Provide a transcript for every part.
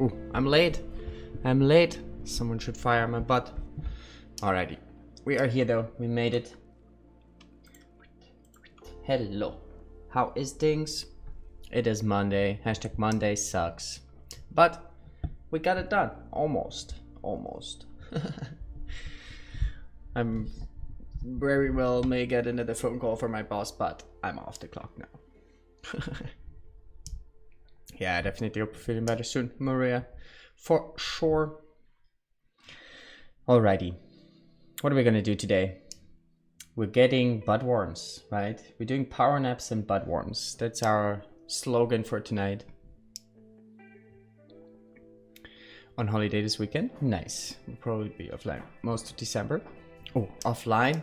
Ooh, I'm late. I'm late. Someone should fire my butt. Alrighty. We are here though. We made it. Hello. How is things? It is Monday. Hashtag Monday sucks. But we got it done. Almost. Almost. I'm very well may get another phone call from my boss, but I'm off the clock now. Yeah, I definitely hope you're feeling better soon, Maria. For sure. Alrighty. What are we gonna do today? We're getting butt warms, right? We're doing power naps and butt warms. That's our slogan for tonight. On holiday this weekend? Nice. We'll probably be offline most of December. Oh, offline?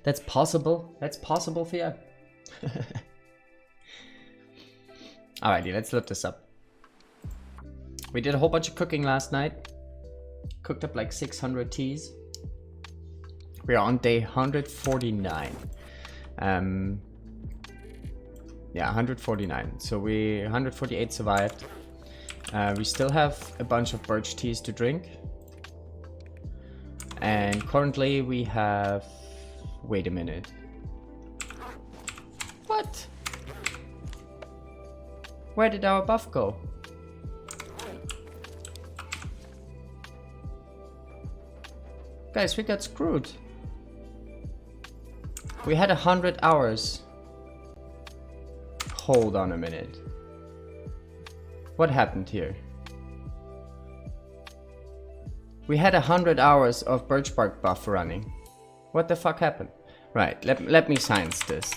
That's possible. That's possible for you. Alrighty, let's look this up. We did a whole bunch of cooking last night. Cooked up like 600 teas. We are on day 149. Yeah, 149. So 148 survived. We still have a bunch of birch teas to drink. And currently we have... Wait a minute. What? Where did our buff go? Guys, we got screwed. We had 100 hours. Hold on a minute. What happened here? We had 100 hours of birch bark buff running. What the fuck happened? Right, let me science this.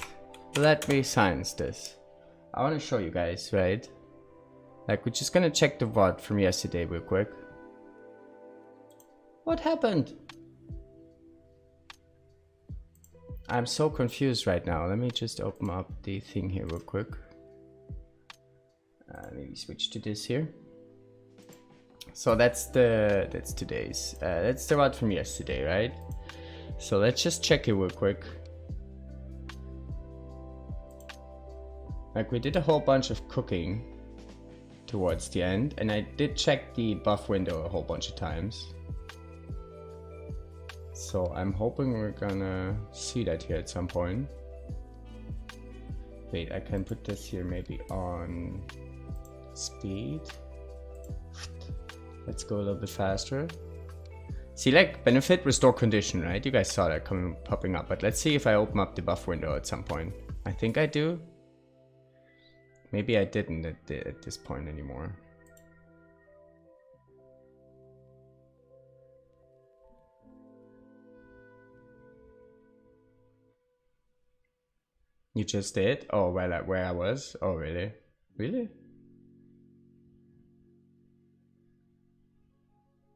Let me science this. I want to show you guys, right? Like, we're just gonna check the VOD from yesterday real quick. What happened? I'm so confused right now. Let me just open up the thing here real quick. Maybe switch to this here. So that's today's. That's the VOD from yesterday, right? So let's just check it real quick. Like, we did a whole bunch of cooking towards the end, and I did check the buff window a whole bunch of times. So I'm hoping we're gonna see that here at some point. Wait, I can put this here maybe on speed. Let's go a little bit faster. See, like, benefit, restore condition, right? You guys saw that popping up, but let's see if I open up the buff window at some point. I think I do. Maybe I didn't at this point anymore. You just did? Oh, well, where I was? Oh, really? Really?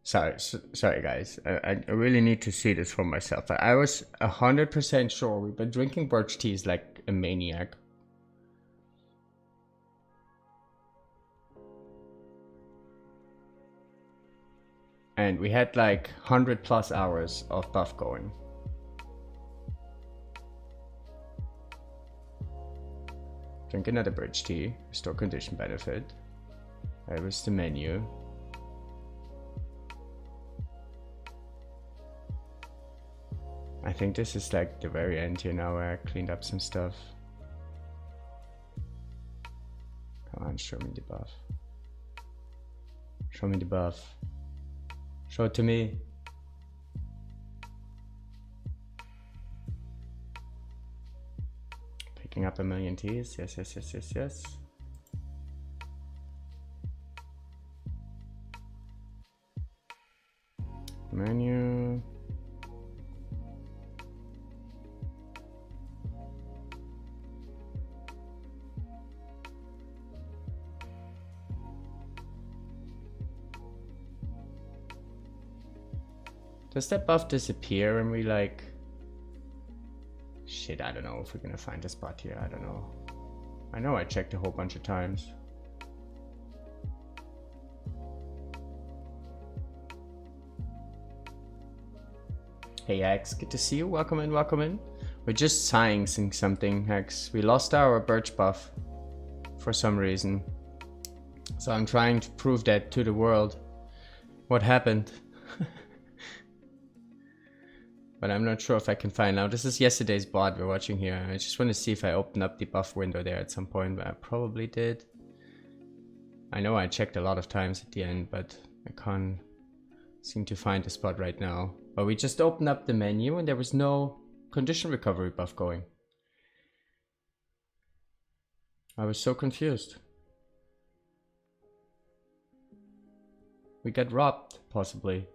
Sorry guys. I really need to see this for myself. I was 100% sure we've been drinking birch teas like a maniac. And we had like 100 plus hours of buff going. Drink another birch tea. Restore condition benefit. There was the menu. I think this is like the very end here now where I cleaned up some stuff. Come on, show me the buff. Show me the buff. Show it to me. Picking up a million teas. Yes, yes, yes, yes, yes. Menu. Does that buff disappear when we like... Shit, I don't know if we're gonna find a spot here, I don't know. I know I checked a whole bunch of times. Hey Hex, good to see you, welcome in, welcome in. We're just sciencing something, Hex. We lost our birch buff for some reason. So I'm trying to prove that to the world. What happened? But I'm not sure if I can find out. This is yesterday's bot we're watching here. I just want to see if I open up the buff window there at some point, but I probably did. I know I checked a lot of times at the end, but I can't seem to find the spot right now. But we just opened up the menu and there was no condition recovery buff going. I was so confused. We got robbed, possibly.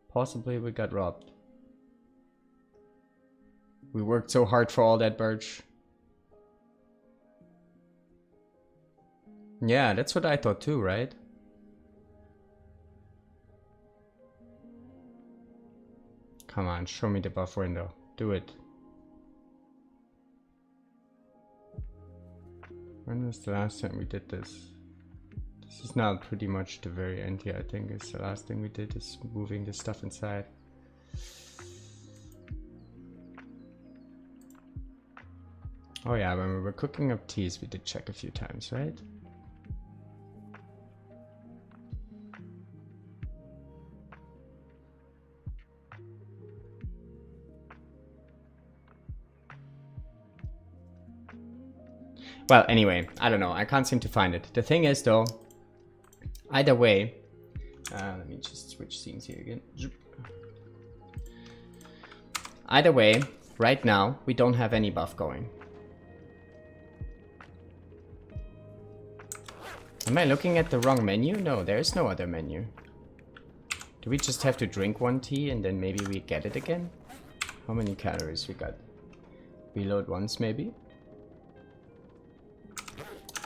Possibly we got robbed. We worked so hard for all that birch. Yeah, that's what I thought too, right? Come on, show me the buff window. Do it. When was the last time we did this? This is now pretty much the very end here, I think. Is the last thing we did is moving the stuff inside. Oh yeah, when we were cooking up teas, we did check a few times, right? Well, anyway, I don't know. I can't seem to find it. The thing is, though, either way, let me just switch scenes here again. Either way, right now, we don't have any buff going. Am I looking at the wrong menu? No, there is no other menu. Do we just have to drink one tea and then maybe we get it again? How many calories we got? Reload once, maybe?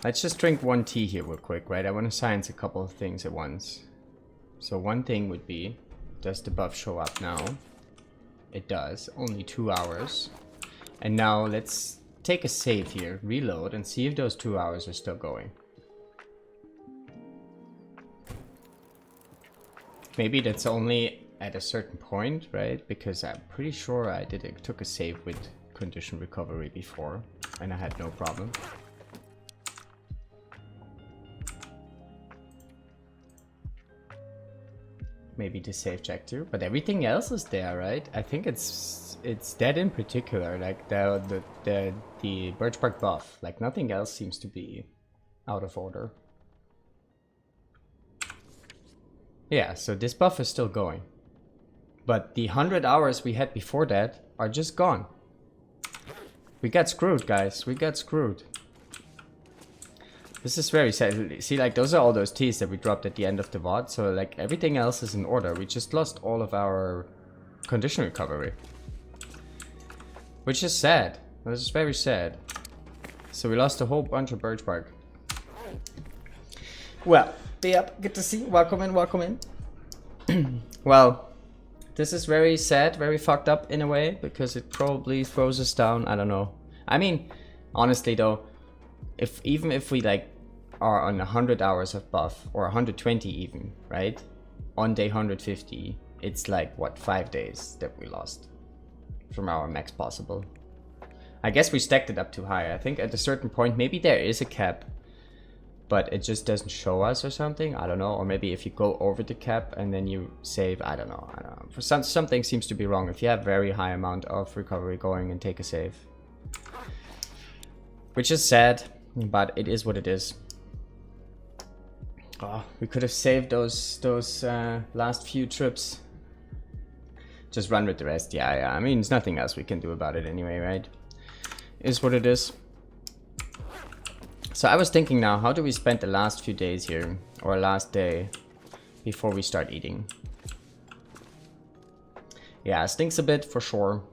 Let's just drink one tea here real quick, right? I want to science a couple of things at once. So one thing would be, does the buff show up now? It does, only 2 hours. And now let's take a save here, reload, and see if those 2 hours are still going. Maybe that's only at a certain point, right? Because I'm pretty sure I took a save with condition recovery before, and I had no problem. Maybe the save check too, but everything else is there, right? I think it's that in particular, like the birch bark buff, like nothing else seems to be out of order. Yeah, so this buff is still going, but the 100 hours we had before that are just gone. We got screwed, guys. We got screwed. This is very sad. See, like, those are all those teas that we dropped at the end of the VOD. So, like, everything else is in order. We just lost all of our condition recovery. Which is sad. This is very sad. So we lost a whole bunch of birch bark. Well, yep, good to see you. Welcome in, welcome in. Well, this is very sad, very fucked up in a way. Because it probably throws us down. I don't know. I mean, honestly though, even if we like are on 100 hours of buff or 120 even, right? On day 150, it's like what, 5 days that we lost from our max possible. I guess we stacked it up too high. I think at a certain point maybe there is a cap, but it just doesn't show us or something. I don't know. Or maybe if you go over the cap and then you save, I don't know. For something seems to be wrong if you have very high amount of recovery going and take a save, which is sad. But it is what it is. Oh, we could have saved those last few trips. Just run with the rest. Yeah. I mean, there's nothing else we can do about it anyway, right? Is what it is. So I was thinking now, how do we spend the last few days here, or last day, before we start eating? Yeah, it stinks a bit for sure,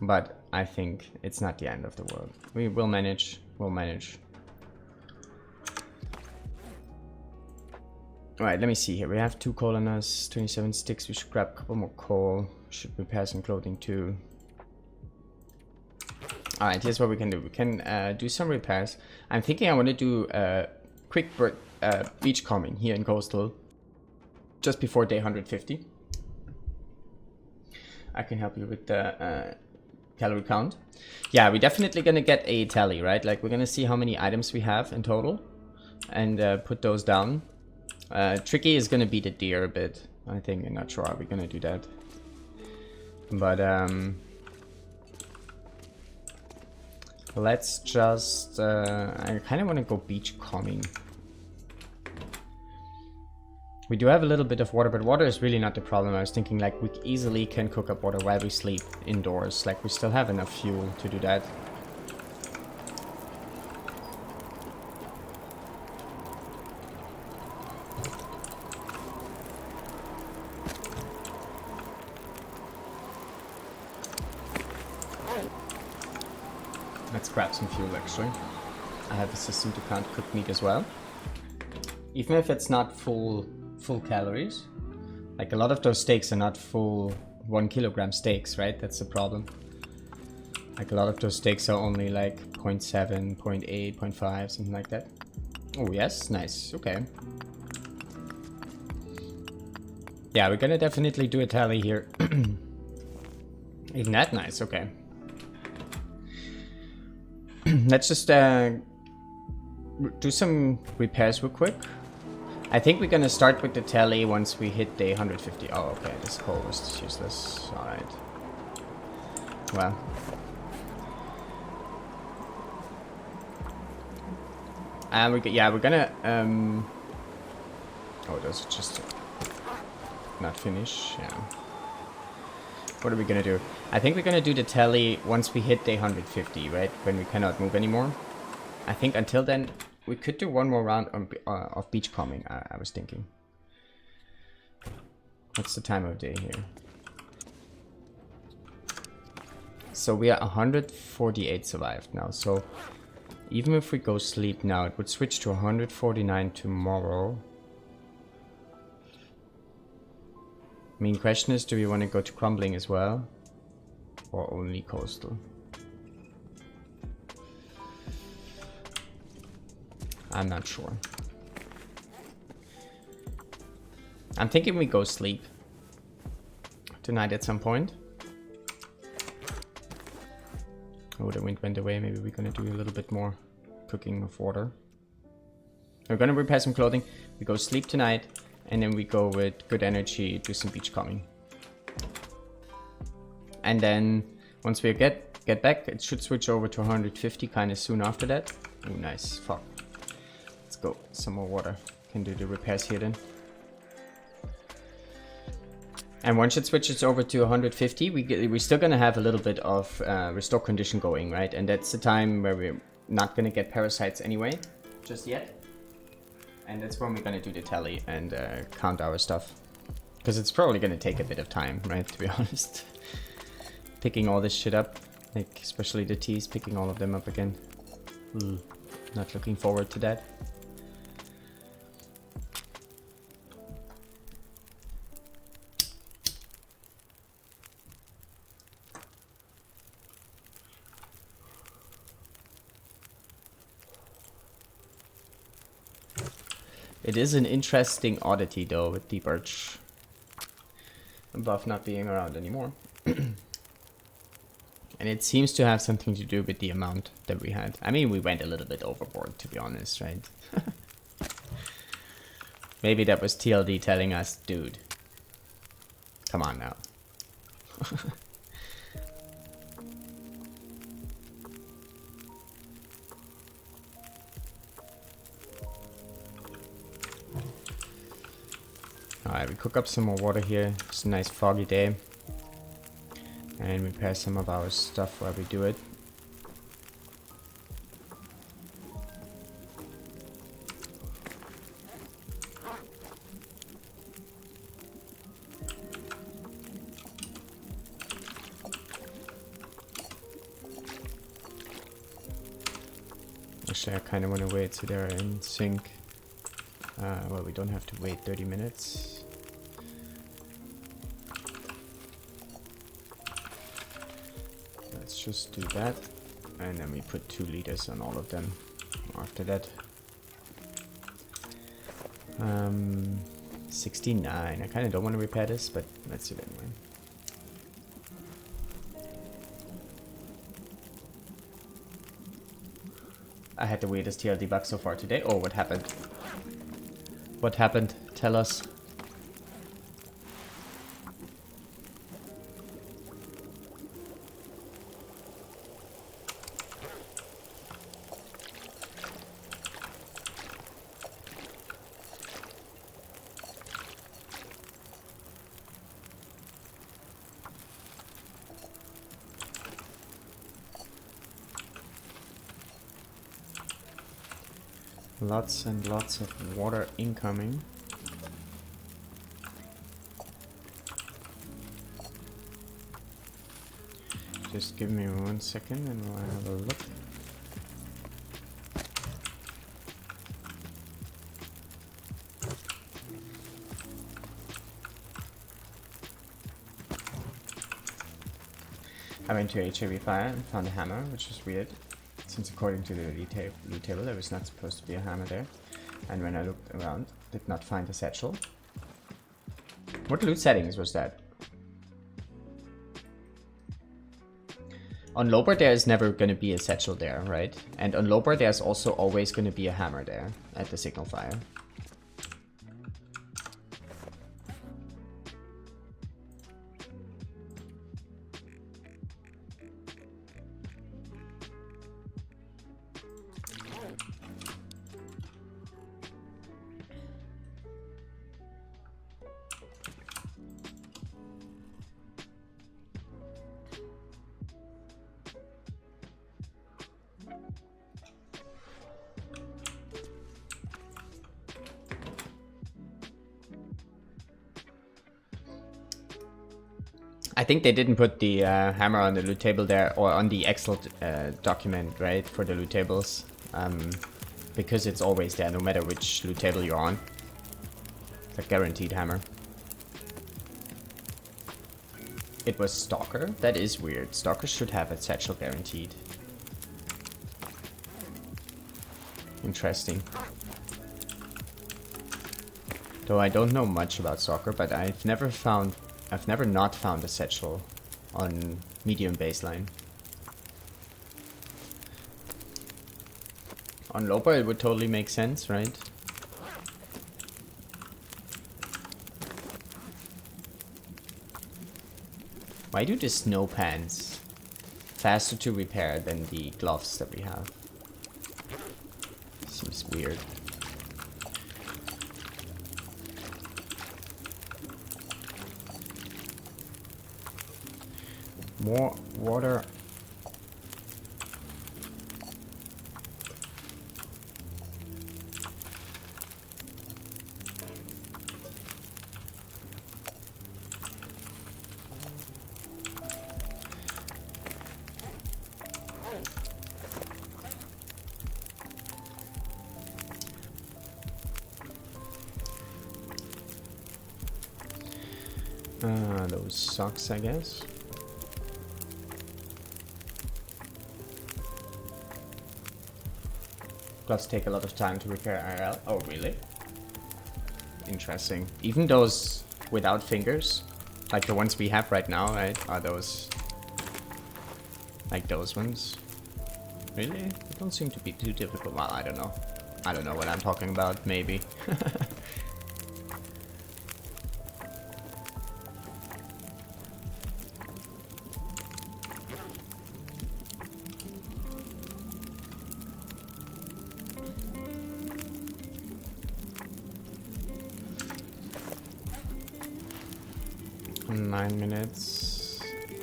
but I think it's not the end of the world. We will manage. We'll manage. Alright, let me see here. We have 2 coal on us, 27 sticks. We should grab a couple more coal. Should repair some clothing too. Alright, here's what we can do. We can do some repairs. I'm thinking I want to do a quick beach combing here in Coastal. Just before day 150. I can help you with the calorie count. Yeah, we're definitely gonna get a tally, right? Like, we're gonna see how many items we have in total. and put those down. Tricky is gonna be the deer a bit, I think. I'm not sure how we're gonna do that. But let's just I kind of want to go beach combing. We do have a little bit of water, but water is really not the problem. I was thinking like we easily can cook up water while we sleep indoors. Like we still have enough fuel to do that. Let's grab some fuel actually. I have a system to count cooked meat as well. Even if it's not full calories. Like a lot of those steaks are not full 1 kilogram steaks, right? That's the problem. Like a lot of those steaks are only like 0.7, 0.8, 0.5, something like that. Oh yes, nice, okay. Yeah, we're gonna definitely do a tally here. Isn't that nice? Okay. Let's just do some repairs real quick. I think we're gonna start with the tally once we hit day 150. Oh, okay, this coal was useless. Alright. Well. And we're gonna oh, those are just not finish, yeah. What are we gonna do? I think we're gonna do the tally once we hit day 150, right? When we cannot move anymore. I think until then, we could do one more round of beach combing, I was thinking. What's the time of day here? So we are 148 survived now. So even if we go sleep now, it would switch to 149 tomorrow. I mean, question is, do we want to go to crumbling as well? Or only coastal? I'm not sure. I'm thinking we go sleep tonight at some point. Oh, the wind went away. Maybe we're gonna do a little bit more cooking of water. We're gonna repair some clothing. We go sleep tonight, and then we go with good energy, do some beach combing. And then once we get back, it should switch over to 150 kind of soon after that. Oh, nice. Fuck. Let's go. Some more water. Can do the repairs here then. And once it switches over to 150, we're still gonna have a little bit of restore condition going, right? And that's the time where we're not gonna get parasites anyway, just yet. And that's when we're gonna do the tally and count our stuff. Because it's probably gonna take a bit of time, right, to be honest. Picking all this shit up, like especially the teas, picking all of them up again. Not looking forward to that. It is an interesting oddity though with the birch buff not being around anymore. And it seems to have something to do with the amount that we had. I mean, we went a little bit overboard, to be honest, right? Maybe that was TLD telling us, dude, come on now. Alright, we cook up some more water here. It's a nice foggy day. And repair some of our stuff while we do it. Actually, I kind of want to wait so they're in sync. Well, we don't have to wait 30 minutes. Let's just do that. And then we put 2 liters on all of them after that. 69. I kind of don't want to repair this, but let's do it anyway. I had the weirdest TL debug so far today. Oh, what happened? What happened? Tell us. Lots and lots of water incoming. Just give me 1 second and we'll have a look. I went to HAV Fire and found a hammer, which is weird, since according to the loot table there was not supposed to be a hammer there. And when I looked around, did not find a satchel. What loot settings was that? On Lober there is never going to be a satchel there, right? And on Lober there's also always going to be a hammer there at the signal fire. I think they didn't put the hammer on the loot table there, or on the Excel document, right, for the loot tables, because it's always there, no matter which loot table you're on. It's a guaranteed hammer. It was Stalker? That is weird. Stalker should have a satchel guaranteed. Interesting. Though I don't know much about Stalker, but I've never not found a satchel on medium baseline. On Loper it would totally make sense, right? Why do the snow pants faster to repair than the gloves that we have? Seems weird. More water. Those socks, I guess. Gloves take a lot of time to repair IRL. Oh, really? Interesting. Even those without fingers, like the ones we have right now, right? Are those like those ones? Really? They don't seem to be too difficult. Well, I don't know. I don't know what I'm talking about, maybe.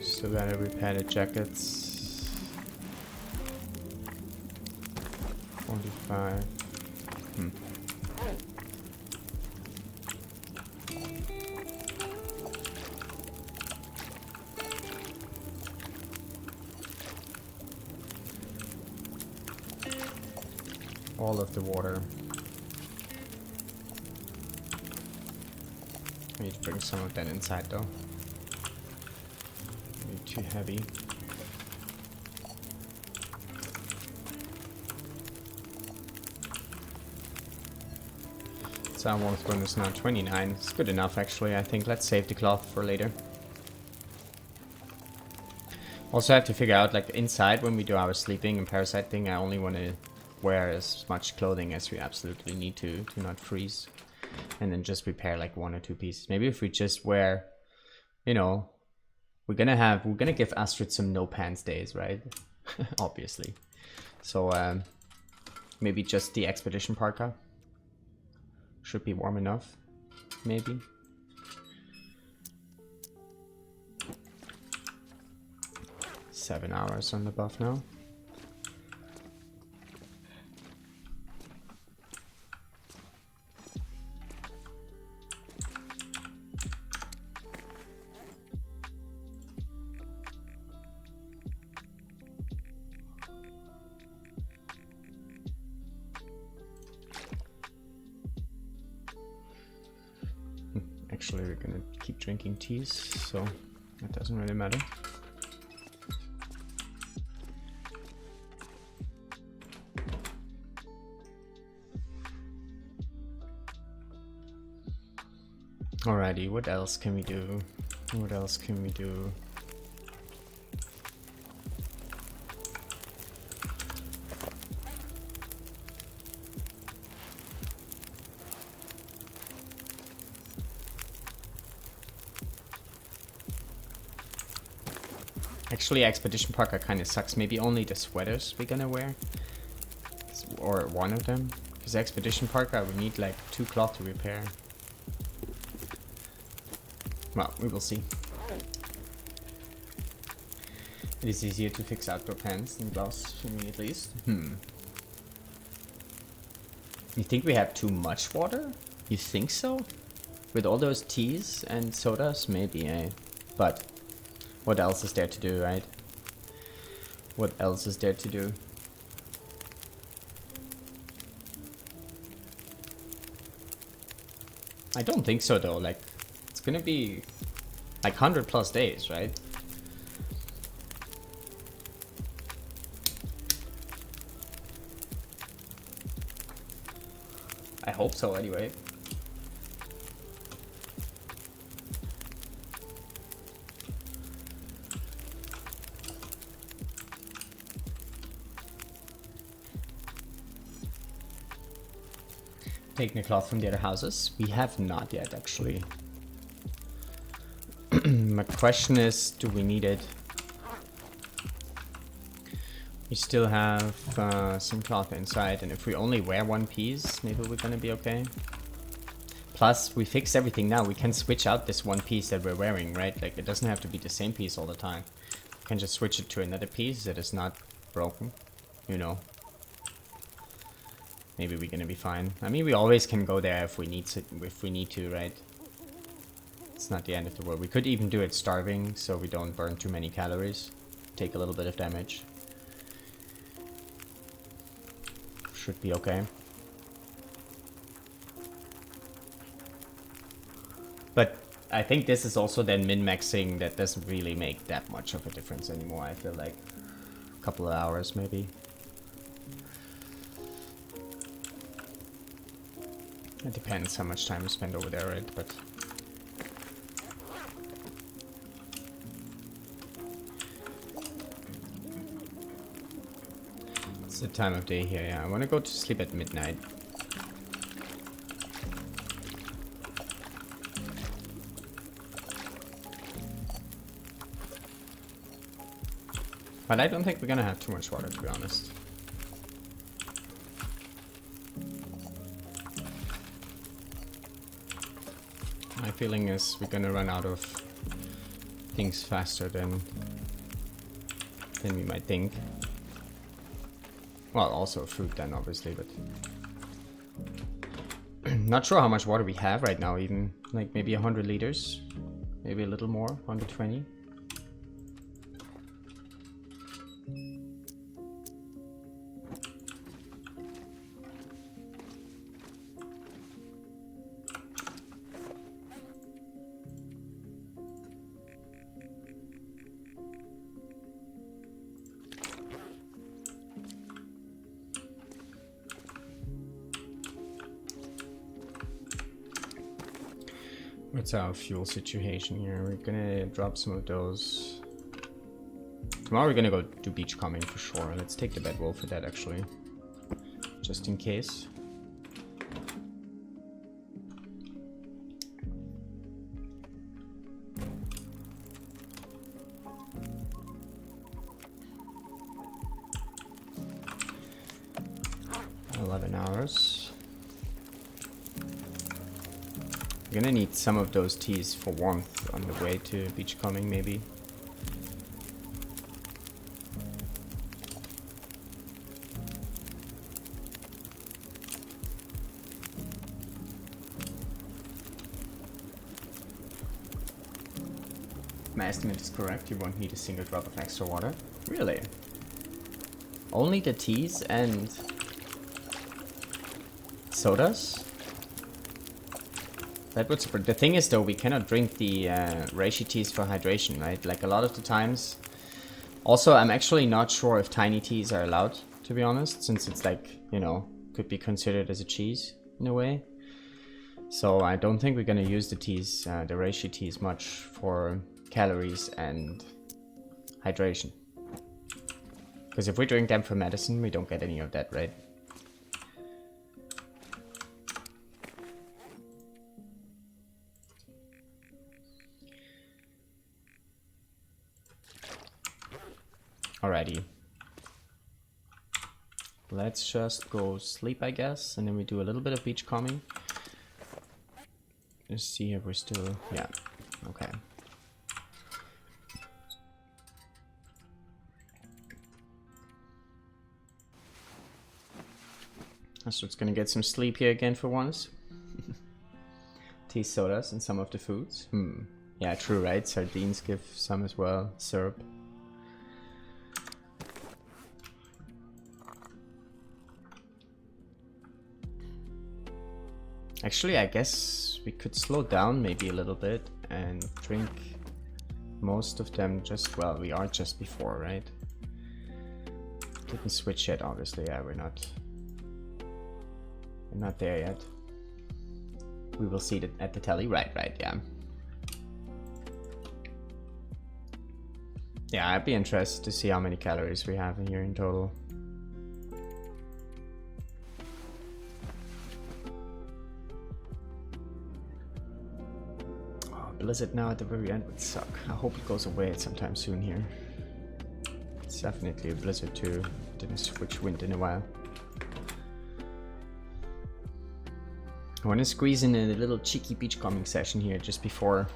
Still gotta repair the jackets. 45. All of the water. I need to bring some of that inside though. Too heavy. So our warmth one is now 29. It's good enough actually, I think. Let's save the cloth for later. Also have to figure out like inside when we do our sleeping and parasite thing, I only want to wear as much clothing as we absolutely need to not freeze. And then just repair like 1 or 2 pieces. Maybe if we just wear, you know, we're gonna give Astrid some no pants days, right? Obviously. So maybe just the expedition parka. Should be warm enough, maybe. Seven hours on the buff now. Actually, we're gonna keep drinking teas, so that doesn't really matter. Alrighty, what else can we do? What else can we do? Actually, expedition parka kind of sucks. Maybe only the sweaters we're gonna wear, or one of them. Because expedition parka, we need like 2 cloth to repair. Well, we will see. It is easier to fix outdoor pants than gloves, for me at least. You think we have too much water? You think so? With all those teas and sodas? Maybe, eh? But what else is there to do, right? What else is there to do? I don't think so though, like, it's gonna be like 100+ days, right? I hope so anyway. Taking the cloth from the other houses? We have not yet, actually. My question is, do we need it? We still have some cloth inside, and if we only wear 1 piece, maybe we're gonna be okay. Plus, we fix everything now. We can switch out this 1 piece that we're wearing, right? Like, it doesn't have to be the same piece all the time. We can just switch it to another piece that is not broken, you know. Maybe we're gonna be fine. I mean, we always can go there if we need to, right? It's not the end of the world. We could even do it starving, so we don't burn too many calories. Take a little bit of damage. Should be okay. But I think this is also then min-maxing that doesn't really make that much of a difference anymore. I feel like a couple of hours maybe. It depends how much time we spend over there, right? But it's the time of day here, yeah. I want to go to sleep at midnight. But I don't think we're gonna have too much water, to be honest. My feeling is we're gonna run out of things faster than we might think. Well, also food then, obviously, but not sure how much water we have right now, even like maybe 100 liters, maybe a little more, 120. What's our fuel situation here? We're gonna drop some of those. Tomorrow we're gonna go do beachcombing for sure. Let's take the bedroll for that, actually. just in case. We're gonna need some of those teas for warmth on the way to beachcombing, maybe. My estimate is correct, you won't need a single drop of extra water. Really? Only the teas and sodas? That would support. The thing is though, we cannot drink the reishi teas for hydration, right? Like a lot of the times. Also, I'm actually not sure if tiny teas are allowed, to be honest, since it's like, you know, could be considered as a cheese in a way. So I don't think we're gonna use the teas, the reishi teas much for calories and hydration. Because if we drink them for medicine, we don't get any of that, right? Alrighty. Let's just go sleep, I guess, and then we do a little bit of beachcombing. Let's see if we're still... yeah, okay. So it's gonna get some sleep here again for once. Tea, sodas, and some of the foods. Yeah, true, right? Sardines give some as well. Syrup. Actually, I guess we could slow down maybe a little bit and drink most of them just, well, we are just before, right? Didn't switch yet, obviously. Yeah, we're not there yet. We will see it at the telly. Right, yeah. Yeah, I'd be interested to see how many calories we have in here in total. Oh, blizzard now at the very end would suck. I hope it goes away sometime soon here. It's definitely a blizzard too. Didn't switch wind in a while. I want to squeeze in a little cheeky beachcombing session here just before.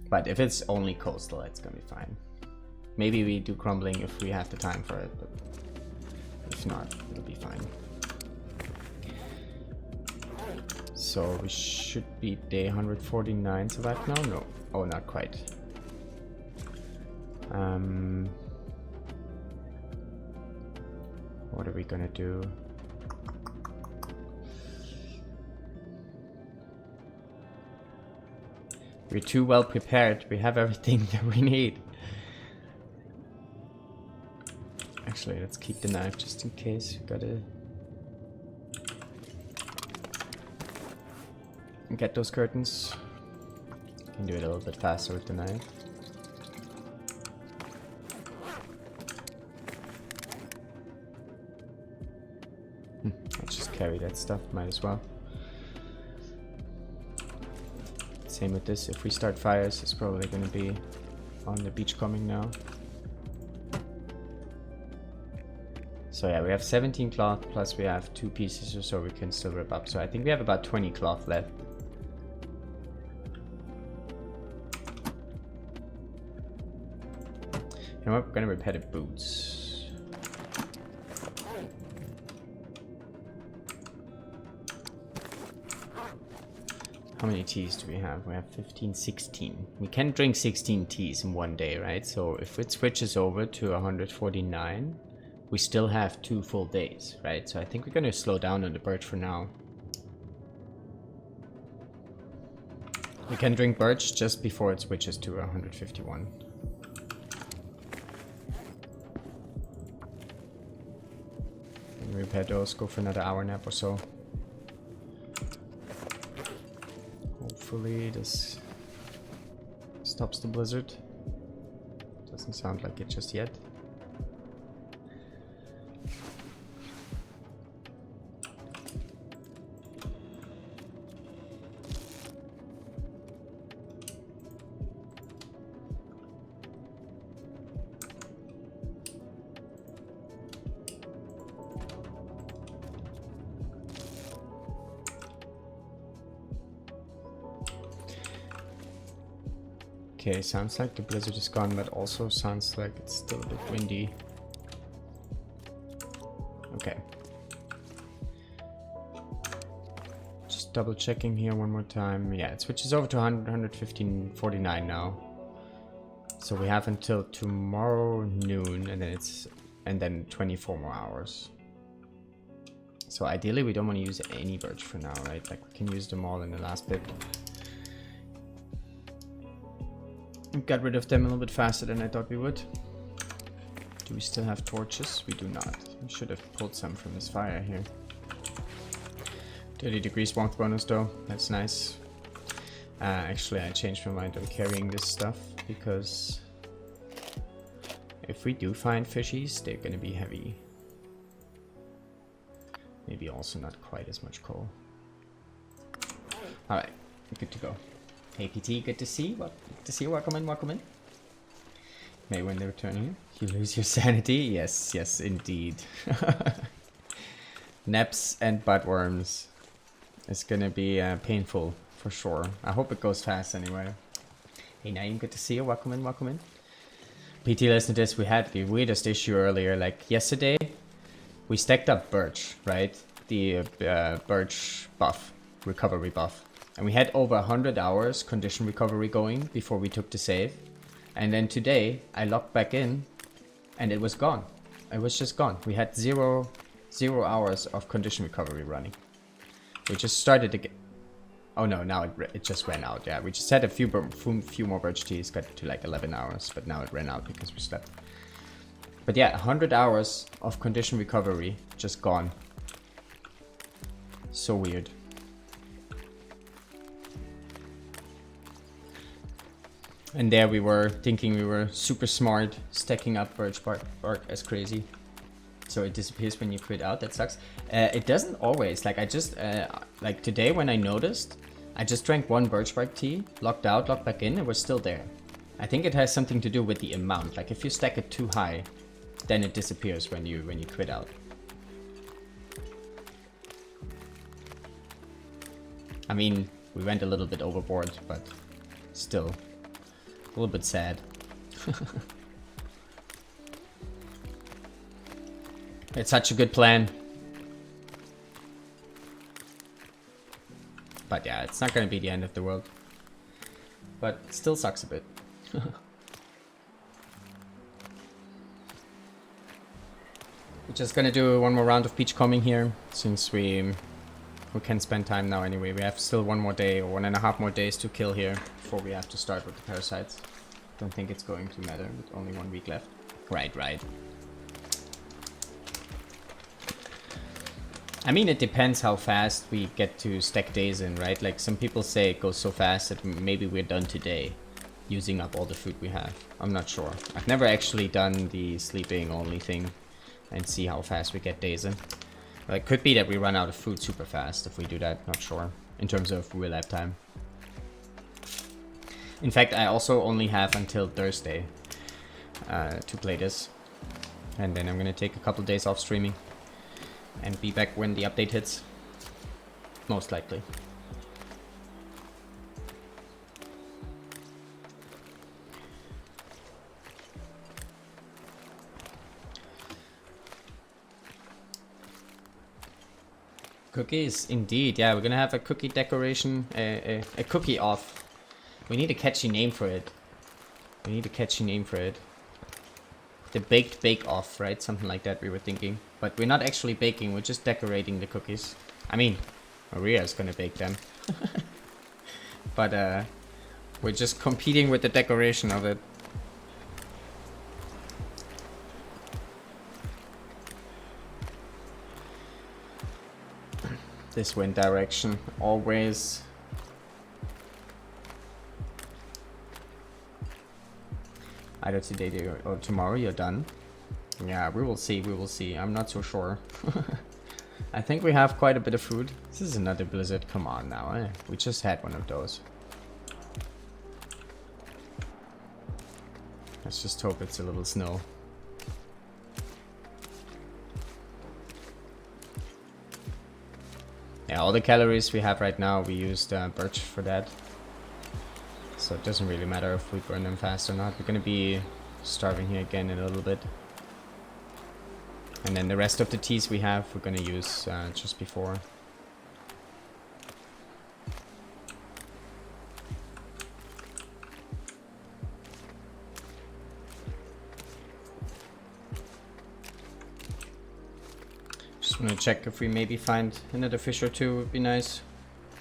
But if it's only coastal, it's gonna be fine. Maybe we do crumbling if we have the time for it, but if not, it'll be fine. So we should be day 149 survived now? No. Oh, not quite. What are we gonna do? We're too well prepared. We have everything that we need. Actually, let's keep the knife just in case. We gotta get those curtains. Can do it a little bit faster with the knife. I'll just carry that stuff. Might as well. Same with this, if we start fires, it's probably going to be on the beachcombing now. So yeah, we have 17 cloth, plus we have 2 pieces or so we can still rip up. So I think we have about 20 cloth left. You know what, we're going to repair the boots. How many teas do we have? We have 15, 16. We can drink 16 teas in one day, right? So if it switches over to 149, we still have 2 full days, right? So I think we're gonna slow down on the birch for now. We can drink birch just before it switches to 151. And repair those, go for another hour nap or so. Hopefully this stops the blizzard. Doesn't sound like it just yet. Okay, sounds like the blizzard is gone, but also sounds like it's still a bit windy. Okay. Just double checking here one more time. Yeah, it switches over to 115.49 now. So we have until tomorrow noon, and then 24 more hours. So ideally we don't want to use any birch for now, right? Like we can use them all in the last bit. We got rid of them a little bit faster than I thought we would. Do we still have torches? We do not. We should have pulled some from this fire here. 30 degrees warmth bonus though, that's nice. Actually I changed my mind on carrying this stuff because if we do find fishies, they're gonna be heavy. Maybe also not quite as much coal. Alright, good to go. Hey PT, good to see. Good to see you. Welcome in, welcome in. May when they return here, you lose your sanity. Yes, yes, indeed. Naps and buttworms. It's gonna be painful for sure. I hope it goes fast anyway. Hey Naeem, good to see you. Welcome in, welcome in. PT, listen to this. We had the weirdest issue earlier. Like yesterday, we stacked up birch, right? The birch buff, recovery buff. And we had over 100 hours condition recovery going before we took the save. And then today, I logged back in and it was gone. It was just gone. We had zero hours of condition recovery running. We just started again. Oh no, now it just ran out. Yeah, we just had a few more birch teas, got to like 11 hours, but now it ran out because we slept. But yeah, 100 hours of condition recovery just gone. So weird. And there we were thinking we were super smart, stacking up birch bark as crazy. So it disappears when you quit out. That sucks. It doesn't always. Like I just like today when I noticed, I just drank one birch bark tea, logged out, logged back in, it was still there. I think it has something to do with the amount. Like if you stack it too high, then it disappears when you quit out. I mean, we went a little bit overboard, but still a little bit sad. It's such a good plan. But yeah, it's not gonna be the end of the world. But it still sucks a bit. We're just gonna do one more round of beachcombing here, since we can spend time now anyway. We have still one more day, or 1.5 more days to kill here before we have to start with the parasites. Don't think it's going to matter, with only 1 week left. Right. I mean, it depends how fast we get to stack days in, right? Like some people say it goes so fast that maybe we're done today, using up all the food we have. I'm not sure. I've never actually done the sleeping only thing and see how fast we get days in. But it could be that we run out of food super fast if we do that, not sure, in terms of real life time. In fact, I also only have until Thursday to play this. And then I'm gonna take a couple days off streaming and be back when the update hits. Most likely. Cookies, indeed. Yeah, we're gonna have a cookie decoration, a cookie off. We need a catchy name for it. The baked bake off, right? Something like that we were thinking. But we're not actually baking, we're just decorating the cookies. I mean, Maria's gonna bake them. But we're just competing with the decoration of it. This wind direction, always. Either today or tomorrow you're done. Yeah, we will see, I'm not so sure. I think we have quite a bit of food. This is another blizzard, come on now, eh? We just had one of those. Let's just hope it's a little snow. Yeah, all the calories we have right now, we used birch for that. So it doesn't really matter if we burn them fast or not. We're gonna be starving here again in a little bit. And then the rest of the teas we have, we're gonna use just before. Just wanna check if we maybe find another fish or two, would be nice.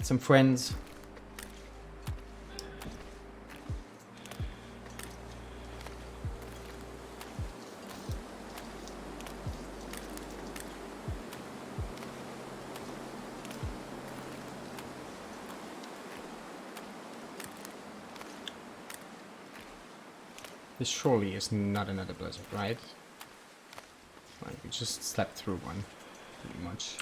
Some friends. This surely is not another blizzard, right? Right, we just slept through one, pretty much.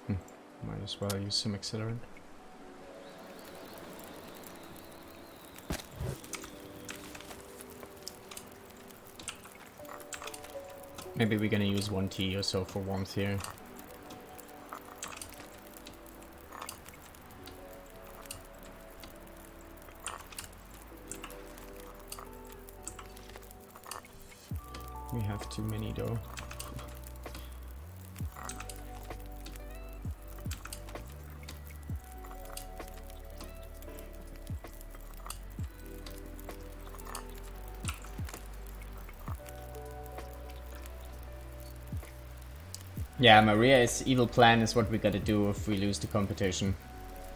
Might as well use some accelerant. Maybe we're gonna use 1 tea or so for warmth here. We have too many though. Yeah, Maria's evil plan is what we gotta do if we lose the competition.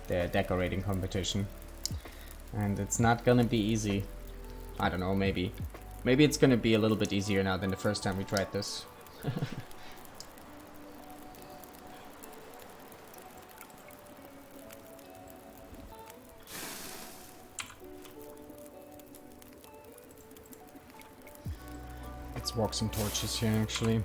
The decorating competition. And it's not gonna be easy. I don't know, maybe. Maybe it's gonna be a little bit easier now than the first time we tried this. Let's walk some torches here actually.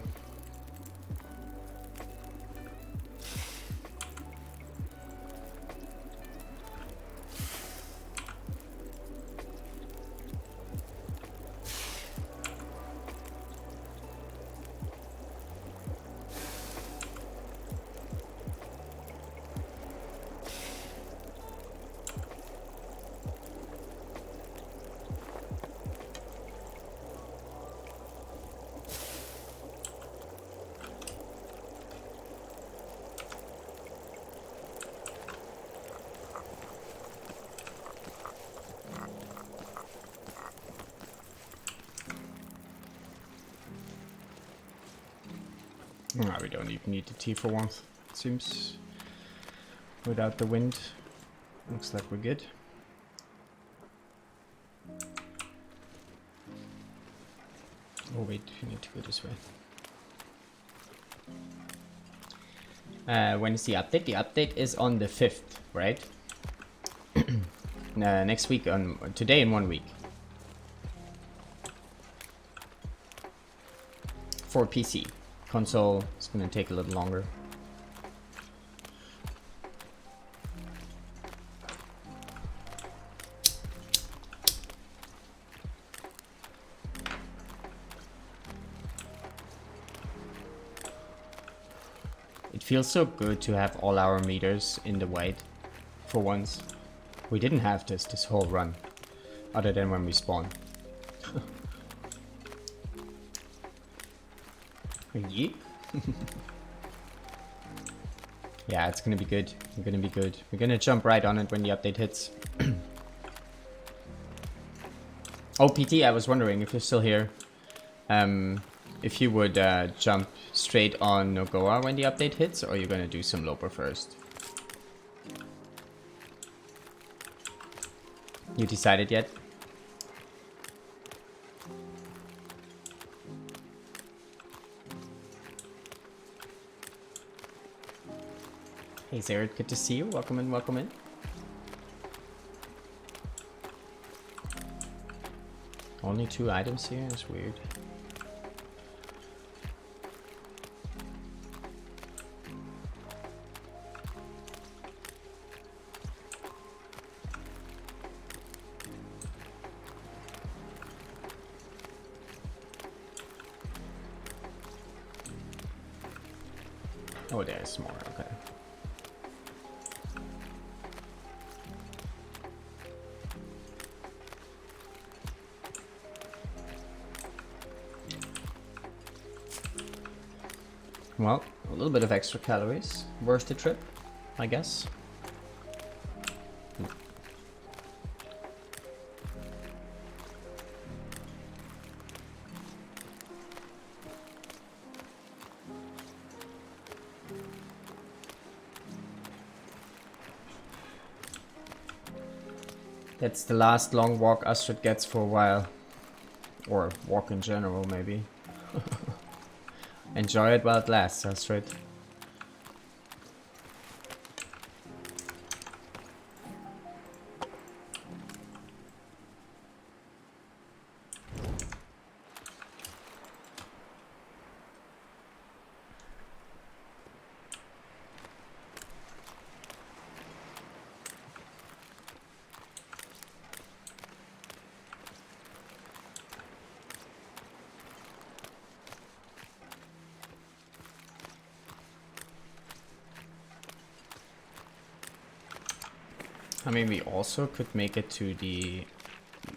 No, we don't even need the tea for warmth, it seems. Without the wind. Looks like we're good. Oh wait, we need to go this way. When is the update? The update is on the 5th, right? Next week, today in 1 week. For PC. Console, it's gonna take a little longer. It feels so good to have all our meters in the white for once. We didn't have this whole run, other than when we spawn. Yeah. Yeah, it's gonna be good. It's gonna be good. We're gonna jump right on it when the update hits. Oh, PT, I was wondering if you're still here. If you would jump straight on Nogoa when the update hits, or you're gonna do some Loper first. You decided yet? Hey Zared, good to see you. Welcome in, welcome in. Only 2 items here, that's weird. Oh, there's more, okay. Well, a little bit of extra calories. Worth the trip, I guess. That's the last long walk Astrid gets for a while. Or walk in general, maybe. Enjoy it while it lasts, Astrid. I mean, we also could make it to the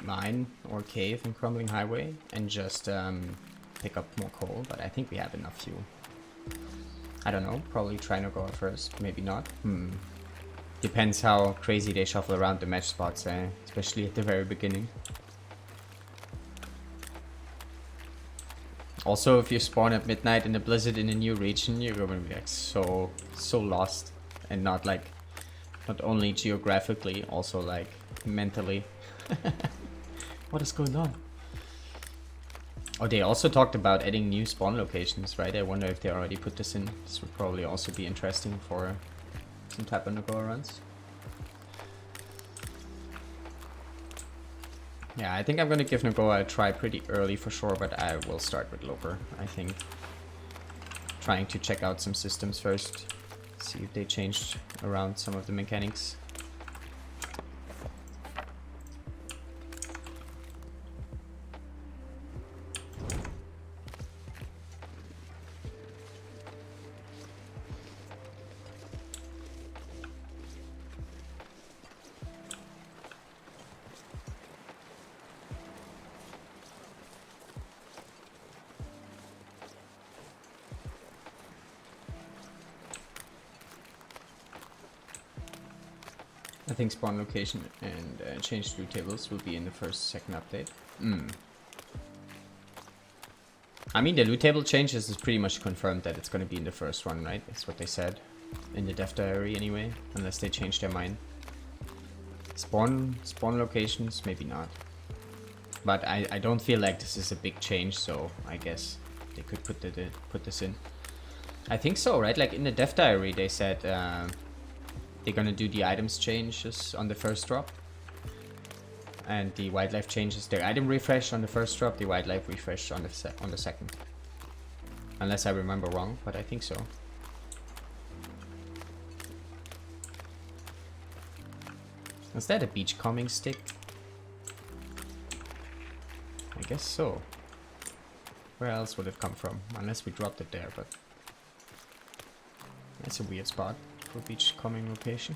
mine or cave in Crumbling Highway and just pick up more coal, but I think we have enough fuel. I don't know, probably try to go first, maybe not. Depends how crazy they shuffle around the match spots, especially at the very beginning. Also, if you spawn at midnight in a blizzard in a new region, you're gonna be like so lost, and not only geographically, also like mentally. What is going on? Oh, they also talked about adding new spawn locations, right? I wonder if they already put this in. This would probably also be interesting for some Tap and Go runs. Yeah, I think I'm gonna give Nagoa a try pretty early for sure, but I will start with Loper, I think. Trying to check out some systems first. See if they changed around some of the mechanics. I think spawn location and change loot tables will be in the second update. I mean, the loot table changes is pretty much confirmed that it's going to be in the first one, right? That's what they said in the dev diary anyway, unless they change their mind. Spawn locations, maybe not. But I don't feel like this is a big change, so I guess they could put this in. I think so, right? Like in the dev diary, they said they're gonna do the items changes on the first drop. And the wildlife changes their item refresh on the first drop, the wildlife refresh on the second. Unless I remember wrong, but I think so. Is that a beachcombing stick? I guess so. Where else would it come from? Unless we dropped it there, but that's a weird spot for beachcombing location.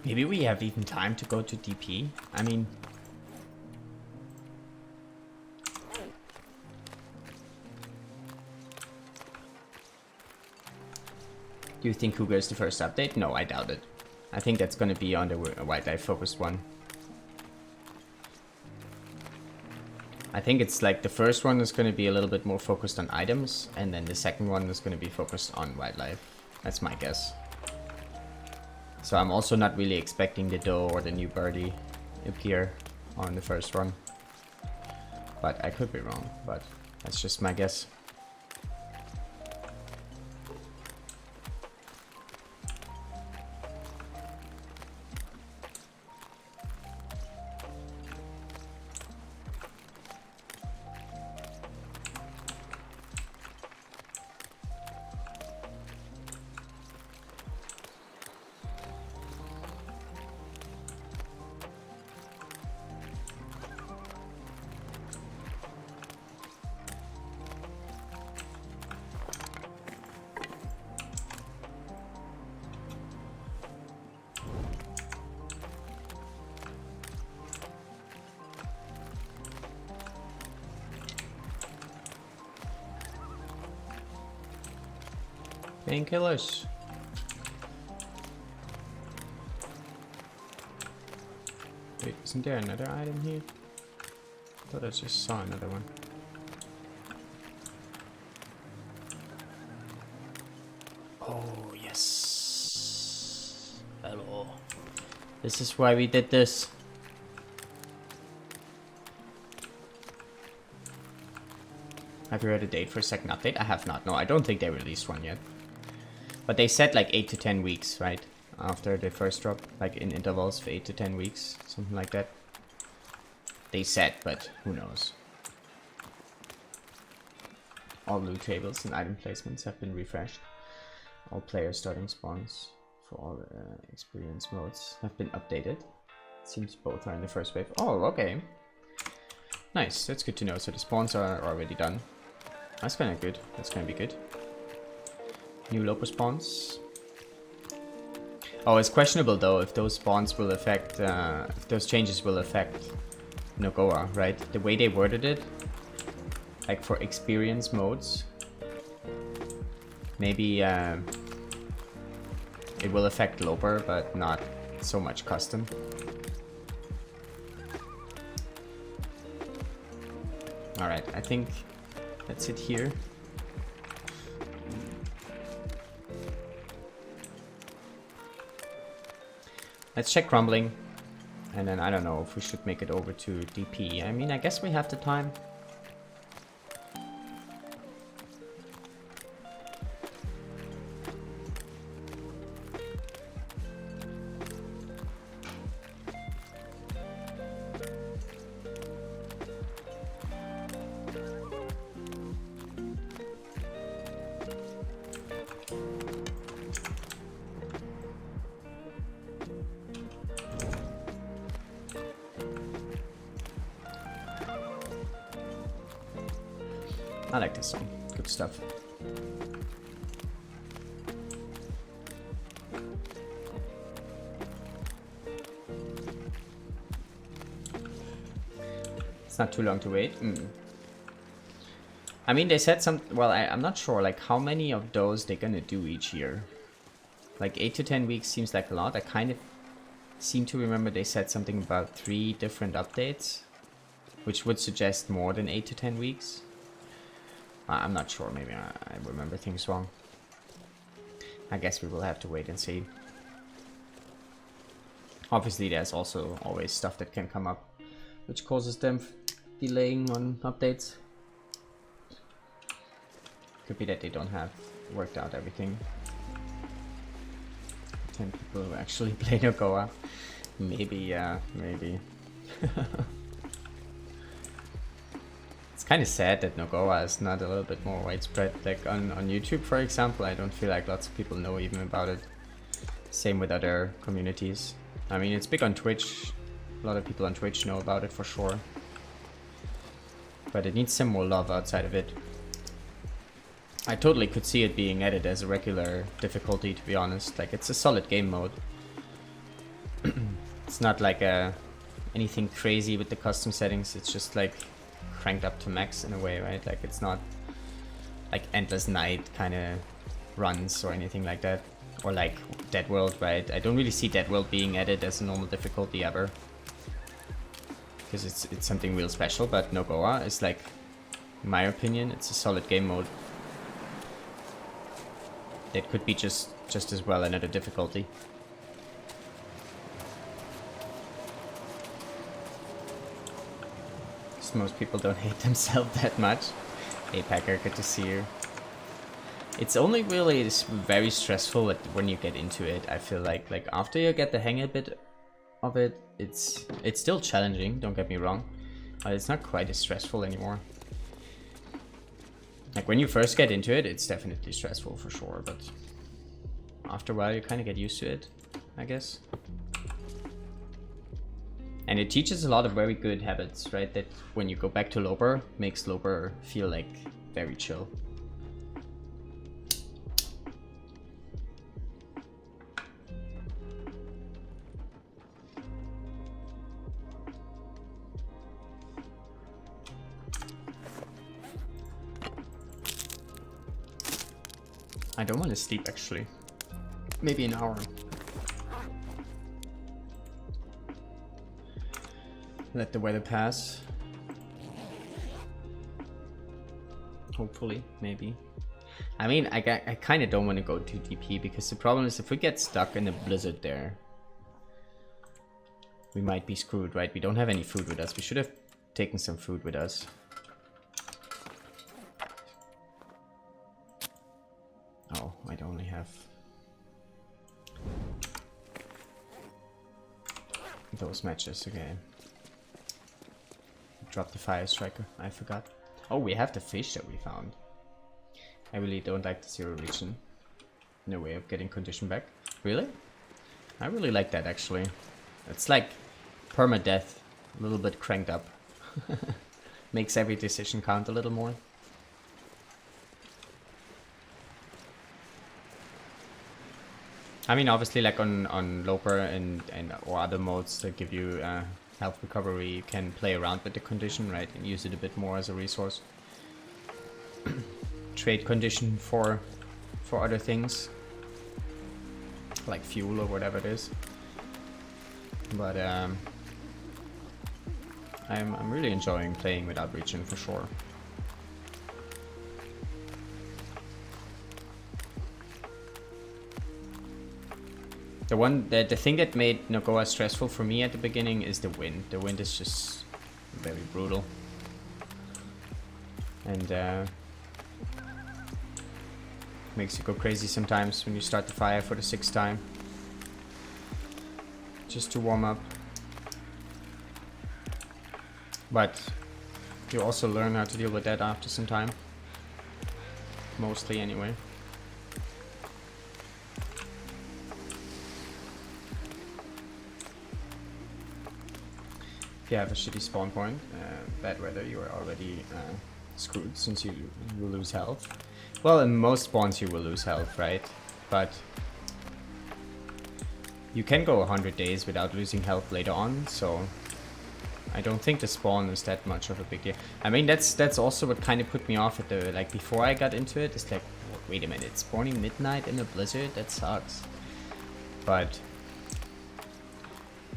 Maybe we have even time to go to DP. I mean... Do you think Cougar is the first update? No, I doubt it. I think that's gonna be on the wildlife focused one. I think it's like the first one is going to be a little bit more focused on items, and then the second one is going to be focused on wildlife. That's my guess. So I'm also not really expecting the doe or the new birdie appear on the first one. But I could be wrong, but that's just my guess. Painkillers. Wait, isn't there another item here? I thought I just saw another one. Oh, yes. Hello. This is why we did this. Have you heard a date for a second update? I have not. No, I don't think they released one yet. But they said like 8 to 10 weeks, right? After the first drop, like in intervals for 8 to 10 weeks, something like that. They said, but who knows? All loot tables and item placements have been refreshed. All player starting spawns for all experience modes have been updated. Seems both are in the first wave. Oh, okay. Nice, that's good to know. So the spawns are already done. That's kind of good. That's going to be good. New local spawns. Oh, it's questionable though if those spawns will affect, if those changes will affect Nogoa, right? The way they worded it, like for experience modes, maybe it will affect Loper, but not so much custom. Alright, I think that's it here. Let's check crumbling, and then I don't know if we should make it over to DP. I mean, I guess we have the time. I like this song. Good stuff. It's not too long to wait. I mean, they said some... Well, I'm not sure, like, how many of those they're gonna do each year. Like, 8 to 10 weeks seems like a lot. I kind of seem to remember they said something about 3 different updates, which would suggest more than 8 to 10 weeks. I'm not sure, maybe I remember things wrong. I guess we will have to wait and see. Obviously there's also always stuff that can come up which causes them delaying on updates. Could be that they don't have worked out everything. 10 people who actually play Nogoa. Maybe, yeah, maybe. It's kind of sad that Nogoa is not a little bit more widespread. Like on YouTube, for example, I don't feel like lots of people know even about it. Same with other communities. I mean, it's big on Twitch. A lot of people on Twitch know about it for sure. But it needs some more love outside of it. I totally could see it being added as a regular difficulty, to be honest. Like, it's a solid game mode. It's not like anything crazy with the custom settings. It's just like cranked up to max in a way, right? Like, it's not like endless night kind of runs or anything like that. Or like Dead World, right? I don't really see Dead World being added as a normal difficulty ever. because it's something real special, but Nogoa is like, in my opinion, it's a solid game mode. That could be just as well another difficulty. Because most people don't hate themselves that much. Hey Packer, good to see you. It's only really very stressful when you get into it. I feel like after you get the hang a bit of it, it's still challenging, don't get me wrong, but it's not quite as stressful anymore. Like when you first get into it, it's definitely stressful for sure, but after a while you kind of get used to it, I guess. And it teaches a lot of very good habits, right? That when you go back to Loper, makes Loper feel like very chill. I don't want to sleep actually. Maybe an hour. Let the weather pass. Hopefully, maybe. I mean, I kind of don't want to go to DP because the problem is if we get stuck in a blizzard there, we might be screwed, right? We don't have any food with us. We should have taken some food with us. Oh, I only have those matches again. Drop the fire striker, I forgot. Oh, we have the fish that we found. I really don't like the zero region. No way of getting condition back. Really? I really like that actually. It's like permadeath, a little bit cranked up. Makes every decision count a little more. I mean, obviously, like on Loper and or other modes that give you health recovery, you can play around with the condition, right, and use it a bit more as a resource. Trade condition for other things, like fuel or whatever it is. But I'm really enjoying playing without regen for sure. The thing that made Nogoa stressful for me at the beginning is the wind. The wind is just very brutal. And makes you go crazy sometimes when you start the fire for the 6th time. Just to warm up. But you also learn how to deal with that after some time. Mostly anyway. If you have a shitty spawn point, bad weather, you are already screwed since you will lose health. Well, in most spawns you will lose health, right? But you can go 100 days without losing health later on, so I don't think the spawn is that much of a big deal. I mean, that's also what kind of put me off at the, like, before I got into it. It's like, wait a minute, spawning midnight in a blizzard? That sucks. But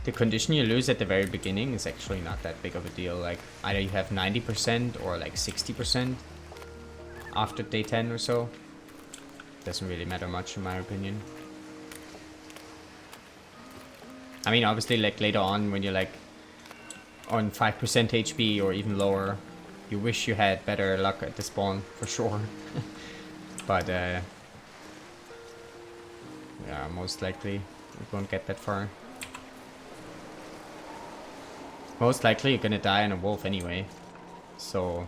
the condition you lose at the very beginning is actually not that big of a deal. Like, either you have 90% or like 60% after day 10 or so. Doesn't really matter much in my opinion. I mean, obviously, like, later on when you're like on 5% HP or even lower, you wish you had better luck at the spawn for sure. But yeah, most likely you won't get that far. Most likely you're gonna die on a wolf anyway, so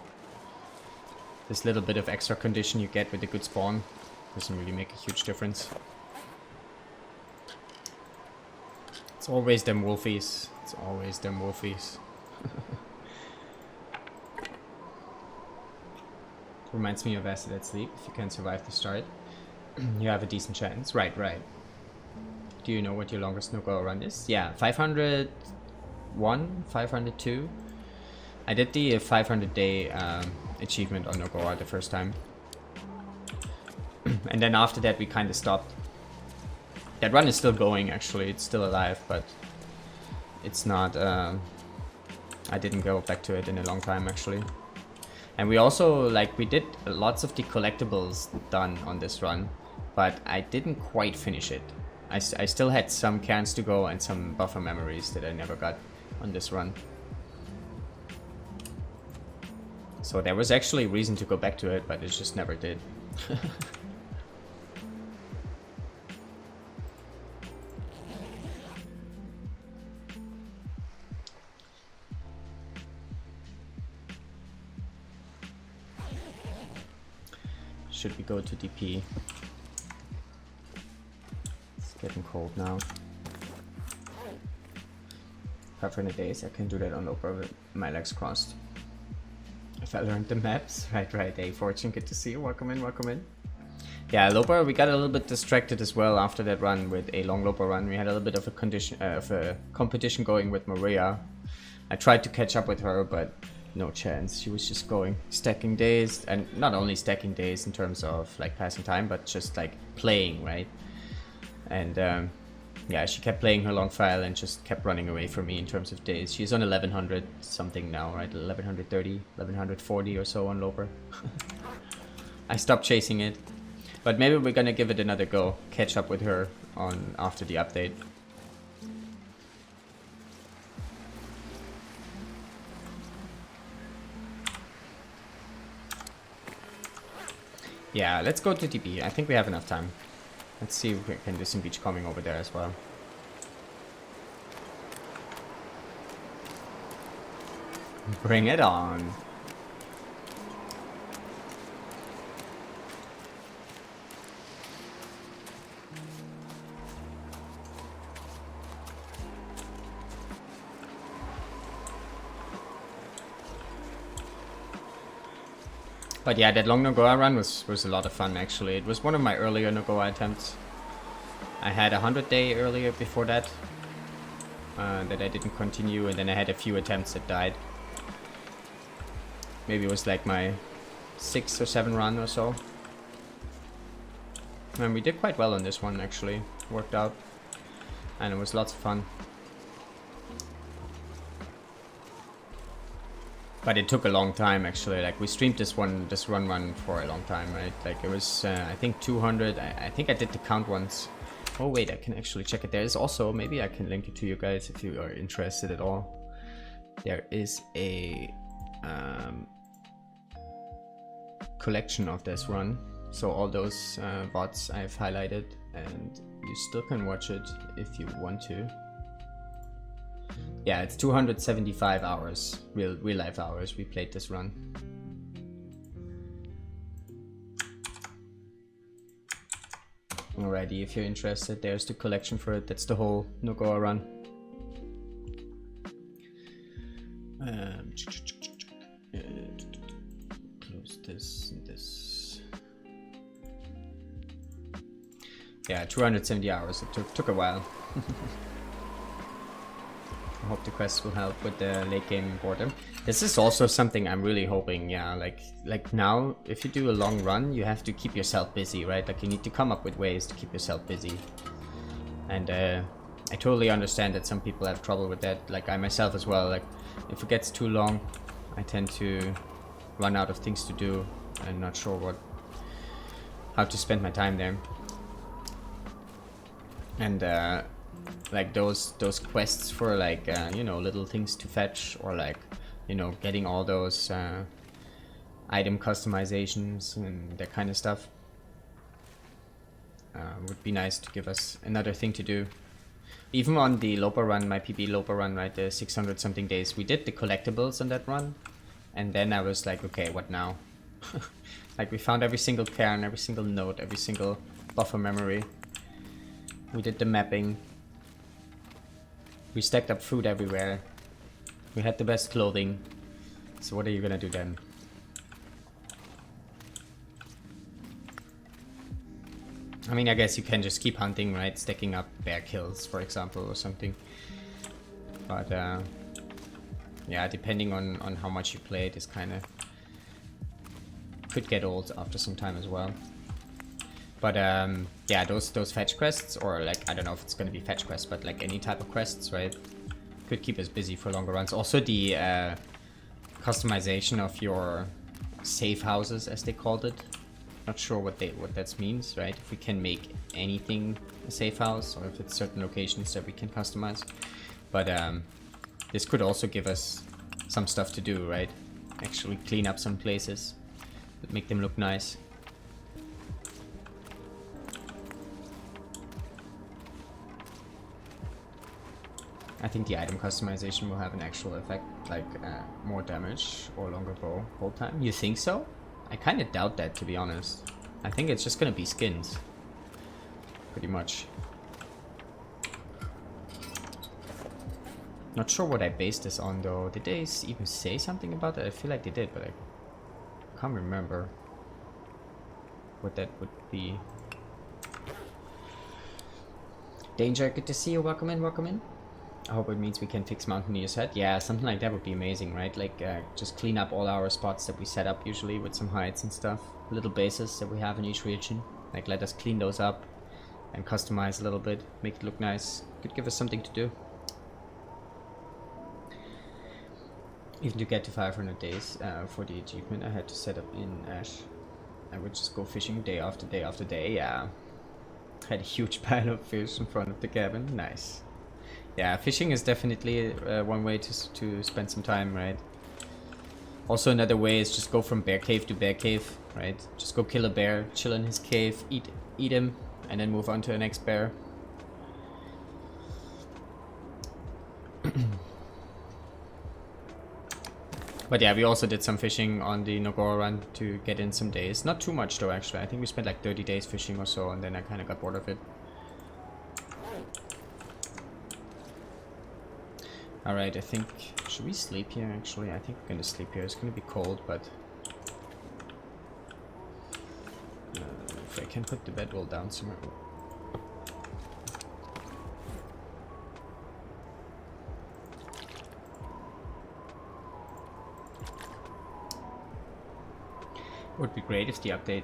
this little bit of extra condition you get with a good spawn doesn't really make a huge difference. It's always them wolfies. It's always them wolfies. Reminds me of acid at sleep. If you can survive the start, you have a decent chance. Right. Do you know what your longest no-go run is? Yeah, 501, 502. I did the 500 day achievement on no-go the first time. And then after that we kind of stopped. That run is still going actually, it's still alive, but it's not I didn't go back to it in a long time actually. And we also, like, we did lots of the collectibles done on this run, but I didn't quite finish it. I still had some cans to go and some buffer memories that I never got on this run. So there was actually reason to go back to it, but it just never did. Should we go to DP? It's getting cold now. 500 days, I can do that on Loper with my legs crossed. If I learned the maps. Right, hey Fortune, good to see you. Welcome in, welcome in. Yeah, Loper, we got a little bit distracted as well after that run with a long Loper run. We had a little bit of a competition going with Maria. I tried to catch up with her, but no chance. She was just going, stacking days, and not only stacking days in terms of like passing time, but just like playing, right? And yeah, she kept playing her long file and just kept running away from me in terms of days. She's on 1100 something now, right? 1130, 1140 or so on Loper. I stopped chasing it, but maybe we're gonna give it another go, catch up with her on after the update. Yeah, let's go to DB. I think we have enough time. Let's see if we can do some beach combing over there as well. Bring it on. But yeah, that long Nogoa run was a lot of fun actually. It was one of my earlier Nogoa attempts. I had a 100-day earlier before that that I didn't continue, and then I had a few attempts that died. Maybe it was like my 6th or 7th run or so. And we did quite well on this one actually. Worked out. And it was lots of fun. But it took a long time actually. Like we streamed this run for a long time, right? Like it was I think 200. I think I did the count once. Oh wait, I can actually check it. There is also, maybe I can link it to you guys if you are interested at all. There is a collection of this run. So all those bots I've highlighted, and you still can watch it if you want to. Yeah, it's 275 hours, real life hours we played this run. Alrighty, if you're interested, there's the collection for it. That's the whole Nogoa run. Close this and this. Yeah, 270 hours. It took a while. I hope the quests will help with the late game boredom. This is also something I'm really hoping, yeah, like now, if you do a long run, you have to keep yourself busy, right? Like you need to come up with ways to keep yourself busy. And I totally understand that some people have trouble with that, like I myself as well. Like if it gets too long, I tend to run out of things to do and not sure how to spend my time there. And like those quests for like you know, little things to fetch, or like, you know, getting all those item customizations and that kind of stuff would be nice to give us another thing to do. Even on the Loper run, my PB Loper run, right, the 600 something days, we did the collectibles on that run, and then I was like, okay, what now? Like we found every single cairn, every single node, every single buffer memory. We did the mapping. We stacked up food everywhere. We had the best clothing. So what are you gonna do then? I mean, I guess you can just keep hunting, right? Stacking up bear kills, for example, or something. But yeah, depending on how much you play, this kind of could get old after some time as well. But yeah, those fetch quests, or like, I don't know if it's gonna be fetch quests, but like any type of quests, right? Could keep us busy for longer runs. Also the customization of your safe houses, as they called it. Not sure what that means, right? If we can make anything a safe house, or if it's certain locations that we can customize. But this could also give us some stuff to do, right? Actually clean up some places, make them look nice. I think the item customization will have an actual effect, like more damage or longer bow hold time. You think so? I kind of doubt that, to be honest. I think it's just gonna be skins. Pretty much. Not sure what I based this on though. Did they even say something about that? I feel like they did, but I can't remember what that would be. Danger, good to see you. Welcome in, welcome in. I hope it means we can fix Mountaineer's Head. Yeah, something like that would be amazing, right? Like, just clean up all our spots that we set up usually with some heights and stuff. Little bases that we have in each region. Like, let us clean those up and customize a little bit. Make it look nice. Could give us something to do. Even to get to 500 days for the achievement, I had to set up in Ash. I would just go fishing day after day after day, yeah. Had a huge pile of fish in front of the cabin, nice. Yeah, fishing is definitely one way to spend some time, right? Also another way is just go from bear cave to bear cave, right? Just go kill a bear, chill in his cave, eat him, and then move on to the next bear. But yeah, we also did some fishing on the Nogora run to get in some days. Not too much though, actually. I think we spent like 30 days fishing or so, and then I kind of got bored of it. Alright, I think... Should we sleep here, actually? I think we're gonna sleep here. It's gonna be cold, but... if I can put the bedroll down somewhere... Would be great if the update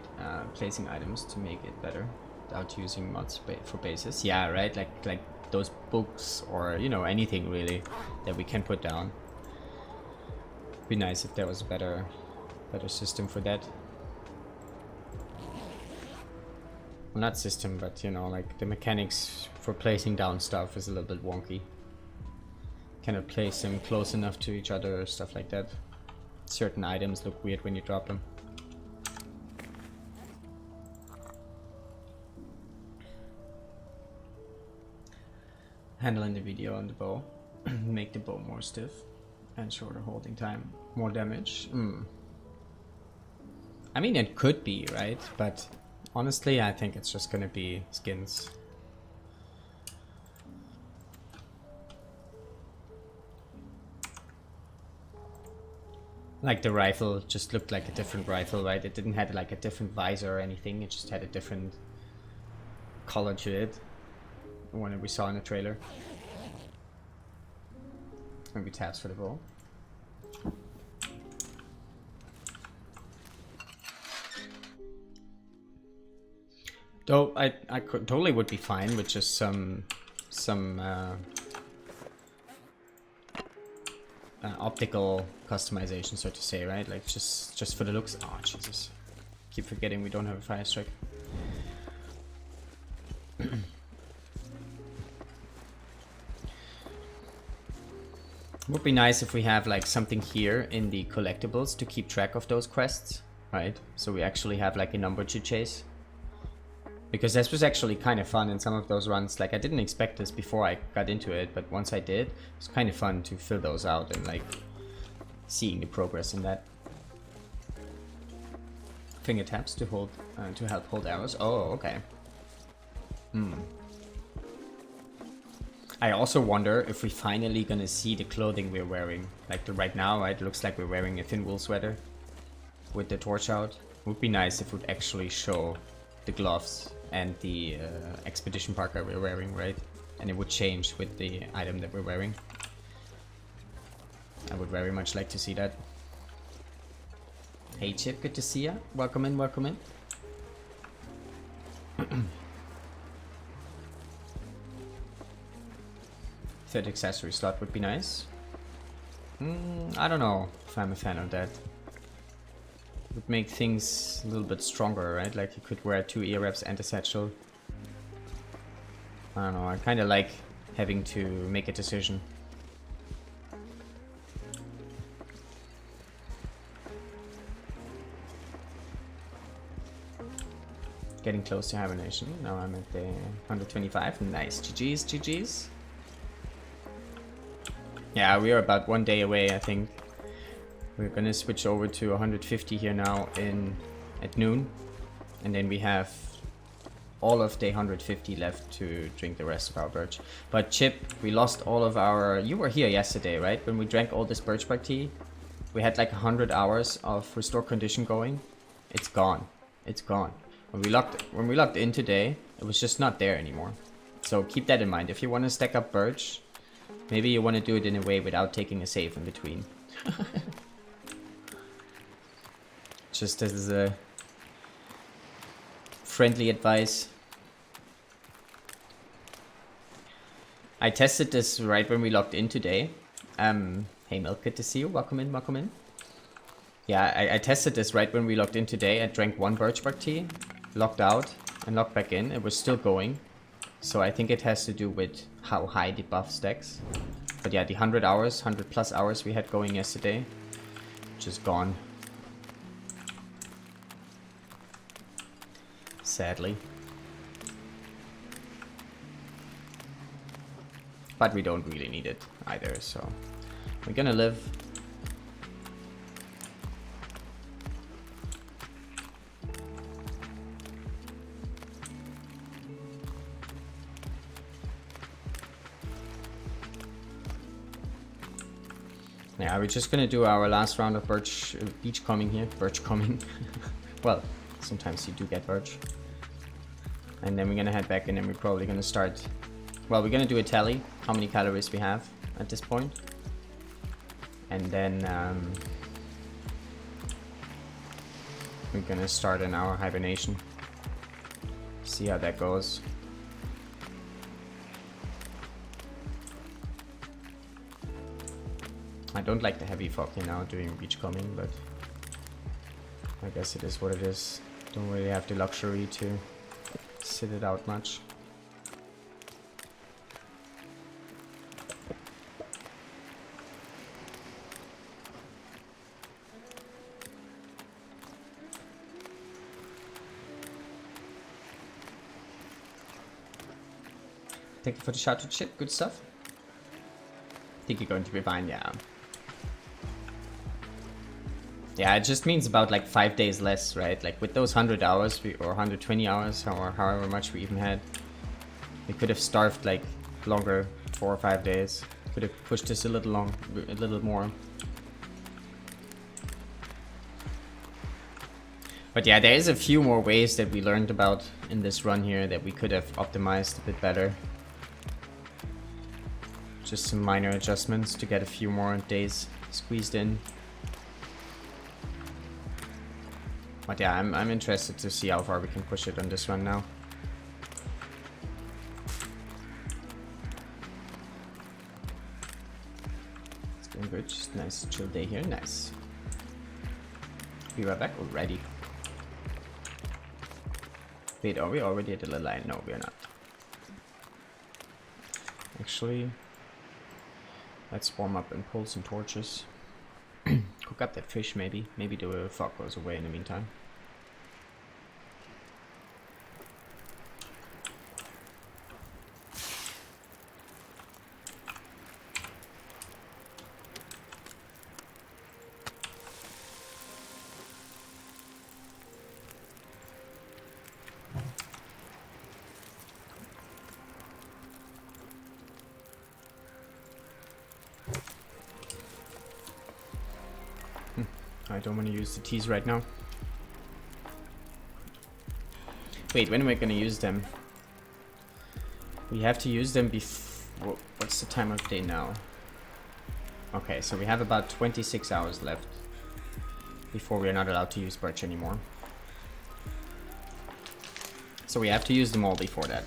placing items to make it better without using mods for bases. Yeah, right? Like those books or, you know, anything really that we can put down. Be nice if there was a better system for that. Well, not system, but you know, like the mechanics for placing down stuff is a little bit wonky. Cannot place them close enough to each other or stuff like that. Certain items look weird when you drop them. Handling the video on the bow, make the bow more stiff and shorter holding time, more damage. I mean, it could be, right? But honestly, I think it's just gonna be skins. Like the rifle just looked like a different rifle, right? It didn't have like a different visor or anything, it just had a different color to it. The one that we saw in the trailer. Maybe tabs for the bow. Though I could, totally would be fine with just some optical customization, so to say, right? Like just for the looks. Oh Jesus! Keep forgetting we don't have a fire strike. Would be nice if we have like something here in the collectibles to keep track of those quests, right? So we actually have like a number to chase. Because this was actually kind of fun in some of those runs. Like I didn't expect this before I got into it, but once I did, it was kind of fun to fill those out and like seeing the progress in that. Finger taps to hold to help hold arrows. Oh, okay. I also wonder if we finally gonna see the clothing we're wearing. Like right now, right? It looks like we're wearing a thin wool sweater with the torch out. Would be nice if it would actually show the gloves and the expedition parka we're wearing, right? And it would change with the item that we're wearing. I would very much like to see that. Hey Chip, good to see ya. Welcome in, welcome in. Third accessory slot would be nice. I don't know if I'm a fan of that. Would make things a little bit stronger, right? Like you could wear 2 ear wraps and a satchel. I don't know, I kind of like having to make a decision. Getting close to hibernation. Now I'm at the 125. Nice. GG's, GG's. Yeah, we are about 1 day away, I think. We're gonna switch over to 150 here now at noon. And then we have all of day 150 left to drink the rest of our birch. But Chip, we lost all of our... You were here yesterday, right? When we drank all this birch bark tea. We had like 100 hours of restore condition going. It's gone. It's gone. When we logged in today, it was just not there anymore. So keep that in mind. If you want to stack up birch, maybe you want to do it in a way without taking a save in between. Just as a friendly advice. I tested this right when we logged in today. Hey Milk, good to see you. Welcome in, welcome in. Yeah, I tested this right when we logged in today. I drank 1 birch bark tea, logged out, and logged back in. It was still going. So I think it has to do with how high the buff stacks. But yeah, the 100 hours, 100 plus hours we had going yesterday, just gone. Sadly. But we don't really need it either, so we're gonna live. Yeah, we're just gonna do our last round of beach combing here. Birch combing. Well, sometimes you do get birch. And then we're gonna head back and then we're probably gonna start... Well, we're gonna do a tally, how many calories we have at this point. And then we're gonna start in our hibernation. See how that goes. I don't like the heavy fog here now doing beachcombing, but I guess it is what it is. Don't really have the luxury to sit it out much. Thank you for the shout to Chip, good stuff. Think you're going to be fine, yeah. Yeah, it just means about like 5 days less, right? Like with those 100 hours or 120 hours or however much we even had, we could have starved like longer, 4 or 5 days. Could have pushed this a little more. But yeah, there is a few more ways that we learned about in this run here that we could have optimized a bit better. Just some minor adjustments to get a few more days squeezed in. But yeah, I'm interested to see how far we can push it on this run now. It's going good, just nice chill day here, nice. Be right back already. Wait, are we already at the little line? No, we are not. Actually, let's warm up and pull some torches. Cook up that fish maybe. Maybe the fog goes away in the meantime. I don't want to use the teas right now. Wait, when am I gonna use them? We have to use them before... What's the time of day now? Okay, so we have about 26 hours left before we are not allowed to use birch anymore. So we have to use them all before that.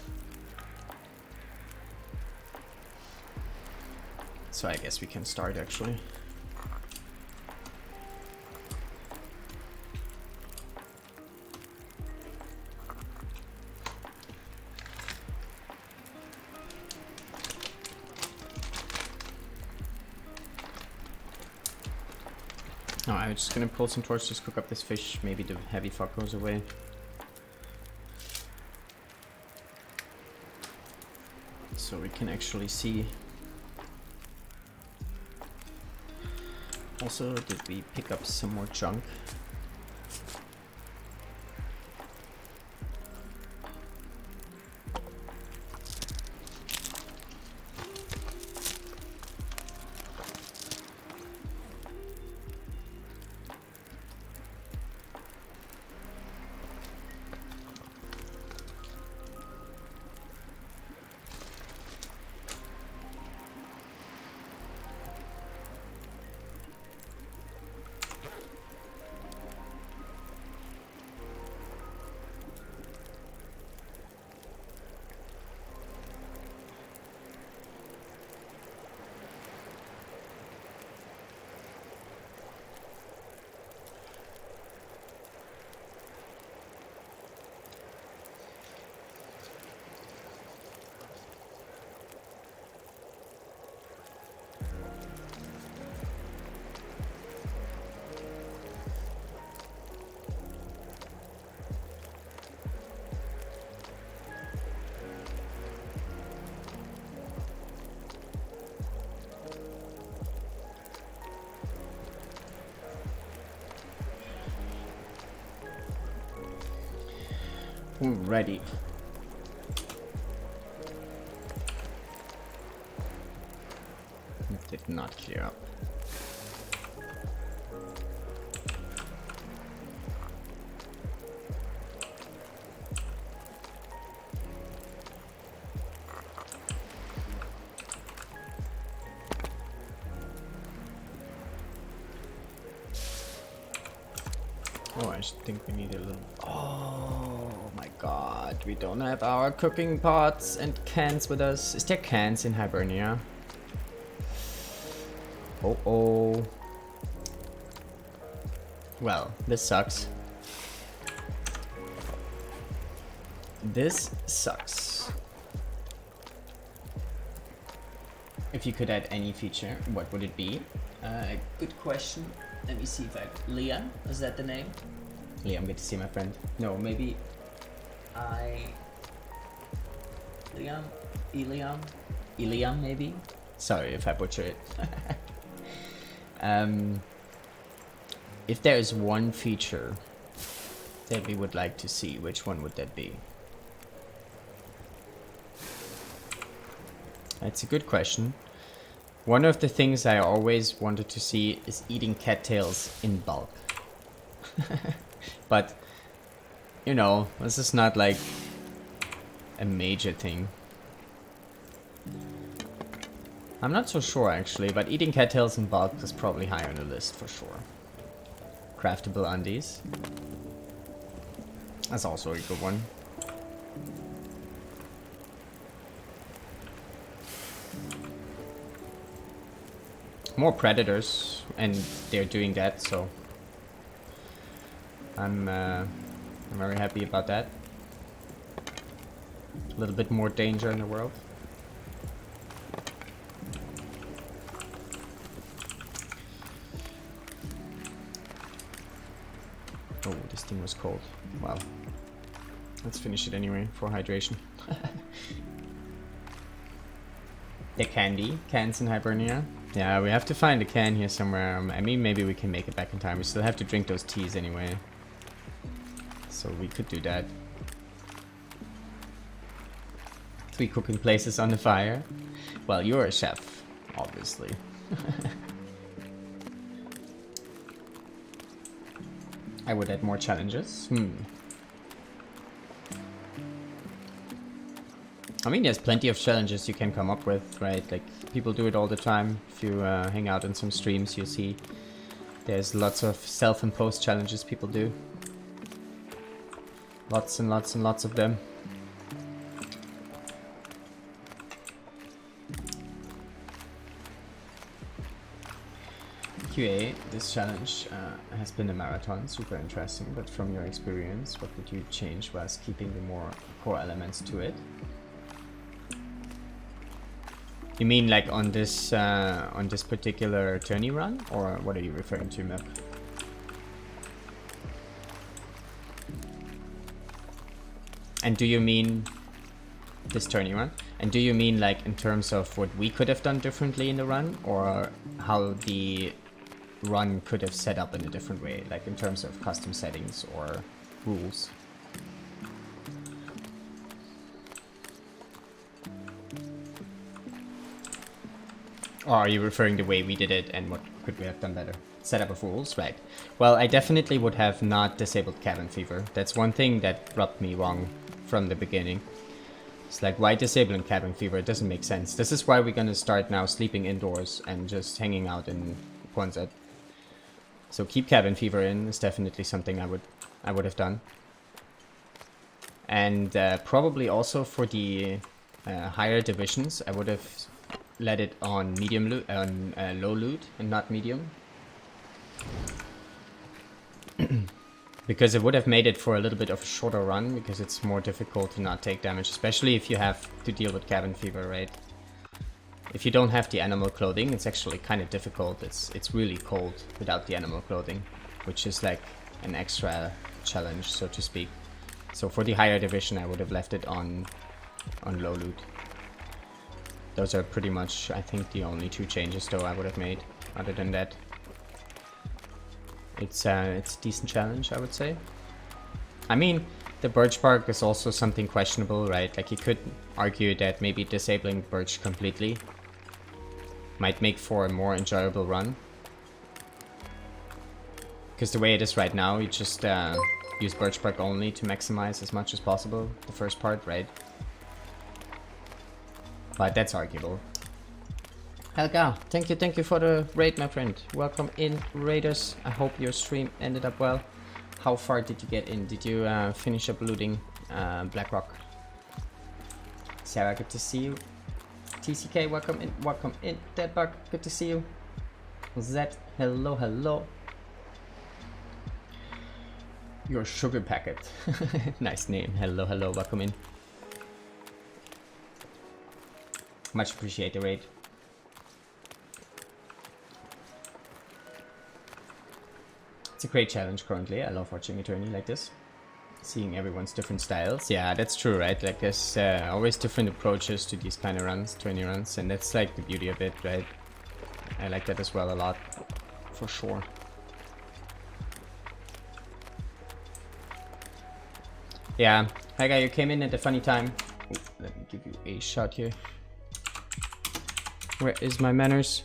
So I guess we can start actually. Oh, I'm just gonna pull some torch, just cook up this fish, maybe the heavy fuck goes away. So we can actually see. Also, did we pick up some more junk? Ready. It did not clear up. Oh, I think we need a little... Oh my god, we don't have our cooking pots and cans with us. Is there cans in Hibernia? Oh oh. Well, this sucks. This sucks. If you could add any feature, what would it be? Good question. Let me see if I... Liam? Is that the name? Liam, good to see my friend. No, maybe... Liam? Eliam? Eliam, maybe? Sorry if I butcher it. If there is one feature that we would like to see, which one would that be? That's a good question. One of the things I always wanted to see is eating cattails in bulk. But, you know, this is not like a major thing. I'm not so sure actually, but eating cattails in bulk is probably high on the list for sure. Craftable undies. That's also a good one. More predators, and they're doing that, so I'm very happy about that. A little bit more danger in the world. Oh, this thing was cold. Wow. Let's finish it anyway for hydration. The candy cans in Hibernia. Yeah, we have to find a can here somewhere. I mean, maybe we can make it back in time. We still have to drink those teas anyway. So we could do that. 3 cooking places on the fire. Well, you're a chef, obviously. I would add more challenges. I mean, there's plenty of challenges you can come up with, right? Like, people do it all the time. If you hang out in some streams, you'll see there's lots of self-imposed challenges people do. Lots and lots and lots of them. QA, this challenge has been a marathon, super interesting, but from your experience, what would you change whilst keeping the more core elements to it? You mean like on this particular tourney run, or what are you referring to, Map? And do you mean this tourney run? And do you mean like in terms of what we could have done differently in the run, or how the run could have set up in a different way, like in terms of custom settings or rules? Or are you referring the way we did it and what could we have done better? Setup of rules, right. Well, I definitely would have not disabled cabin fever. That's one thing that rubbed me wrong from the beginning. It's like, why disabling cabin fever? It doesn't make sense. This is why we're gonna start now sleeping indoors and just hanging out in Quonset. So keep cabin fever in is definitely something I would have done. And probably also for the higher divisions, I would have let it on medium loot, on low loot and not medium. Because it would have made it for a little bit of a shorter run, because it's more difficult to not take damage, especially if you have to deal with cabin fever, right? If you don't have the animal clothing, it's actually kind of difficult. It's really cold without the animal clothing, which is like an extra challenge, so to speak. So for the higher division, I would have left it on low loot. Those are pretty much, I think, the only two changes though I would have made. Other than that, it's a decent challenge, I would say. I mean, the birch bark is also something questionable, right? Like, you could argue that maybe disabling birch completely might make for a more enjoyable run. Because the way it is right now, you just use birch bark only to maximize as much as possible the first part, right? But that's arguable. Helga, thank you for the raid, my friend. Welcome in, raiders. I hope your stream ended up well. How far did you get in? Did you finish up looting Blackrock? Sarah, good to see you. TCK, welcome in, welcome in. Deadbug, good to see you. Zed, hello, hello. Your sugar packet. Nice name. Hello, hello, welcome in. Much appreciate the raid. It's a great challenge currently. I love watching a tourney like this. Seeing everyone's different styles. Yeah, that's true, right? Like, there's always different approaches to these kind of runs, tourney runs, and that's like the beauty of it, right? I like that as well a lot, for sure. Yeah, hi guy, you came in at a funny time. Ooh, let me give you a shot here. Where is my manners?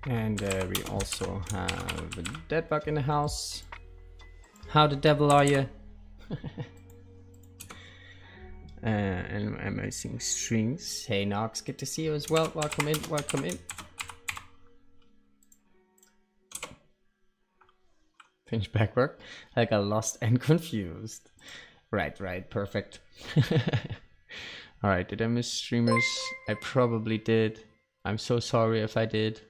And we also have a dead bug in the house. How the devil are you? And amazing strings. Hey Nox, good to see you as well. Welcome in, welcome in. Finish back work. I got lost and confused. Right, perfect. Alright, did I miss streamers? I probably did. I'm so sorry if I did.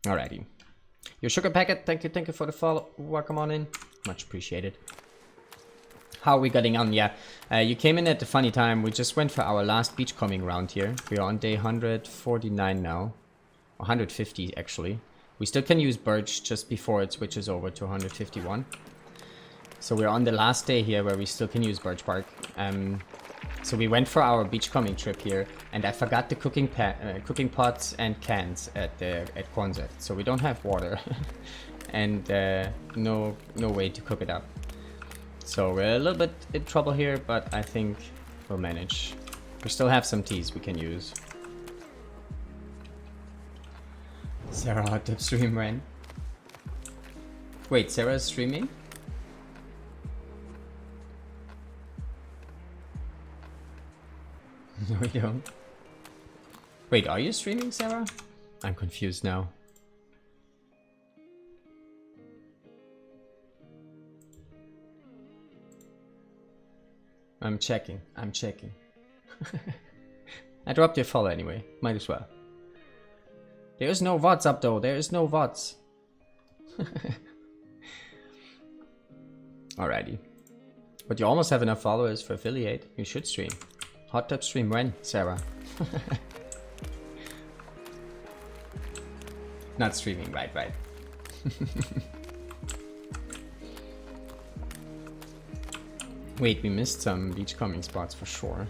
Alrighty. Your sugar packet, thank you for the follow. Welcome on in. Much appreciated. How are we getting on? Yeah, you came in at the funny time. We just went for our last beachcombing round here. We are on day 149 now. 150 actually. We still can use birch just before it switches over to 151. So we're on the last day here where we still can use birch bark. So we went for our beachcombing trip here, and I forgot the cooking pots and cans at Quonset, so we don't have water and no way to cook it up. So we're a little bit in trouble here, but I think we'll manage. We still have some teas we can use. Sarah hot tip stream ran. Wait, Sarah's streaming? No, we don't. Wait, are you streaming, Sarah? I'm confused now. I'm checking. I dropped your follow anyway. Might as well. There is no VODs up though. There is no VODs. Alrighty. But you almost have enough followers for affiliate. You should stream. Hot tub stream when, Sarah? Not streaming, right. Wait, we missed some beachcombing spots for sure.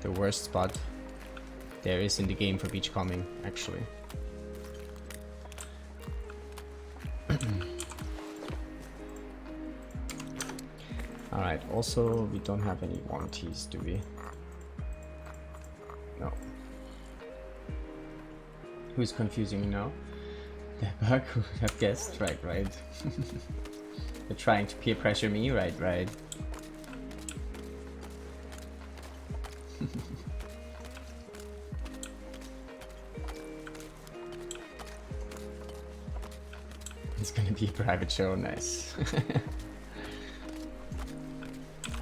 The worst spot there is in the game for beachcombing, actually. Alright, also we don't have any warranties, do we? No. Who's confusing me now? The bug who would have guessed, right. They're trying to peer pressure me, right. It's gonna be a private show, nice.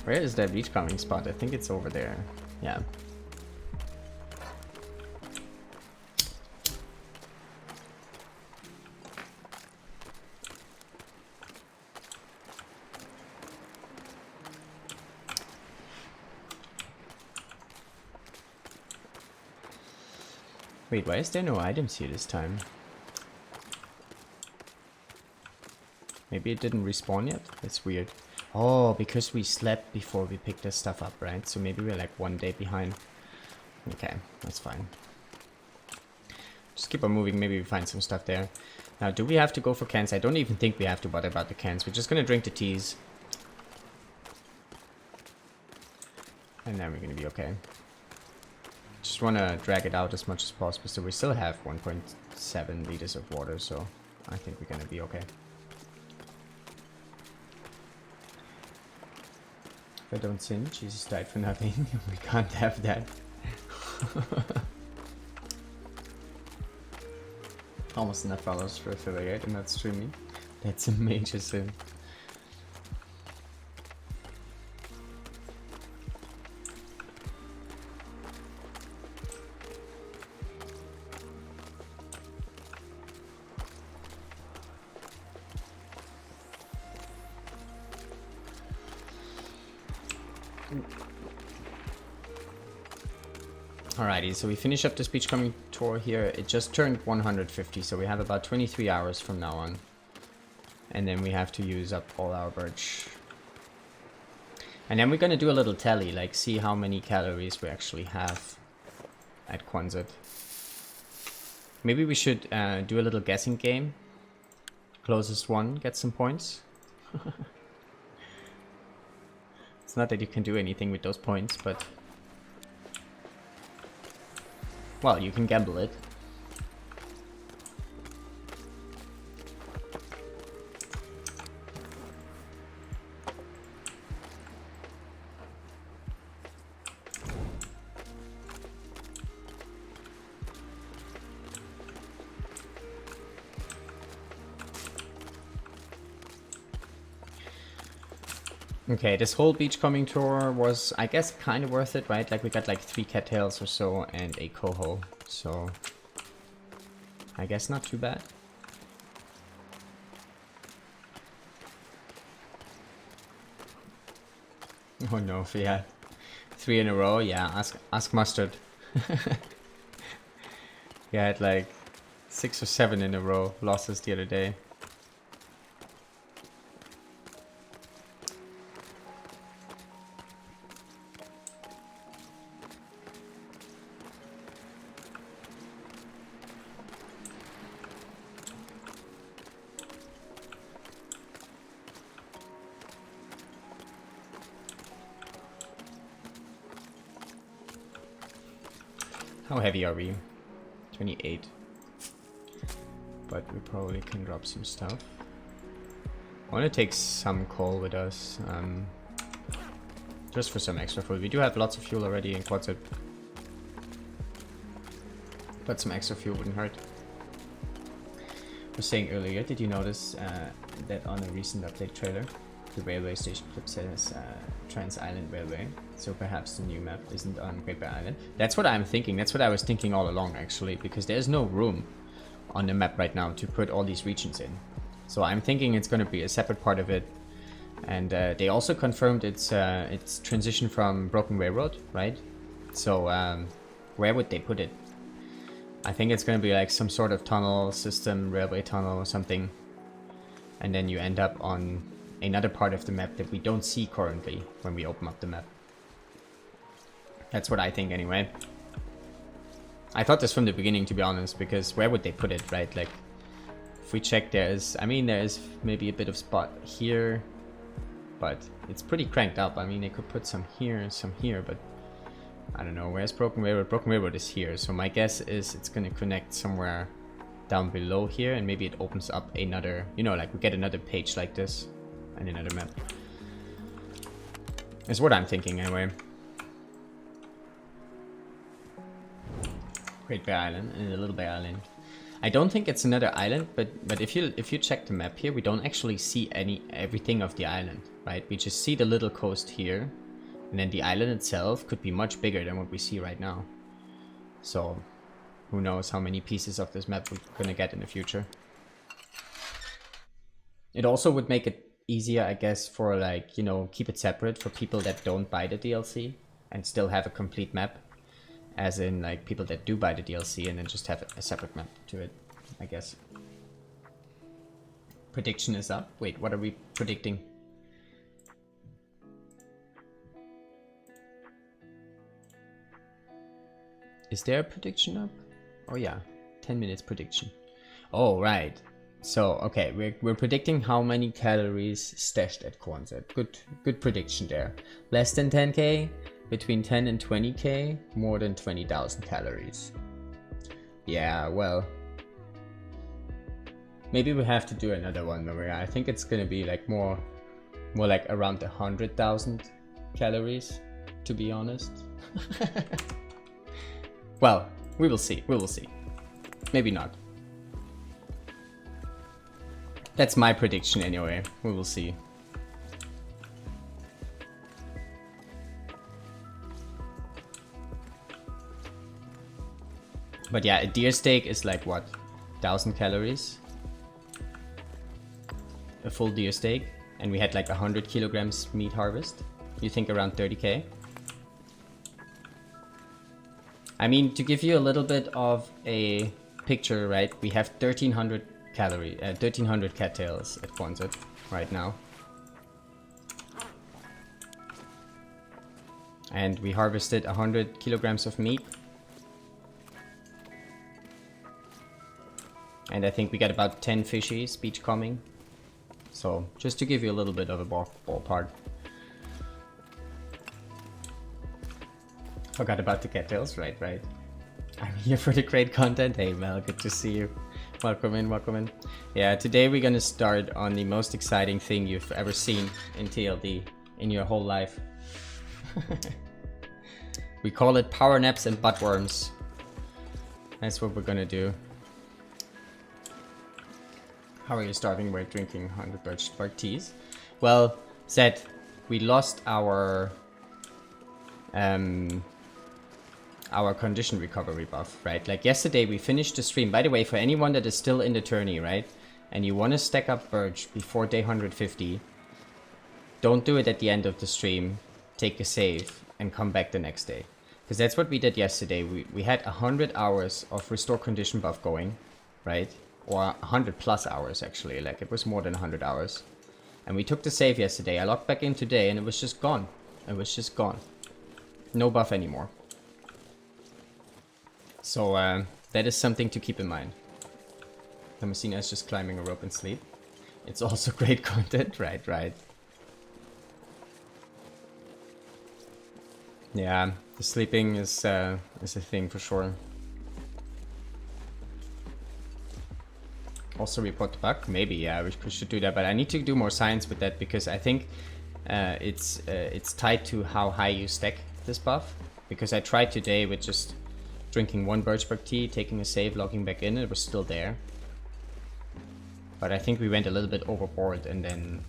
Where is that beachcombing spot? I think it's over there. Yeah. Wait, why is there no items here this time? Maybe it didn't respawn yet? That's weird. Oh, because we slept before we picked this stuff up, right? So maybe we're like 1 day behind. Okay, that's fine. Just keep on moving, maybe we find some stuff there. Now, do we have to go for cans? I don't even think we have to bother about the cans. We're just gonna drink the teas. And then we're gonna be okay. Just wanna drag it out as much as possible, so we still have 1.7 liters of water, so I think we're gonna be okay. If I don't sin, Jesus died for nothing. We can't have that. Almost enough followers for affiliate and not streaming. That's a major sin. Alrighty, so we finish up this beachcombing tour here. It just turned 150, so we have about 23 hours from now on. And then we have to use up all our birch. And then we're gonna do a little tally, like see how many calories we actually have at Quonset. Maybe we should do a little guessing game. Closest one gets some points. It's not that you can do anything with those points, but... well, you can gamble it. Okay, this whole beachcombing tour was, I guess, kind of worth it, right? Like, we got like 3 cattails or so and a coho, so I guess not too bad. Oh no, yeah. 3 in a row, yeah, ask Mustard. He had like 6 or 7 in a row losses the other day. How heavy are we? 28. But we probably can drop some stuff. I want to take some coal with us. Just for some extra food. We do have lots of fuel already in Quonset. But some extra fuel wouldn't hurt. I was saying earlier, did you notice that on a recent update trailer? The railway station clip says Trans-Island Railway, so perhaps the new map isn't on Great Bear Island. That's what I'm thinking. That's what I was thinking all along, actually, because there's no room on the map right now to put all these regions in. So I'm thinking it's going to be a separate part of it. And they also confirmed its transition from Broken Railroad, right? So where would they put it? I think it's going to be like some sort of tunnel system, railway tunnel or something. And then you end up on another part of the map that we don't see currently when we open up the map. That's what I think anyway. I thought this from the beginning, to be honest, because where would they put it, right? Like, if we check, there is maybe a bit of spot here, but it's pretty cranked up. I mean, they could put some here and some here, but I don't know. Where's Broken Railroad? Broken Railroad is here, so my guess is it's going to connect somewhere down below here, and maybe it opens up another, you know, like we get another page like this and another map. Is what I'm thinking anyway. Great Bear Island and a Little Bear Island. I don't think it's another island, but if you check the map here, we don't actually see everything of the island, right? We just see the little coast here, and then the island itself could be much bigger than what we see right now. So who knows how many pieces of this map we're gonna get in the future. It also would make it easier, I guess, for, like, you know, keep it separate for people that don't buy the DLC and still have a complete map. As in, like, people that do buy the DLC and then just have a separate map to it, I guess. Prediction is up. Wait, what are we predicting? Is there a prediction up? Oh yeah, 10 minutes prediction. Oh, right. So, okay, we're predicting how many calories stashed at Quonset. Good prediction there. Less than 10k, between 10 and 20k, more than 20,000 calories. Yeah, well, maybe we have to do another one, Maria. I think it's gonna be like more like around 100,000 calories, to be honest. Well, we will see. We will see. Maybe not. That's my prediction anyway. We will see. But yeah, a deer steak is like what? 1,000 calories? A full deer steak. And we had like 100 kilograms meat harvest. You think around 30k? I mean, to give you a little bit of a picture, right? We have 1,300 cattails at Quonset right now. And we harvested 100 kilograms of meat. And I think we got about 10 fishies beachcombing. So, just to give you a little bit of a ballpark. Forgot about the cattails, right. I'm here for the great content. Hey Mel, good to see you. Welcome in. Yeah, today we're gonna start on the most exciting thing you've ever seen in TLD in your whole life. We call it power naps and butt worms. That's what we're gonna do. How are you starving while drinking 100 birch bark teas? Well, Zed, we lost our condition recovery buff, right? Like yesterday we finished the stream. By the way, for anyone that is still in the tourney, right? And you want to stack up birch before day 150, don't do it at the end of the stream. Take a save and come back the next day. Because that's what we did yesterday. We had 100 hours of restore condition buff going, right? Or 100 plus hours actually, like it was more than 100 hours. And we took the save yesterday. I logged back in today and it was just gone. It was just gone. No buff anymore. So that is something to keep in mind. Thomasina is just climbing a rope and sleep. It's also great content, right. Yeah, the sleeping is a thing for sure. Also report the bug? Maybe, yeah, we should do that, but I need to do more science with that because I think it's tied to how high you stack this buff. Because I tried today with just drinking one birchbark tea, taking a save, logging back in, it was still there. But I think we went a little bit overboard and then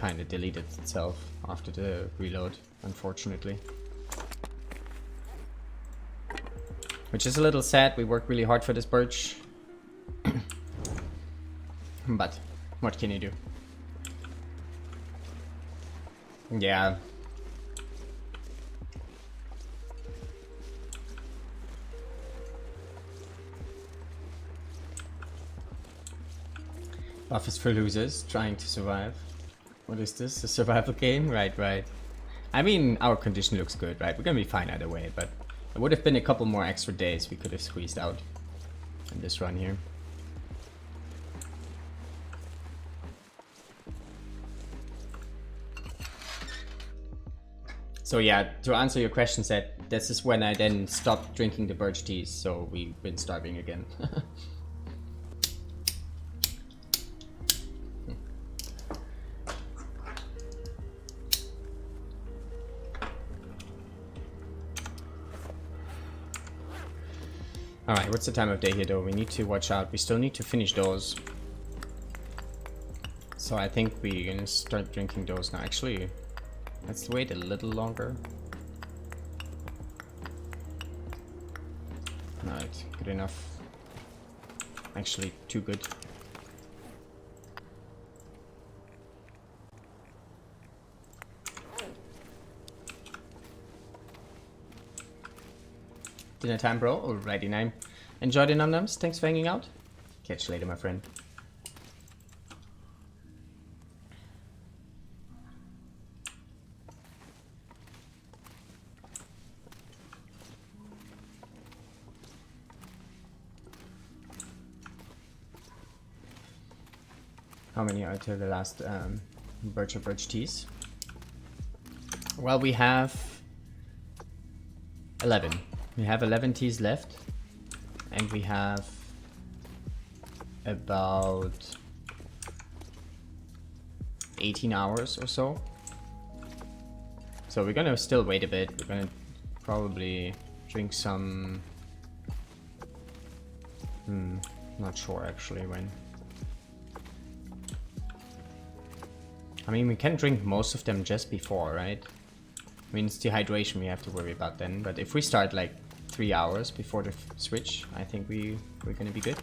kind of deleted itself after the reload, unfortunately. Which is a little sad. We worked really hard for this birch. But what can you do? Yeah. Buff is for losers, trying to survive. What is this? A survival game? Right, right. I mean, our condition looks good, right? We're gonna be fine either way, but it would have been a couple more extra days we could have squeezed out in this run here. So yeah, to answer your question, Seth, this is when I then stopped drinking the birch teas, so we've been starving again. Alright, what's the time of day here though? We need to watch out. We still need to finish those. So I think we're gonna start drinking those now. Actually, let's wait a little longer. Alright, good enough. Actually, too good. Dinner time, bro. Alrighty, name. Enjoy the num-nums. Thanks for hanging out. Catch you later, my friend. How many are to the last birch or birch teas? Well, we have 11. We have 11 teas left, and we have about 18 hours or so. So we're gonna still wait a bit. We're gonna probably drink some... not sure actually when. I mean, we can drink most of them just before, right? I mean, it's dehydration we have to worry about then, but if we start like 3 hours before the switch, I think we're gonna be good.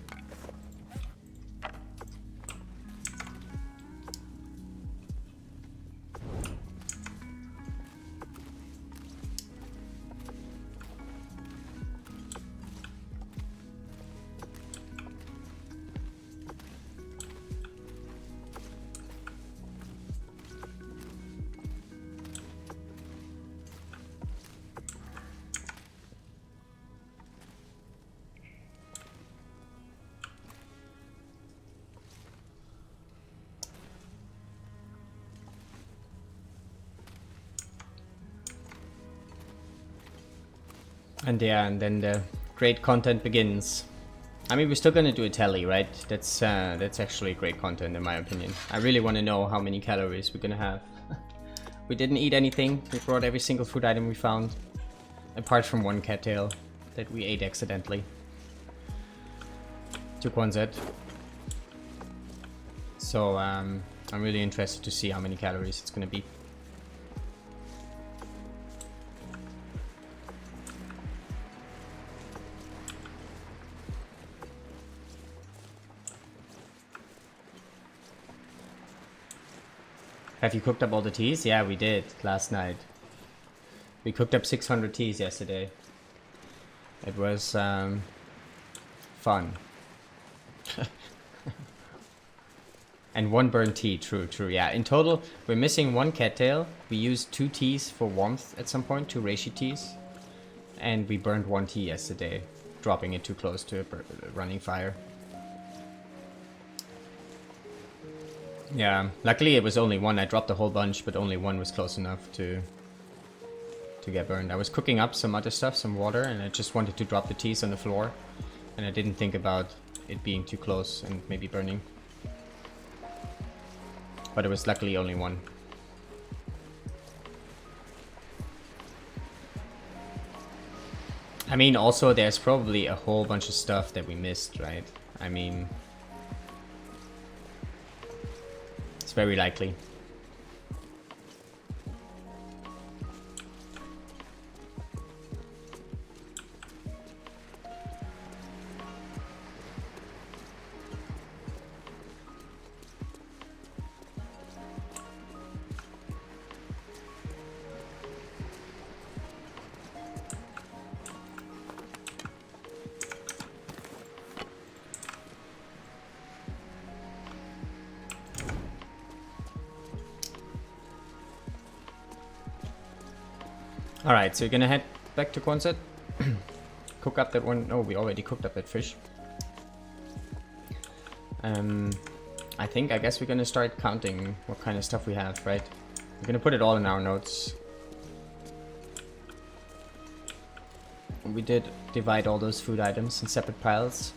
And yeah, and then the great content begins. I mean, we're still gonna do a tally, right? That's actually great content in my opinion. I really want to know how many calories we're gonna have. We didn't eat anything. We brought every single food item we found, apart from one cattail that we ate accidentally. Took one Z. So I'm really interested to see how many calories it's gonna be. Have you cooked up all the teas? Yeah, we did last night. We cooked up 600 teas yesterday. It was fun. And one burnt tea, true. Yeah, in total, we're missing one cattail. We used 2 teas for warmth at some point, 2 reishi teas. And we burned 1 tea yesterday, dropping it too close to a running fire. Yeah, luckily it was only one. I dropped a whole bunch, but only one was close enough to get burned. I was cooking up some other stuff, some water, and I just wanted to drop the teas on the floor. And I didn't think about it being too close and maybe burning. But it was luckily only one. I mean, also there's probably a whole bunch of stuff that we missed, right? I mean... it's very likely. Alright, so you're gonna head back to Quonset. Cook up that one. Oh, we already cooked up that fish. I guess we're gonna start counting what kind of stuff we have, right? We're gonna put it all in our notes. We did divide all those food items in separate piles.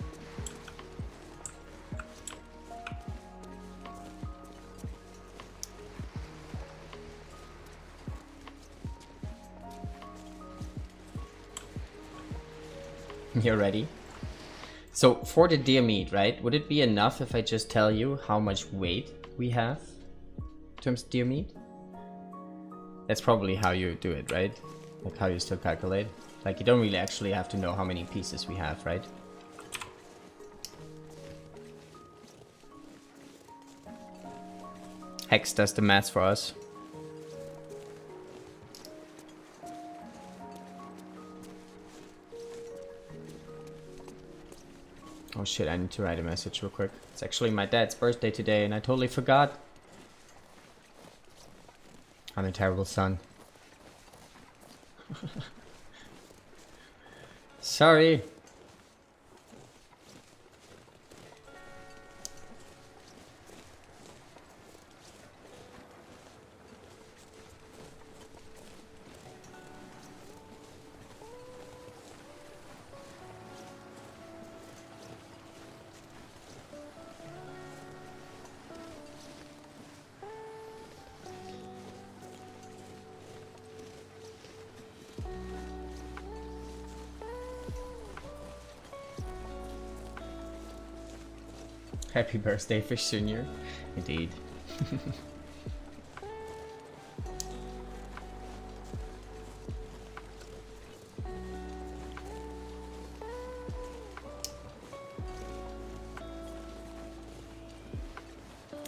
You're ready? So for the deer meat, right? Would it be enough if I just tell you how much weight we have in terms of deer meat? That's probably how you do it, right? Like how you still calculate. Like you don't really actually have to know how many pieces we have, right? Hex does the maths for us. Oh shit, I need to write a message real quick. It's actually my dad's birthday today and I totally forgot. I'm a terrible son. Sorry. Happy birthday, Fish Junior. Indeed.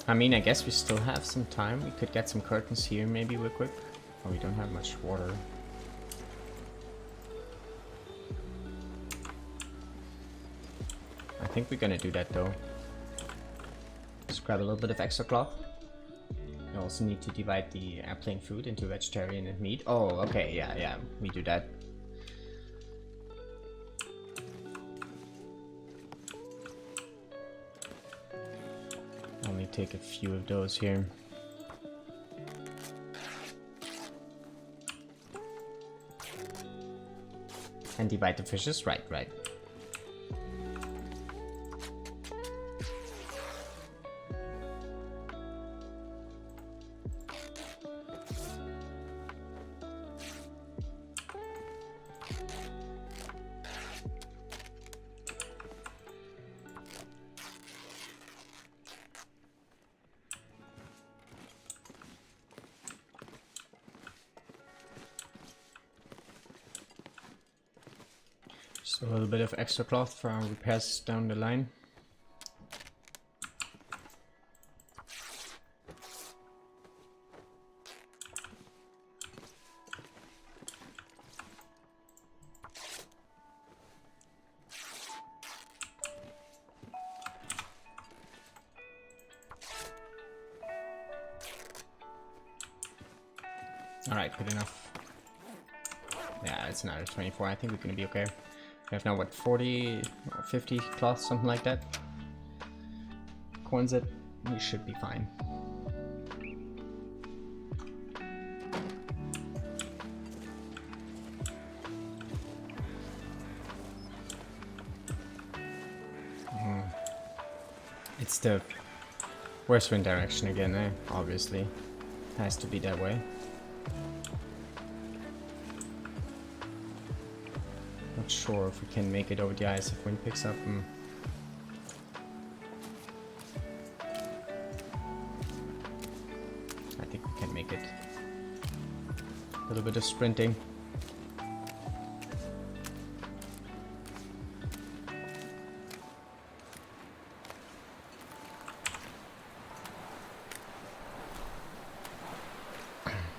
I mean, I guess we still have some time. We could get some curtains here maybe real quick. Oh, we don't have much water. I think we're gonna do that though. Just grab a little bit of extra cloth. You also need to divide the airplane food into vegetarian and meat. Oh, okay, yeah, we do that. Only take a few of those here. And divide the fishes, right. Just a little bit of extra cloth for our repairs down the line. Alright, good enough. Yeah, it's another 24. I think we're gonna be okay. We have now, what, 40 or 50 cloth, something like that. Quonset, we should be fine. It's the worst wind direction again, eh? Obviously. Has to be that way. Not sure if we can make it over the ice if wind picks up. I think we can make it. A little bit of sprinting.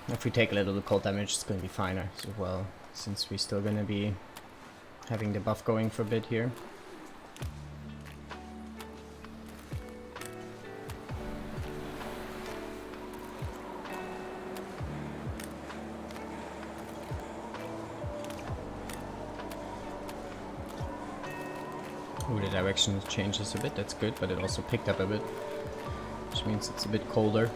If we take a little bit cold damage, it's going to be fine as well, since we're still going to be having the buff going for a bit here. Ooh, the direction changes a bit, that's good, but it also picked up a bit, which means it's a bit colder.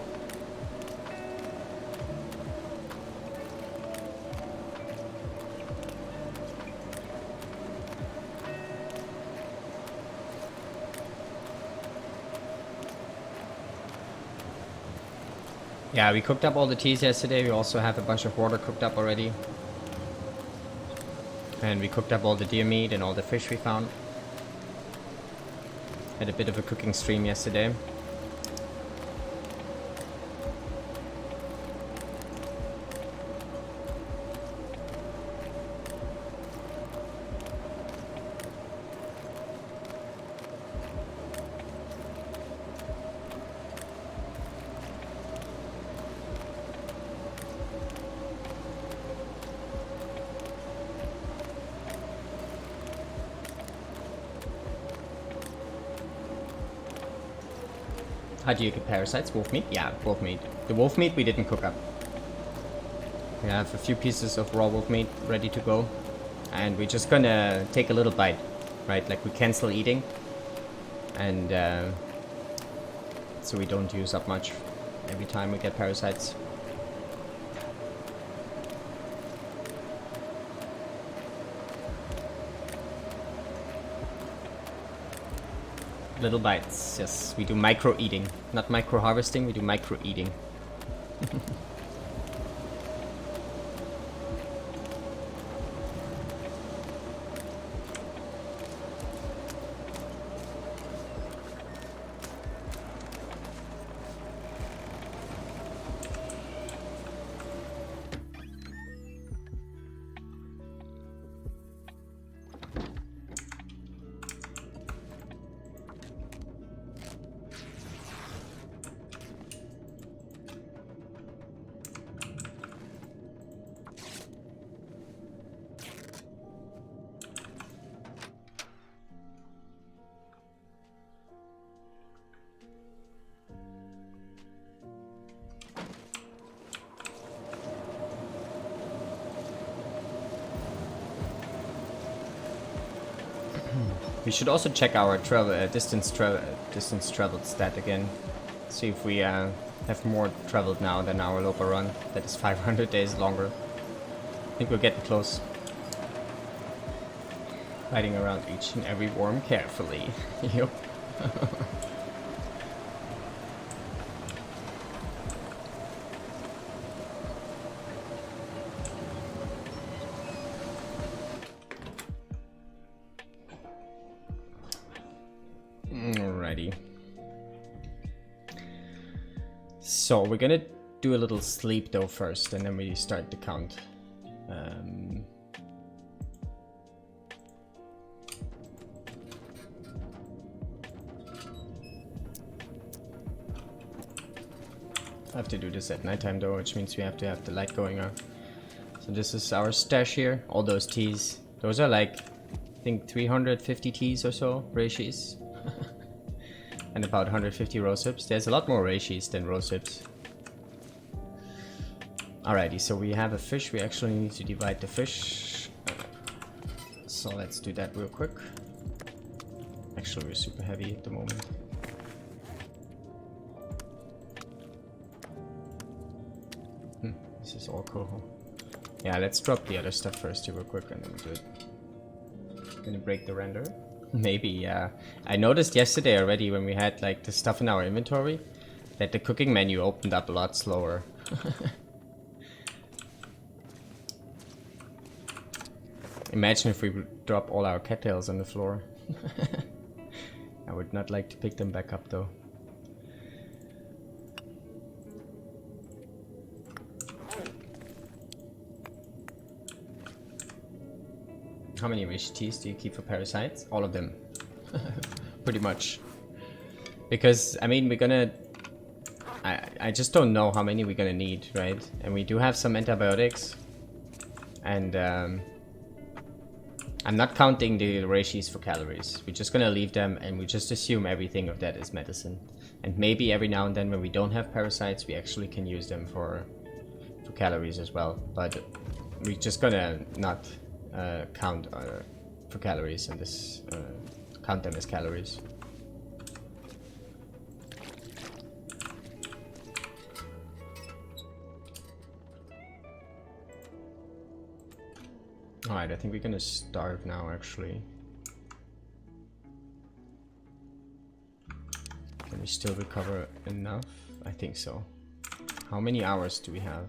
Yeah, we cooked up all the teas yesterday. We also have a bunch of water cooked up already. And we cooked up all the deer meat and all the fish we found. Had a bit of a cooking stream yesterday. How do you get parasites? Wolf meat? Yeah, wolf meat. The wolf meat we didn't cook up. We have a few pieces of raw wolf meat ready to go. And we're just gonna take a little bite, right? Like we cancel eating. And so we don't use up much every time we get parasites. Little bites, yes. We do micro eating. Not micro harvesting, we do micro eating. We should also check our distance traveled stat again. See if we have more traveled now than our local run. That is 500 days longer. I think we're getting close. Riding around each and every worm carefully. Yup. Alrighty. So we're gonna do a little sleep though first, and then we start the count. I have to do this at nighttime though, which means we have to have the light going on. So this is our stash here. All those teas. Those are like, I think 350 teas or so, reishis. And about 150 rose hips. There's a lot more reishis than rose hips. Alrighty, so we have a fish. We actually need to divide the fish. So let's do that real quick. Actually, we're super heavy at the moment. This is all coho. Yeah, let's drop the other stuff first here real quick and then we'll do it. Gonna break the render. Maybe, yeah. I noticed yesterday already when we had like the stuff in our inventory that the cooking menu opened up a lot slower. Imagine if we drop all our cattails on the floor. I would not like to pick them back up though. How many reishi teas do you keep for parasites? All of them. Pretty much. Because, I mean, we're gonna... I just don't know how many we're gonna need, right? And we do have some antibiotics. And, I'm not counting the reishis for calories. We're just gonna leave them and we just assume everything of that is medicine. And maybe every now and then when we don't have parasites, we actually can use them for calories as well. But we're just gonna not... count for calories in this count them as calories. Alright, I think we're gonna starve now, actually. Can we still recover enough? I think so. How many hours do we have?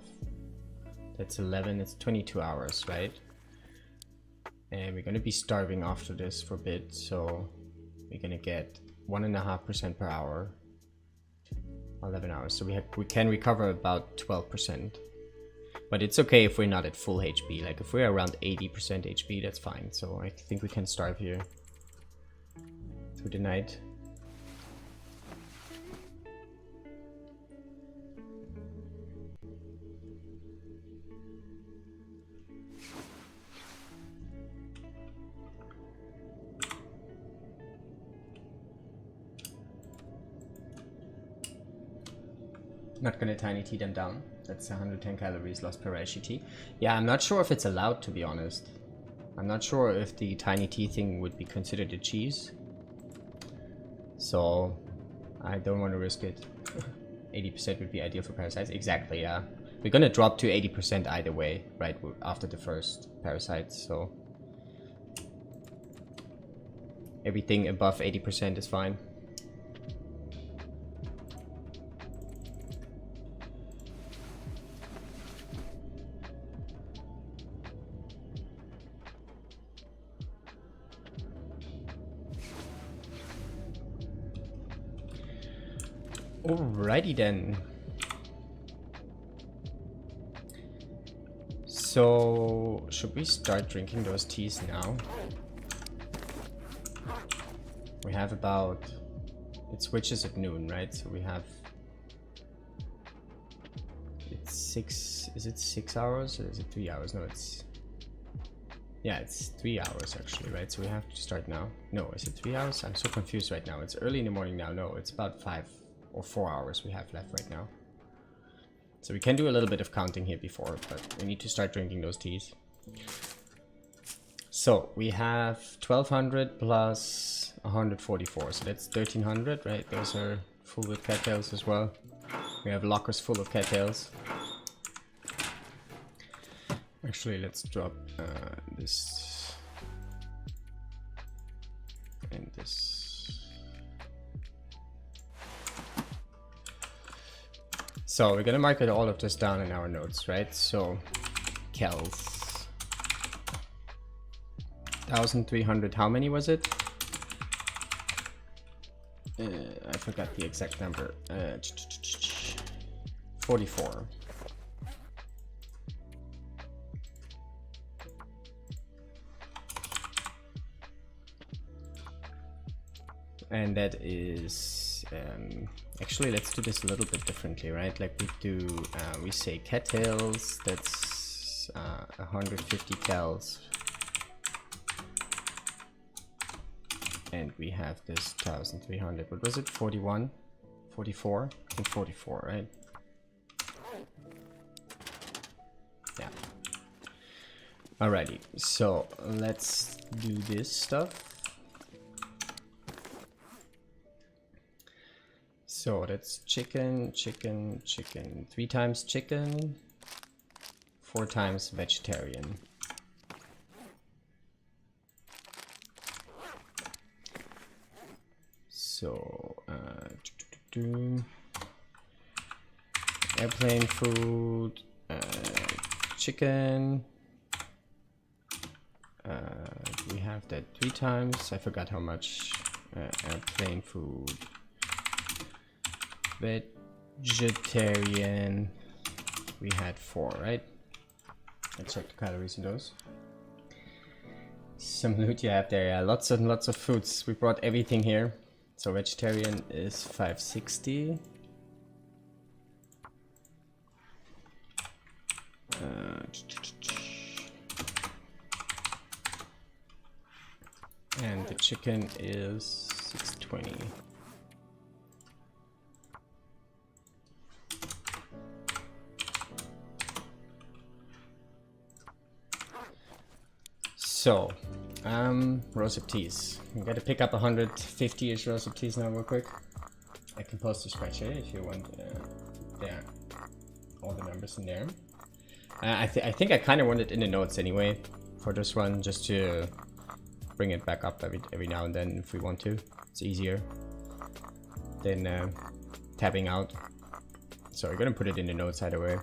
That's 11, it's 22 hours, right? And we're gonna be starving after this for a bit, so we're gonna get 1.5% per hour. 11 hours, so we can recover about 12%. But it's okay if we're not at full HP. Like if we're around 80% HP, that's fine. So I think we can starve here through the night. Not gonna tiny tea them down. That's 110 calories lost per ICT. Yeah, I'm not sure if it's allowed, to be honest. I'm not sure if the tiny tea thing would be considered a cheese. So I don't want to risk it. 80% would be ideal for parasites. Exactly, yeah. We're gonna drop to 80% either way, right, after the first parasites, so everything above 80% is fine. Alrighty then. So, should we start drinking those teas now? We have about... It switches at noon, right? So we have... It's 6... Is it 6 hours or is it 3 hours? No, it's... Yeah, it's 3 hours actually, right? So we have to start now. No, is it 3 hours? I'm so confused right now. It's early in the morning now. No, it's about 5 or 4 hours we have left right now. So we can do a little bit of counting here before, but we need to start drinking those teas. So we have 1200 plus 144, so that's 1300, right? Those are full with cattails as well. We have lockers full of cattails. Actually, let's drop this and this. So we're gonna mark all of this down in our notes, right? So Kells 1300, how many was it? I forgot the exact number. 44. And that is actually, let's do this a little bit differently, right? Like we do, we say cattails, that's 150 cals. And we have this 1300. What was it? 41? 44? I think 44, right? Yeah. Alrighty, so let's do this stuff. So that's chicken, chicken, chicken. 3 times chicken, 4 times vegetarian. So, airplane food, chicken. We have that 3 times. I forgot how much. Airplane food. Vegetarian, we had 4, right? Let's check the calories in those. Some loot you have there, yeah, lots and lots of foods. We brought everything here. So vegetarian is 560. And the chicken is 620. So, Rosehip teas. I'm gonna pick up 150-ish rosehip teas now real quick. I can post a spreadsheet if you want. Yeah, all the numbers in there. I think I kind of want it in the notes anyway for this one, just to bring it back up every now and then if we want to. It's easier than tabbing out. So we're gonna put it in the notes either way.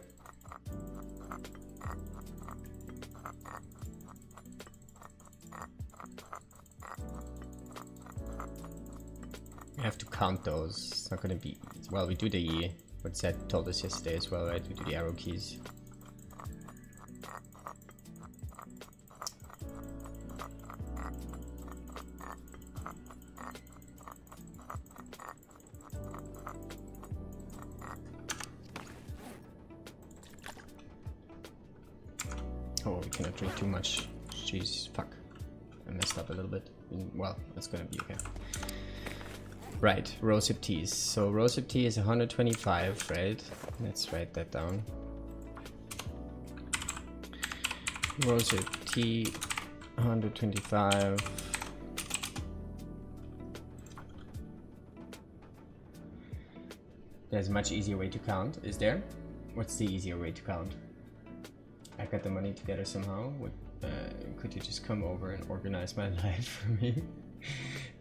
We have to count those. It's not gonna be, well, we do the, what Zed told us yesterday as well, right? We do the arrow keys. Oh, we cannot drink too much. Jeez, fuck. I messed up a little bit. Well, it's gonna be okay. Right, rosehip teas. So rosehip tea is 125, right? Let's write that down. Rosehip tea, 125. There's a much easier way to count, is there? What's the easier way to count? I got the money together somehow. Could you just come over and organize my life for me?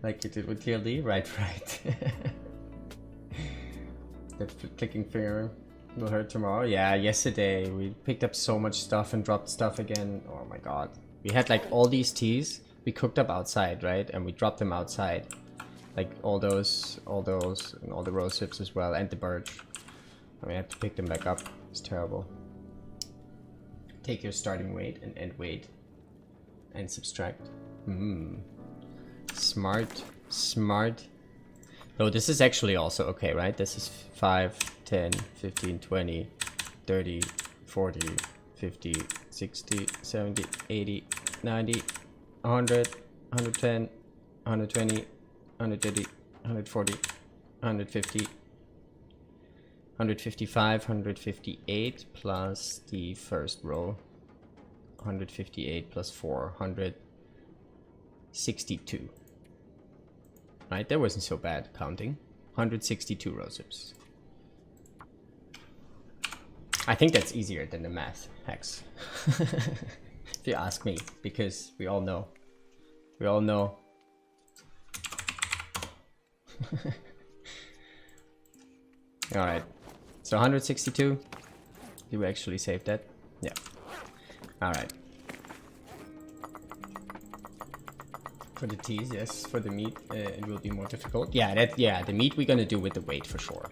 Like you did with TLD? Right. That clicking finger will hurt tomorrow. Yeah, yesterday we picked up so much stuff and dropped stuff again. Oh my god. We had like all these teas we cooked up outside, right? And we dropped them outside. Like all those, and all the rosehips as well, and the birch. And we had to pick them back up. It's terrible. Take your starting weight and end weight and subtract. Smart. Oh, this is actually also okay, right? This is 5, 10, 15, 20, 30, 40, 50, 60, 70, 80, 90, 100, 110, 120, 130, 140, 150, 155, 158 plus the first row. 158 plus 4, 162. Right, that wasn't so bad counting. 162 rosehips. I think that's easier than the math hacks. If you ask me, because we all know. We all know. Alright. So 162. Did we actually save that? Yeah. Alright. For the teas, yes. For the meat, it will be more difficult. Yeah, the meat we're gonna do with the weight for sure.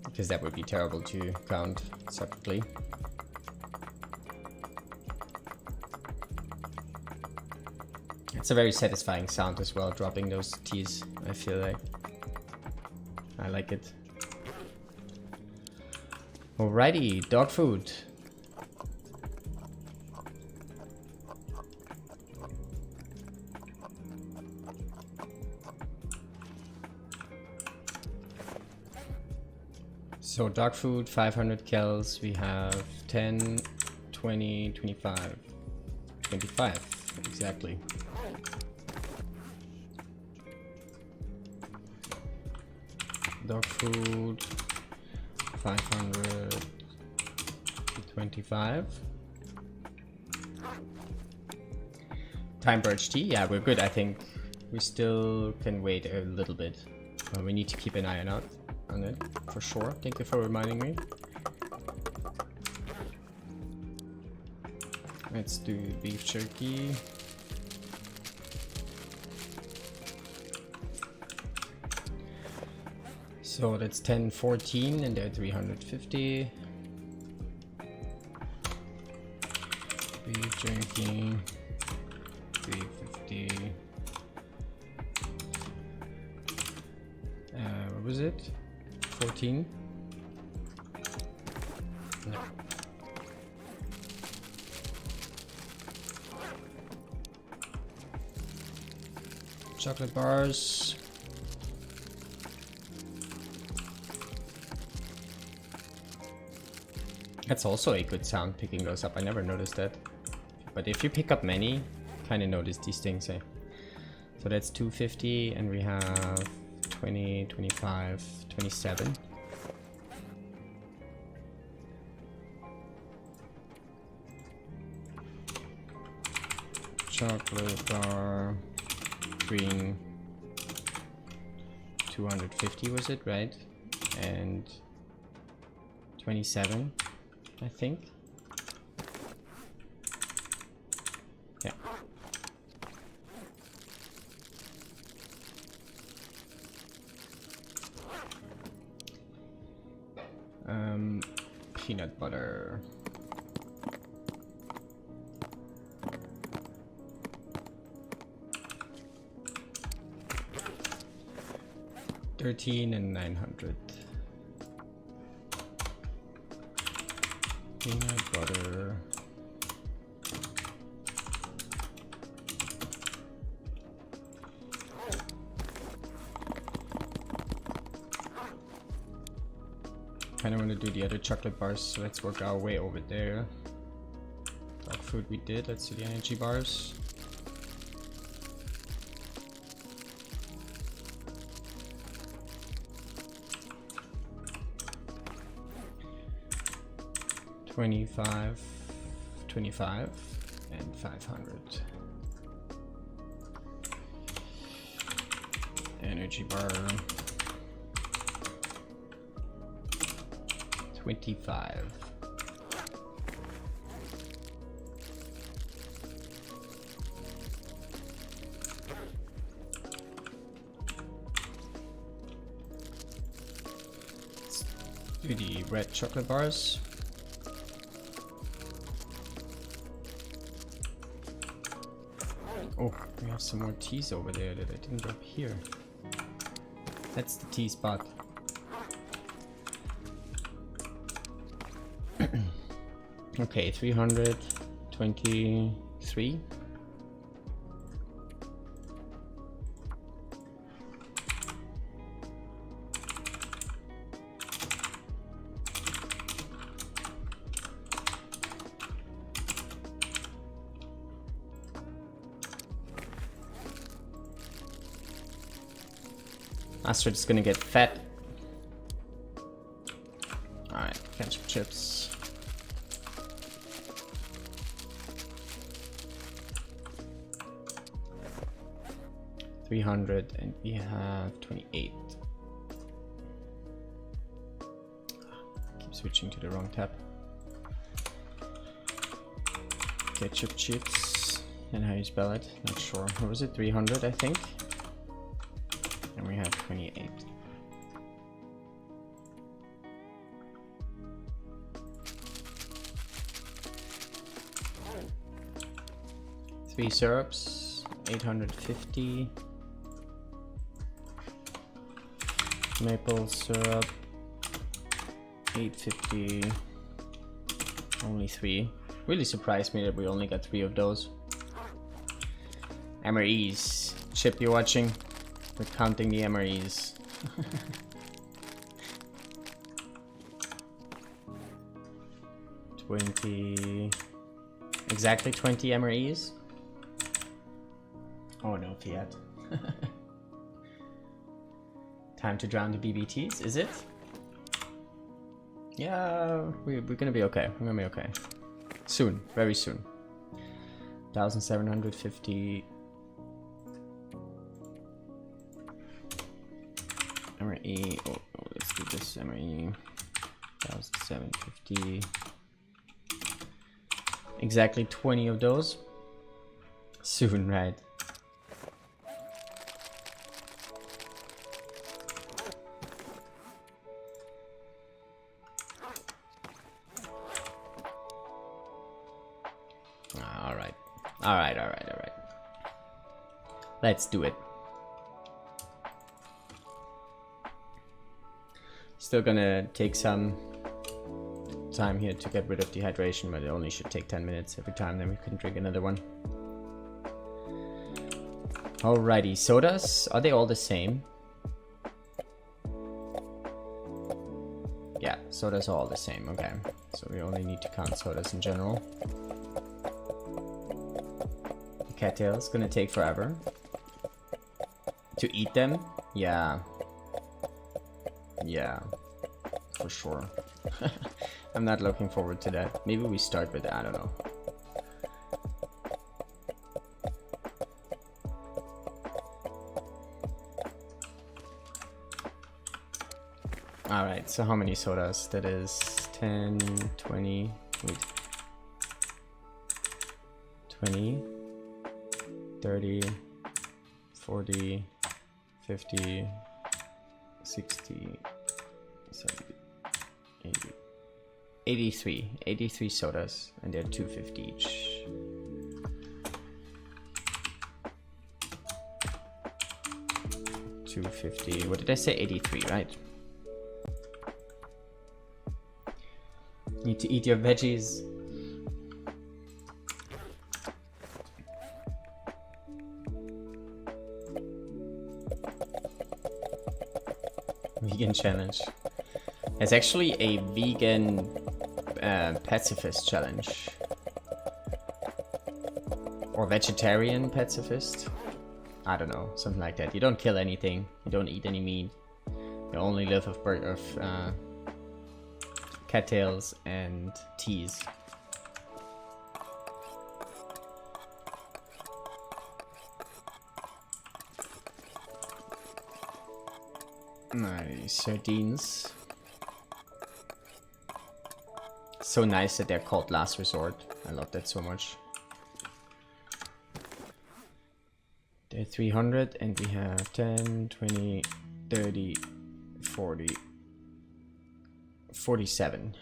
Because that would be terrible to count separately. It's a very satisfying sound as well, dropping those teas, I feel like. I like it. Alrighty, dog food. So dog food, 500 cals, we have 10, 20, 25. 25, exactly. Dog food, 500, 25. Time birch tea, yeah, we're good, I think. We still can wait a little bit. We need to keep an eye on it, for sure. Thank you for reminding me. Let's do beef jerky. So that's 10, 14, and they're 350. Beef jerky, 350. What was it? 14? No. Chocolate bars. That's also a good sound, picking those up. I never noticed that. But if you pick up many, kind of notice these things, eh? So that's 250, and we have 20, 25, 27. Chocolate bar, green, 250 was it, right? And 27, I think. Yeah. Peanut butter. $13 and $900. Peanut butter. Kinda wanna do the other chocolate bars, so let's work our way over there. Dog food we did, let's do the energy bars. $25, $25, and $500. Energy bar. 25. Let's do the red chocolate bars. Oh, we have some more teas over there that I didn't grab here. That's the tea spot. Okay, 323. Astrid is gonna get fat. Alright, ketchup chips. $300, and we have 28. Keep switching to the wrong tab. Ketchup chips, and how you spell it? Not sure. What was it? 300, I think. And we have 28. Three syrups, 850. Maple syrup, 850. Only 3. Really surprised me that we only got 3 of those. MREs. Chip, you watching? We're counting the MREs. 20. Exactly 20 MREs? Oh no, Fiat. Time to drown the BBTs, is it? Yeah, we're gonna be okay. We're gonna be okay. Soon, very soon. 1,750. MRE. Oh, let's do this MRE. 1,750. Exactly 20 of those. Soon, right? Alright. Let's do it. Still gonna take some time here to get rid of dehydration, but it only should take 10 minutes every time, then we can drink another one. Alrighty, sodas, are they all the same? Yeah, Sodas are all the same, okay. So we only need to count sodas in general. The cattails, gonna take forever. To eat them? Yeah. Yeah. For sure. I'm not looking forward to that. Maybe we start with that, I don't know. Alright, so how many sodas? That is 10, 20, wait. 20, 30, 40, 50, 60, 70, 80. 83 sodas, and they're 250 each. $250. What did I say? 83, right? Need to eat your veggies. Vegan challenge. It's actually a vegan pacifist challenge. Or vegetarian pacifist. I don't know, something like that. You don't kill anything, you don't eat any meat. You only live of cattails and teas. Nice, sardines. So nice that they're called last resort. I love that so much. They're 300 and we have 10, 20, 30, 40, 47.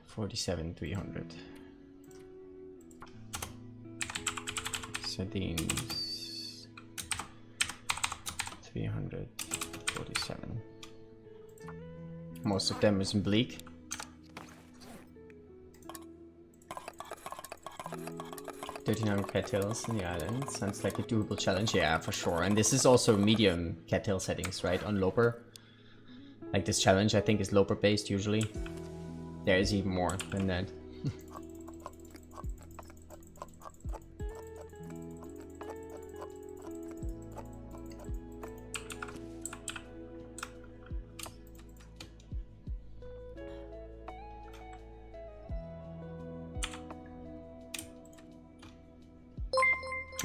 47, 300. Sardines. 347. Most of them is in bleak. 1300 cattails in the island. Sounds like a doable challenge. Yeah, for sure. And this is also medium cattail settings, right? On Loper. Like this challenge, I think, is Loper based usually. There is even more than that.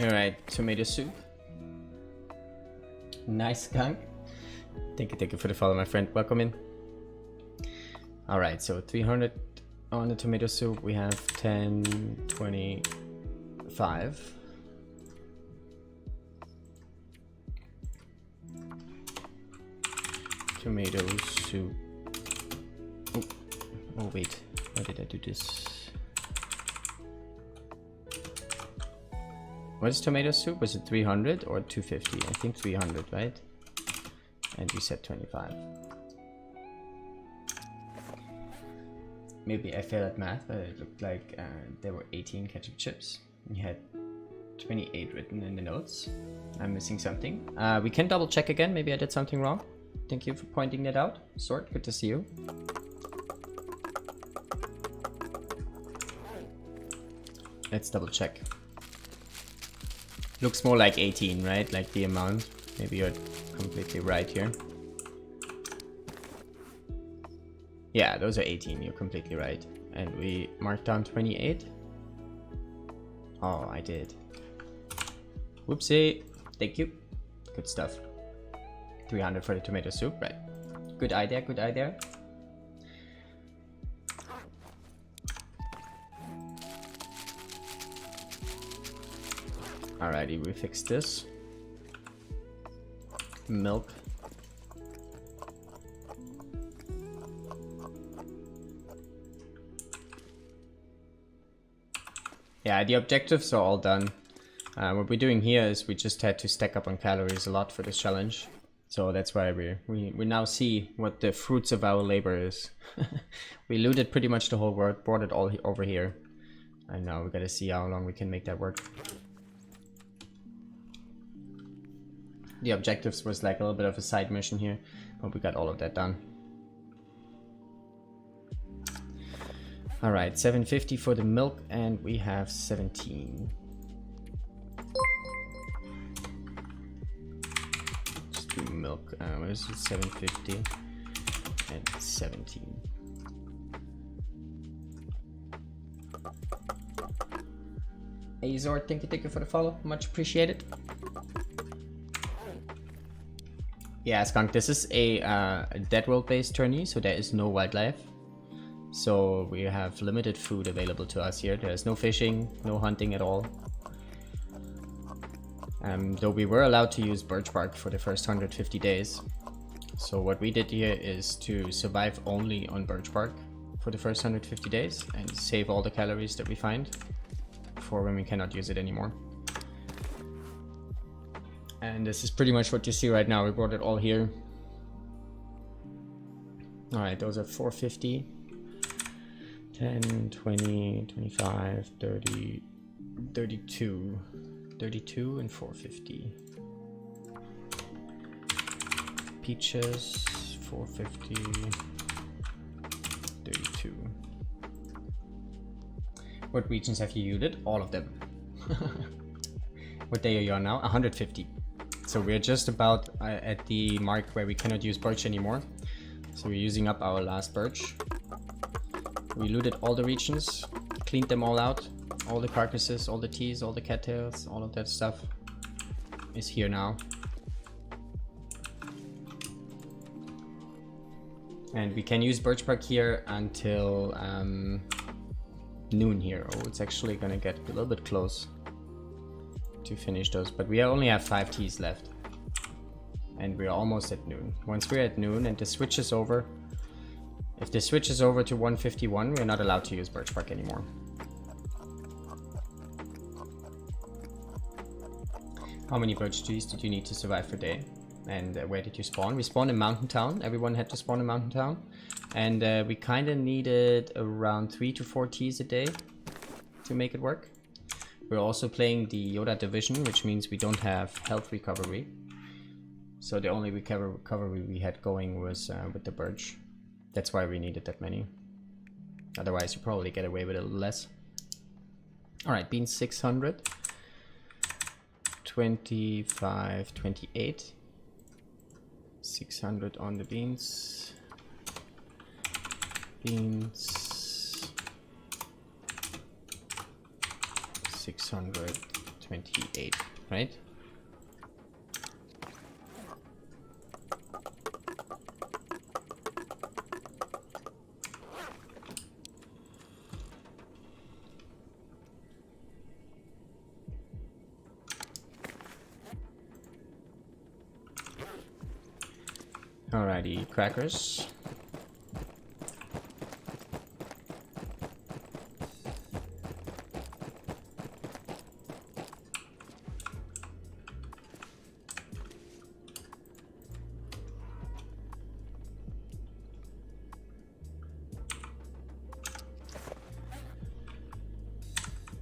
Alright, tomato soup. Nice skunk. Thank you for the follow, my friend. Welcome in. Alright, so 300 on the tomato soup. We have 10, 25. Tomato soup. Oh wait, why did I do this? What is tomato soup? Was it 300 or 250? I think 300, right? And we said 25. Maybe I failed at math, but it looked like there were 18 ketchup chips. You had 28 written in the notes. I'm missing something. We can double check again. Maybe I did something wrong. Thank you for pointing that out. Sort, good to see you. Let's double check. Looks more like 18, right? Like the amount. Maybe you're completely right here. Yeah, those are 18. You're completely right. And we marked down 28. Oh, I did. Whoopsie. Thank you. Good stuff. 300 for the tomato soup, right? Good eye there, good eye there. Alrighty, we fixed this. Milk. Yeah, the objectives are all done. What we're doing here is we just had to stack up on calories a lot for this challenge. So that's why we now see what the fruits of our labor is. We looted pretty much the whole world, brought it all over here. And now we gotta see how long we can make that work. The objectives was like a little bit of a side mission here, but we got all of that done. All right, 750 for the milk, and we have 17. Let's do milk. What is it? 750 and 17. Azor, thank you for the follow. Much appreciated. Yeah, Skunk, this is a Dead World based tourney, so there is no wildlife. So we have limited food available to us here. There's no fishing, no hunting at all. Though we were allowed to use birch bark for the first 150 days. So what we did here is to survive only on birch bark for the first 150 days and save all the calories that we find for when we cannot use it anymore. And this is pretty much what you see right now. We brought it all here. Alright, those are 450. 10, 20, 25, 30, 32. 32 and 450. Peaches, 450. 32. What regions have you looted? All of them. What day are you on now? 150. So we're just about at the mark where we cannot use birch anymore. So we're using up our last birch. We looted all the regions, cleaned them all out. All the carcasses, all the teas, all the cattails, all of that stuff is here now. And we can use birch bark here until noon here. Oh, it's actually gonna get a little bit close to finish those, but we only have 5 teas left. And we're almost at noon. Once we're at noon and the switch is over, if the switch is over to 151, we're not allowed to use birch bark anymore. How many birch trees did you need to survive per day? And where did you spawn? We spawned in Mountain Town. Everyone had to spawn in Mountain Town. And we kind of needed around 3 to 4 teas a day to make it work. We're also playing the Yoda division, which means we don't have health recovery. So the only recovery we had going was with the birch. That's why we needed that many. Otherwise you probably get away with a little less. Alright, beans 600. 25, 28. 600 on the beans. Beans. 628, right? Alrighty, crackers.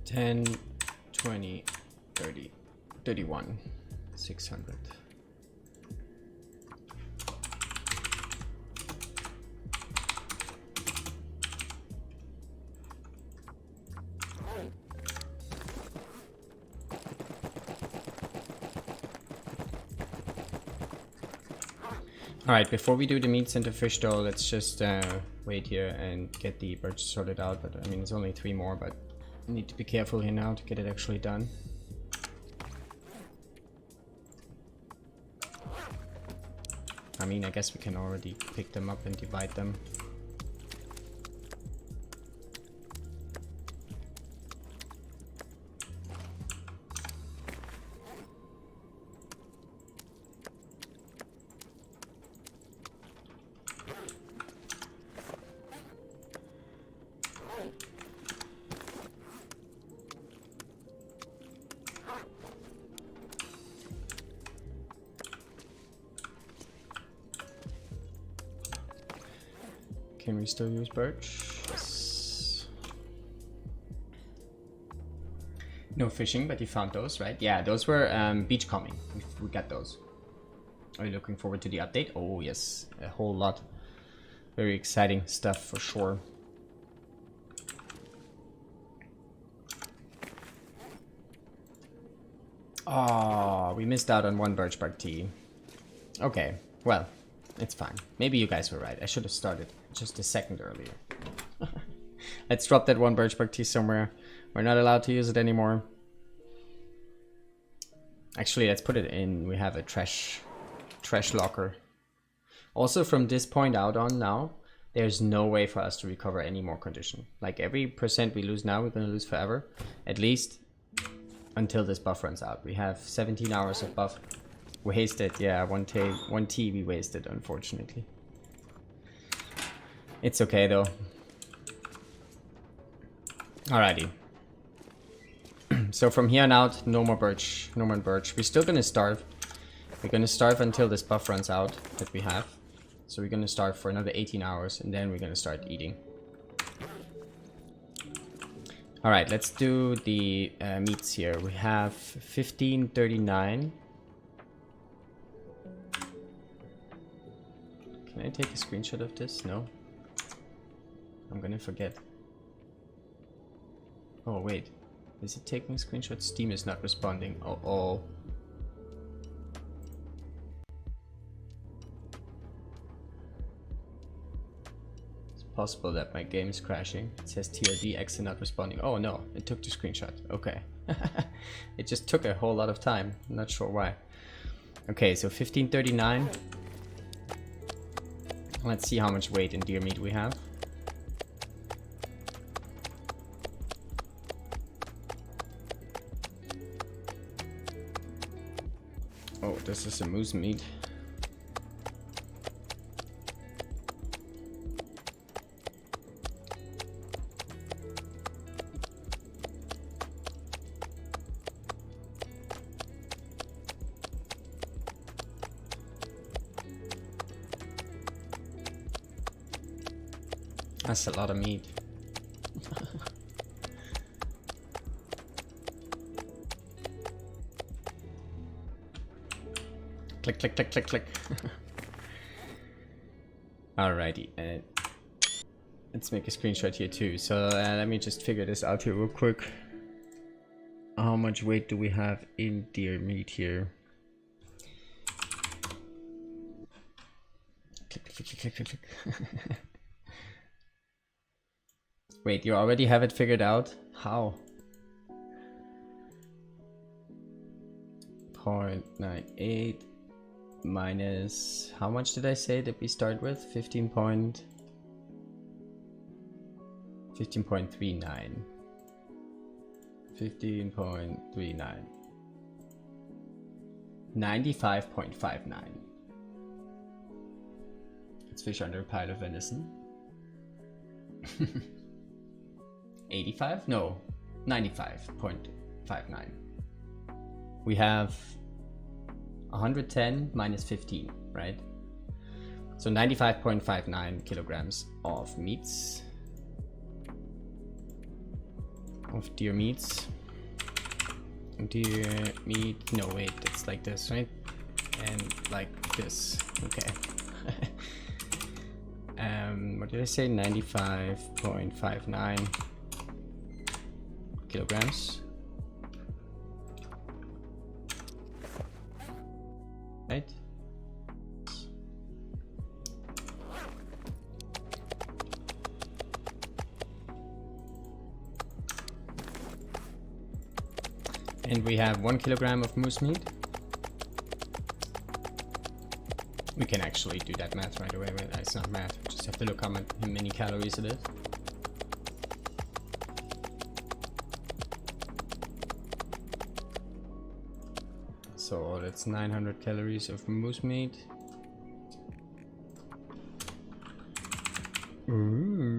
$10, $20, $30, $31, 600. Alright, before we do the meats and the fish though, let's just wait here and get the birch sorted out. But I mean, it's only 3 more, but I need to be careful here now to get it actually done. I mean, I guess we can already pick them up and divide them. Can we still use birch? Yes. No fishing, but you found those, right? Yeah, those were beachcombing. We got those. Are you looking forward to the update? Oh yes, a whole lot. Very exciting stuff for sure. Oh, we missed out on one birch bark tea. Okay, well, it's fine. Maybe you guys were right. I should have started just a second earlier. Let's drop that one birch bark tea somewhere. We're not allowed to use it anymore. Actually, let's put it in. We have a trash locker. Also, from this point out on now, there's no way for us to recover any more condition. Like every % we lose now, we're gonna lose forever. At least until this buff runs out. We have 17 hours of buff. Wasted, yeah, one tea we wasted, unfortunately. It's okay though. Alrighty. So from here on out, no more birch, no more birch. We're still gonna starve. We're gonna starve until this buff runs out that we have. So we're gonna starve for another 18 hours and then we're gonna start eating. Alright, let's do the meats here. We have 1539. Can I take a screenshot of this? No. I'm gonna forget. Oh wait. Is it taking a screenshot? Steam is not responding. Oh. It's possible that my game is crashing. It says TLD exit not responding. Oh no, it took the screenshot. Okay. It just took a whole lot of time. I'm not sure why. Okay, so 1539. Let's see how much weight in deer meat we have. Oh, this is a moose meat. That's a lot of meat. Click, click, click, click, click. Alrighty, let's make a screenshot here too. So let me just figure this out here real quick. How much weight do we have in deer meat here? Click, click, click, click, click, click. Wait, you already have it figured out? How? 0.98 minus, how much did I say that we start with? 15.39. 15.39. 95.59. Let's fish under a pile of venison. 85? No, 95.59. We have 110 minus 15, right? So 95.59 kilograms of meats. Of deer meats. Deer meat, no wait, it's like this, right? And like this, okay. What did I say? 95.59 kilograms. Right? And we have 1 kilogram of moose meat. We can actually do that math right away. Wait, it's not math. We just have to look how many calories it is. So that's 900 calories of moose meat. Ooh.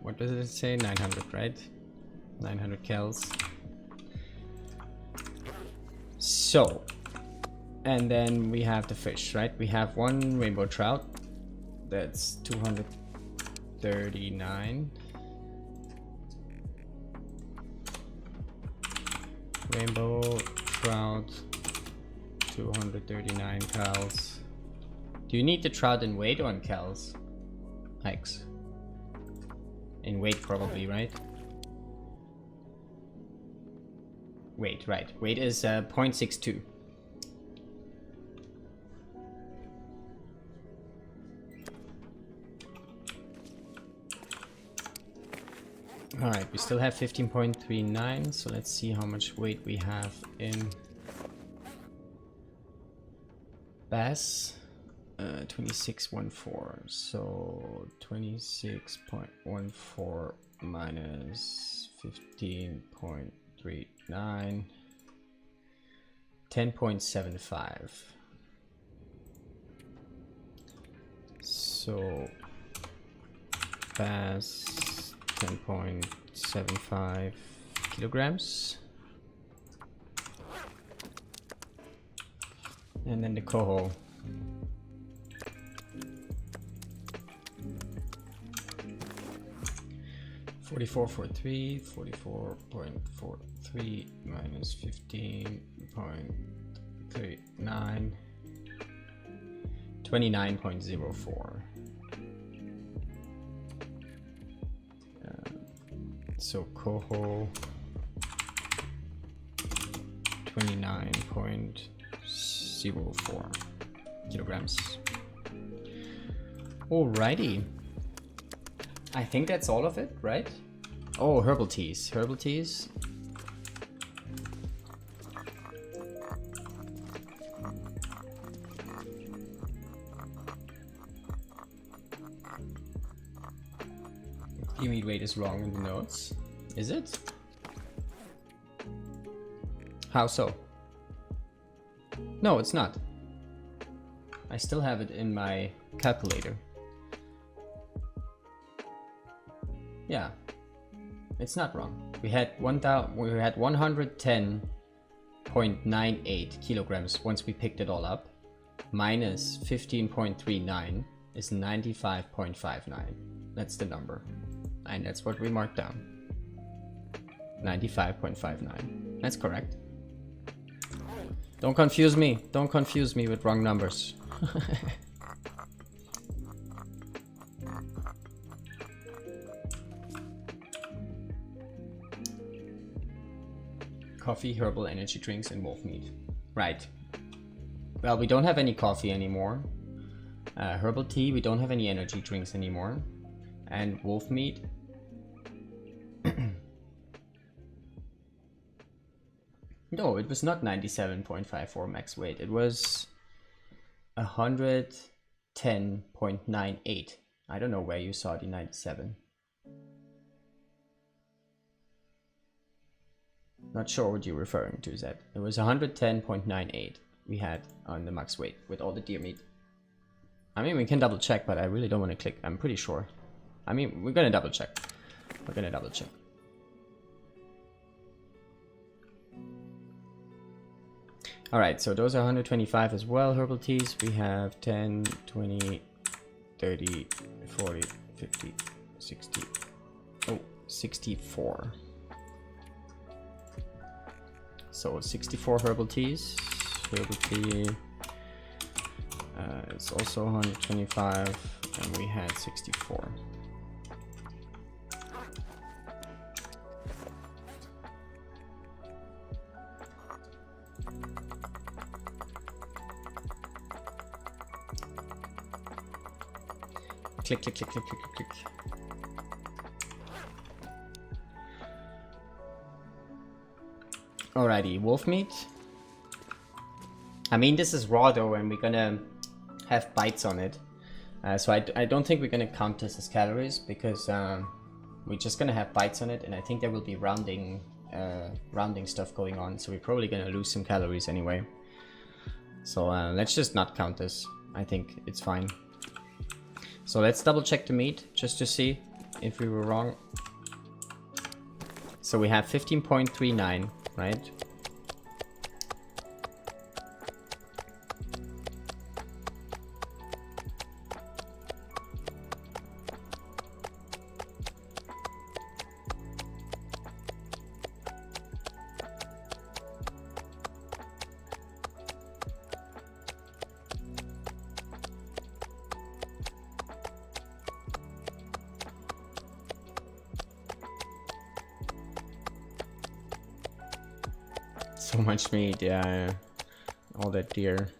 What does it say? 900, right? 900 calories. So, and then we have the fish, right? We have 1 rainbow trout. That's 239. Rainbow trout, 239 cals. Do you need the trout in weight or in cals? X. In weight probably, right? weight, right. Weight is 0.62. Alright, we still have 15.39, so let's see how much weight we have in bass. 26.14, so 26.14 minus 15.39, 10.75. So bass 10.75 kilograms, and then the coho. $44.43 minus 15.39, 29.04. So coho 29.04 kilograms. Alrighty. I think that's all of it, right? Oh, herbal teas. Herbal teas. Deer meat weight is wrong in the notes. Is it? How so? No, it's not. I still have it in my calculator. Yeah, it's not wrong. We had 110.98 kilograms once we picked it all up. Minus 15.39 is 95.59. That's the number. And that's what we marked down. 95.59. That's correct. Don't confuse me. Don't confuse me with wrong numbers. Coffee, herbal energy drinks, and wolf meat. Right. Well, we don't have any coffee anymore. Herbal tea, we don't have any energy drinks anymore. And wolf meat. No, it was not 97.54 max weight. It was 110.98. I don't know where you saw the 97. Not sure what you're referring to, Zed. It was 110.98 we had on the max weight with all the deer meat. I mean, we can double check, but I really don't want to click. I'm pretty sure. I mean, we're gonna double check. We're gonna double check. Alright, so those are 125 as well, herbal teas. We have 10, 20, 30, 40, 50, 60. Oh, 64. So 64 herbal teas. Herbal tea it's also 125, and we had 64. Click, click, click, click, click, click, click. Alrighty, wolf meat. I mean, this is raw though, and we're gonna have bites on it. So I don't think we're gonna count this as calories, because we're just gonna have bites on it, and I think there will be rounding stuff going on. So we're probably gonna lose some calories anyway. So let's just not count this. I think it's fine. So let's double check the meat just to see if we were wrong. So we have 15.39, right? So much meat, yeah. All that deer,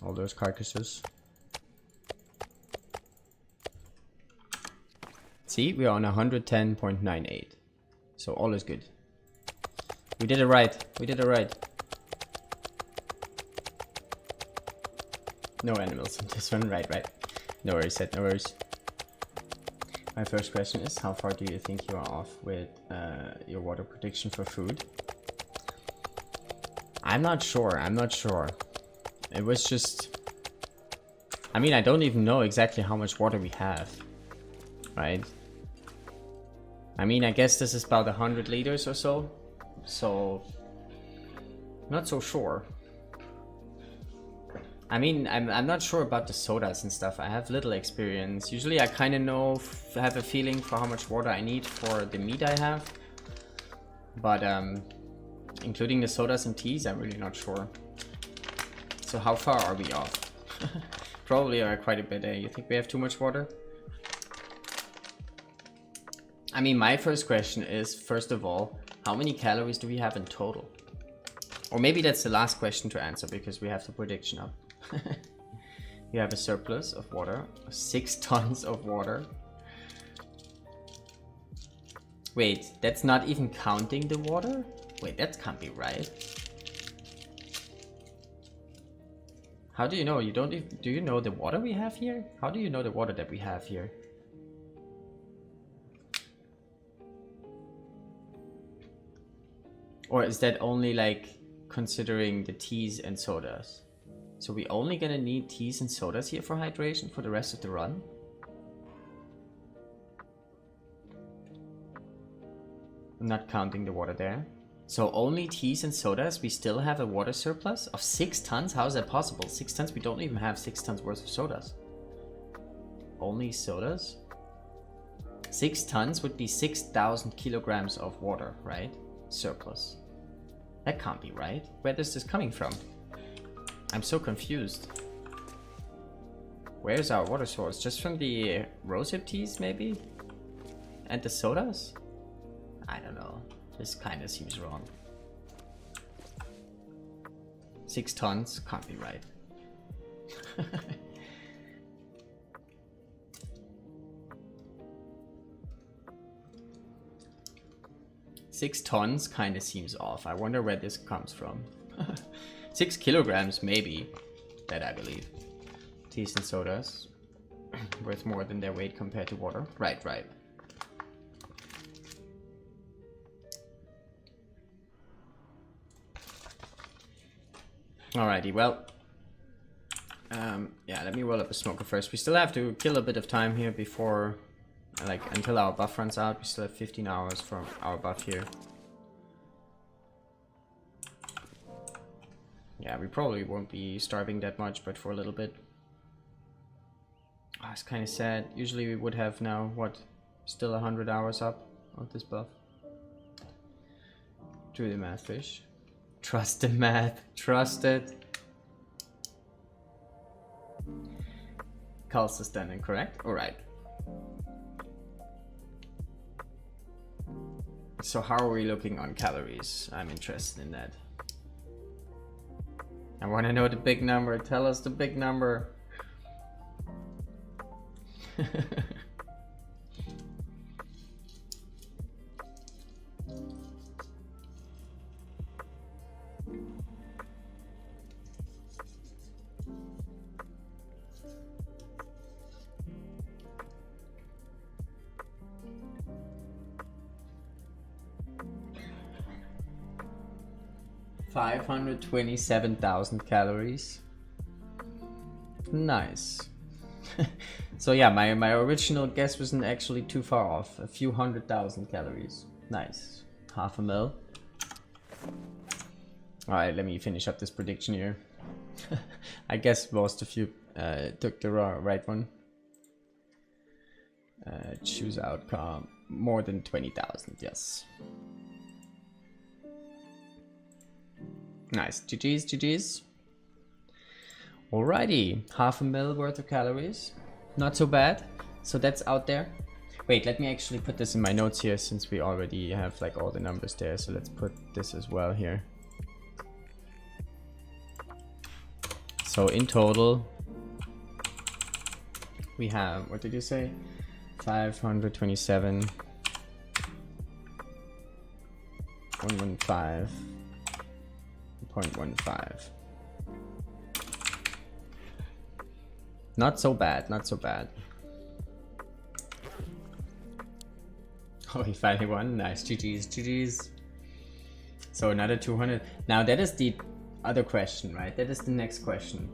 all those carcasses. See, we are on 110.98. So all is good. We did it right. We did it right. No animals in this one. Right, right. No worries, Seth, no worries. My first question is, how far do you think you are off with your water prediction for food? I'm not sure. I'm not sure. It was just... I mean, I don't even know exactly how much water we have. Right? I mean, I guess this is about 100 liters or so. So... not so sure. I mean, I'm not sure about the sodas and stuff. I have little experience. Usually I kind of know, have a feeling for how much water I need for the meat I have. But including the sodas and teas, I'm really not sure. So how far are we off? Probably quite a bit. You think we have too much water? I mean, my first question is, first of all, how many calories do we have in total? Or maybe that's the last question to answer because we have the prediction up. You have a surplus of water, 6 tons of water. Wait, that's not even counting the water? Wait, that can't be right. How do you know? You don't even, do you know the water we have here? How do you know the water that we have here? Or is that only like considering the teas and sodas? So we only gonna need teas and sodas here for hydration for the rest of the run? I'm not counting the water there. So only teas and sodas, we still have a water surplus of 6 tons? How is that possible? 6 tons? We don't even have 6 tons worth of sodas. Only sodas? 6 tons would be 6,000 kilograms of water, right? Surplus. That can't be right. Where is this coming from? I'm so confused. Where's our water source? Just from the rosehip teas, maybe? And the sodas? I don't know. This kind of seems wrong. 6 tons? Can't be right. 6 tons kind of seems off. I wonder where this comes from. 6 kilograms, maybe. That I believe. Teas and sodas. Worth more than their weight compared to water. Right, right. Alrighty, well. Yeah, let me roll up a smoker first. We still have to kill a bit of time here before... like, until our buff runs out. We still have 15 hours from our buff here. Yeah, we probably won't be starving that much, but for a little bit. Oh, it's kind of sad. Usually we would have now, what, still 100 hours up on this buff. Do the math, fish. Trust the math. Trust it. Calls is then incorrect. Alright. So how are we looking on calories? I'm interested in that. I want to know the big number. Tell us the big number. 527,000 calories. Nice. So yeah, my original guess wasn't actually too far off. A few 100,000 calories. Nice. Half a mil. Alright, let me finish up this prediction here. I guess most of you took the right one. Choose outcome. More than 20,000, yes. Nice. GG's, GG's. Alrighty. Half a mil worth of calories. Not so bad. So that's out there. Wait, let me actually put this in my notes here since we already have like all the numbers there. So let's put this as well here. So in total, we have, what did you say? 527, 115.15. Not so bad, not so bad. Oh, he finally won. Nice. GG's, GG's. So another 200. Now that is the other question, right? That is the next question.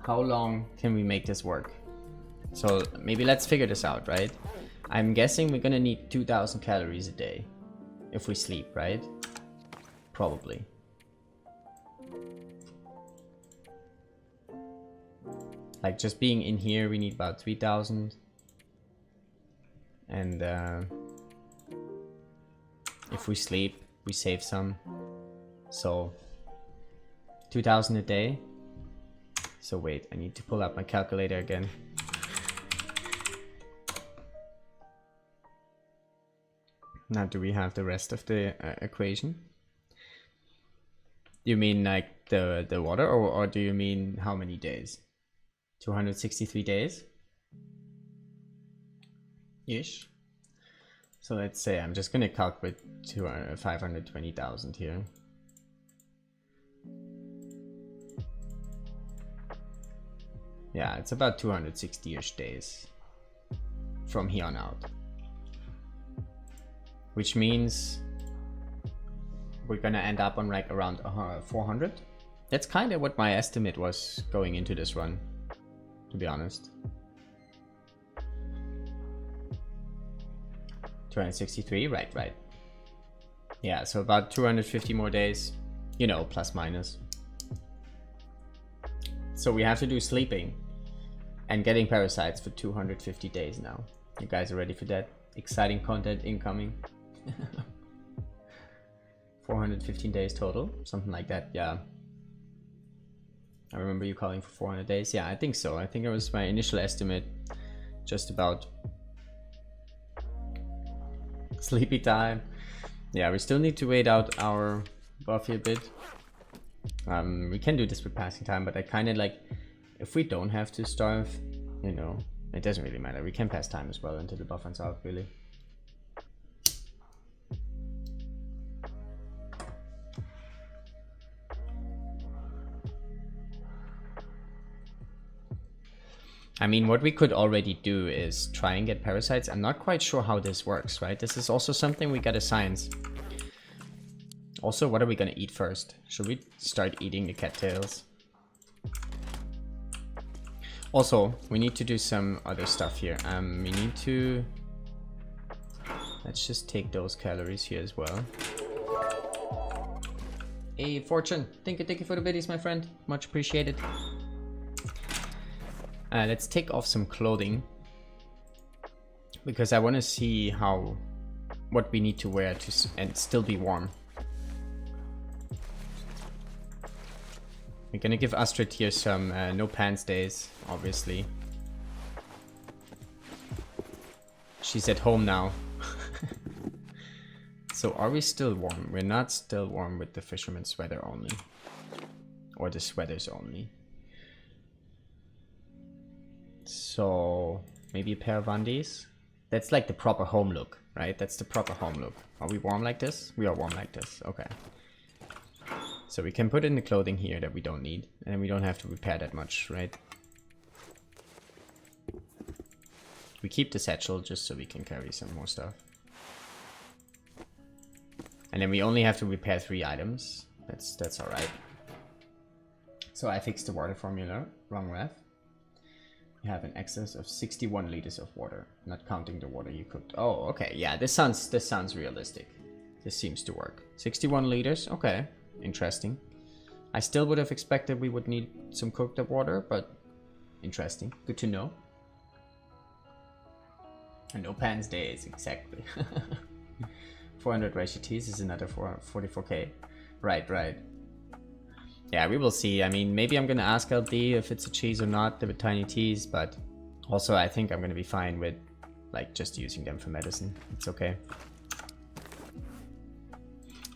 How long can we make this work? So maybe let's figure this out, right? I'm guessing we're gonna need 2000 calories a day if we sleep, right? Probably. Like just being in here, we need about 3000. And if we sleep, we save some. So 2000 a day. So wait, I need to pull up my calculator again. Now, do we have the rest of the equation? You mean like the water, or do you mean how many days? 263 days? Ish. So let's say I'm just gonna calculate 520,000 here. Yeah, it's about 260-ish days from here on out. Which means we're gonna end up on like around 400. That's kind of what my estimate was going into this run, to be honest. 263, right. Yeah, so about 250 more days, you know, plus minus. So we have to do sleeping and getting parasites for 250 days now. You guys are ready for that? Exciting content incoming. 415 days total, something like that. Yeah, I remember you calling for 400 days. Yeah, I think so. I think it was my initial estimate, just about. Sleepy time. Yeah, we still need to wait out our Buffy a bit. We can do this with passing time, but I kind of like, if we don't have to starve, you know, it doesn't really matter. We can pass time as well until the buff runs out, really. I mean, what we could already do is try and get parasites. I'm not quite sure how this works, right? This is also something we gotta science. Also, what are we gonna eat first? Should we start eating the cattails? Also, we need to do some other stuff here. We need to... Let's just take those calories here as well. Hey, Fortune, thank you for the biddies, my friend. Much appreciated. Let's take off some clothing, because I want to see what we need to wear to and still be warm. We're gonna give Astrid here some no pants days, obviously. She's at home now. So are we still warm? We're not still warm with the fisherman's sweater only, or the sweaters only. So maybe a pair of undies. That's like the proper home look, right? That's the proper home look. Are we warm like this? We are warm like this. Okay. So we can put in the clothing here that we don't need, and we don't have to repair that much, right? We keep the satchel just so we can carry some more stuff. And then we only have to repair 3 items. That's all right. So I fixed the water formula. Wrong ref. You have an excess of 61 liters of water, not counting the water you cooked. Oh, okay. Yeah, this sounds realistic. This seems to work. 61 liters. Okay, interesting. I still would have expected we would need some cooked up water, but interesting. Good to know. And no pans days, exactly. 400 ratio teas is another 44k. Right. Yeah, we will see. I mean, maybe I'm gonna ask LD if it's a cheese or not, the tiny teas, but also I think I'm gonna be fine with like just using them for medicine. It's okay.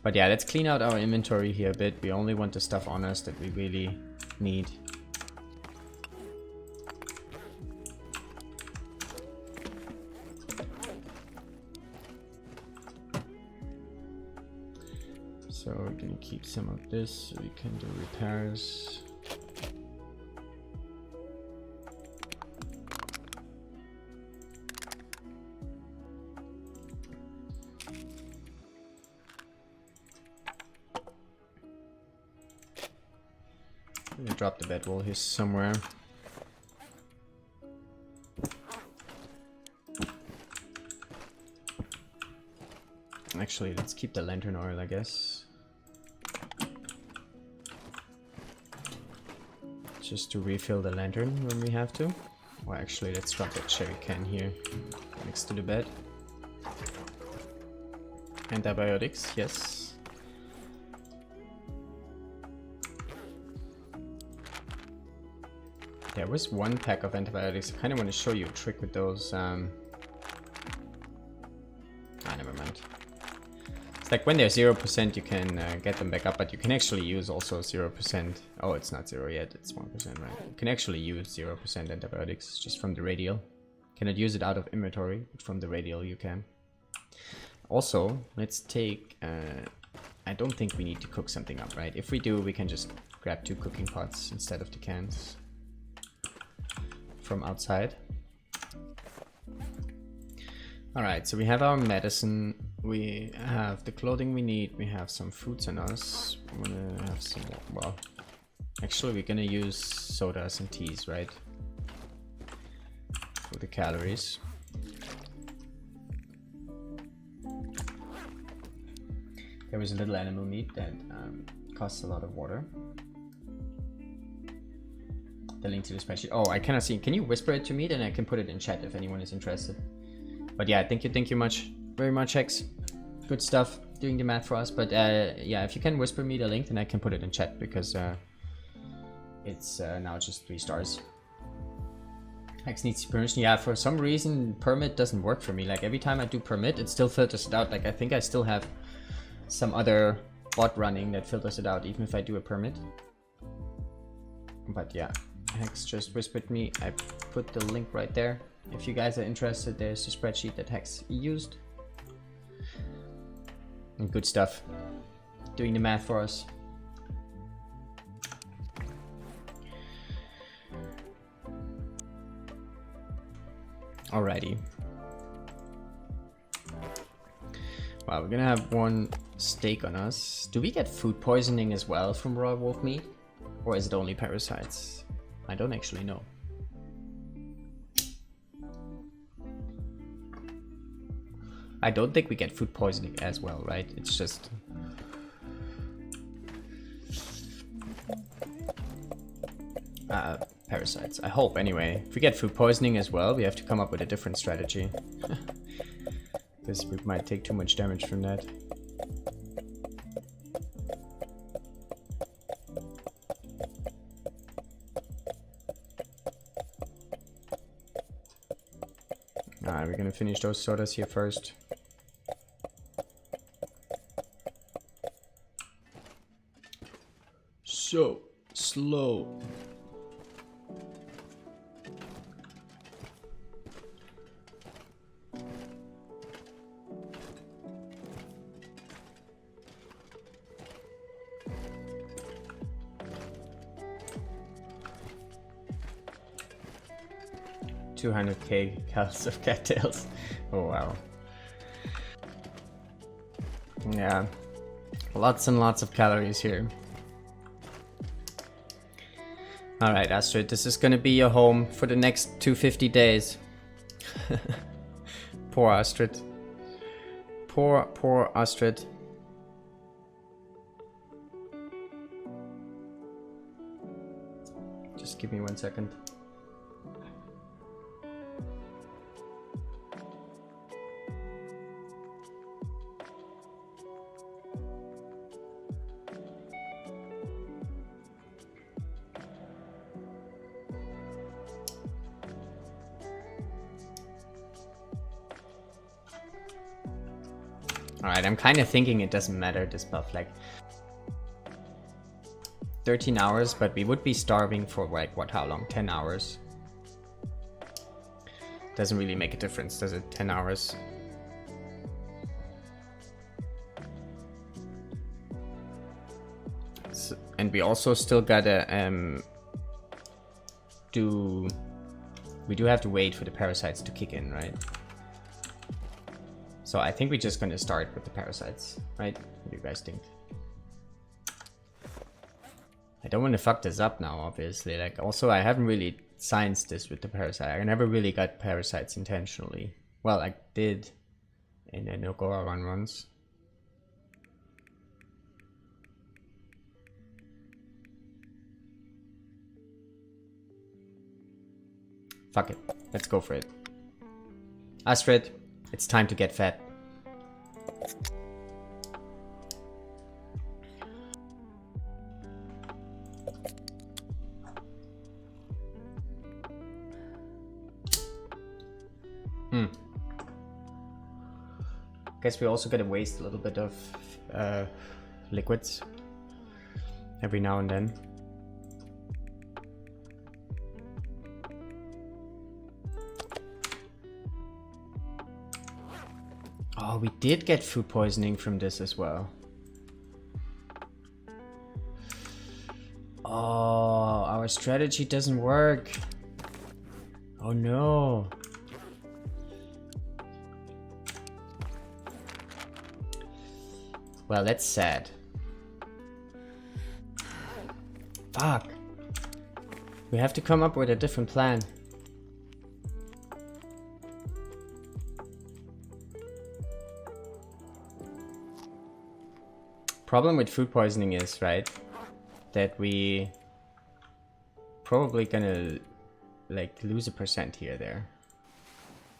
But yeah, let's clean out our inventory here a bit. We only want the stuff on us that we really need. So we're gonna keep some of this so we can do repairs. I'm gonna drop the bedroll here somewhere. Actually, let's keep the lantern oil, I guess. Just to refill the lantern when we have to. Or actually, let's drop that cherry can here next to the bed. Antibiotics, yes. There was one pack of antibiotics. I kind of want to show you a trick with those. Never mind. It's like when they're 0%, you can get them back up, but you can actually use also 0%. Oh, it's not 0 yet, it's 1%, right? You can actually use 0% antibiotics just from the radial. Cannot use it out of inventory, but from the radial you can. Also, let's take... I don't think we need to cook something up, right? If we do, we can just grab 2 cooking pots instead of the cans from outside. Alright, so we have our medicine, we have the clothing we need, we have some foods on us. I'm gonna have some, well, actually we're gonna use sodas and teas, right? For the calories. There was a little animal meat that costs a lot of water. The link to the spreadsheet. Oh, I cannot see. Can you whisper it to me? Then I can put it in chat if anyone is interested. But yeah, thank you very much, X. Good stuff, doing the math for us. But yeah, if you can whisper me the link, then I can put it in chat because it's now just 3 stars. X needs permission. Yeah, for some reason, permit doesn't work for me. Like every time I do permit, it still filters it out. Like I think I still have some other bot running that filters it out, even if I do a permit. But yeah, Hex just whispered me. I put the link right there. If you guys are interested, there's a spreadsheet that Hex used. And good stuff. Doing the math for us. Alrighty. Wow, we're gonna have 1 steak on us. Do we get food poisoning as well from raw wolf meat? Or is it only parasites? I don't actually know. I don't think we get food poisoning as well, right? It's just... parasites. I hope, anyway. If we get food poisoning as well, we have to come up with a different strategy. Because we might take too much damage from that. Alright, we're gonna finish those sodas here first. So slow. $200k calories of cattails. Oh wow. Yeah, lots and lots of calories here. Alright, Astrid, this is gonna be your home for the next 250 days. Poor Astrid. Poor Astrid. Just give me 1 second. Alright, I'm kind of thinking it doesn't matter, this buff, like 13 hours, but we would be starving for like, what, how long? 10 hours. Doesn't really make a difference, does it? 10 hours. And we also still gotta we do have to wait for the parasites to kick in, right? So I think we're just gonna start with the parasites, right? What do you guys think? I don't want to fuck this up now, obviously. Like, also, I haven't really scienced this with the parasite. I never really got parasites intentionally. Well, I did in an Agora run once. Fuck it. Let's go for it. Astrid, it's time to get fat. Guess we also gotta waste a little bit of liquids every now and then. Oh, we did get food poisoning from this as well. Oh, our strategy doesn't work. Oh no. Well, that's sad. Fuck. We have to come up with a different plan. Problem with food poisoning is, right, that we probably gonna like lose a percent here or there.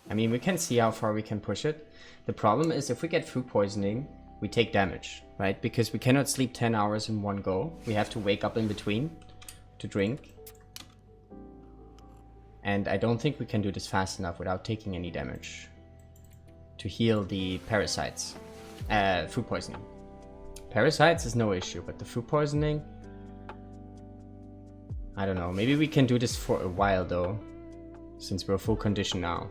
I mean, we can see how far we can push it. The problem is if we get food poisoning, we take damage, right? Because we cannot sleep 10 hours in one go. We have to wake up in between to drink. And I don't think we can do this fast enough without taking any damage to heal the parasites. Food poisoning. Parasites is no issue, but the food poisoning, I don't know. Maybe we can do this for a while though, since we're full condition now.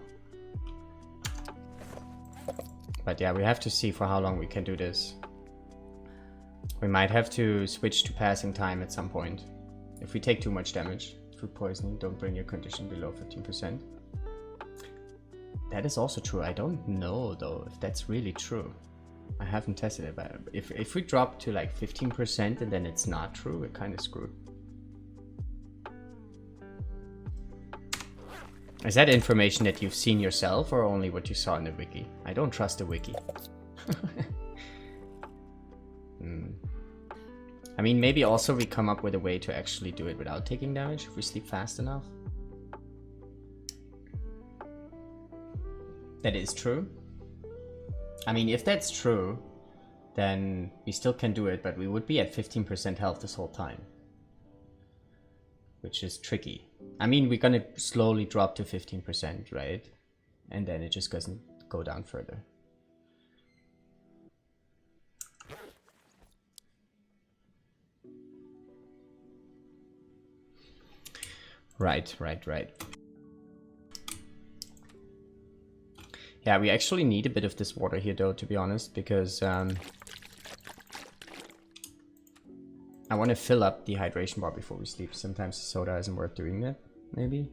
But yeah, we have to see for how long we can do this. We might have to switch to passing time at some point. If we take too much damage. Food poisoning, don't bring your condition below 15%. That is also true. I don't know though if that's really true. I haven't tested it, but if we drop to like 15% and then it's not true, we're kind of screwed. Is that information that you've seen yourself or only what you saw in the wiki? I don't trust the wiki. I mean, maybe also we come up with a way to actually do it without taking damage if we sleep fast enough. That is true. I mean, if that's true, then we still can do it, but we would be at 15% health this whole time. Which is tricky. I mean, we're gonna slowly drop to 15%, right? And then it just doesn't go down further. Right. Yeah, we actually need a bit of this water here though, to be honest, because I want to fill up the hydration bar before we sleep. Sometimes the soda isn't worth doing that, maybe.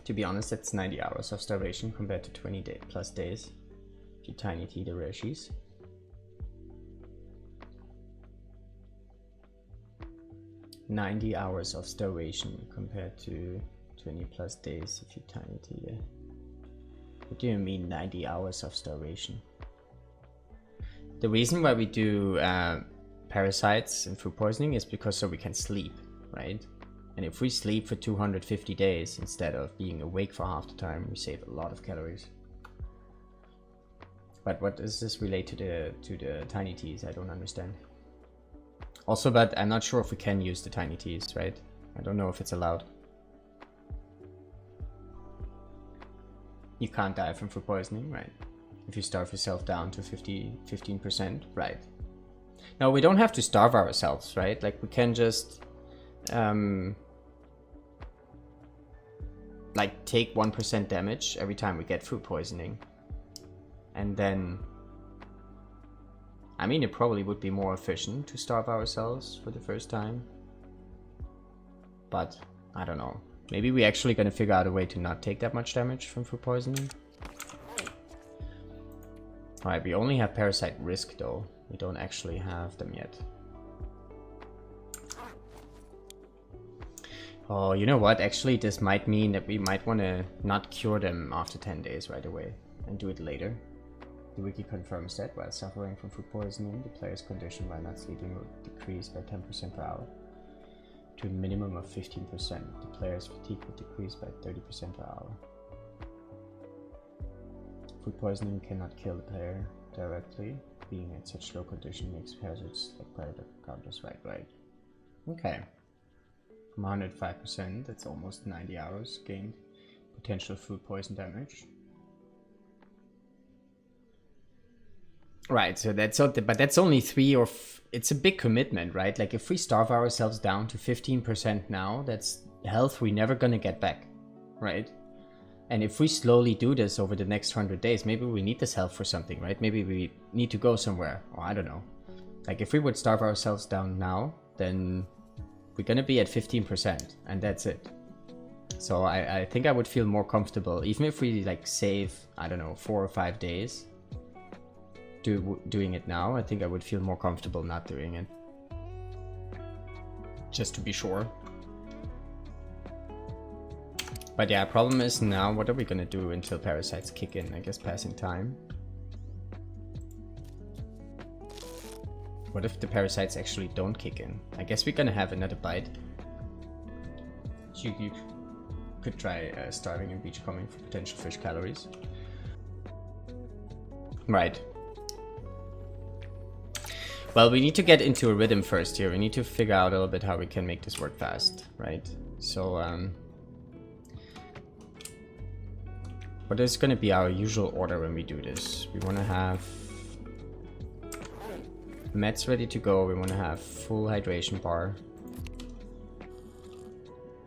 To be honest, that's 90 hours of starvation compared to 20 plus days. If you tiny tea the rare cheese. $90 hours of starvation compared to 20 plus days if you tiny tea it. What do you mean 90 hours of starvation? The reason why we do parasites and food poisoning is because so we can sleep, right? And if we sleep for 250 days instead of being awake for half the time, we save a lot of calories. But what does this relate to the tiny teas? I don't understand. Also, but I'm not sure if we can use the tiny teas, right? I don't know if it's allowed. You can't die from food poisoning, right? If you starve yourself down to 15%, right? No, we don't have to starve ourselves, right? Like we can just like take 1% damage every time we get food poisoning. And then I mean, it probably would be more efficient to starve ourselves for the first time. But, I don't know. Maybe we're actually gonna figure out a way to not take that much damage from food poisoning. Alright, we only have parasite risk though. We don't actually have them yet. Oh, you know what? Actually, this might mean that we might want to not cure them after 10 days right away and do it later. The wiki confirms that while suffering from food poisoning, the player's condition while not sleeping will decrease by 10% per hour to a minimum of 15%. The player's fatigue will decrease by 30% per hour. Food poisoning cannot kill the player directly. Being at such low condition makes parasites like predator counters. Right. Okay. From 105%, that's almost 90 hours gained potential food poison damage. Right, so that's but that's only 3 or it's a big commitment, right? Like if we starve ourselves down to 15% now, that's health we're never gonna get back, right? And if we slowly do this over the next 100 days, maybe we need this health for something, right? Maybe we need to go somewhere, or I don't know. Like if we would starve ourselves down now, then we're gonna be at 15%, and that's it. So I think I would feel more comfortable, even if we like save, I don't know, 4 or 5 days doing it now. I think I would feel more comfortable not doing it. Just to be sure. But yeah, problem is now, what are we gonna do until parasites kick in? I guess passing time. What if the parasites actually don't kick in? I guess we're gonna have another bite. You could try starving and beachcombing for potential fish calories. Right. Well, we need to get into a rhythm first here. We need to figure out a little bit how we can make this work fast, right? So, what is going to be our usual order when we do this? We want to have meds ready to go. We want to have full hydration bar.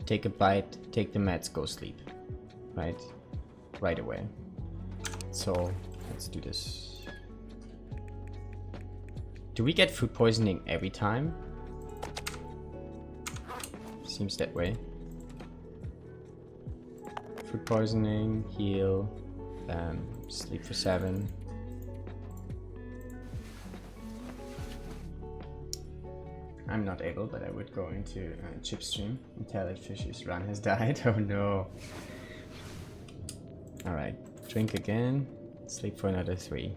Take a bite, take the meds, go sleep, right? Right away. So, let's do this. Do we get food poisoning every time? Seems that way. Food poisoning, heal, sleep for 7. I'm not able, but I would go into chip stream and tell if Fish's run has died. Oh no. Alright, drink again, sleep for another 3.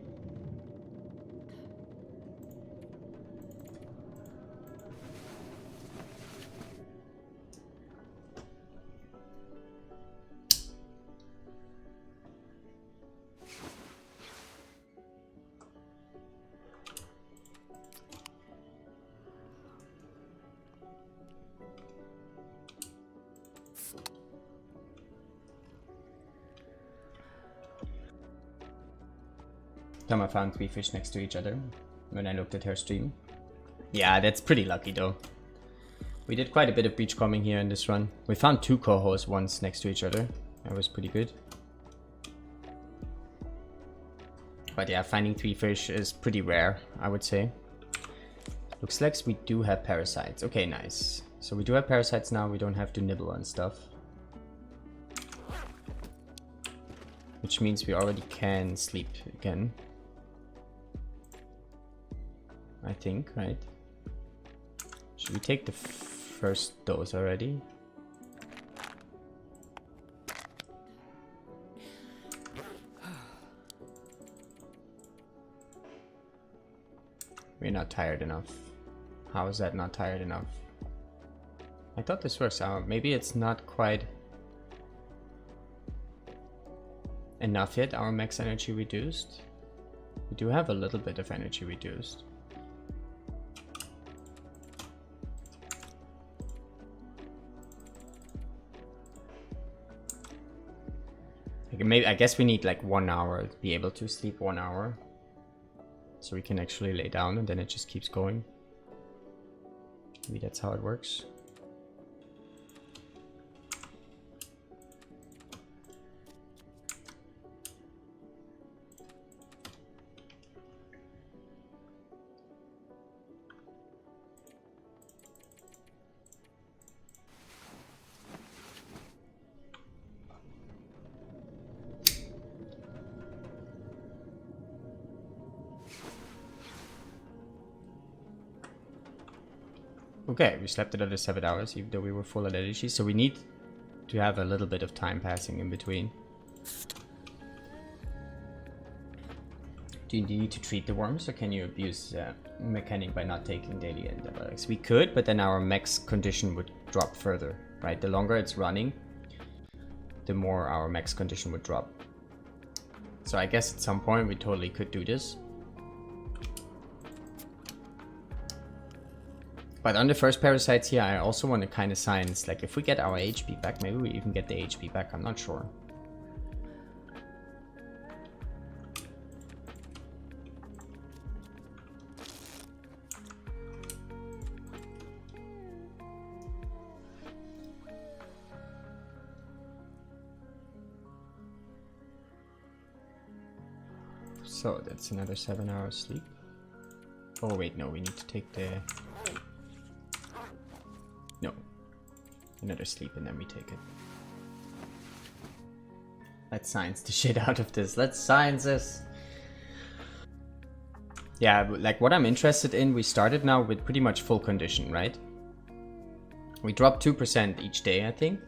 Tama found 3 fish next to each other when I looked at her stream. Yeah, that's pretty lucky though. We did quite a bit of beachcombing here in this run. We found 2 cohos once next to each other. That was pretty good. But yeah, finding 3 fish is pretty rare, I would say. Looks like we do have parasites. Okay, nice. So we do have parasites now, we don't have to nibble on stuff. Which means we already can sleep again. I think, right? Should we take the first dose already? We're not tired enough. How is that not tired enough? I thought this works out. Maybe it's not quite enough yet, our max energy reduced. We do have a little bit of energy reduced. Maybe, I guess we need like 1 hour to be able to sleep 1 hour. So we can actually lay down and then it just keeps going. Maybe that's how it works. Okay, we slept another 7 hours, even though we were full of energy. So we need to have a little bit of time passing in between. Do you need to treat the worms, or can you abuse mechanic by not taking daily antibiotics? We could, but then our max condition would drop further, right? The longer it's running, the more our max condition would drop. So I guess at some point we totally could do this. But on the first parasites here, I also want to kind of science, like if we get our HP back, maybe we even get the HP back, I'm not sure. So that's another 7 hours sleep. Oh wait, no, we need to take the... No. Another sleep and then we take it. Let's science the shit out of this. Let's science this. Yeah, like what I'm interested in, we started now with pretty much full condition, right? We dropped 2% each day, I think.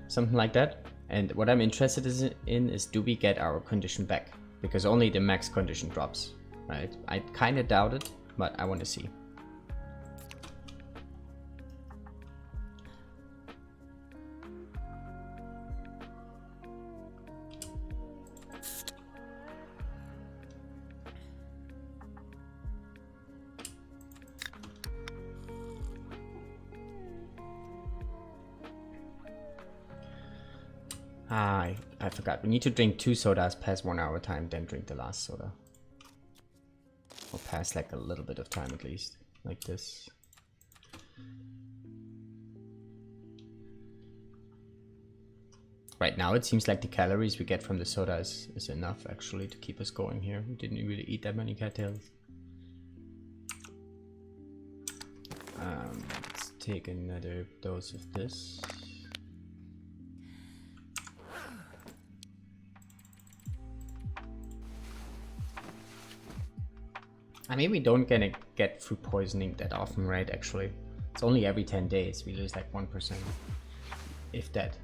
Something like that. And what I'm interested in is, do we get our condition back? Because only the max condition drops, right? I kind of doubt it, but I want to see. I forgot. We need to drink 2 sodas past 1 hour time, then drink the last soda. Or pass like a little bit of time at least, like this. Right now it seems like the calories we get from the soda is enough actually to keep us going here. We didn't really eat that many cattails. Let's take another dose of this. I mean, we don't gonna get food poisoning that often, right? Actually, it's only every 10 days we lose like 1%, if that.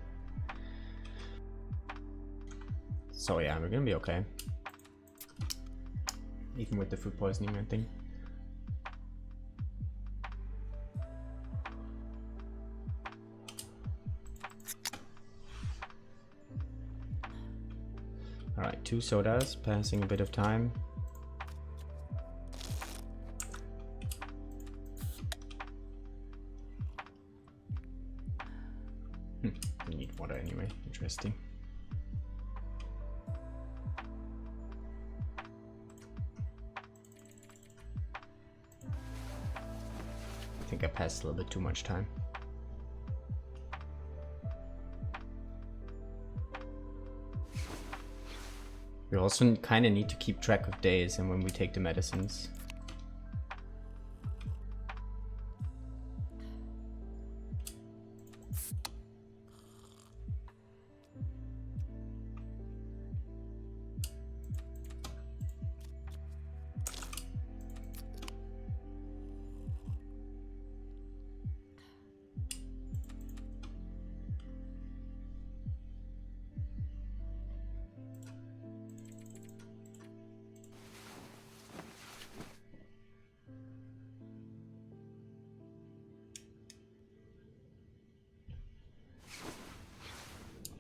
So yeah, we're gonna be okay. Even with the food poisoning, I think. Alright, 2 sodas, passing a bit of time. We need water anyway, interesting. I think I passed a little bit too much time. We also kind of need to keep track of days and when we take the medicines.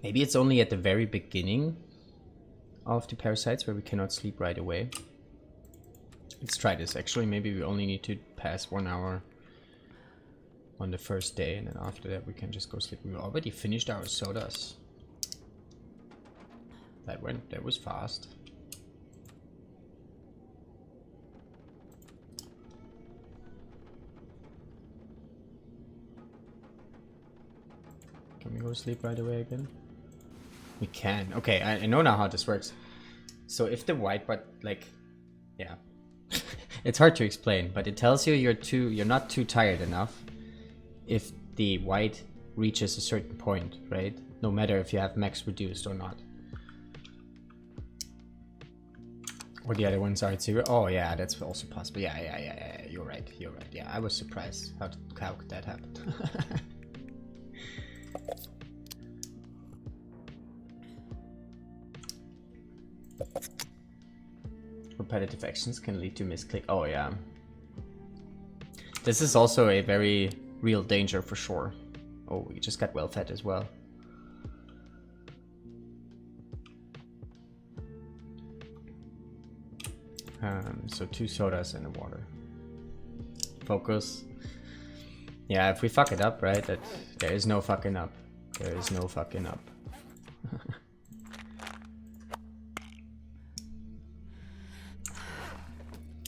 Maybe it's only at the very beginning of the parasites where we cannot sleep right away. Let's try this. Actually, maybe we only need to pass 1 hour on the first day, and then after that we can just go sleep. We already finished our sodas. That was fast. Can we go sleep right away again? We can. Okay, I know now how this works. So if the white, but like, yeah, it's hard to explain, but it tells you you're not too tired enough if the white reaches a certain point, right? No matter if you have max reduced or not. Or the other ones are at 0. Oh yeah, that's also possible. Yeah. You're right. Yeah, I was surprised. How could that happen? Repetitive actions can lead to misclick. Oh yeah. This is also a very real danger for sure. Oh, we just got well fed as well. So 2 sodas and a water. Focus. Yeah, if we fuck it up, right? There is no fucking up. There is no fucking up.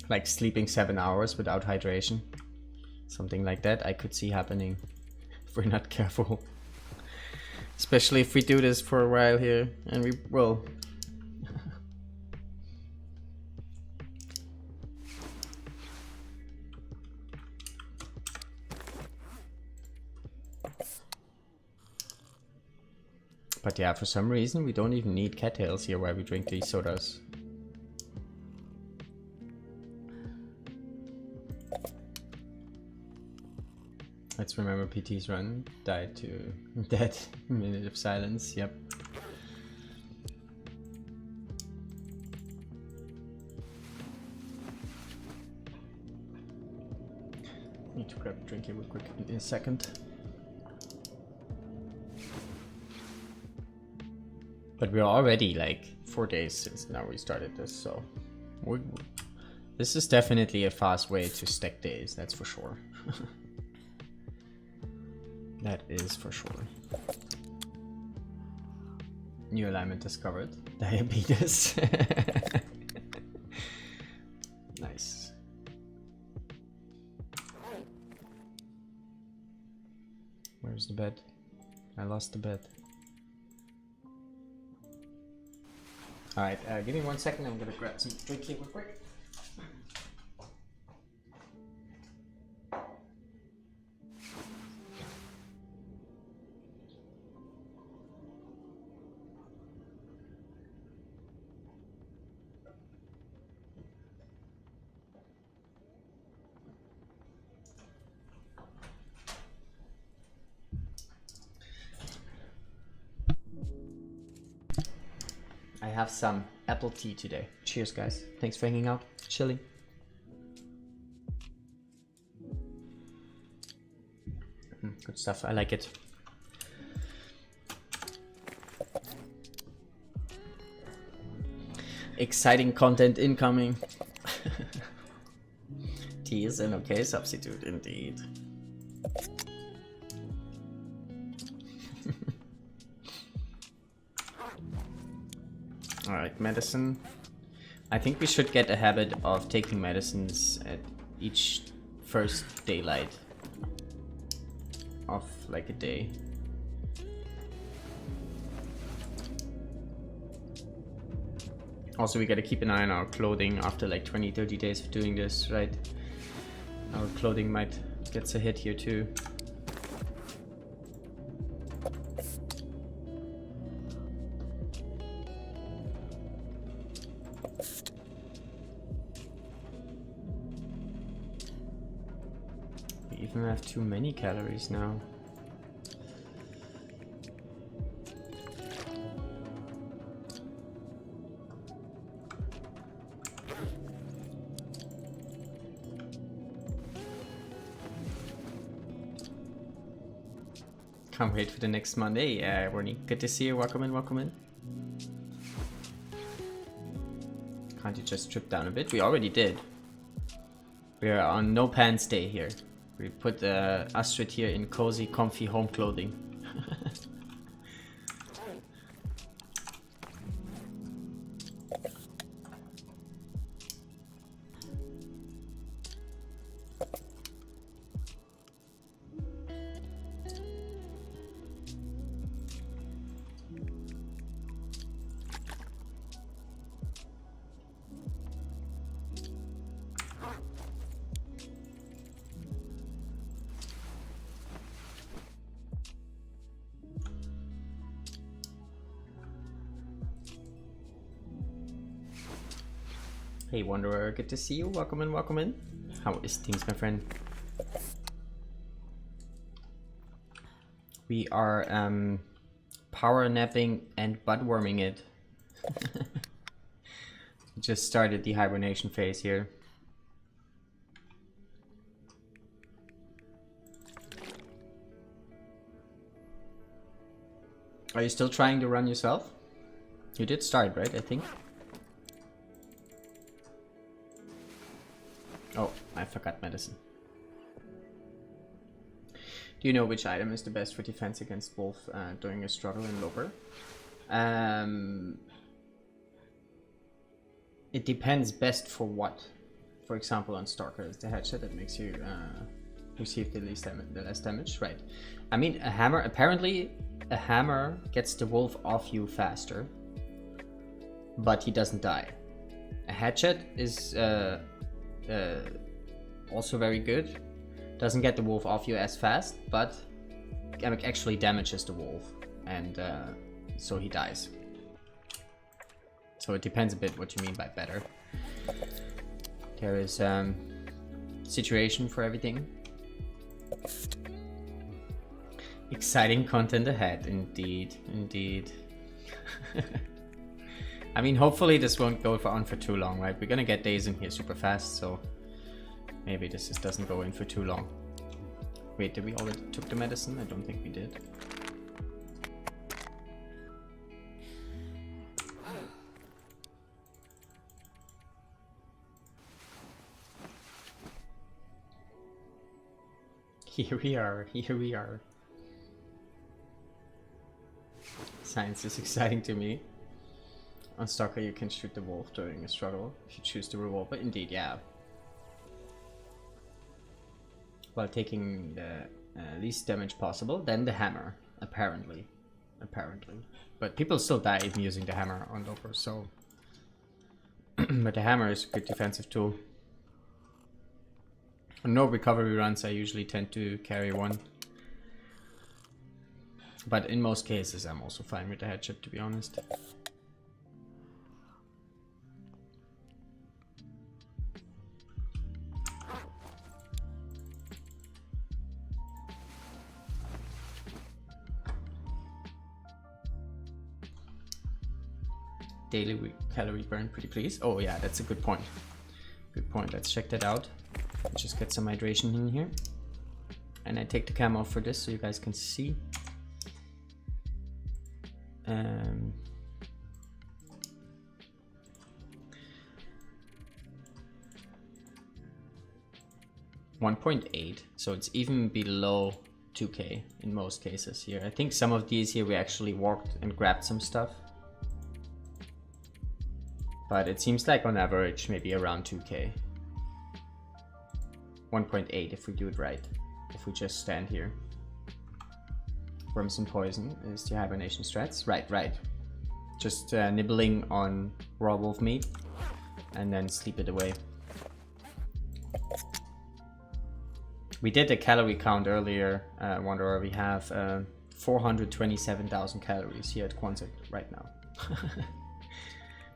Like sleeping 7 hours without hydration. Something like that I could see happening if we're not careful. Especially if we do this for a while here, and we will. But yeah, for some reason we don't even need cattails here while we drink these sodas. Let's remember PT's run died to dead. Minute of silence, yep. Need to grab a drink here real quick in a second. But we're already like 4 days since now we started this, so this is definitely a fast way to stack days, that's for sure. That is for sure. New alignment discovered. Diabetes. Nice. Where's the bed? I lost the bed. Alright, give me 1 second, I'm gonna grab some drink here real quick. I have some apple tea today. Cheers, guys. Thanks for hanging out, chilling. Good stuff. I like it. Exciting content incoming. Tea is an okay substitute indeed. Alright, medicine. I think we should get a habit of taking medicines at each first daylight of like a day. Also, we gotta keep an eye on our clothing after like 20-30 days of doing this, right? Our clothing might get a hit here too. We even have too many calories now. Can't wait for the next Monday. Yeah, Ronnie, good to see you. Welcome in, welcome in. Can't you just strip down a bit? We already did. We are on no pants day here. We put Astrid here in cozy, comfy home clothing. Hey Wanderer, good to see you. Welcome in, welcome in. How is things, my friend? We are power napping and butt warming it. Just started the hibernation phase here. Are you still trying to run yourself? You did start, right? I think. Oh, I forgot medicine. Do you know which item is the best for defense against wolf during a struggle in Loper? It depends best for what. For example, on Stalker is the headshot that makes you receive the less damage, right? I mean, a hammer, apparently a hammer gets the wolf off you faster, but he doesn't die. A headshot is also very good. Doesn't get the wolf off you as fast, but actually damages the wolf, and so he dies. So it depends a bit what you mean by better. There is situation for everything. Exciting content ahead, indeed, indeed. I mean, hopefully this won't go on for too long, right? We're gonna get days in here super fast, so maybe this just doesn't go in for too long. Wait, did we already took the medicine? I don't think we did. Here we are, here we are. Science is exciting to me. On Stalker you can shoot the wolf during a struggle if you choose the revolver. Indeed, yeah. While taking the least damage possible, then the hammer, apparently. But people still die even using the hammer on Loper, so... But the hammer is a good defensive tool. On no recovery runs I usually tend to carry one. But in most cases I'm also fine with the headshot, to be honest. Daily calorie burn, pretty please. Oh yeah, that's a good point. Good point, let's check that out. Just get some hydration in here. And I take the cam off for this so you guys can see. 1.8, so it's even below 2k in most cases here. I think some of these here we actually walked and grabbed some stuff. But it seems like on average maybe around 2k. 1.8 if we do it right. If we just stand here. Worms and poison is the hibernation strats. Right. Just nibbling on raw wolf meat and then sleep it away. We did a calorie count earlier, Wanderer. We have 427,000 calories here at Quonset right now.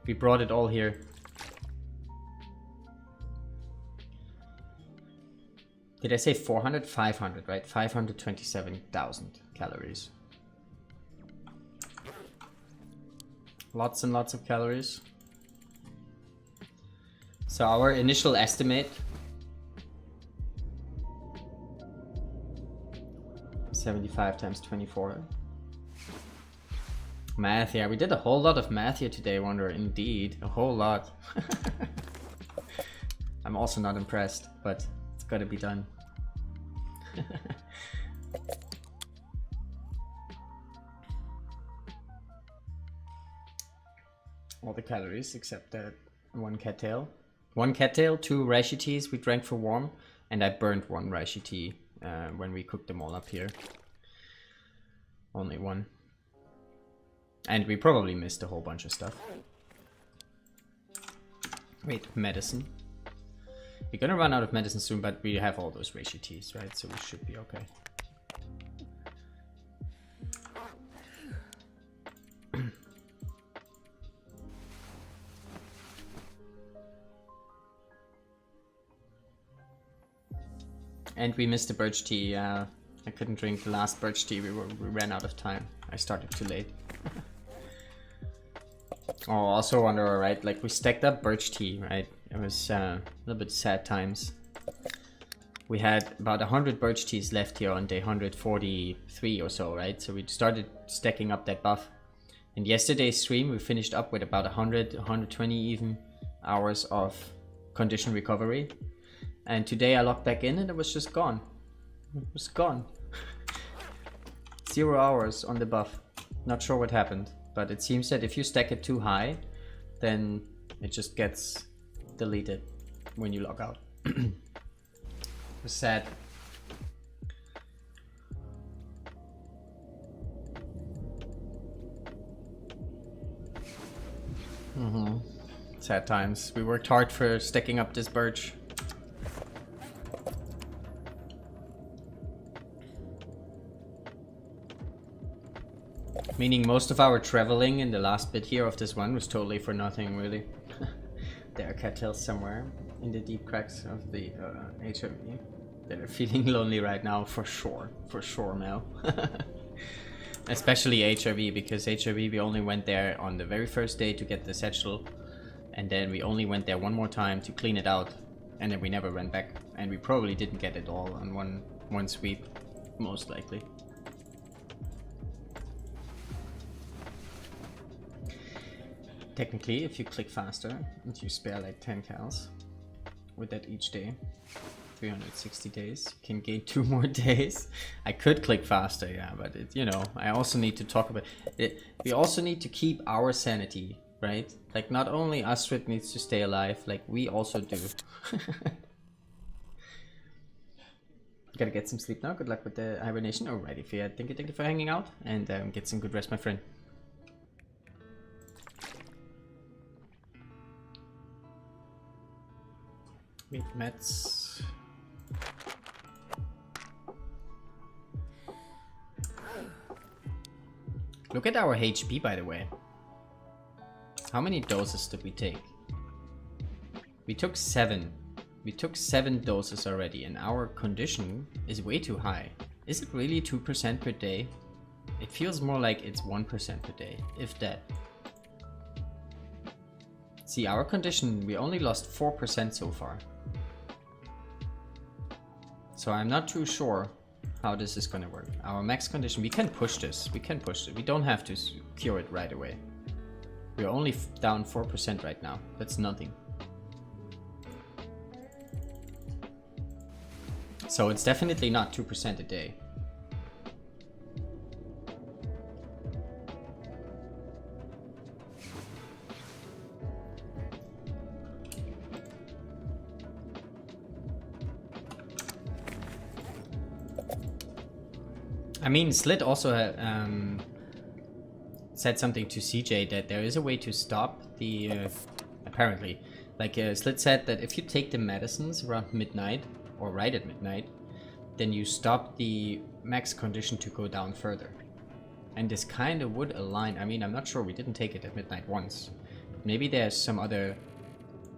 We brought it all here. Did I say 400? 500, right? 527,000 calories. Lots and lots of calories. So our initial estimate... 75 times 24. Math, yeah, we did a whole lot of math here today, Wanderer. Indeed, a whole lot. I'm also not impressed, but it's gotta be done. All the calories except that one cattail. One cattail, 2 reishi teas we drank for warm, and I burned 1 reishi tea when we cooked them all up here. Only 1. And we probably missed a whole bunch of stuff. Wait, medicine. We're gonna run out of medicine soon, but we have all those reishi teas, right? So we should be okay. And we missed the birch tea. I couldn't drink the last birch tea. We ran out of time. I started too late. Oh, also wonder, right? Like we stacked up birch tea, right? It was a little bit sad times. We had about 100 birch teas left here on day 143 or so, right? So we started stacking up that buff. And yesterday's stream, we finished up with about 100, 120 even hours of condition recovery. And today I logged back in and it was just gone. It was gone. 0 hours on the buff. Not sure what happened, but it seems that if you stack it too high, then it just gets deleted when you log out. It was sad. Sad times. We worked hard for stacking up this birch. Meaning most of our traveling in the last bit here of this one was totally for nothing, really. There are cattails somewhere in the deep cracks of the HRV. They're feeling lonely right now, for sure, Mel. Especially HRV, because HRV we only went there on the very first day to get the satchel, and then we only went there one more time to clean it out, and then we never went back, and we probably didn't get it all on one sweep, most likely. Technically, if you click faster and you spare like 10 cals with that each day, 360 days, you can gain 2 more days. I could click faster, yeah, but it, you know, I also need to talk about it. We also need to keep our sanity, right? Like not only Astrid needs to stay alive, like we also do. Gotta get some sleep now. Good luck with the hibernation. Alrighty, Fia. Thank you for hanging out, and get some good rest, my friend. Meet Mets. Look at our HP, by the way. How many doses did we take? We took 7. We took 7 doses already, and our condition is way too high. Is it really 2% per day? It feels more like it's 1% per day, if that. See, our condition, we only lost 4% so far. So I'm not too sure how this is gonna work. Our max condition, we can push this. We can push it. We don't have to cure it right away. We're only down 4% right now. That's nothing. So it's definitely not 2% a day. I mean, Slit also said something to CJ that there is a way to stop the, apparently. Like Slit said that if you take the medicines around midnight, or right at midnight, then you stop the max condition to go down further. And this kind of would align. I mean, I'm not sure, we didn't take it at midnight once. Maybe there's some other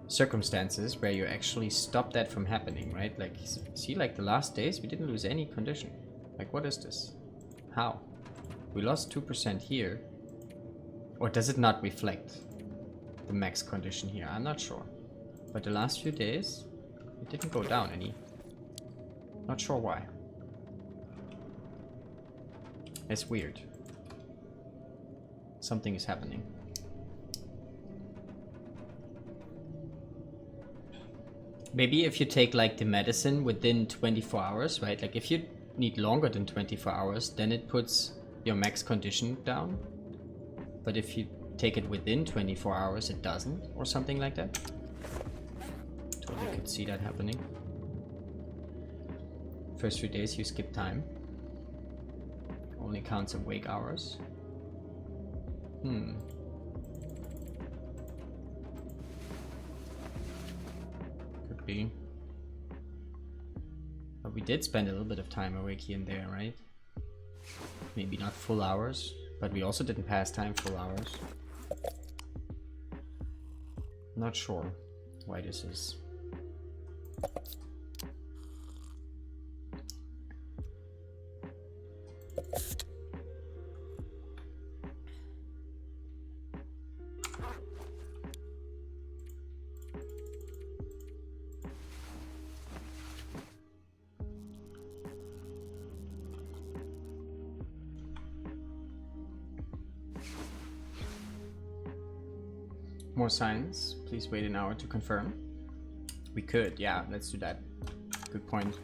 circumstances where you actually stop that from happening, right? Like, see, like the last days, we didn't lose any condition. Like, what is this? How? We lost 2% here. Or does it not reflect the max condition here? I'm not sure. But the last few days, it didn't go down any. Not sure why. It's weird. Something is happening. Maybe if you take like the medicine within 24 hours, right? Like if you need longer than 24 hours, then it puts your max condition down. But if you take it within 24 hours, it doesn't, or something like that. Totally could see that happening. First few days you skip time. Only counts awake hours. Could be. But we did spend a little bit of time awake here and there, right? Maybe not full hours, but we also didn't pass time full hours. Not sure why this is. More signs. Please wait an hour to confirm. We could, yeah, let's do that. Good point.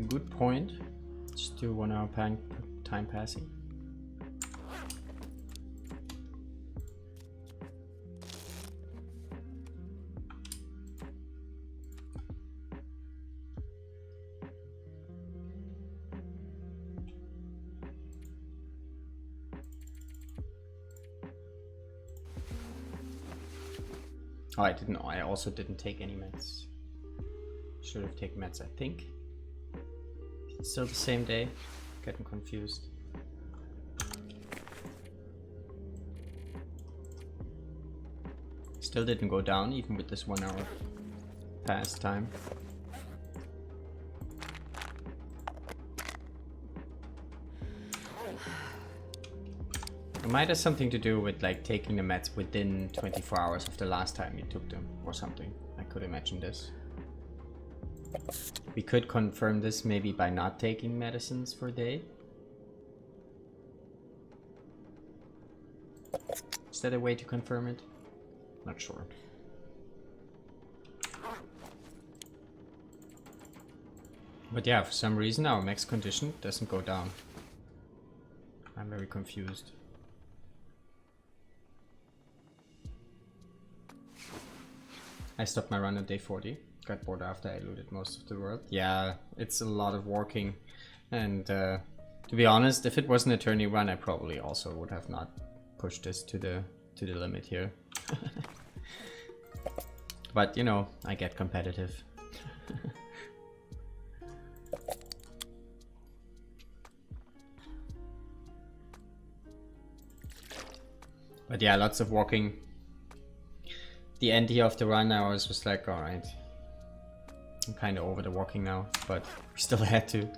Good point. Just do 1 hour time passing. Oh, I didn't. I also didn't take any meds. Should have taken meds, I think. Still the same day. Getting confused. Still didn't go down, even with this 1 hour past time. It might have something to do with like taking the meds within 24 hours of the last time you took them or something. I could imagine this. We could confirm this maybe by not taking medicines for a day. Is that a way to confirm it? Not sure. But yeah, for some reason our max condition doesn't go down. I'm very confused. I stopped my run at day 40. Got bored after I looted most of the world. Yeah, it's a lot of walking. And to be honest, if it was an eternity run, I probably also would have not pushed this to the limit here. But you know, I get competitive. But yeah, lots of walking. The end here of the run, I was just like, alright. I'm kind of over the walking now, but we still had to.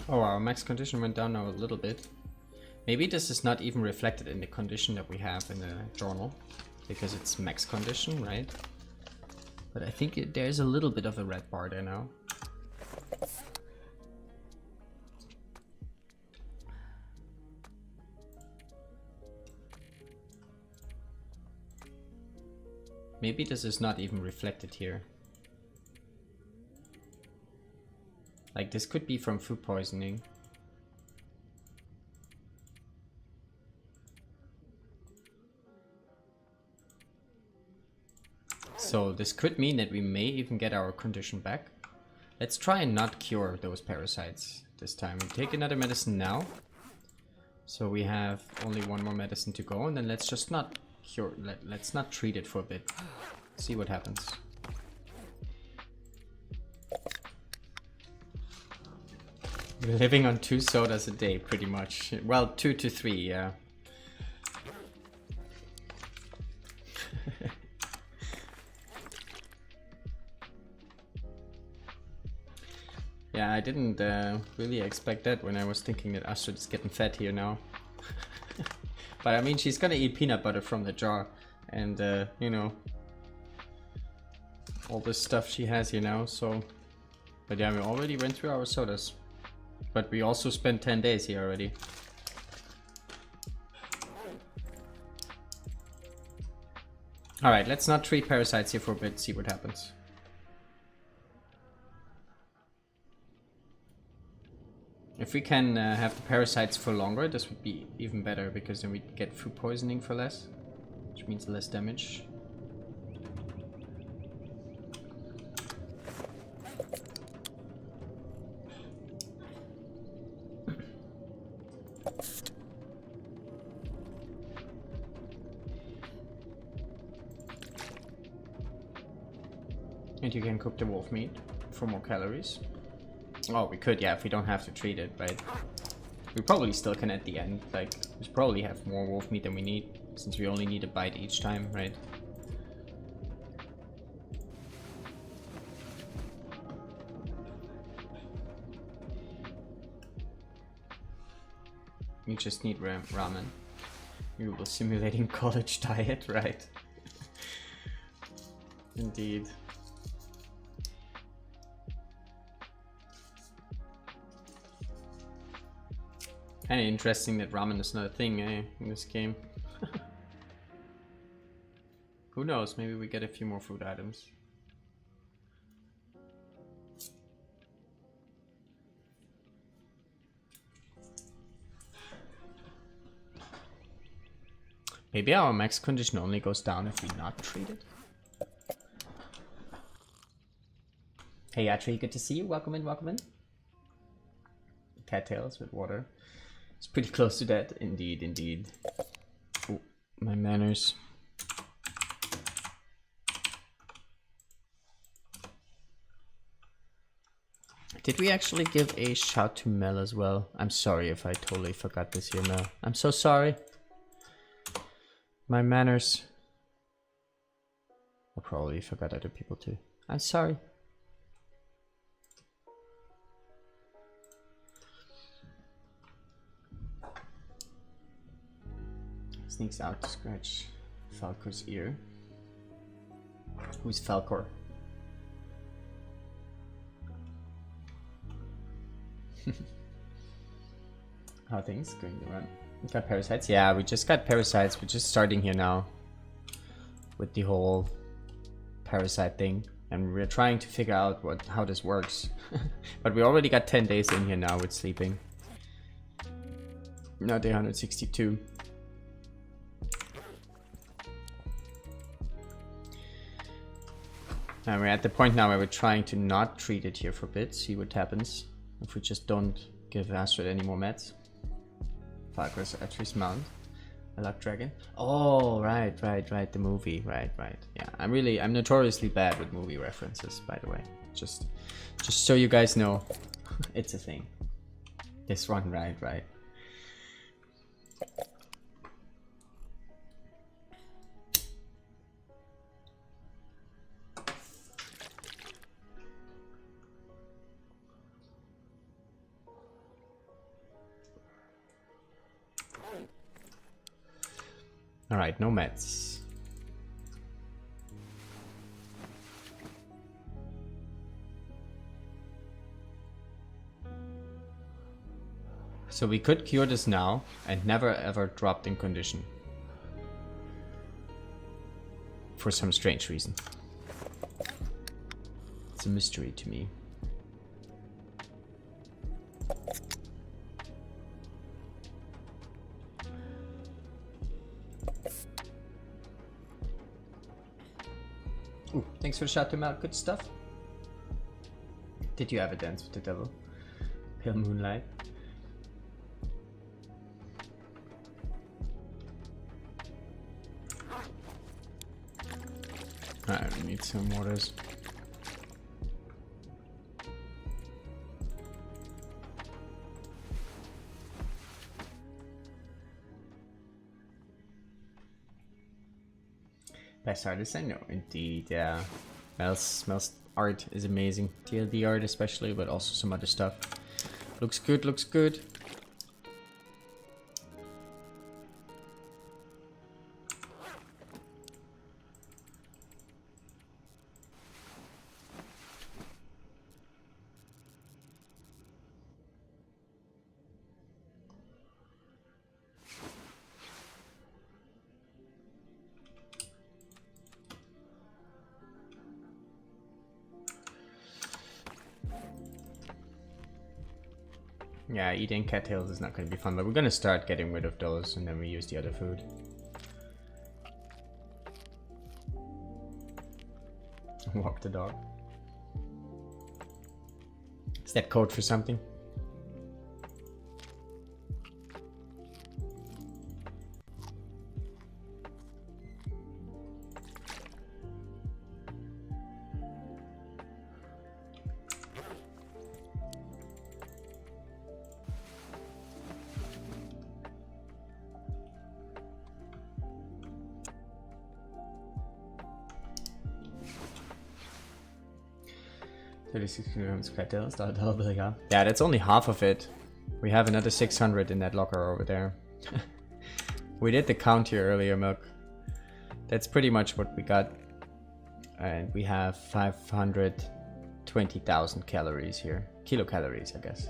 Oh, our max condition went down now a little bit. Maybe this is not even reflected in the condition that we have in the journal, because it's max condition, right? But I think there's a little bit of a red bar there now. Maybe this is not even reflected here. Like, this could be from food poisoning. So this could mean that we may even get our condition back. Let's try and not cure those parasites this time. We take another medicine now. So we have only one more medicine to go, and then let's just not cure, let's not treat it for a bit. See what happens. We're living on 2 sodas a day, pretty much. Well, 2 to 3, yeah. Yeah, I didn't really expect that when I was thinking that Astrid is getting fat here now. But I mean, she's gonna eat peanut butter from the jar. And, you know, all this stuff she has here now, so... But yeah, we already went through our sodas. But we also spent 10 days here already. Alright, let's not treat parasites here for a bit, see what happens. If we can have the parasites for longer, this would be even better, because then we get food poisoning for less, which means less damage. And you can cook the wolf meat for more calories. Oh, we could, yeah, if we don't have to treat it, right? We probably still can at the end. Like, we probably have more wolf meat than we need, since we only need a bite each time, right? You just need ramen. You will simulating college diet, right? Indeed. Kinda interesting that ramen is not a thing, eh, in this game. Who knows, maybe we get a few more food items. Maybe our max condition only goes down if we not treat it. Hey Atri, good to see you. Welcome in, welcome in. Cattails with water. It's pretty close to that. Indeed, indeed. Ooh, my manners. Did we actually give a shout to Mel as well? I'm sorry if I totally forgot this here, Mel. I'm so sorry. My manners. I probably forgot other people too. I'm sorry. Sneaks out to scratch Falcor's ear. Who's Falcor? How are things going to run? We got parasites? Yeah, we just got parasites. We're just starting here now with the whole parasite thing. And we're trying to figure out how this works. But we already got 10 days in here now with sleeping. Now day 162. And we're at the point now where we're trying to not treat it here for a bit, see what happens if we just don't give Astrid any more meds. Falcor's actually mount. A luck dragon. Oh, right, the movie, right. Yeah, I'm notoriously bad with movie references, by the way. Just so you guys know, it's a thing. This one, right. Alright, no meds. So we could cure this now and never ever dropped in condition. For some strange reason. It's a mystery to me. Ooh, thanks for the shout to Mal. Good stuff. Did you ever dance with the devil? Pale moonlight. Alright, we need some waters. Best artist I know, indeed, yeah. Mel's art is amazing. TLD art especially, but also some other stuff. Looks good, looks good. Yeah, eating cattails is not going to be fun, but we're going to start getting rid of those and then we use the other food. Walk the dog. Is that code for something? 36 kilograms cattails, double, yeah. Yeah, that's only half of it. We have another 600 in that locker over there. We did the count here earlier, Milk. That's pretty much what we got. And we have 520,000 calories here. Kilocalories, I guess.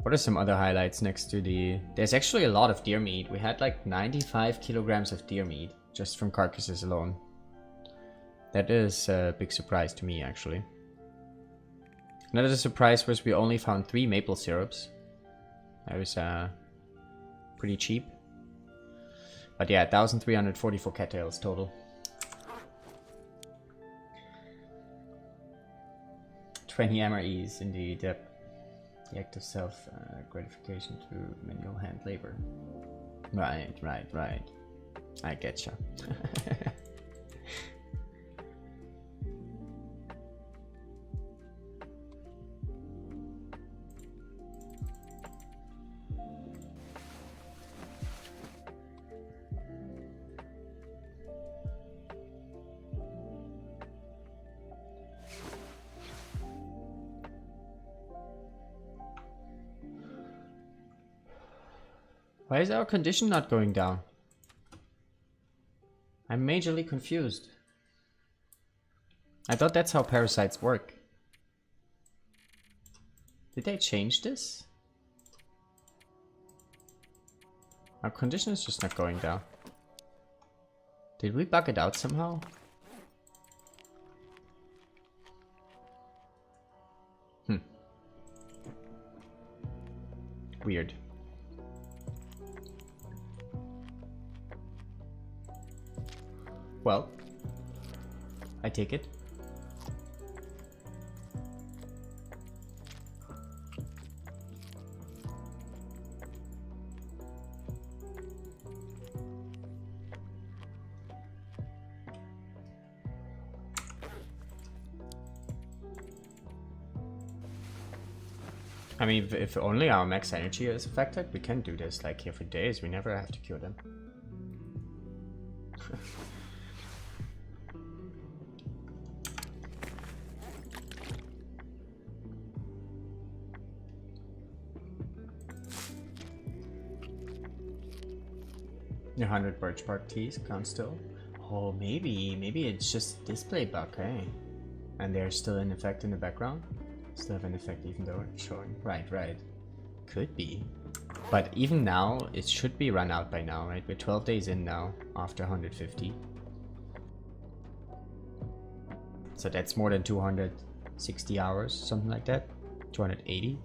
What are some other highlights next to the... There's actually a lot of deer meat. We had like 95 kilograms of deer meat just from carcasses alone. That is a big surprise to me, actually. Another surprise was we only found 3 maple syrups. That was pretty cheap. But yeah, 1,344 cattails total. 20 MREs indeed, yep. The act of self-gratification through manual hand labor. Right. I getcha. Why is our condition not going down? I'm majorly confused. I thought that's how parasites work. Did they change this? Our condition is just not going down. Did we bug it out somehow? Weird. Well, I take it. I mean, if only our max energy is affected, we can do this like here for days. We never have to cure them. Your 100 birch bark teas count still. Oh, maybe it's just a display bug, eh? And they're still in effect in the background. Still have an effect even though it's showing. Right. Could be. But even now, it should be run out by now, right? We're 12 days in now, after 150. So that's more than 260 hours, something like that. 280.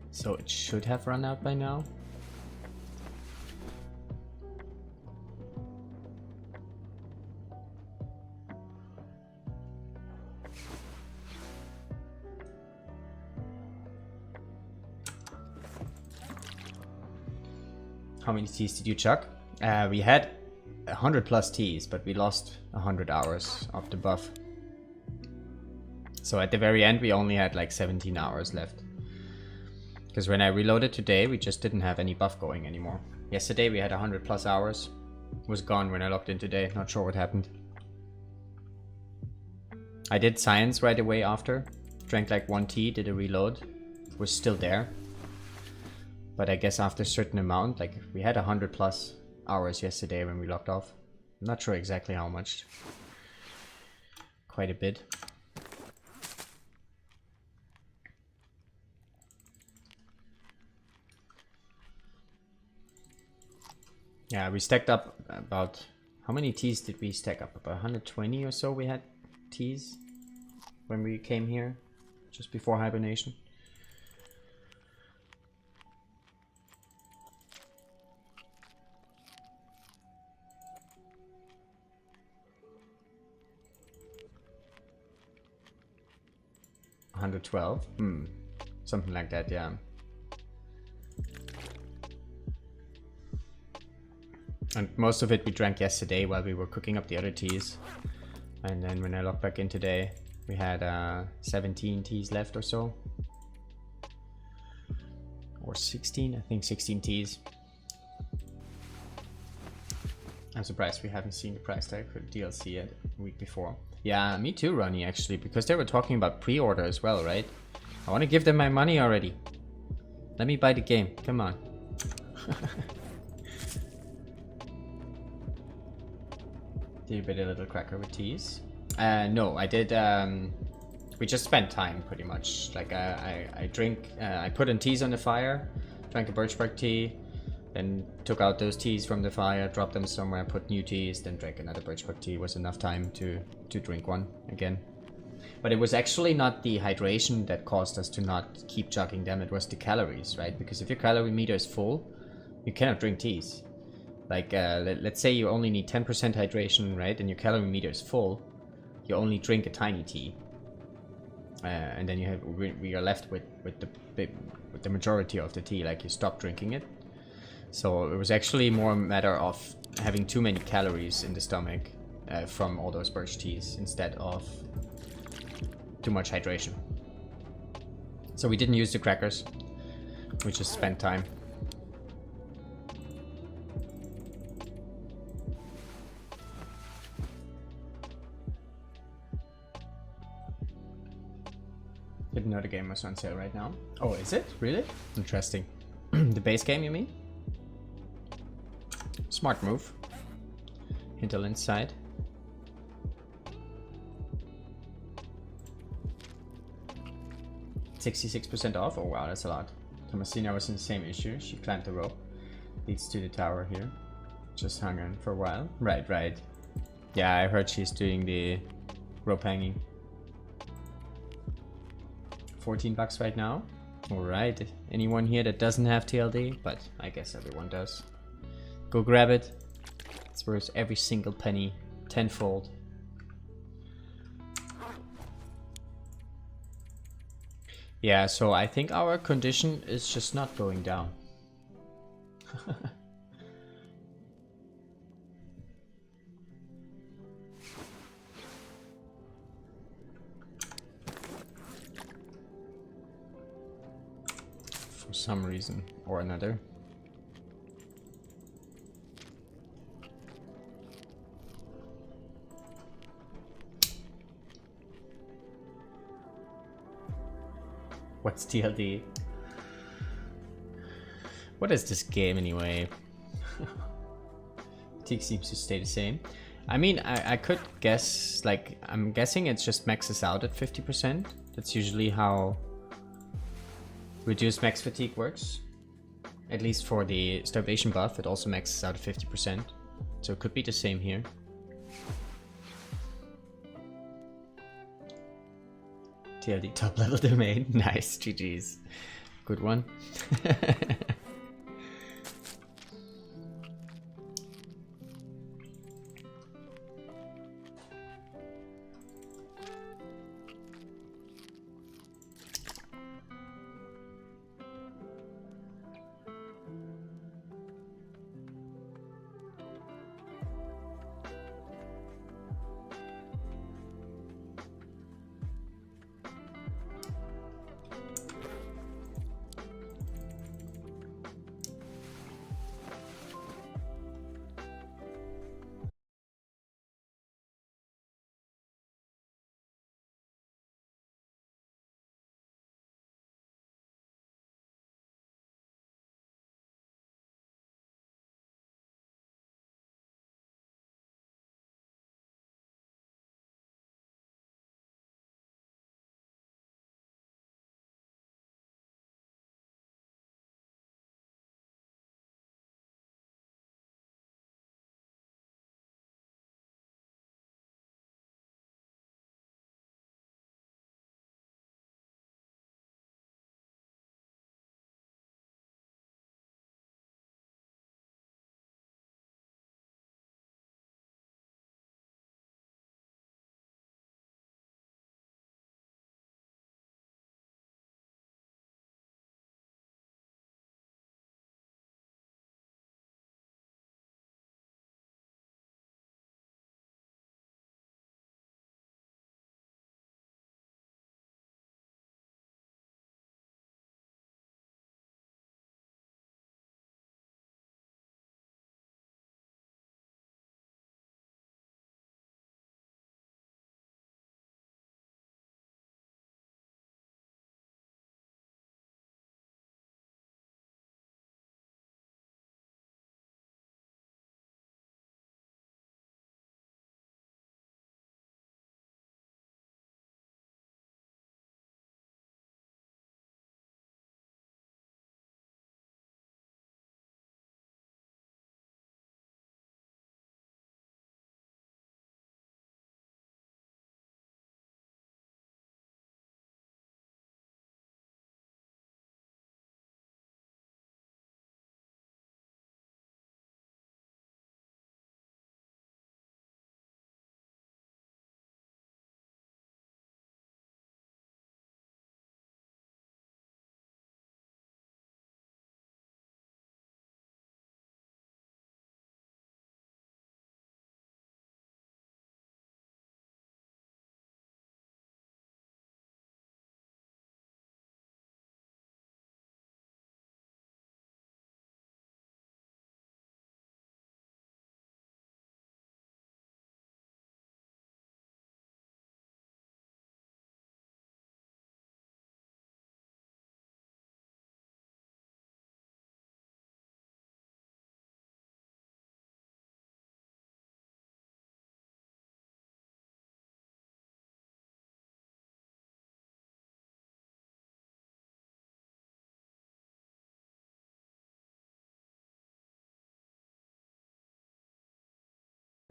So it should have run out by now. How many teas did you chuck? We had 100 plus teas, but we lost 100 hours of the buff. So at the very end, we only had like 17 hours left. Because when I reloaded today, we just didn't have any buff going anymore. Yesterday, we had 100 plus hours. It was gone when I logged in today. Not sure what happened. I did science right away after. Drank like 1 tea, did a reload. Was still there. But I guess after a certain amount, like we had 100 plus hours yesterday when we logged off. I'm not sure exactly how much. Quite a bit. Yeah, we stacked up about... How many teas did we stack up? About 120 or so we had teas when we came here, just before hibernation. $112? Something like that, yeah. And most of it we drank yesterday while we were cooking up the other teas. And then when I logged back in today, we had 17 teas left or so. Or 16, I think 16 teas. I'm surprised we haven't seen the price tag for the DLC yet a week before. Yeah, me too, Ronnie, actually, because they were talking about pre-order as well, right? I want to give them my money already. Let me buy the game. Come on. Did you bid a little cracker with teas? No, I did. We just spent time pretty much. Like I put in teas on the fire, drank a birch bark tea, then took out those teas from the fire, dropped them somewhere, put new teas, then drank another birch bark tea. It was enough time to drink one again. But it was actually not the hydration that caused us to not keep chugging them. It was the calories, right? Because if your calorie meter is full, you cannot drink teas. Like, let's say you only need 10% hydration, right? And your calorie meter is full. You only drink a tiny tea. And then we are left with the majority of the tea. Like, you stop drinking it. So it was actually more a matter of having too many calories in the stomach from all those birch teas instead of too much hydration. So we didn't use the crackers. We just spent time. Didn't know the game was on sale right now. Oh, is it? Really? Interesting. The base game, you mean? Smart move. Hinterland side. 66% off? Oh wow, that's a lot. Thomasina was in the same issue. She climbed the rope. Leads to the tower here. Just hung on for a while. Right, right. Yeah, I heard she's doing the rope hanging. 14 bucks right now. Alright. Anyone here that doesn't have TLD? But I guess everyone does. Go grab it. It's worth every single penny. Tenfold. Yeah, so I think our condition is just not going down. For some reason or another. What's TLD? What is this game anyway? Fatigue seems to stay the same. I mean, I could guess, like, I'm guessing it just maxes out at 50%. That's usually how reduced max fatigue works. At least for the starvation buff, it also maxes out at 50%. So it could be the same here. TLD top level domain. Nice, GG's. Good one.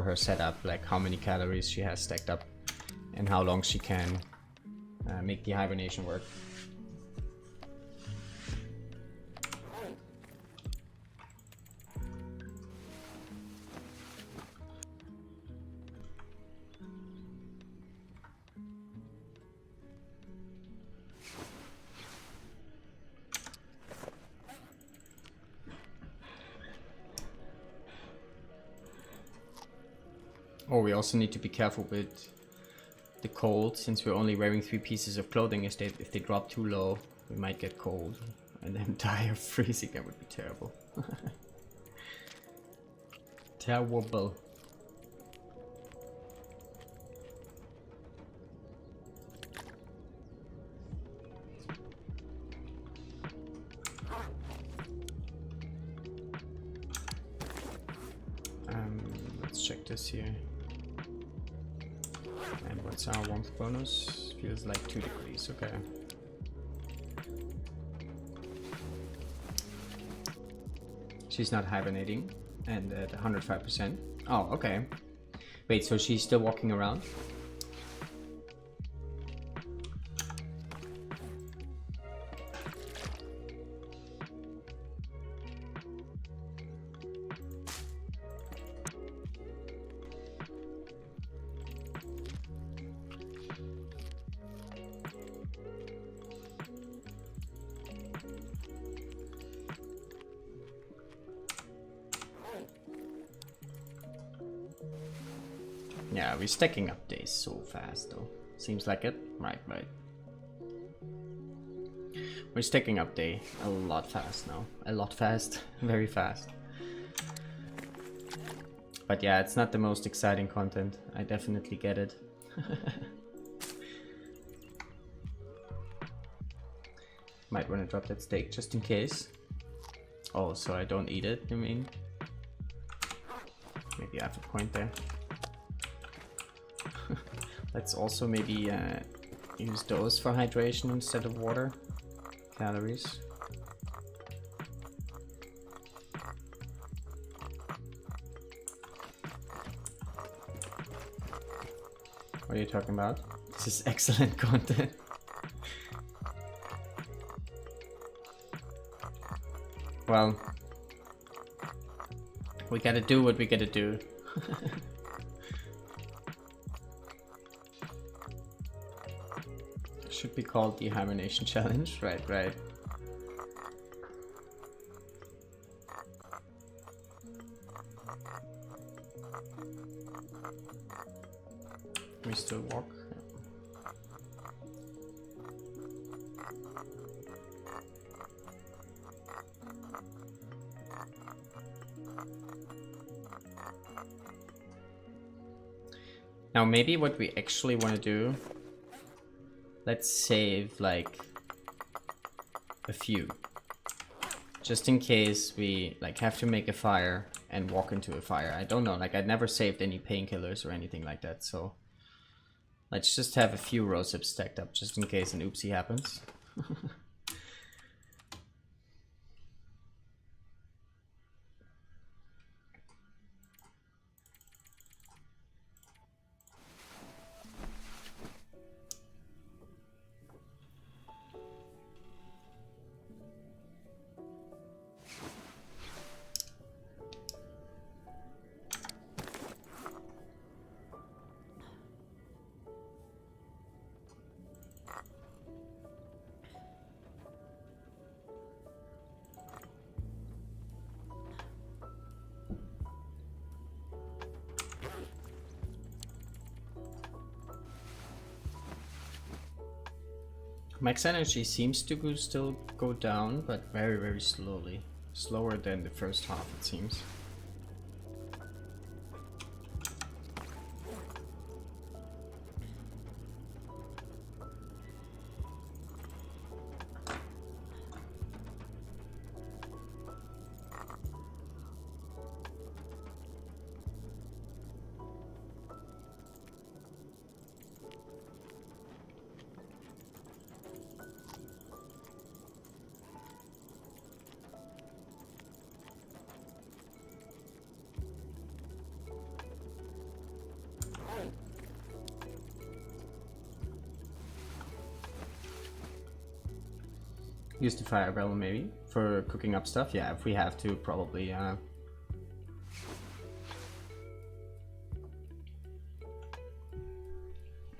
her setup, like how many calories she has stacked up and how long she can make the hibernation work. Oh, we also need to be careful with the cold, since we're only wearing 3 pieces of clothing. If they drop too low, we might get cold and then die of freezing. That would be terrible. Terrible. Let's check this here. And what's our warmth bonus? Feels like 2 degrees, okay. She's not hibernating, and at 105%. Oh, okay. Wait, so she's still walking around? Yeah, we're stacking up days so fast though. Seems like it. Right. We're stacking up day a lot fast now. A lot fast. Very fast. But yeah, it's not the most exciting content. I definitely get it. Might want to drop that steak just in case. Oh, so I don't eat it, you mean? Maybe I have a point there. Let's also maybe use those for hydration instead of water. Calories. What are you talking about? This is excellent content. Well, we gotta do what we gotta do. Should be called the hibernation challenge. Right. We still walk. Now maybe what we actually want to do, let's save like a few, just in case we like have to make a fire and walk into a fire. I don't know, like I'd never saved any painkillers or anything like that, so let's just have a few rosehip stacked up just in case an oopsie happens. Max energy seems to still go down, but very slowly. Slower than the first half, it seems. Use the fire barrel maybe for cooking up stuff. Yeah, if we have to, probably.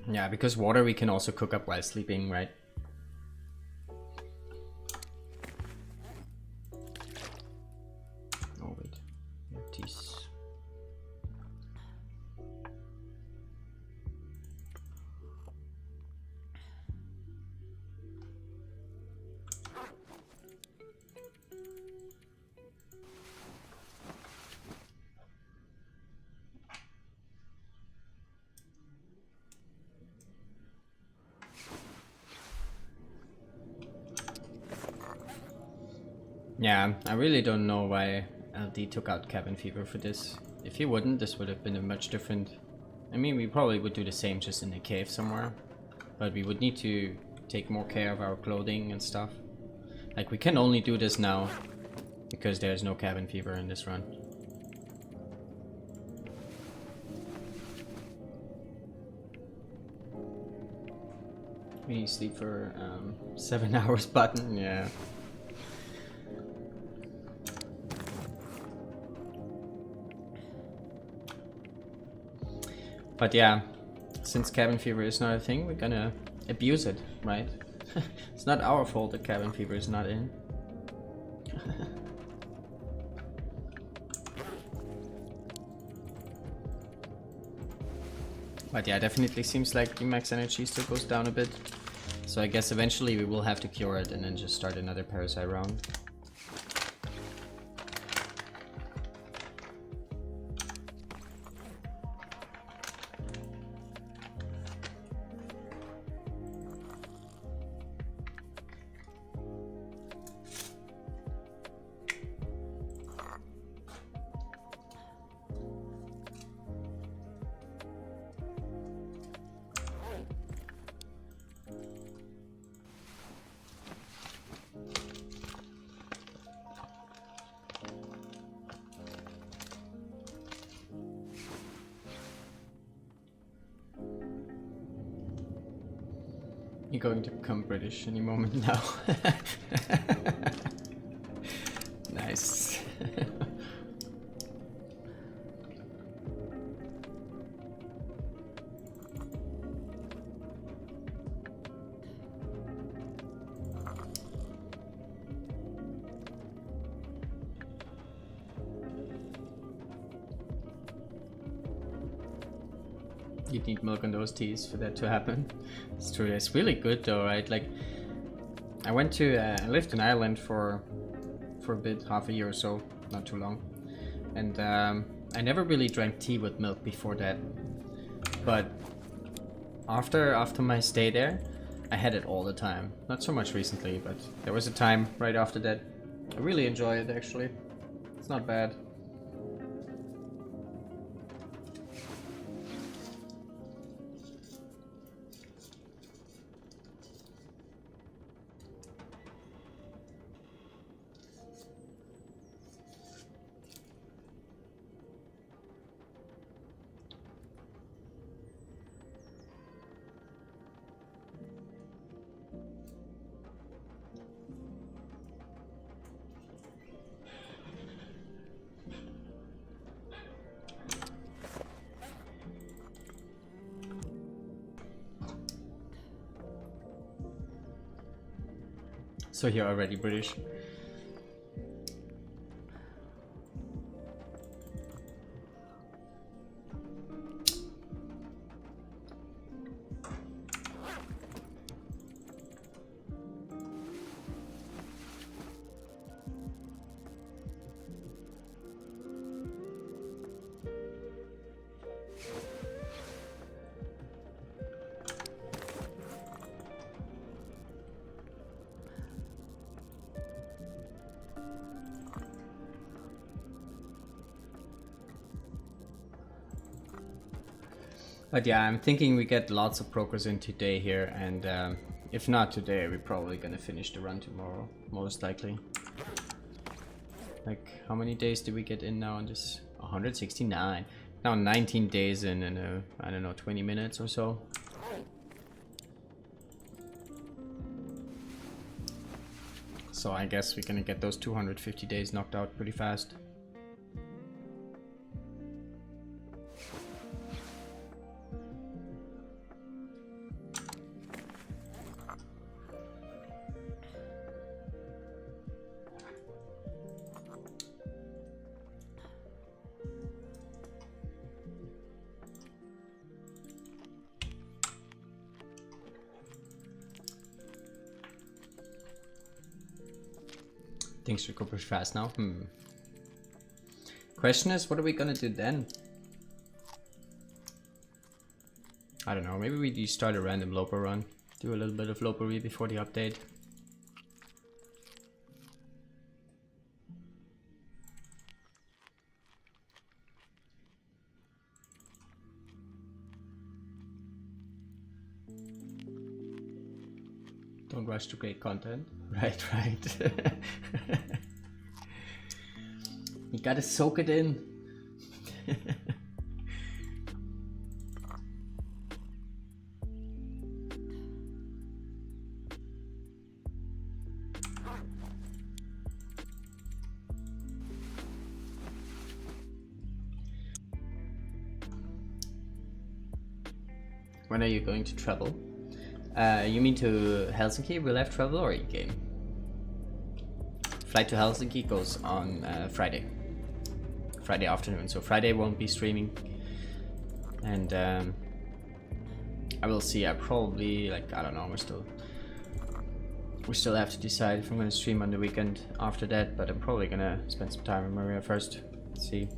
Yeah, because water we can also cook up while sleeping, right? Oh wait, teas. Yeah, I really don't know why LD took out cabin fever for this. If he wouldn't, this would have been a much different... I mean, we probably would do the same just in a cave somewhere. But we would need to take more care of our clothing and stuff. Like, we can only do this now because there's no cabin fever in this run. We need to sleep for 7 hours button, yeah. But yeah, since cabin fever is not a thing, we're gonna abuse it, right? It's not our fault that cabin fever is not in. But yeah, definitely seems like the max energy still goes down a bit. So I guess eventually we will have to cure it and then just start another parasite round. You're going to become British any moment now. Nice. You'd need milk on those teas for that to happen. It's true. It's really good though, right? Like, I went to I lived in Ireland for a bit, half a year or so, not too long, and I never really drank tea with milk before that. But after my stay there, I had it all the time. Not so much recently, but there was a time right after that. I really enjoy it actually. It's not bad. So you're already British. But yeah, I'm thinking we get lots of progress in today here, and if not today, we're probably gonna finish the run tomorrow, most likely. Like, how many days did we get in now on this? 169. Now 19 days in, and I don't know, 20 minutes or so. So I guess we're gonna get those 250 days knocked out pretty fast. Things should go pretty fast now. Question is, what are we gonna do then? I don't know, maybe we do start a random Loper run. Do a little bit of Lopery before the update. Don't rush to great content. Right, right. You gotta soak it in. When are you going to travel? You mean to Helsinki, real life travel or e-game? Flight to Helsinki goes on Friday afternoon, so Friday won't be streaming. And I will see. I probably, like, I don't know, we still have to decide if I'm gonna stream on the weekend after that, but I'm probably gonna spend some time in Maria first, see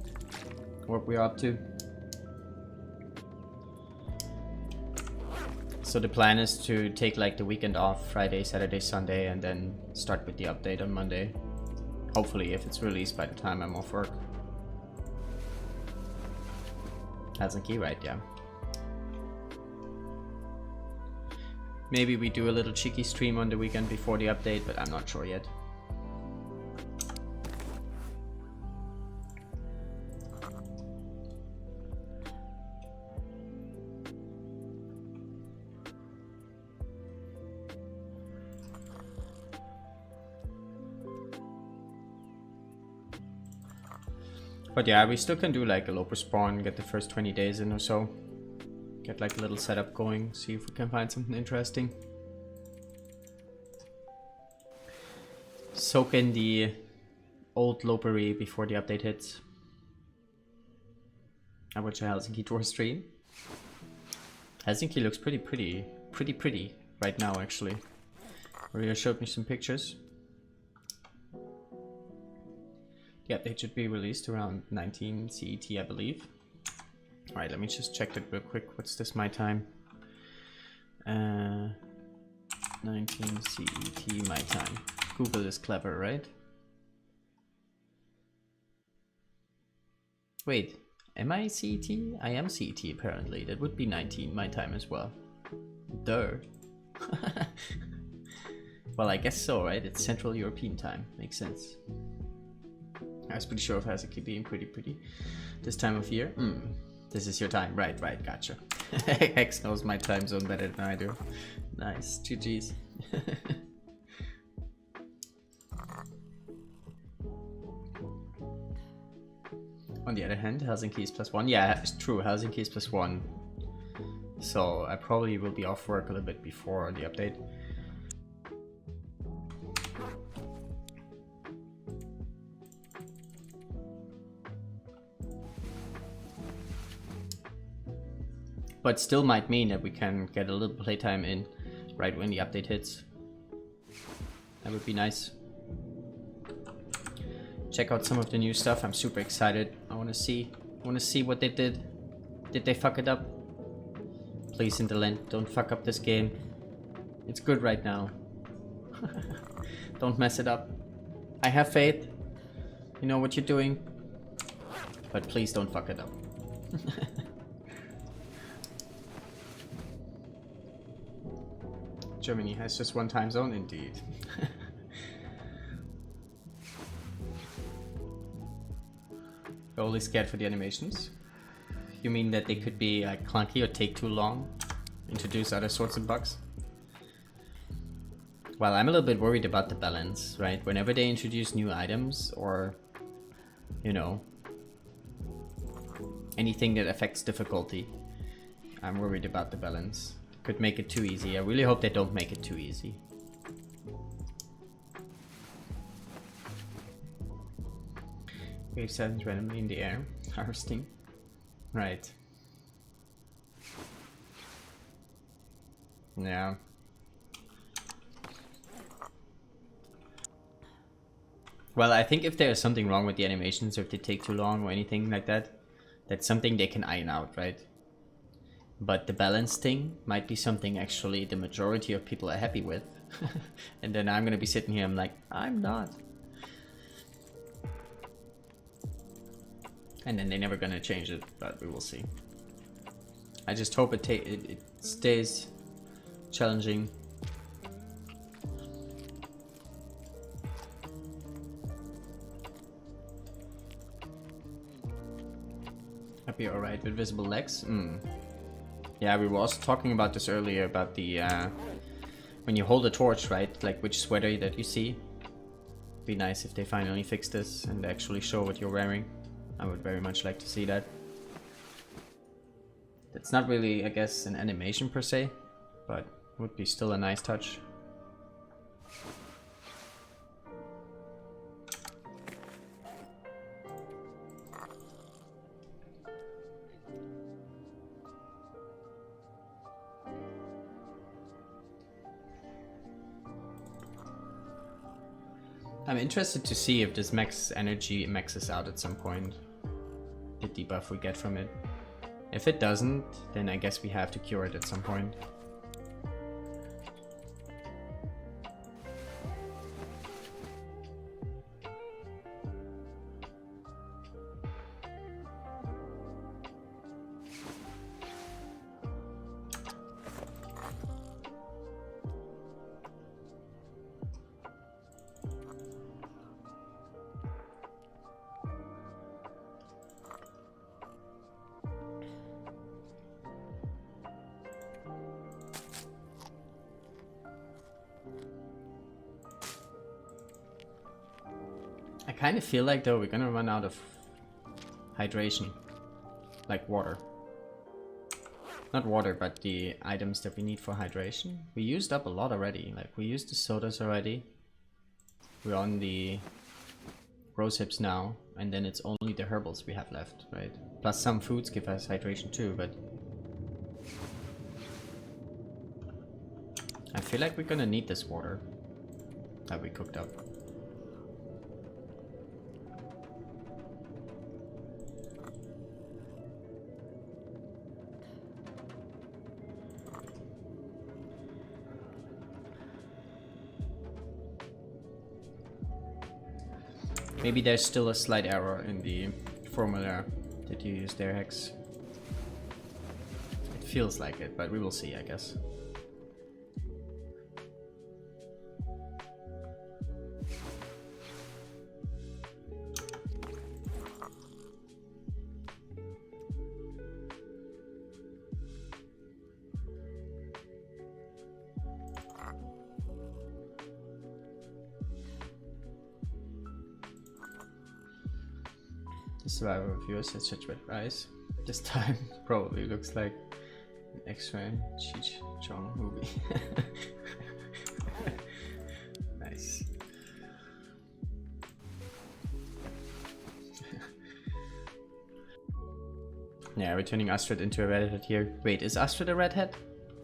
what we're up to. So the plan is to take like the weekend off, Friday, Saturday, Sunday, and then start with the update on Monday. Hopefully, if it's released by the time I'm off work. Helsinki, right? Yeah. Maybe we do a little cheeky stream on the weekend before the update, but I'm not sure yet. But yeah, we still can do like a Loper spawn, get the first 20 days in or so. Get like a little setup going, see if we can find something interesting. Soak in the old Lopery before the update hits. I watch a Helsinki tour stream. Helsinki looks pretty right now actually. Maria showed me some pictures. The update should be released around 19 CET, I believe. Alright, let me just check that real quick. What's this my time? 19 CET my time. Google is clever, right? Wait, am I CET? I am CET apparently. That would be 19 my time as well. Duh. Well, I guess so, right? It's Central European time. Makes sense. I was pretty sure of Helsinki being pretty this time of year. This is your time. Right, gotcha. Hex knows my time zone better than I do. Nice, GG's. On the other hand, Helsinki is +1. Yeah, it's true, Helsinki is +1. So I probably will be off work a little bit before the update. But still might mean that we can get a little playtime in right when the update hits. That would be nice. Check out some of the new stuff. I'm super excited. I want to see what they did. Did they fuck it up? Please, Interland, don't fuck up this game. It's good right now. Don't mess it up. I have faith. You know what you're doing. But please don't fuck it up. Germany has just one time zone, indeed. You're only scared for the animations? You mean that they could be clunky or take too long? Introduce other sorts of bugs? Well, I'm a little bit worried about the balance, right? Whenever they introduce new items or, you know, anything that affects difficulty, I'm worried about the balance. Could make it too easy. I really hope they don't make it too easy. Wave 7's randomly in the air. Harvesting. Right. Yeah. Well, I think if there's something wrong with the animations, or if they take too long or anything like that, that's something they can iron out, right? But the balance thing might be something actually the majority of people are happy with. And then I'm gonna be sitting here, I'm like, I'm not. And then they're never gonna change it, but we will see. I just hope it stays challenging. Happy alright with visible legs? Yeah, we were also talking about this earlier, about the when you hold a torch, right? Like which sweater that you see. Be nice if they finally fix this and actually show what you're wearing. I would very much like to see that. It's not really, I guess, an animation per se, but would be still a nice touch. I'm interested to see if this max energy maxes out at some point. The debuff we get from it. If it doesn't, then I guess we have to cure it at some point. I kind of feel like though we're gonna run out of hydration, like water. Not water, but the items that we need for hydration. We used up a lot already, like we used the sodas already. We're on the rose hips now, and then it's only the herbals we have left, right? Plus some foods give us hydration too, but I feel like we're gonna need this water that we cooked up. Maybe there's still a slight error in the formula that you use there, Hex. It feels like it, but we will see, I guess. The survivor of yours has such red eyes. This time probably looks like an X-ray Cheech Chong movie. Nice. Yeah, we're turning Astrid into a redhead here. Wait, is Astrid a redhead?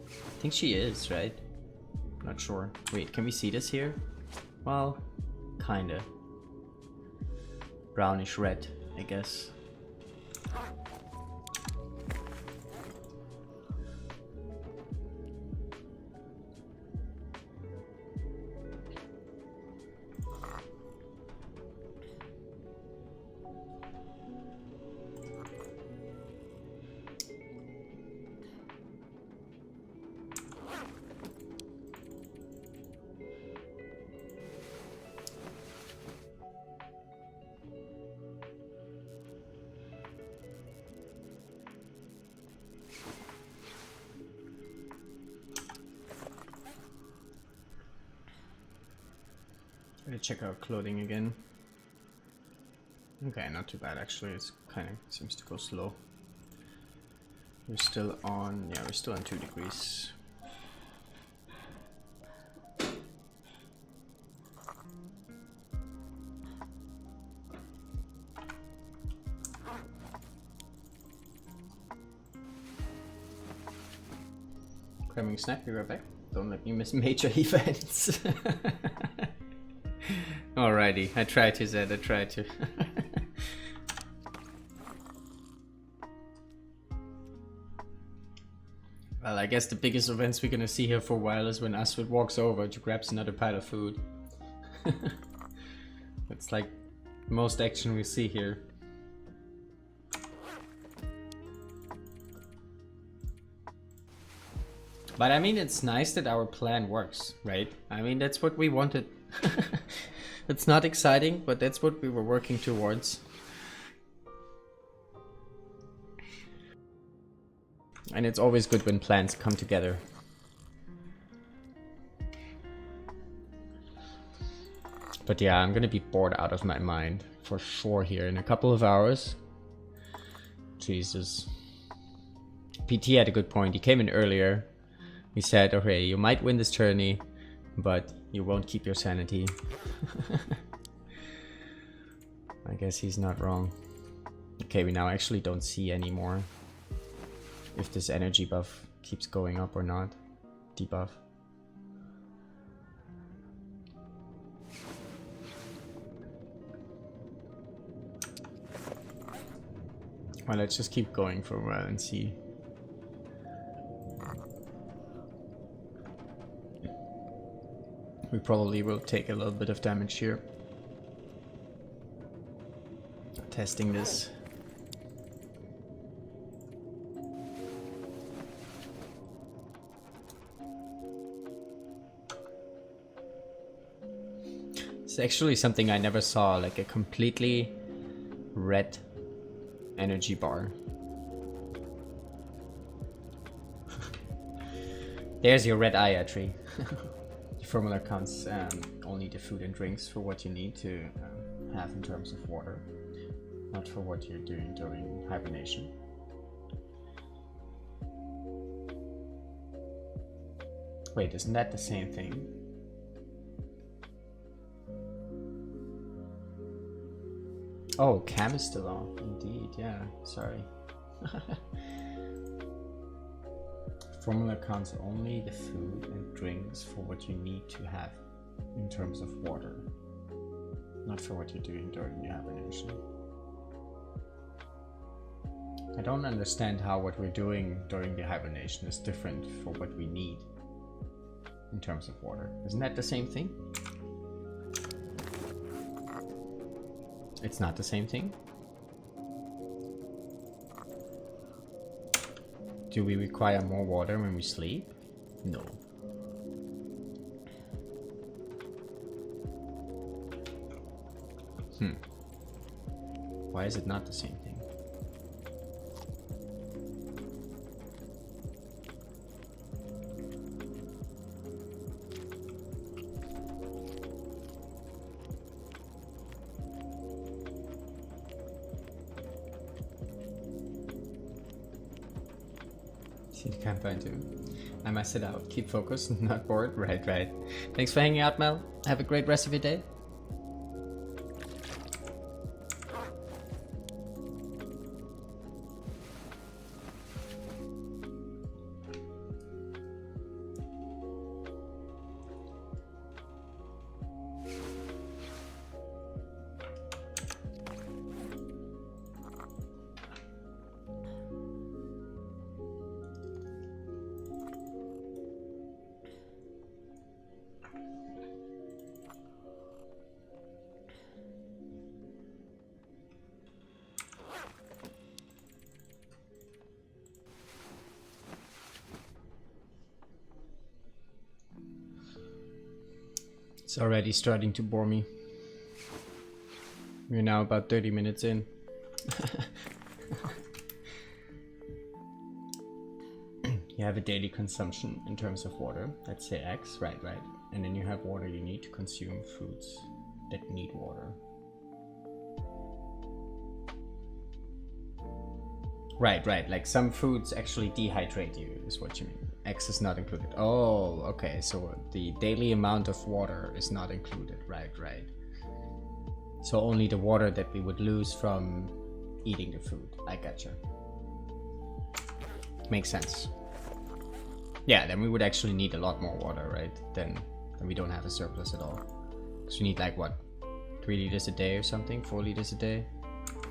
I think she is, right? Not sure. Wait, can we see this here? Well, kinda. Brownish red, I guess. Gonna check our clothing again. Okay, not too bad actually. It's kind of seems to go slow. We're still on, yeah, we're still on 2 degrees. Cramming snack, be right back. Don't let me miss major events. Alrighty, I tried to, Zed, I tried to. Well, I guess the biggest events we're gonna see here for a while is when Astrid walks over to grabs another pile of food. It's like most action we see here. But I mean, it's nice that our plan works, right? I mean, that's what we wanted. It's not exciting, but that's what we were working towards. And it's always good when plans come together. But yeah, I'm gonna be bored out of my mind for sure here in a couple of hours. Jesus. PT had a good point. He came in earlier. He said, okay, you might win this journey, but you won't keep your sanity. I guess he's not wrong. Okay, we now actually don't see anymore if this energy buff keeps going up or not. Debuff. Well, let's just keep going for a while and see. We probably will take a little bit of damage here. Testing this. It's actually something I never saw, like a completely red energy bar. There's your red eye tree. The formula counts only the food and drinks for what you need to have in terms of water, not for what you're doing during hibernation. Wait, isn't that the same thing? Oh, cam is still on. Indeed, yeah. Sorry. Formula counts only the food and drinks for what you need to have in terms of water, not for what you're doing during your hibernation. I don't understand how what we're doing during the hibernation is different for what we need in terms of water. Isn't that the same thing? It's not the same thing? Do we require more water when we sleep? No. Why is it not the same thing? Can't find you. I must sit out. Keep focused, not bored. Right, right. Thanks for hanging out, Mel. Have a great rest of your day. It's already starting to bore me. We're now about 30 minutes in. You have a daily consumption in terms of water. Let's say X, right. And then you have water you need to consume foods that need water. Right, like some foods actually dehydrate you, is what you mean. X is not included. Oh, okay, so the daily amount of water is not included. Right. So only the water that we would lose from eating the food. I gotcha. Makes sense. Yeah, then we would actually need a lot more water, right? Then we don't have a surplus at all. Because we need like what? 3 liters a day or something? 4 liters a day?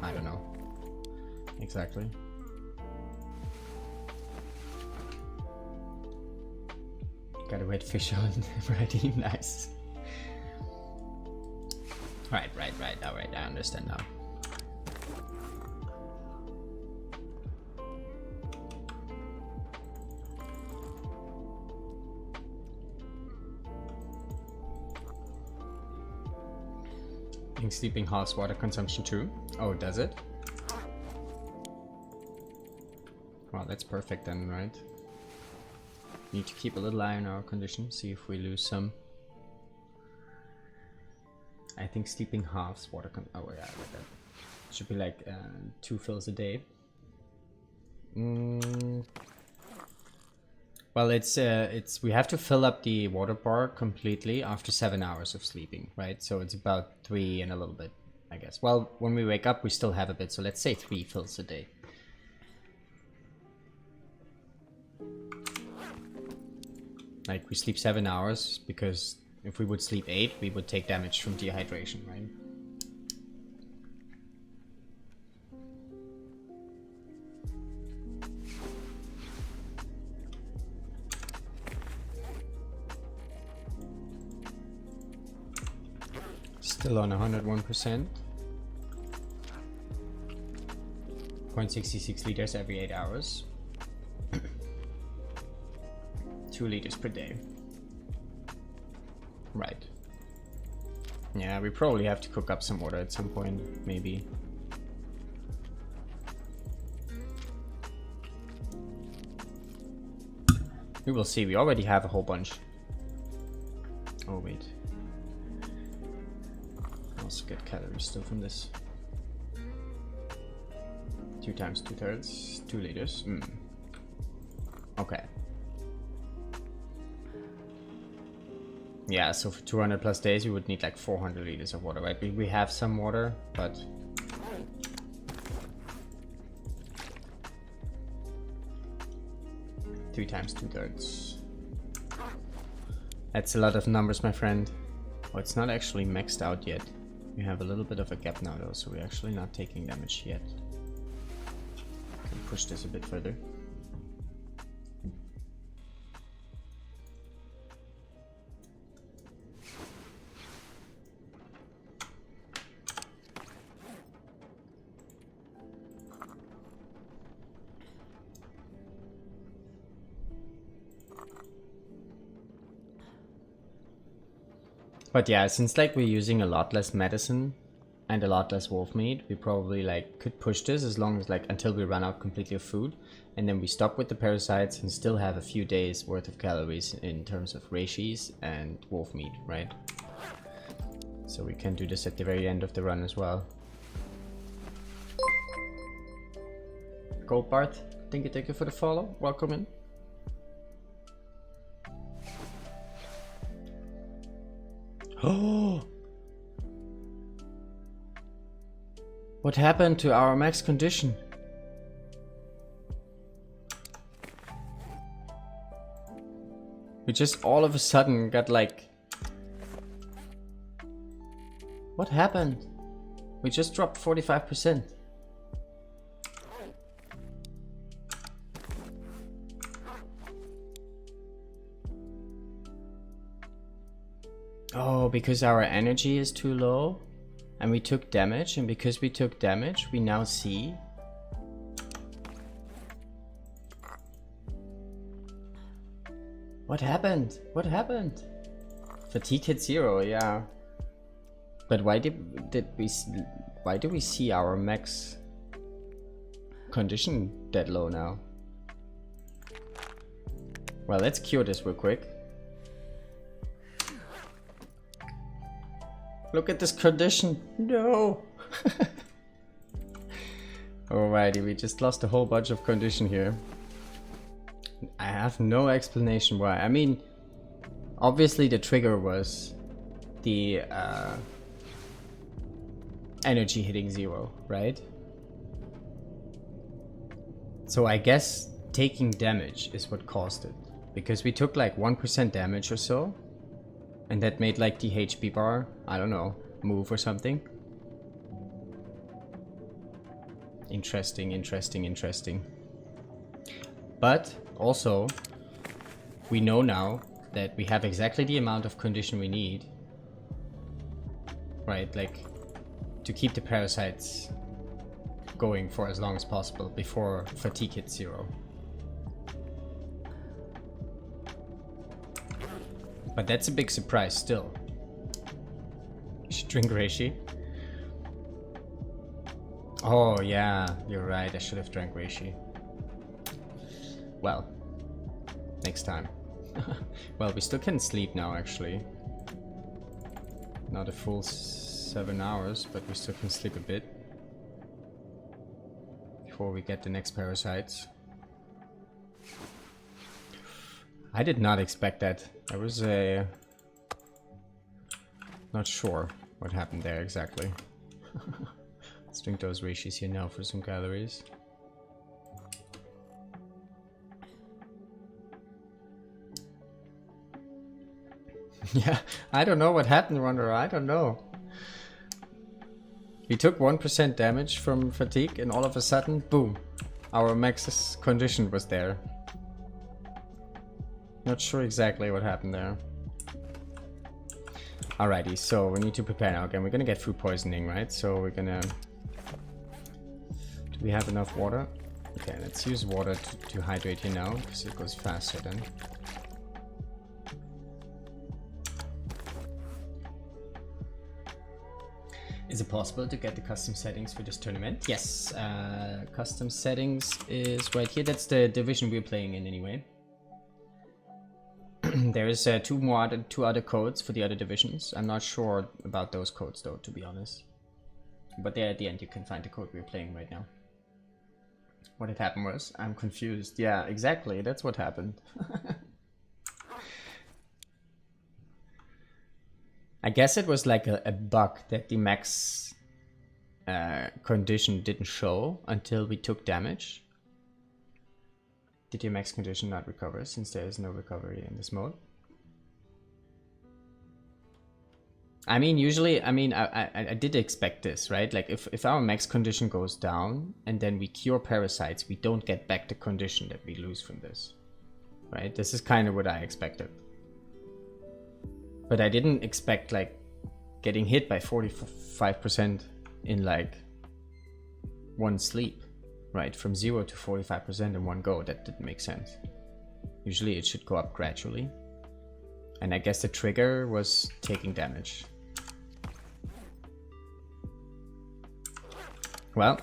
I don't know. Exactly. Got a red fish on already. Nice. Right. Alright, I understand now. I think sleeping halves water consumption too. Oh, does it? Well, that's perfect then, right? Need to keep a little eye on our condition, see if we lose some. I think sleeping halves water oh yeah, like that. Should be like 2 fills a day. Well, it's we have to fill up the water bar completely after 7 hours of sleeping, right? So it's about 3 and a little bit, I guess. Well, when we wake up, we still have a bit, so let's say 3 fills a day. Like we sleep 7 hours because if we would sleep 8, we would take damage from dehydration, right? Still on 101%. 0.66 liters every 8 hours. 2 liters per day. Right. Yeah, we probably have to cook up some water at some point, maybe. We will see. We already have a whole bunch. Oh, wait. I also get calories still from this. 2 times 2/3, 2 liters. Okay. Yeah, so for 200 plus days, we would need like 400 liters of water, right? We have some water, but... Three times 2/3. That's a lot of numbers, my friend. Oh, it's not actually maxed out yet. We have a little bit of a gap now, though, so we're actually not taking damage yet. Can push this a bit further. But yeah, since like we're using a lot less medicine and a lot less wolf meat, we probably like could push this as long as like until we run out completely of food, and then we stop with the parasites and still have a few days worth of calories in terms of reishi and wolf meat, right? So we can do this at the very end of the run as well. Gold Bart, thank you for the follow. Welcome in. Oh! What happened to our max condition? We just all of a sudden got like... What happened? We just dropped 45%. Oh, because our energy is too low and we took damage, and because we took damage we now see. What happened? What happened? Fatigue hit 0, yeah. But why do we see our max condition that low now? Well, let's cure this real quick. Look at this condition. No. Alrighty, we just lost a whole bunch of condition here. I have no explanation why. I mean, obviously the trigger was the energy hitting 0, right? So I guess taking damage is what caused it. Because we took like 1% damage or so. And that made like the HP bar, I don't know, move or something. Interesting, interesting, interesting. But also, we know now that we have exactly the amount of condition we need. Right, like to keep the parasites going for as long as possible before fatigue hits 0. But that's a big surprise still. You should drink reishi. Oh yeah, you're right, I should have drank reishi. Well, next time. Well, we still can sleep now actually. Not a full 7 hours, but we still can sleep a bit. Before we get the next parasites. I did not expect that. I was not sure what happened there exactly. Let's drink those reishis here now for some calories. Yeah, I don't know what happened, Wanderer. I don't know. We took 1% damage from fatigue and all of a sudden, boom, our max condition was there. Not sure exactly what happened there. Alrighty, so we need to prepare now again. We're gonna get food poisoning, right? So we're gonna... Do we have enough water? Okay, let's use water to hydrate here now, because it goes faster then. Is it possible to get the custom settings for this tournament? Yes, custom settings is right here. That's the division we're playing in anyway. There is two other codes for the other divisions. I'm not sure about those codes though, to be honest. But there at the end you can find the code we're playing right now. What had happened was, I'm confused. Yeah, exactly, that's what happened. I guess it was like a bug that the max condition didn't show until we took damage. Did your max condition not recover since there is no recovery in this mode? I mean, usually, I mean, I did expect this, right? Like, if our max condition goes down and then we cure parasites, we don't get back the condition that we lose from this, right? This is kind of what I expected. But I didn't expect, like, getting hit by 45% in, like, one sleep, right? From 0 to 45% in one go. That didn't make sense. Usually it should go up gradually. And I guess the trigger was taking damage. Well,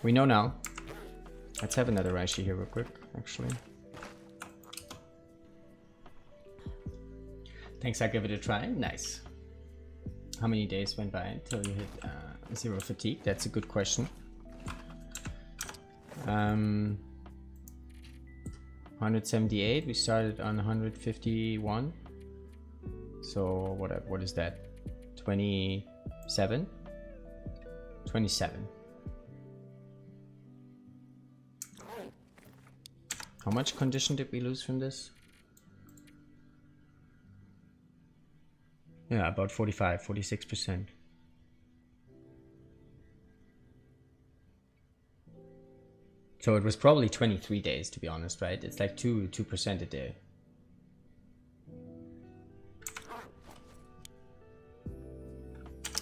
we know now. Let's have another reishi here real quick, actually. Thanks, I'll give it a try. Nice. How many days went by until you hit 0 fatigue? That's a good question. 178. We started on 151. So what is that? 27? 27. How much condition did we lose from this? Yeah, about 46%. So it was probably 23 days, to be honest, right? It's like 2% a day.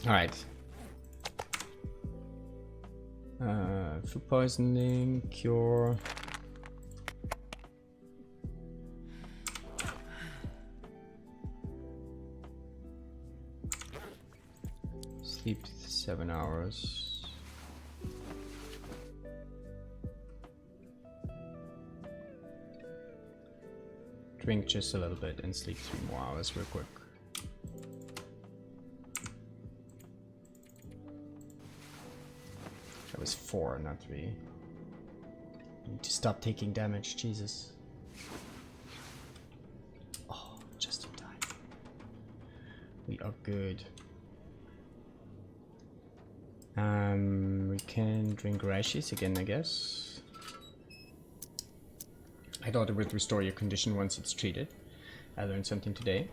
All right. Food poisoning, cure. Sleep 7 hours. Drink just a little bit and sleep 3 more hours real quick. was 4, not 3. Need to stop taking damage, Jesus. Oh, just in time. We are good. We can drink Raishis again, I guess. I thought it would restore your condition once it's treated. I learned something today.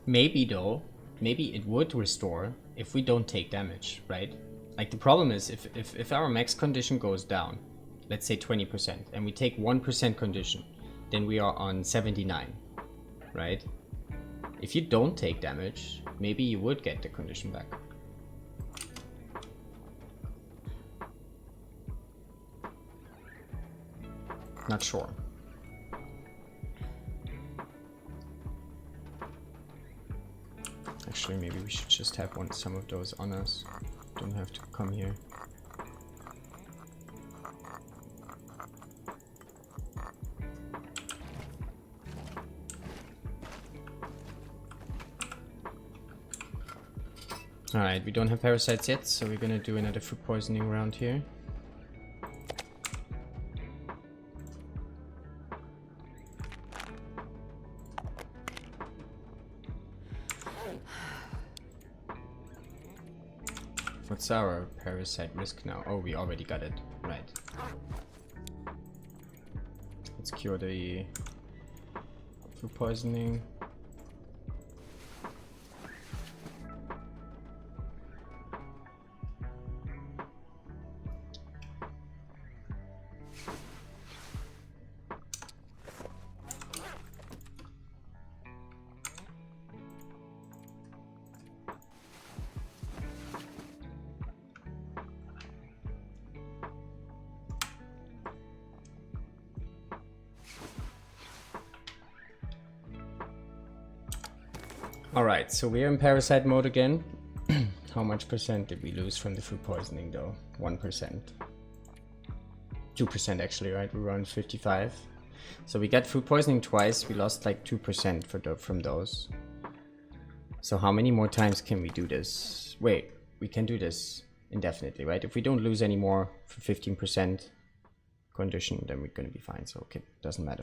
Maybe though, maybe it would restore if we don't take damage, right? Like the problem is if our max condition goes down, let's say 20%, and we take 1% condition, then we are on 79, right? If you don't take damage, maybe you would get the condition back. Not sure. Actually, maybe we should just have some of those on us. Don't have to come here. Alright, we don't have parasites yet, so we're gonna do another food poisoning round here. What's our parasite risk now? Oh, we already got it. Right. Let's cure the food poisoning. Alright, so we're in parasite mode again. How much percent did we lose from the food poisoning though? 1%. 2% actually, right? We were on 55. So we got food poisoning twice, we lost like 2% from those. So how many more times can we do this? Wait, we can do this indefinitely, right? If we don't lose any more for 15% condition, then we're gonna be fine. So okay, doesn't matter.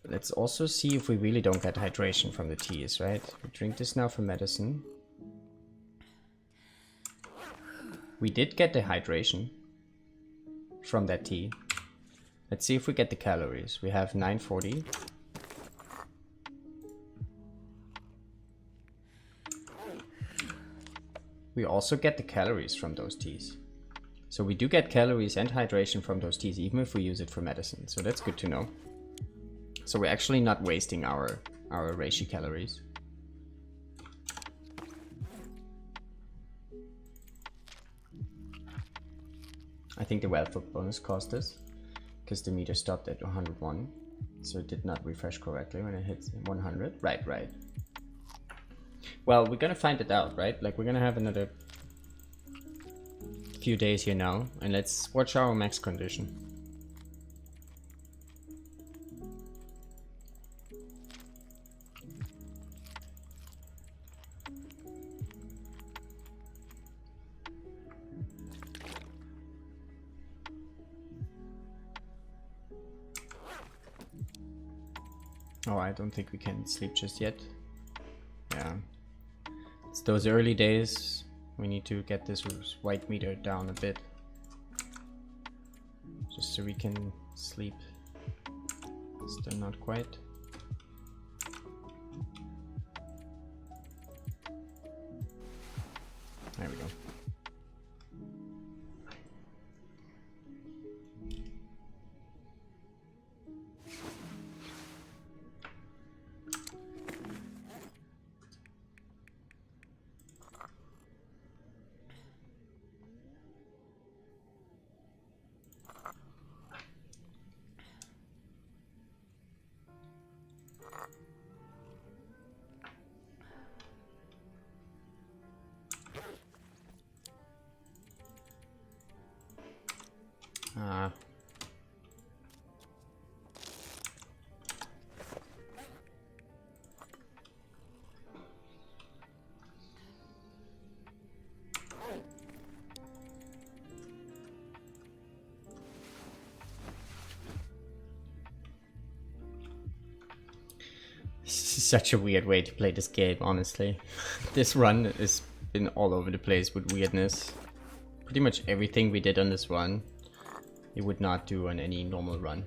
Let's also see if we really don't get hydration from the teas, right? We drink this now for medicine. We did get the hydration from that tea. Let's see if we get the calories. We have 940. We also get the calories from those teas. So we do get calories and hydration from those teas, even if we use it for medicine. So that's good to know. So we're actually not wasting our reishi calories. I think the wealth up bonus caused this, because the meter stopped at 101, so it did not refresh correctly when it hit 100. Right. Well, we're gonna find it out, right? Like, we're gonna have another few days here now, and let's watch our max condition. Oh, I don't think we can sleep just yet. Yeah. It's those early days. We need to get this white meter down a bit. Just so we can sleep. Still not quite. There we go. such a weird way to play this game, honestly. This run has been all over the place with weirdness. Pretty much everything we did on this run, you would not do on any normal run.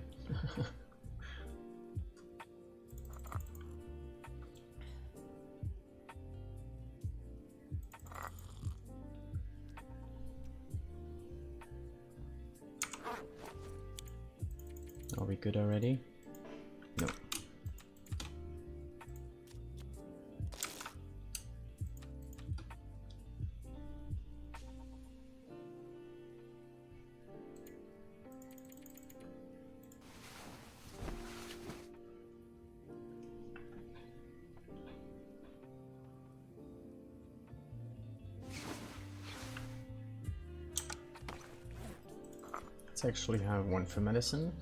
Are we good already? No. Let's actually have one for medicine.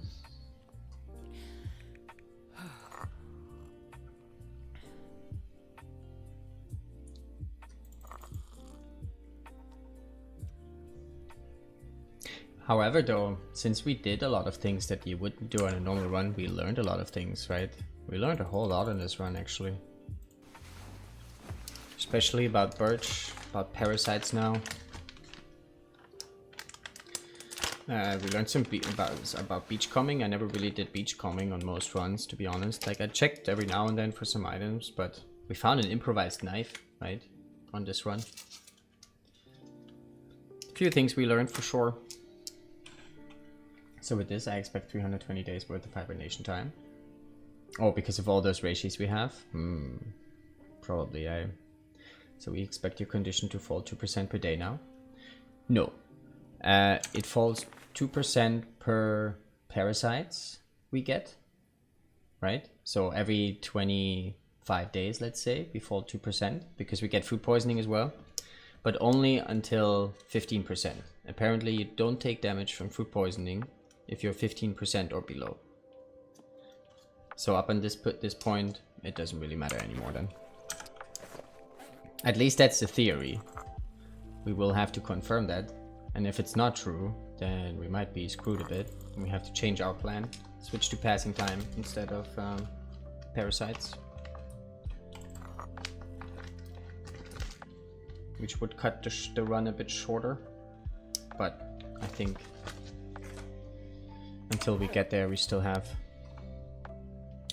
However, though, since we did a lot of things that you wouldn't do on a normal run, we learned a lot of things, right? We learned a whole lot on this run, actually. Especially about birch, about parasites now. We learned some about beachcombing. I never really did beachcombing on most runs, to be honest. Like, I checked every now and then for some items, but we found an improvised knife, right? On this run. A few things we learned for sure. So with this, I expect 320 days worth of hibernation time. Oh, because of all those ratios we have? Probably. So we expect your condition to fall 2% per day now? No. It falls 2% per parasites we get, right? So every 25 days, let's say, we fall 2% because we get food poisoning as well, but only until 15%. Apparently you don't take damage from food poisoning if you're 15% or below. So up on this point, it doesn't really matter anymore then. At least that's the theory. We will have to confirm that. And if it's not true, then we might be screwed a bit. And we have to change our plan. Switch to passing time instead of parasites. Which would cut the run a bit shorter. But I think until we get there, we still have...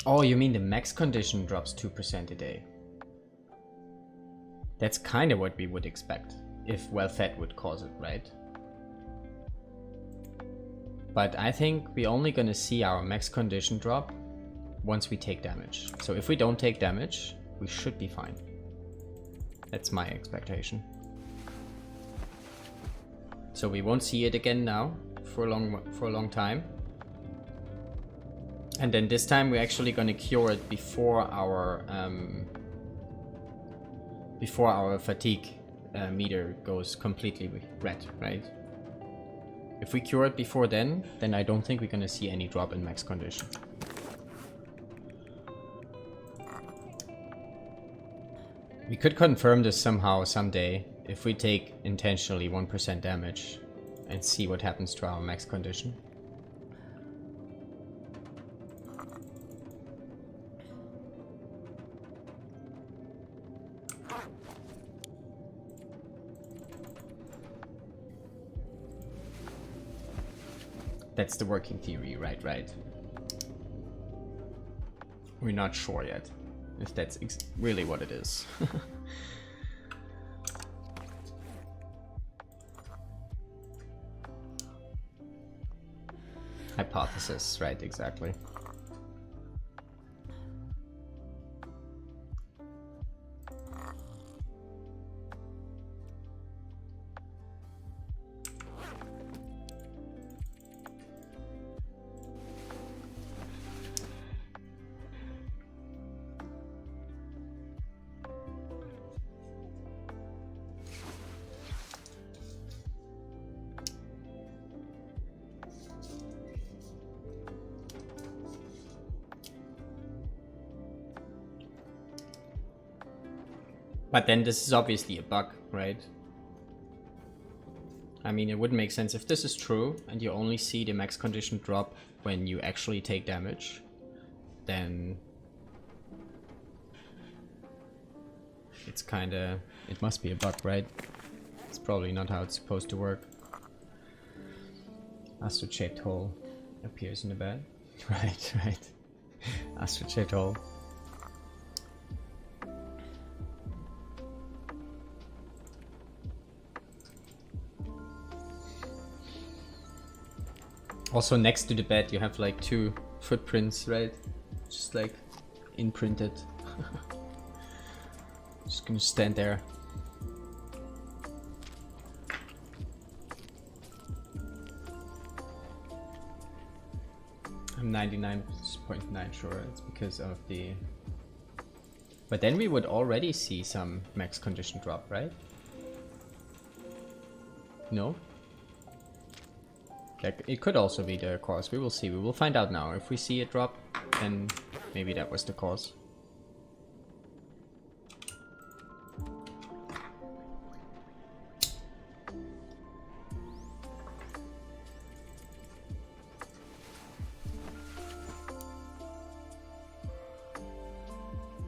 Oh, you mean the max condition drops 2% a day? That's kind of what we would expect if well-fed would cause it, right? But I think we're only gonna see our max condition drop once we take damage. So if we don't take damage, we should be fine. That's my expectation. So we won't see it again now for a long time. And then this time we're actually gonna cure it before our fatigue meter goes completely red, right? If we cure it before then I don't think we're gonna see any drop in max condition. We could confirm this somehow someday if we take intentionally 1% damage and see what happens to our max condition. That's the working theory, right. We're not sure yet if that's really what it is. Hypothesis, right, exactly. But then this is obviously a bug, right? I mean, it wouldn't make sense if this is true and you only see the max condition drop when you actually take damage. Then it's kinda... It must be a bug, right? It's probably not how it's supposed to work. Astro-shaped hole appears in the bed. Right, right. Astro-shaped hole. Also next to the bed you have like 2 footprints, right? Just like imprinted. Just gonna stand there. I'm 99.9 sure it's because of the... But then we would already see some max condition drop, right? No? Like, it could also be the cause. We will see. We will find out now. If we see it drop, then maybe that was the cause.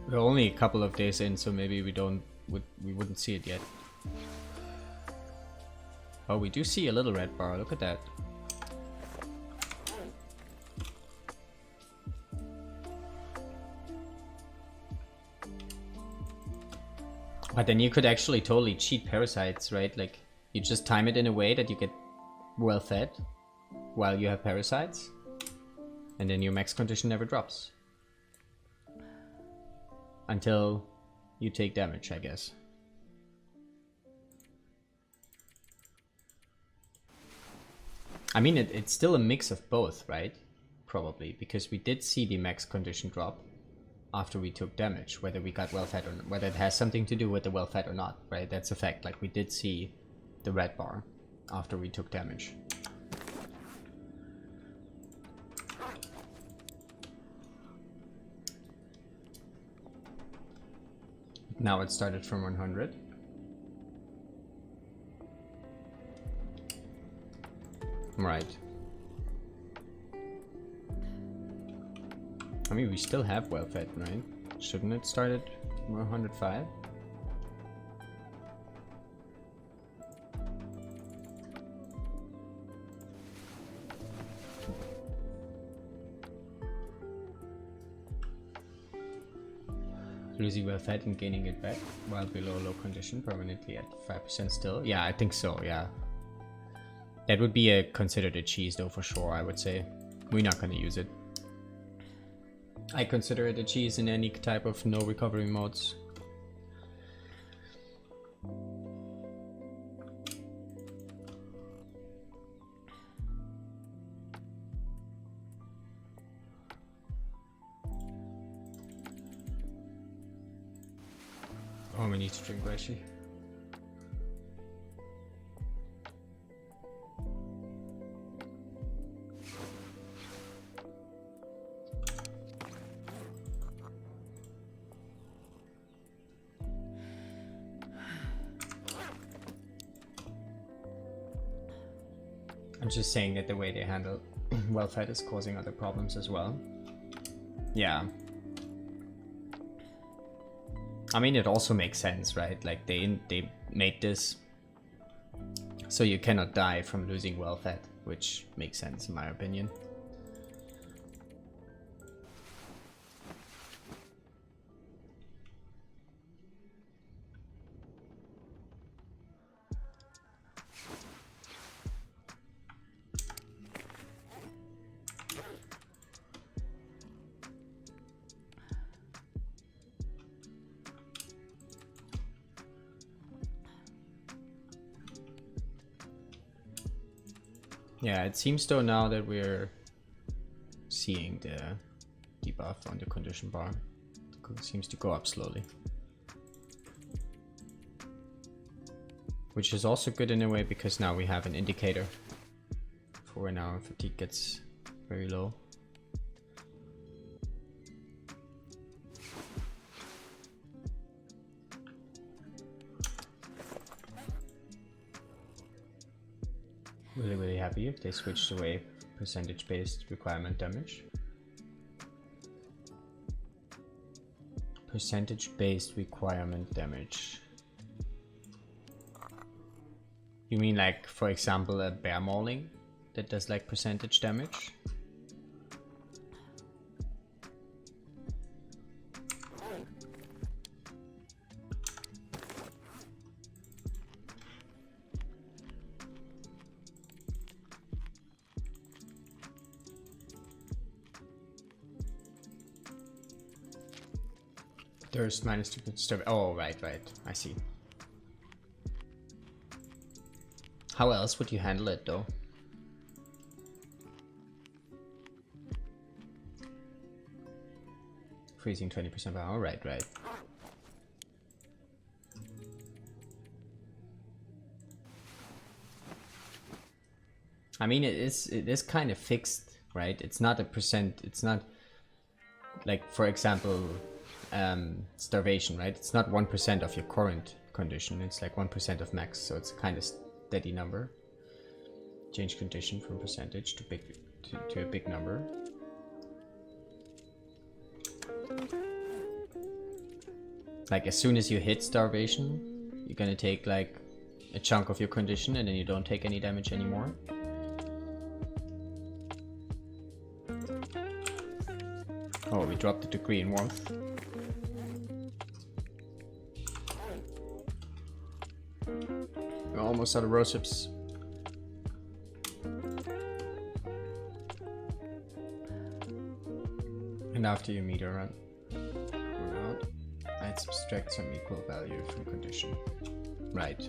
We're only a couple of days in, so maybe we wouldn't see it yet. Oh, we do see a little red bar. Look at that. But then you could actually totally cheat parasites, right? Like, you just time it in a way that you get well fed while you have parasites, and then your max condition never drops. Until you take damage, I guess. I mean, it's still a mix of both, right? Probably, because we did see the max condition drop after we took damage, whether we got well fed or not, whether it has something to do with the well fed or not, right? That's a fact. Like, we did see the red bar after we took damage. Now it started from 100. Right. I mean, we still have well fed, right? Shouldn't it start at 105? Losing well fed and gaining it back while below low condition permanently at 5% still. Yeah, I think so, yeah. That would be considered a cheese though, for sure, I would say. We're not gonna use it. I consider it a cheese in any type of no recovery modes. Oh, we need to drink Reishi. I'm just saying that the way they handle well-fed is causing other problems as well. Yeah. I mean, it also makes sense, right? Like, they made this so you cannot die from losing well-fed, which makes sense in my opinion. Yeah, it seems though now that we're seeing the debuff on the condition bar. It seems to go up slowly. Which is also good in a way because now we have an indicator for when our fatigue gets very low. Really happy if they switched away percentage-based requirement damage. Percentage-based requirement damage. You mean like, for example, a bear mauling that does like percentage damage? There's -2 starve. Oh, right. I see. How else would you handle it though? Freezing 20% power. Right. I mean, it is kind of fixed, right? It's not a percent. It's not like, for example, starvation, right? It's not 1% of your current condition. It's like 1% of max, so it's a kind of steady number. Change condition from percentage to a big number. Like, as soon as you hit starvation, you're gonna take like a chunk of your condition, and then you don't take any damage anymore. Oh, we dropped the degree in warmth. We're almost out of rosips. And after your meter run out, I'd subtract some equal value from condition. Right.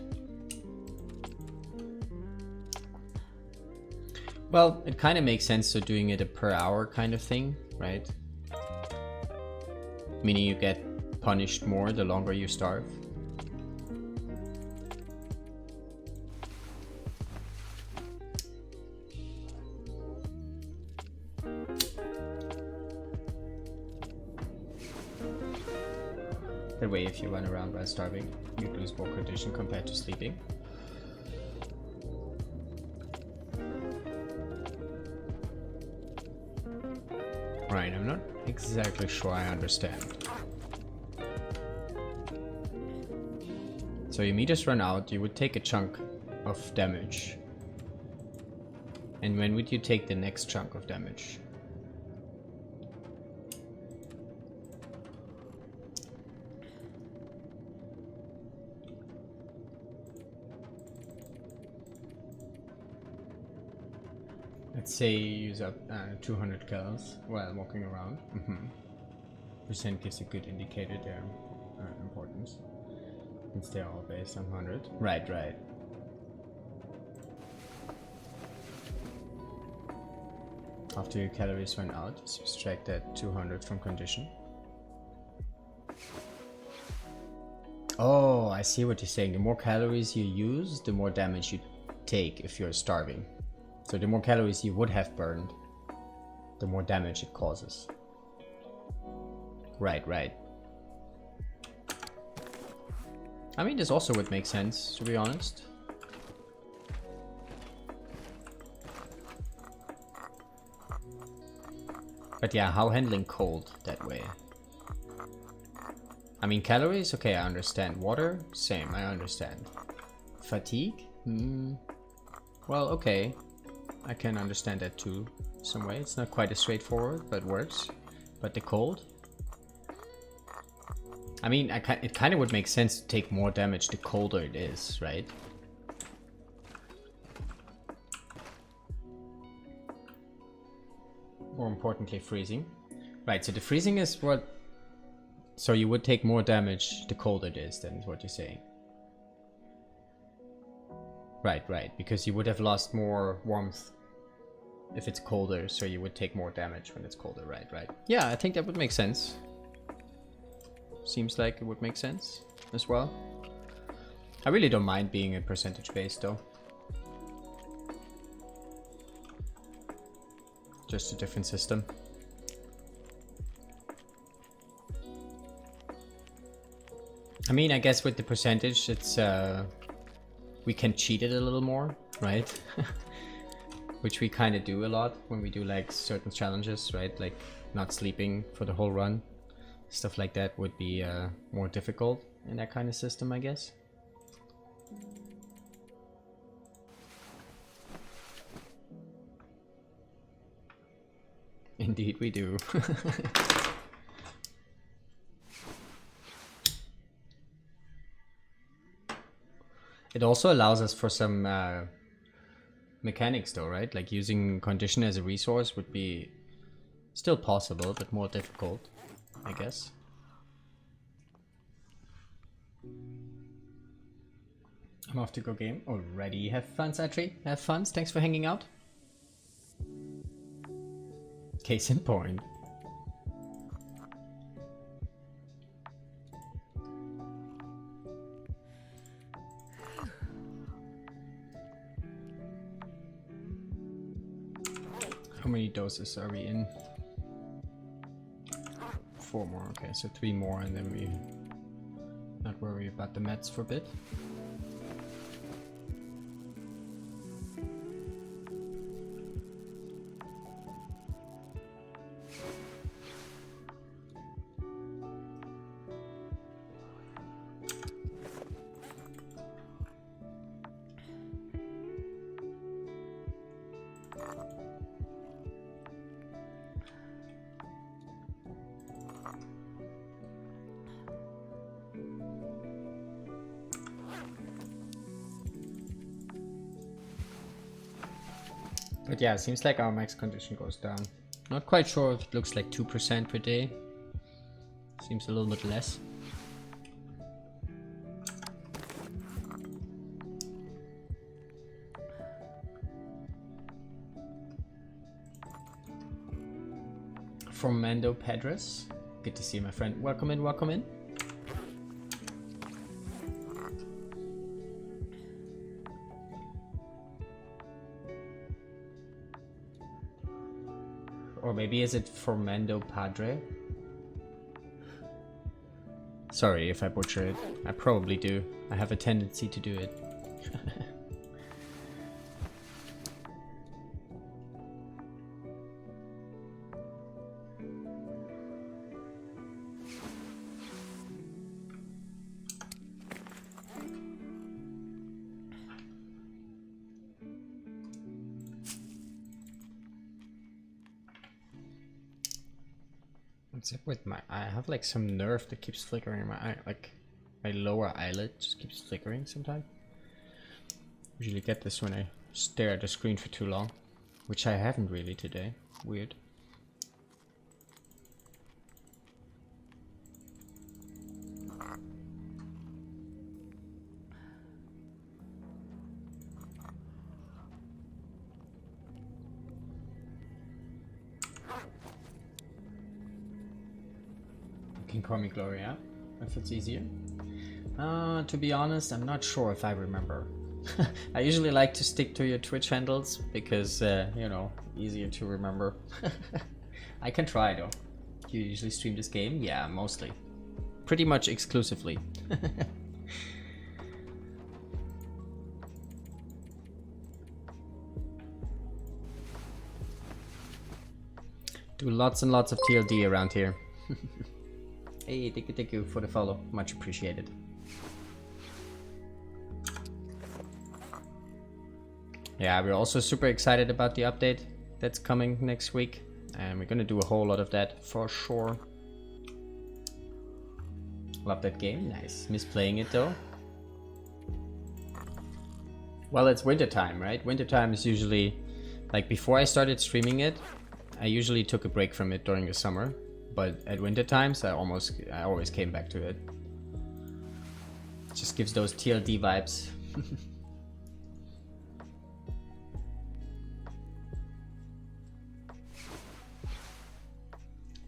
Well, it kind of makes sense to doing it a per hour kind of thing, right? Meaning you get punished more the longer you starve. That way, if you run around while starving, you lose more condition compared to sleeping. Right, I'm not exactly sure I understand. So your meters run out, you would take a chunk of damage. And when would you take the next chunk of damage? Let's say you use up 200 calories while walking around. Percent gives a good indicator their importance. Since they're all based on 100. Right. After your calories run out, subtract that 200 from condition. Oh, I see what you're saying. The more calories you use, the more damage you take if you're starving. So the more calories you would have burned, the more damage it causes. Right. I mean, this also would make sense, to be honest. But yeah, how handling cold that way? I mean, calories, okay, I understand. Water, same, I understand. Fatigue? Well, okay. I can understand that too, some way. It's not quite as straightforward, but works. But the cold? I mean, it kind of would make sense to take more damage the colder it is, right? More importantly, freezing. Right, so the freezing is what... So you would take more damage the colder it is, then is what you're saying. Right, because you would have lost more warmth if it's colder, so you would take more damage when it's colder, right. Yeah, I think that would make sense. Seems like it would make sense as well. I really don't mind being a percentage based though. Just a different system. I mean, I guess with the percentage, it's we can cheat it a little more, right? Which we kind of do a lot when we do like certain challenges, right? Like not sleeping for the whole run, Stuff like that would be more difficult in that kind of system, I guess. Indeed we do. It also allows us for some mechanics though, right? Like using condition as a resource would be still possible, but more difficult, I guess. I'm off to go game already. Have fun, Satri. Have fun. Thanks for hanging out. Case in point. How many doses are we in? 4 more, okay, so 3 more and then we not worry about the meds for a bit. But yeah, it seems like our max condition goes down. Not quite sure if it looks like 2% per day. Seems a little bit less. From Mando Pedres. Good to see you, my friend. Welcome in, welcome in. Or maybe is it Formando Padre? Sorry if I butcher it. I probably do. I have a tendency to do it. What's up with my eye? I have like some nerve that keeps flickering in my eye. Like my lower eyelid just keeps flickering sometimes. Usually get this when I stare at the screen for too long, which I haven't really today. Weird. You can call me Gloria if it's easier. To be honest, I'm not sure if I remember. I usually like to stick to your Twitch handles because, you know, easier to remember. I can try though. You usually stream this game? Yeah, mostly. Pretty much exclusively. Do lots and lots of TLD around here. Hey, thank you for the follow. Much appreciated. Yeah, we're also super excited about the update that's coming next week. And we're gonna do a whole lot of that for sure. Love that game. Nice. Miss playing it though. Well, it's wintertime, right? Wintertime is usually, like before I started streaming it, I usually took a break from it during the summer. But at winter times, I always came back to it. Just gives those TLD vibes.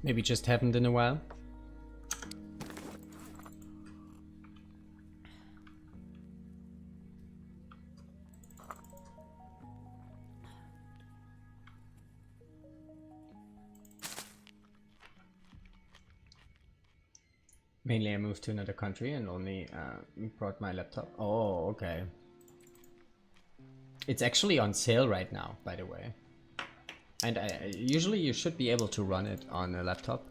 Maybe just haven't in a while. Mainly I moved to another country and only brought my laptop. Oh, okay. It's actually on sale right now, by the way. And usually you should be able to run it on a laptop.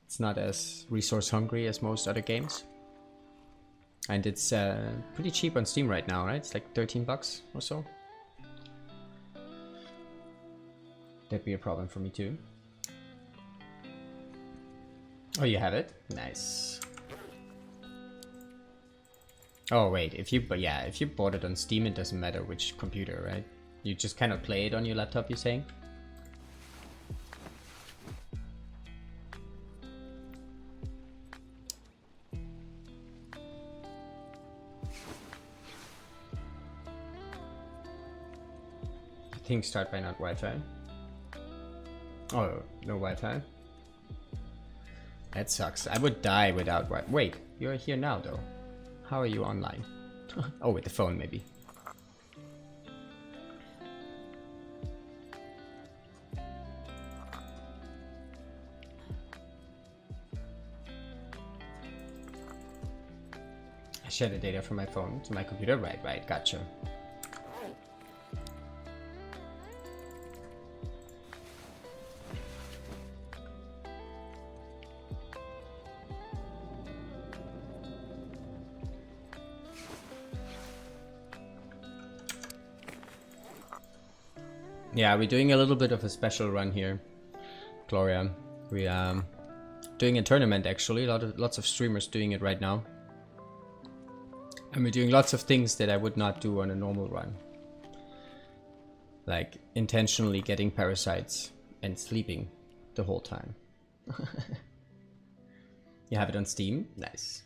It's not as resource hungry as most other games. And it's pretty cheap on Steam right now, right? It's like 13 bucks or so. That'd be a problem for me too. Oh, you have it? Nice. Oh wait, if you bought it on Steam, it doesn't matter which computer, right? You just cannot play it on your laptop, you're saying? Things start by not Wi-Fi. Oh, no Wi-Fi? That sucks. I would die without Wi-Fi. Wait, you're here now though. How are you online? Oh, with the phone maybe. I share the data from my phone to my computer. Right, gotcha. Yeah, we're doing a little bit of a special run here, Gloria. We doing a tournament actually. Lots of streamers doing it right now, and we're doing lots of things that I would not do on a normal run, like intentionally getting parasites and sleeping the whole time. You have it on Steam? Nice.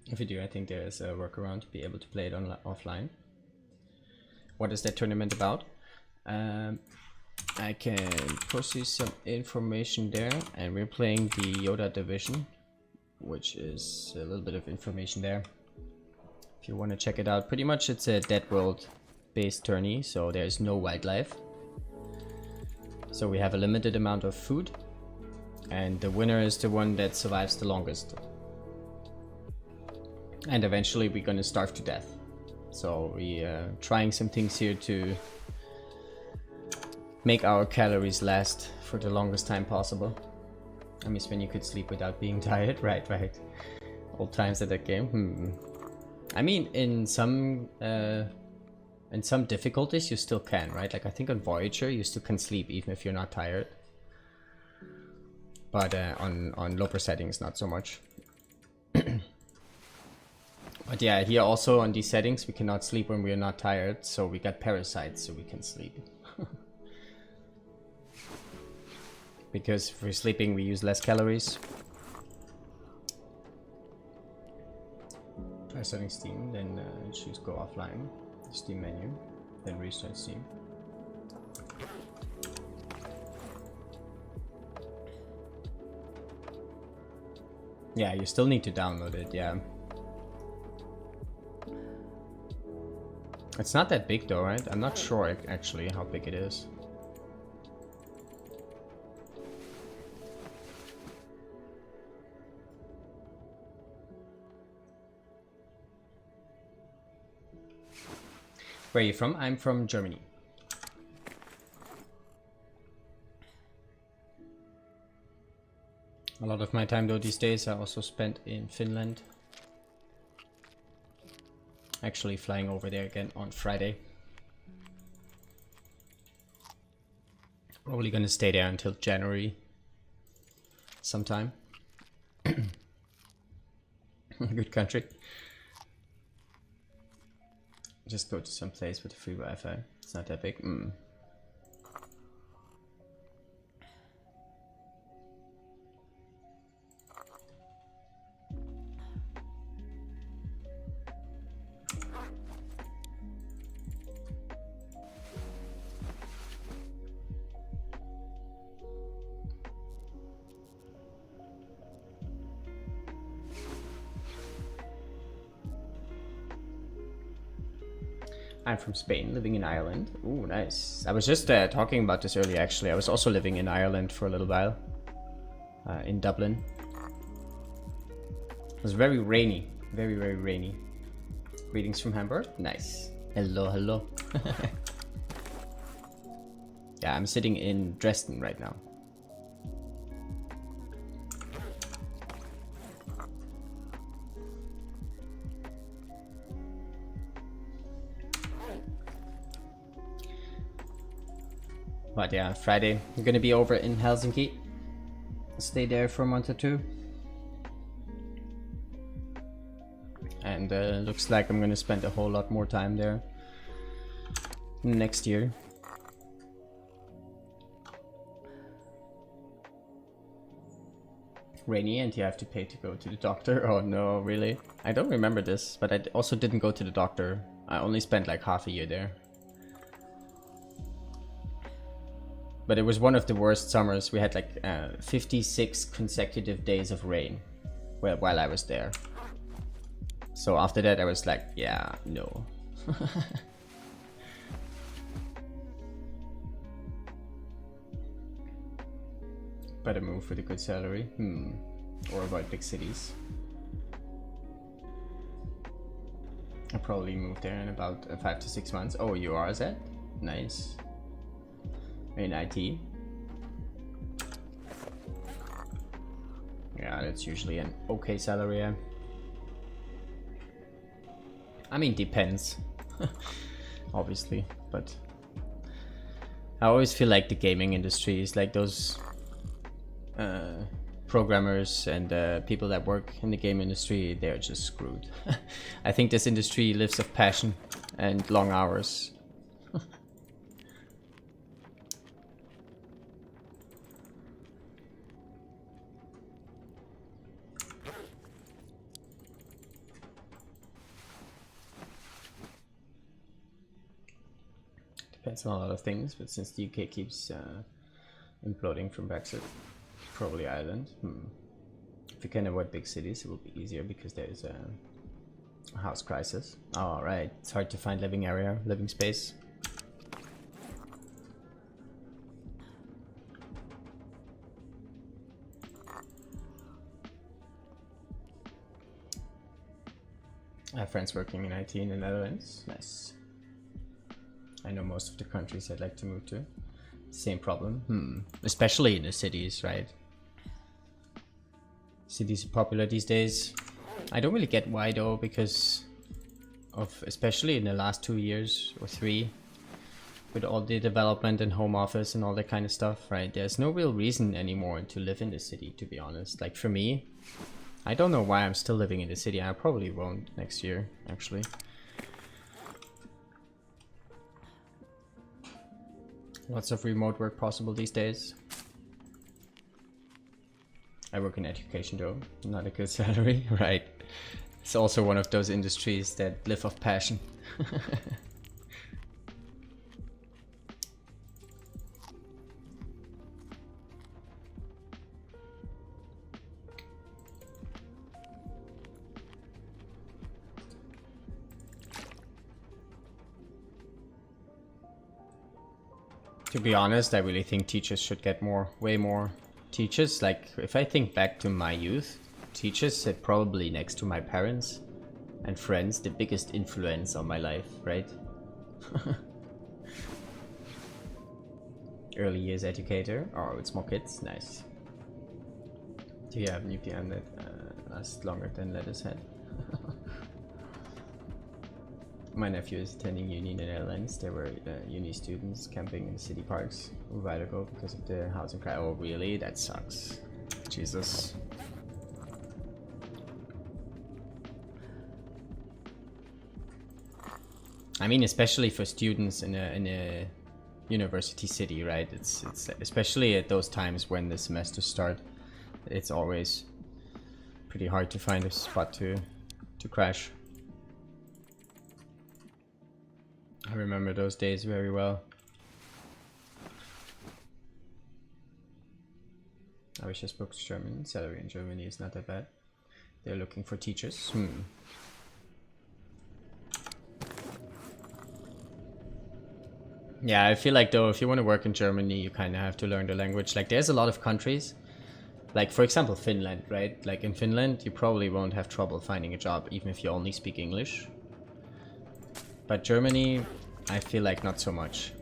If you do, I think there is a workaround to be able to play it on offline. What is that tournament about? I can post you some information there, and we're playing the Yoda division, which is a little bit of information there. If you want to check it out, pretty much it's a Dead World based tourney, so there's no wildlife. So we have a limited amount of food, and the winner is the one that survives the longest. And eventually we're gonna starve to death. So we're trying some things here to make our calories last for the longest time possible. I miss when you could sleep without being tired. Right. Old times at that game. I mean, in some difficulties you still can, right? Like I think on Voyager you still can sleep even if you're not tired. But on lower settings, not so much. But yeah, here also on these settings we cannot sleep when we are not tired, so we got parasites so we can sleep. Because if we're sleeping we use less calories. Try starting Steam, then choose go offline, Steam menu, then restart Steam. Yeah, you still need to download it, yeah. It's not that big though, right? I'm not sure actually how big it is. Where are you from? I'm from Germany. A lot of my time though these days I also spent in Finland. Actually flying over there again on Friday. Probably gonna stay there until January sometime. Good country. Just go to some place with free Wi-Fi. It's not that big. I'm from Spain, living in Ireland. Ooh, nice. I was just talking about this earlier, actually. I was also living in Ireland for a little while, in Dublin. It was very rainy, very rainy. Greetings from Hamburg. Nice. Hello. Yeah, I'm sitting in Dresden right now. But yeah, Friday I'm gonna be over in Helsinki. Stay there for a month or two. And looks like I'm gonna spend a whole lot more time there next year. Rainy, and you have to pay to go to the doctor. Oh no, really? I don't remember this, but I also didn't go to the doctor. I only spent like half a year there. But it was one of the worst summers. We had like 56 consecutive days of rain while I was there. So after that I was like, yeah, no. Better move with a good salary. Or avoid big cities. I'll probably move there in about 5 to 6 months. Oh, you are that? Nice. In IT. Yeah, that's usually an okay salary. I mean, depends. Obviously, but I always feel like the gaming industry is like those programmers and people that work in the game industry, they're just screwed. I think this industry lives of passion and long hours. Depends on a lot of things, but since the UK keeps imploding from Brexit, probably Ireland. If you can avoid big cities, it will be easier because there is a house crisis. All right, it's hard to find living space. I have friends working in IT in the Netherlands. Nice. I know most of the countries I'd like to move to. Same problem. Especially in the cities, right? Cities are popular these days. I don't really get why though, because of, especially in the last 2 years or 3, with all the development and home office and all that kind of stuff, right? There's no real reason anymore to live in the city, to be honest. Like for me, I don't know why I'm still living in the city. I probably won't next year, actually. Lots of remote work possible these days. I work in education though, not a good salary, right? It's also one of those industries that live of passion. To be honest, I really think teachers should get way more teachers. Like, if I think back to my youth, teachers had probably, next to my parents and friends, the biggest influence on my life, right? Early years educator. Oh, it's more kids. Nice. Do you have a new PM that lasts longer than letters had? My nephew is attending uni in the Netherlands. There were uni students camping in city parks a while ago because of the housing crisis. Oh, really? That sucks. Jesus. I mean, especially for students in a university city, right? It's especially at those times when the semesters start. It's always pretty hard to find a spot to crash. I remember those days very well. I wish I spoke German. Salary in Germany is not that bad. They're looking for teachers. Yeah, I feel like though, if you want to work in Germany, you kind of have to learn the language. Like, there's a lot of countries, like for example Finland, right? Like in Finland, you probably won't have trouble finding a job even if you only speak English. But Germany, I feel like not so much.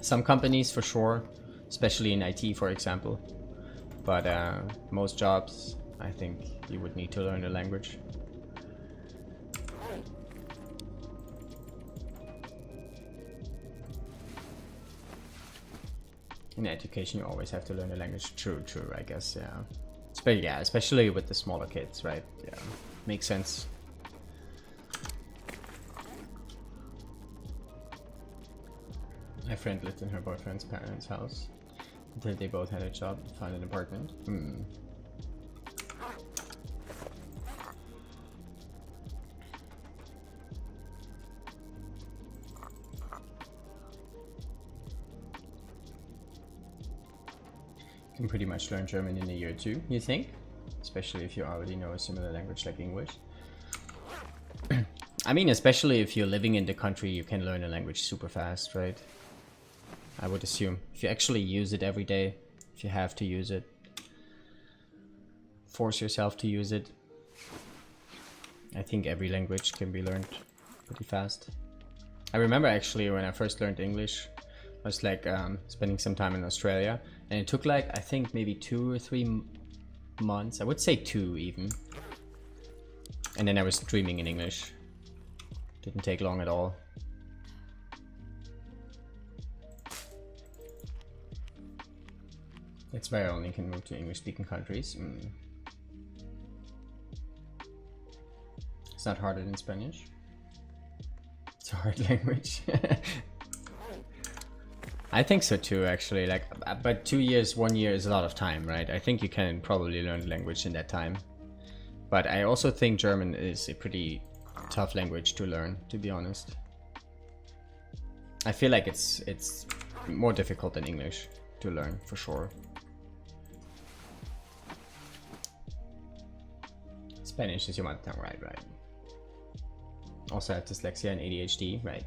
Some companies for sure, especially in IT, for example. But most jobs, I think you would need to learn the language. In education, you always have to learn the language. True, I guess, yeah. Yeah, especially with the smaller kids, right? Yeah, makes sense. My friend lived in her boyfriend's parents' house until they both had a job to find an apartment. Can pretty much learn German in a year or two, you think? Especially if you already know a similar language like English. I mean, especially if you're living in the country, you can learn a language super fast, right? I would assume. If you actually use it every day, if you have to use it, force yourself to use it, I think every language can be learned pretty fast. I remember actually when I first learned English, I was like spending some time in Australia, and it took like, I think maybe 2 or 3 months, I would say 2 even. And then I was dreaming in English. Didn't take long at all. That's why I only can move to English-speaking countries. It's not harder than Spanish. It's a hard language. I think so too, actually. Like, but 2 years, 1 year is a lot of time, right? I think you can probably learn the language in that time. But I also think German is a pretty tough language to learn, to be honest. I feel like it's more difficult than English to learn, for sure. Spanish is your mother tongue, right. Also have dyslexia and ADHD, right.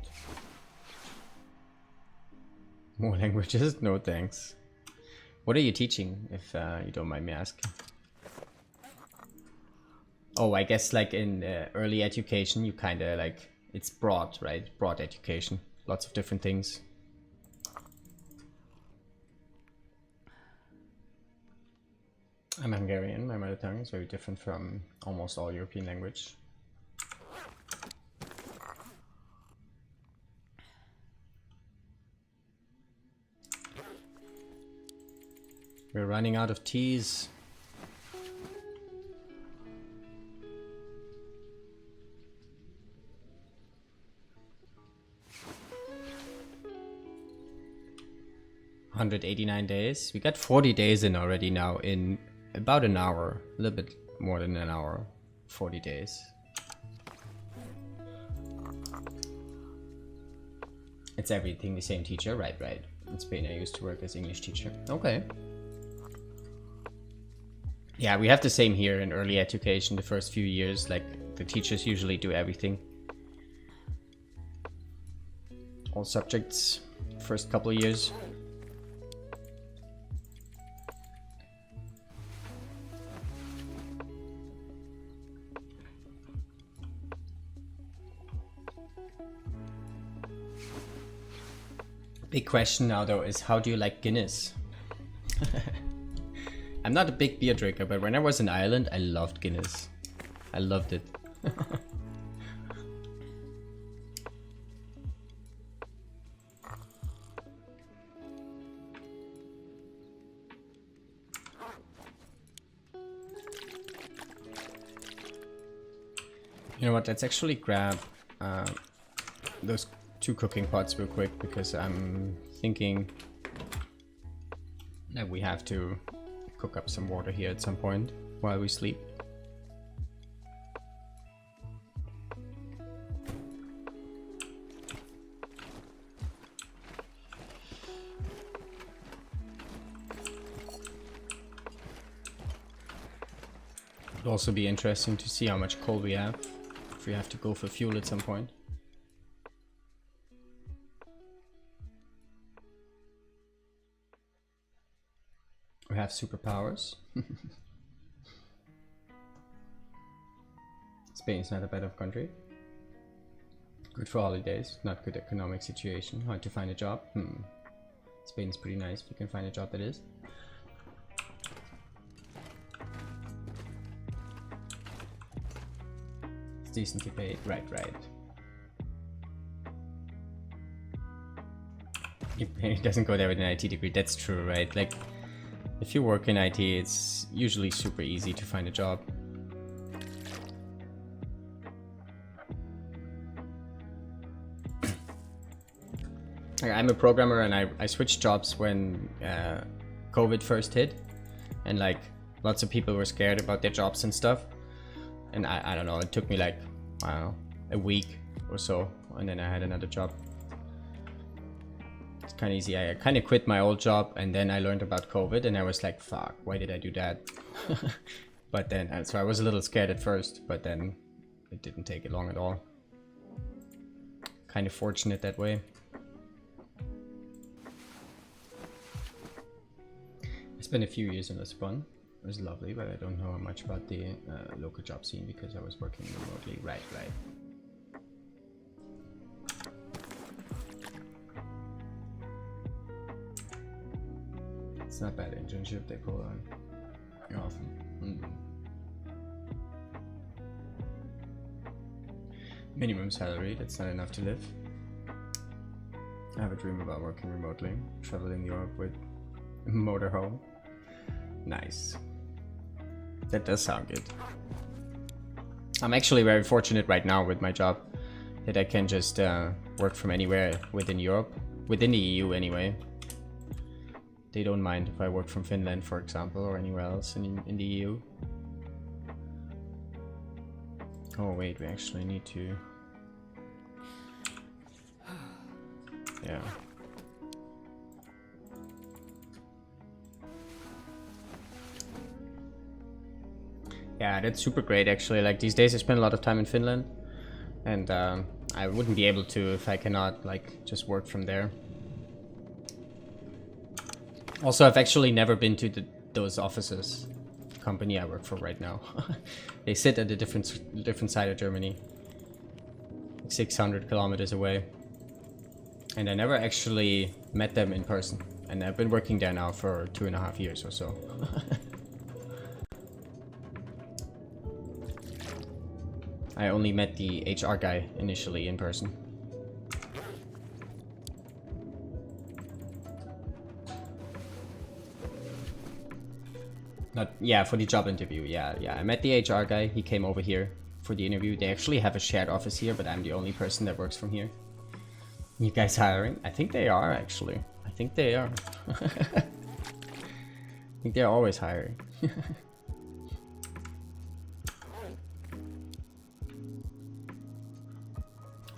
More languages? No thanks. What are you teaching, if you don't mind me asking? Oh, I guess like in early education, you kind of like, it's broad, right? Broad education. Lots of different things. I'm Hungarian. My mother tongue is very different from almost all European language. We're running out of teas. $189 days. We got 40 days in already now in about an hour. A little bit more than an hour. 40 days. It's everything the same teacher, right. In Spain I used to work as English teacher. Okay. Yeah, we have the same here in early education, the first few years, like the teachers usually do everything. All subjects, first couple of years. Big question now though is, how do you like Guinness? I'm not a big beer drinker, but when I was in Ireland, I loved Guinness. I loved it. You know what, let's actually grab those 2 cooking pots real quick, because I'm thinking that we have to cook up some water here at some point while we sleep. It'll also be interesting to see how much coal we have, if we have to go for fuel at some point. We have superpowers. Spain is not a bad country. Good for holidays, not good economic situation. Hard to find a job. Spain is pretty nice if you can find a job that is. It's decently paid. Right. It doesn't go there with an IT degree. That's true, right? Like, if you work in IT, it's usually super easy to find a job. I'm a programmer, and I switched jobs when COVID first hit, and like lots of people were scared about their jobs and stuff. And I don't know, it took me like, I don't know, a week or so, and then I had another job. It's kind of easy. I kind of quit my old job, and then I learned about COVID, and I was like, fuck, why did I do that? But then, so I was a little scared at first, but then it didn't take it long at all. Kind of fortunate that way. I spent a few years in Lisbon. It was lovely, but I don't know much about the local job scene because I was working remotely. Right. It's not bad internship they pull on often. Minimum salary, that's not enough to live. I have a dream about working remotely, traveling Europe with a motorhome. Nice. That does sound good. I'm actually very fortunate right now with my job that I can just work from anywhere within Europe, within the EU anyway. They don't mind if I work from Finland, for example, or anywhere else in the EU. Oh wait, we actually need to... Yeah. Yeah, that's super great actually. Like these days I spend a lot of time in Finland, and I wouldn't be able to if I cannot like just work from there. Also, I've actually never been to those offices, the company I work for right now. They sit at a different side of Germany, like 600 kilometers away, and I never actually met them in person. And I've been working there now for 2.5 years or so. I only met the HR guy initially in person. For the job interview. Yeah. I met the HR guy. He came over here for the interview. They actually have a shared office here, but I'm the only person that works from here. You guys hiring? I think they are actually. I think they are. I think they're always hiring.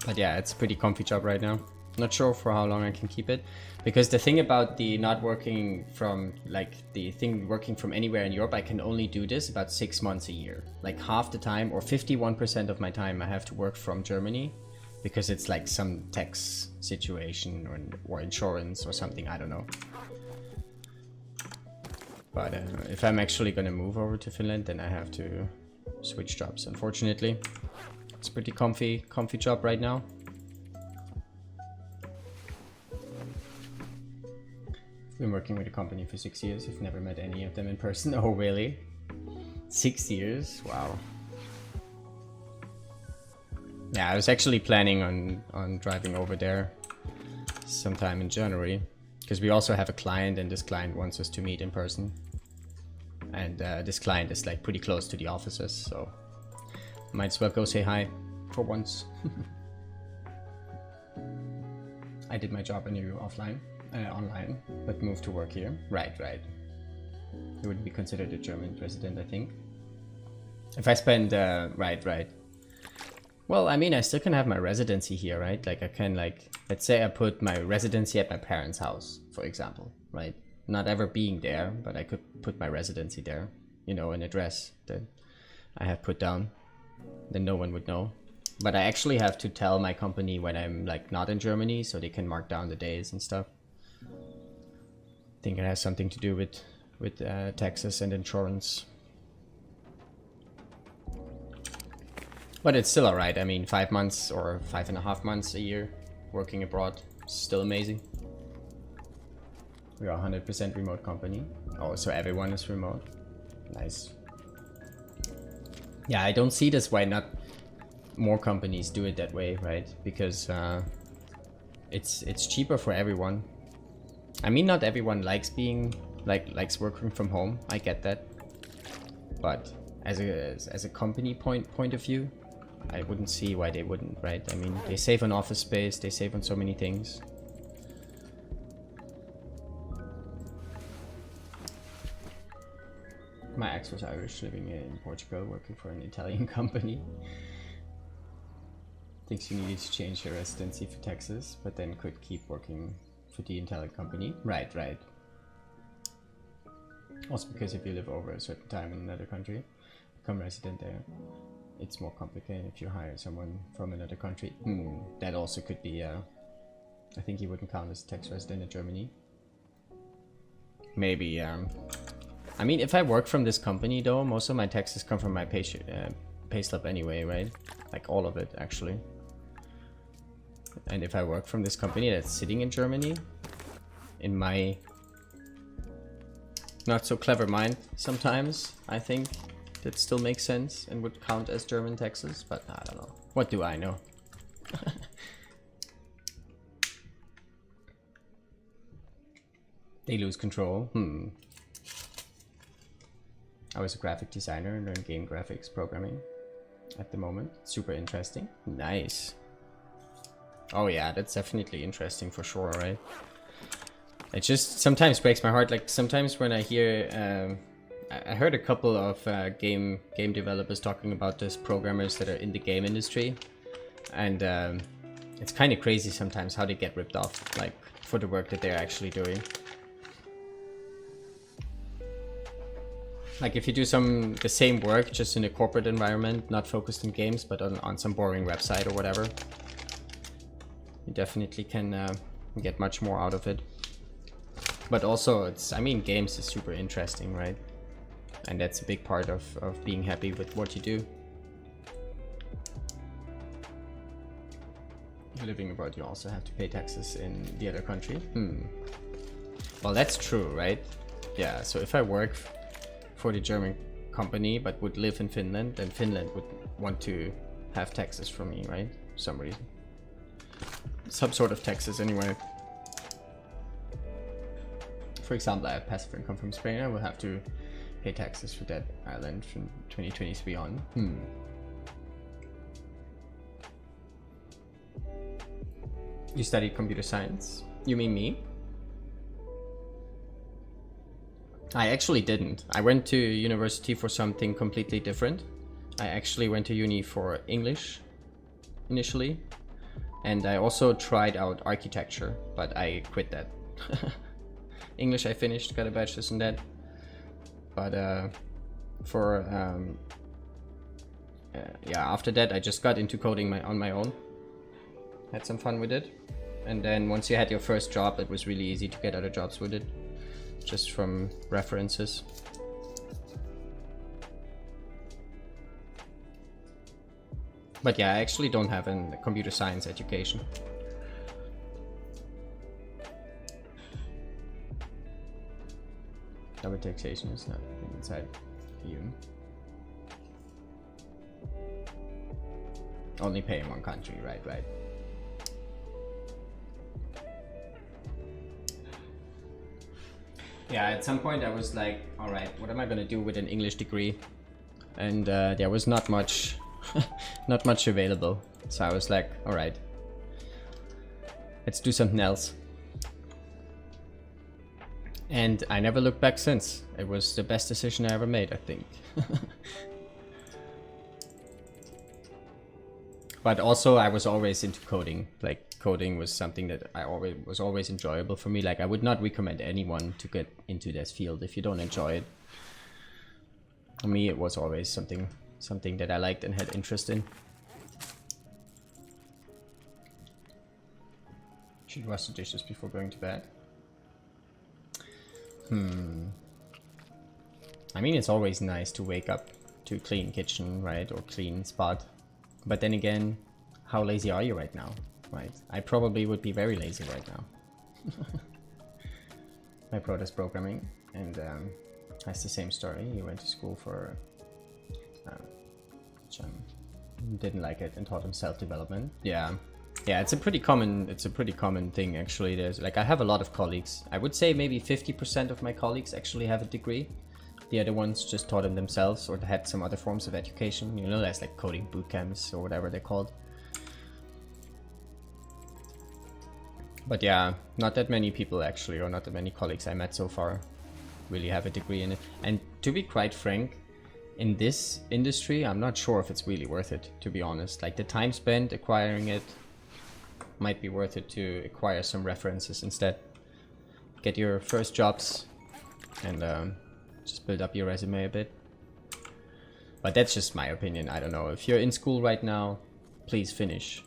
But yeah, it's a pretty comfy job right now. Not sure for how long I can keep it, because the thing about the not working from, like the thing working from anywhere in Europe, I can only do this about 6 months a year. Like half the time, or 51% of my time, I have to work from Germany, because it's like some tax situation or insurance or something, I don't know. But if I'm actually gonna move over to Finland, then I have to switch jobs, unfortunately. It's a pretty comfy job right now. Been working with a company for 6 years. I've never met any of them in person. Oh, really? 6 years? Wow. Yeah, I was actually planning on driving over there sometime in January, because we also have a client, and this client wants us to meet in person. And this client is like pretty close to the offices, so might as well go say hi for once. I did my job interview online, but moved to work here. Right. You would be considered a German resident, I think. If I spend, right. Well, I mean, I still can have my residency here, right? Like I can, like, let's say I put my residency at my parents' house, for example, right? Not ever being there, but I could put my residency there, you know, an address that I have put down. Then no one would know. But I actually have to tell my company when I'm like not in Germany, so they can mark down the days and stuff. I think it has something to do with taxes and insurance. But it's still alright. I mean, 5 months or 5.5 months a year working abroad is still amazing. We are a 100% remote company. Oh, so everyone is remote. Nice. Yeah, I don't see this why not more companies do it that way, right? Because it's cheaper for everyone. I mean, not everyone likes being likes working from home. I get that, but as a company point of view, I wouldn't see why they wouldn't, right? I mean, they save on office space, they save on so many things. My ex was Irish, living in Portugal, working for an Italian company. Thinks you needed to change your residency for Texas, but then could keep working for the Italian company. Right, right. Also because if you live over a certain time in another country, become resident there, it's more complicated if you hire someone from another country. That also could be, I think he wouldn't count as a tax resident in Germany. Maybe, I mean, if I work from this company though, most of my taxes come from my payslip anyway, right? Like all of it, actually. And if I work from this company that's sitting in Germany, in my not so clever mind sometimes, I think that still makes sense and would count as German taxes, but I don't know. What do I know? They lose control. I was a graphic designer and learned game graphics programming at the moment. Super interesting. Nice. Oh yeah, that's definitely interesting for sure, right? It just sometimes breaks my heart. Like sometimes when I hear, I heard a couple of game developers talking about this, programmers that are in the game industry, and it's kind of crazy sometimes how they get ripped off, like for the work that they're actually doing. Like if you do the same work just in a corporate environment, not focused in games, but on some boring website or whatever, you definitely can get much more out of it. But also, I mean, games is super interesting, right? And that's a big part of being happy with what you do. If you're living abroad, you also have to pay taxes in the other country. Well, that's true, right? Yeah, so if I work for the German company but would live in Finland, then Finland would want to have taxes from me, right? For some reason. Some sort of taxes anyway. For example, I have passive income from Spain. I will have to pay taxes for that island from 2023 on. You studied computer science? You mean me? I actually didn't. I went to university for something completely different. I actually went to uni for English initially. And I also tried out architecture, but I quit that. English I finished, got a bachelor's in that. But yeah, after that I just got into coding on my own. Had some fun with it. And then once you had your first job, it was really easy to get other jobs with it. Just from references. But yeah, I actually don't have a computer science education. Double taxation is not inside EU. Only pay in one country, right. Yeah, at some point I was like, alright, what am I gonna do with an English degree? And there was not much not much available. So I was like, alright, let's do something else. And I never looked back since. It was the best decision I ever made, I think. But also I was always into coding. Like coding was something that was always enjoyable for me. Like I would not recommend anyone to get into this field if you don't enjoy it. For me it was always something that I liked and had interest in. Should wash the dishes before going to bed. I mean, it's always nice to wake up to a clean kitchen, right? Or clean spot. But then again, how lazy are you right now? Right? I probably would be very lazy right now. My brother's programming and has the same story. He went to school for didn't like it and taught him self-development. Yeah, Yeah, it's a pretty common thing actually. There's like I have a lot of colleagues. I would say maybe 50% of my colleagues actually have a degree. The other ones just taught them themselves or had some other forms of education. You know, there's like coding boot camps or whatever they're called. But yeah, not that many people actually, or not that many colleagues I met so far really have a degree in it. And to be quite frank, in this industry, I'm not sure if it's really worth it, to be honest. Like the time spent acquiring it might be worth it to acquire some references instead. Get your first jobs and just build up your resume a bit. But that's just my opinion, I don't know. If you're in school right now, please finish.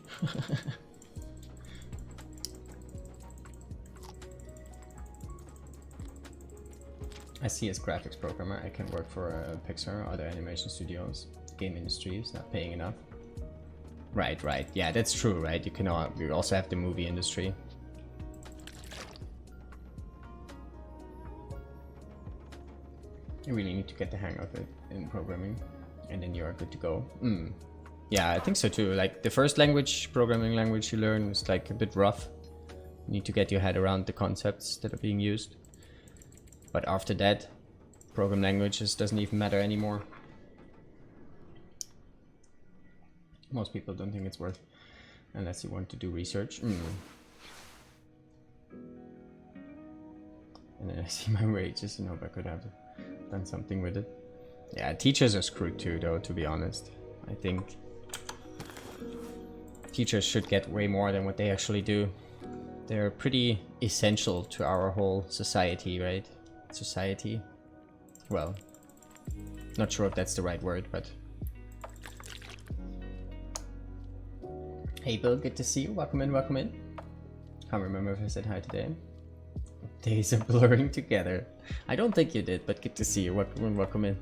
I see as graphics programmer, I can work for Pixar, other animation studios. Game industry is not paying enough. Right, right. Yeah, that's true, right? You also have the movie industry. You really need to get the hang of it in programming, and then you are good to go. Yeah, I think so too. Like the first programming language you learn is like a bit rough. You need to get your head around the concepts that are being used. But after that, program languages doesn't even matter anymore. Most people don't think it's worth, unless you want to do research. And then I see my wages, you know, if I could have done something with it. Yeah, teachers are screwed too, though, to be honest. I think teachers should get way more than what they actually do. They're pretty essential to our whole society, right? Society? Well, not sure if that's the right word, but... Hey Bill, good to see you. Welcome in, welcome in. Can't remember if I said hi today. Days are blurring together. I don't think you did, but good to see you. Welcome in, welcome in.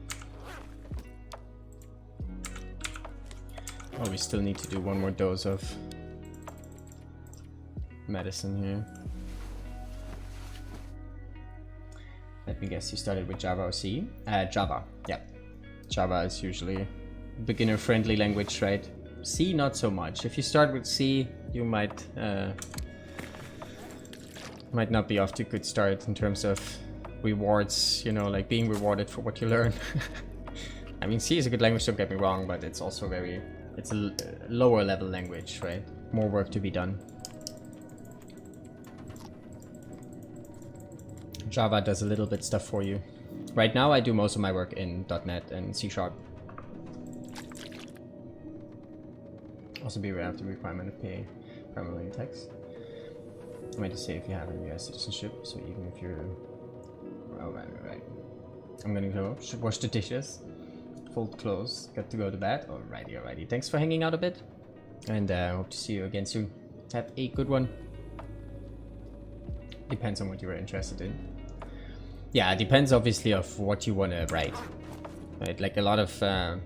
Oh, we still need to do one more dose of medicine here. Let me guess, you started with Java or C? Java, yeah. Java is usually a beginner-friendly language, right? C, not so much. If you start with C, you might not be off to a good start in terms of rewards, you know, like being rewarded for what you learn. I mean, C is a good language, don't get me wrong, but it's also it's a lower level language, right? More work to be done. Java does a little bit stuff for you. Right now I do most of my work in .NET and C#. Also be aware of the requirement of pay primarily in text. I meant to say if you have a US citizenship, so even if you're... Oh, right. I'm gonna go wash the dishes, fold clothes, got to go to bed. Alrighty. Thanks for hanging out a bit, and hope to see you again soon. Have a good one. Depends on what you are interested in. Yeah, it depends obviously of what you want to write. Right? Like a lot of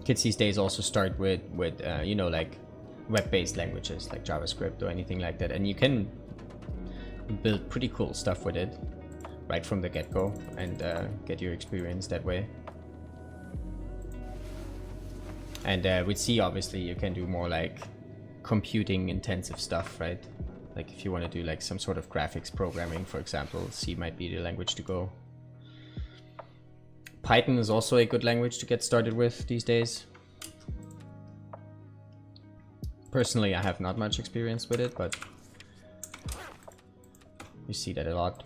kids these days also start with you know, like web-based languages like JavaScript or anything like that, and you can build pretty cool stuff with it right from the get-go and get your experience that way. And with C, obviously, you can do more like computing intensive stuff, right? Like if you want to do like some sort of graphics programming, for example, C might be the language to go. Python is also a good language to get started with these days. Personally, I have not much experience with it, but you see that a lot.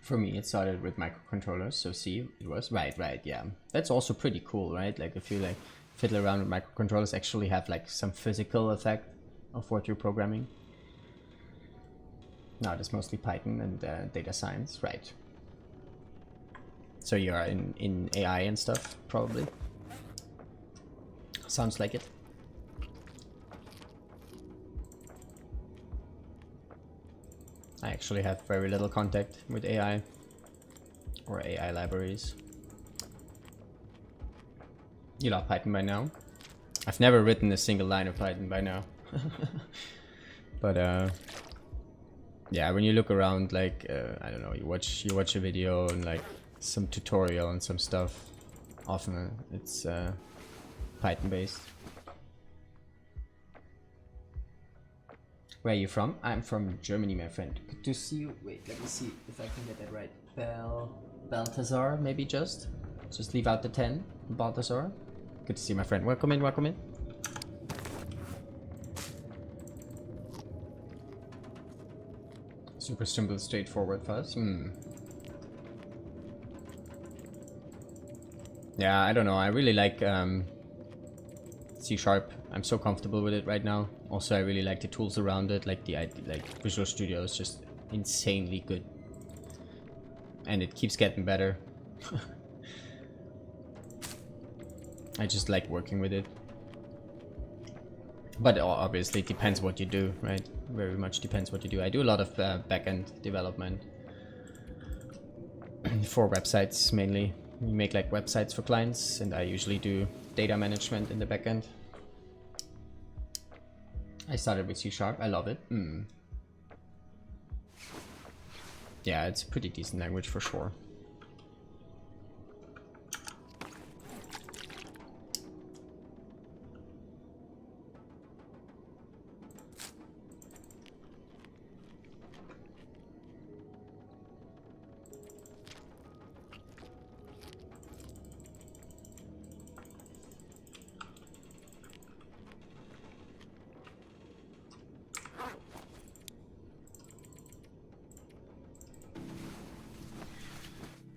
For me, it started with microcontrollers, so C, it was right, yeah. That's also pretty cool, right? Like if you like fiddle around with microcontrollers, actually have like some physical effect of what you're programming. Now it's mostly Python and data science, right? So you are in AI and stuff, probably. Sounds like it. I actually have very little contact with AI or AI libraries. You love Python by now? I've never written a single line of Python by now. But yeah, when you look around, like I don't know, you watch a video and like some tutorial and some stuff, often it's Python based. Where are you from? I'm from Germany, my friend. Good to see you. Wait, let me see if I can get that right. Balthazar, maybe just leave out the 10. Balthazar. Good to see you, my friend. Welcome in, welcome in. Super simple, straightforward fuzz. Yeah, I don't know. I really like C#. I'm so comfortable with it right now. Also, I really like the tools around it. Like Visual Studio is just insanely good, and it keeps getting better. I just like working with it. But obviously it depends what you do, right? Very much depends what you do. I do a lot of backend development for websites mainly. We make like websites for clients, and I usually do data management in the backend. I started with C#. I love it. Yeah, it's a pretty decent language for sure.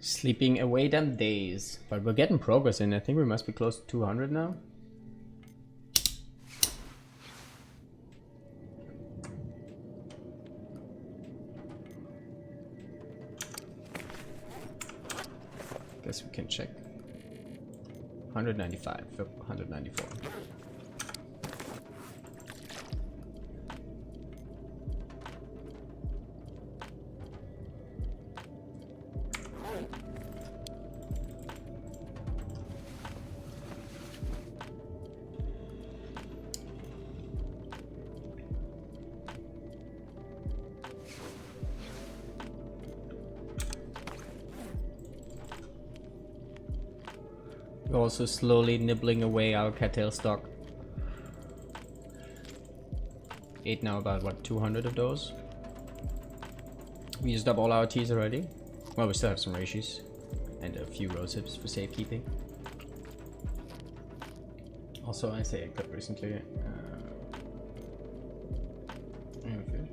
Sleeping away them days. But we're getting progress in. I think we must be close to 200 now. Guess we can check. 195, 194. We're also slowly nibbling away our cattail stock. Ate now about what, 200 of those. We used up all our teas already. Well, we still have some reishis and a few rose hips for safekeeping. Also, I say a clip recently.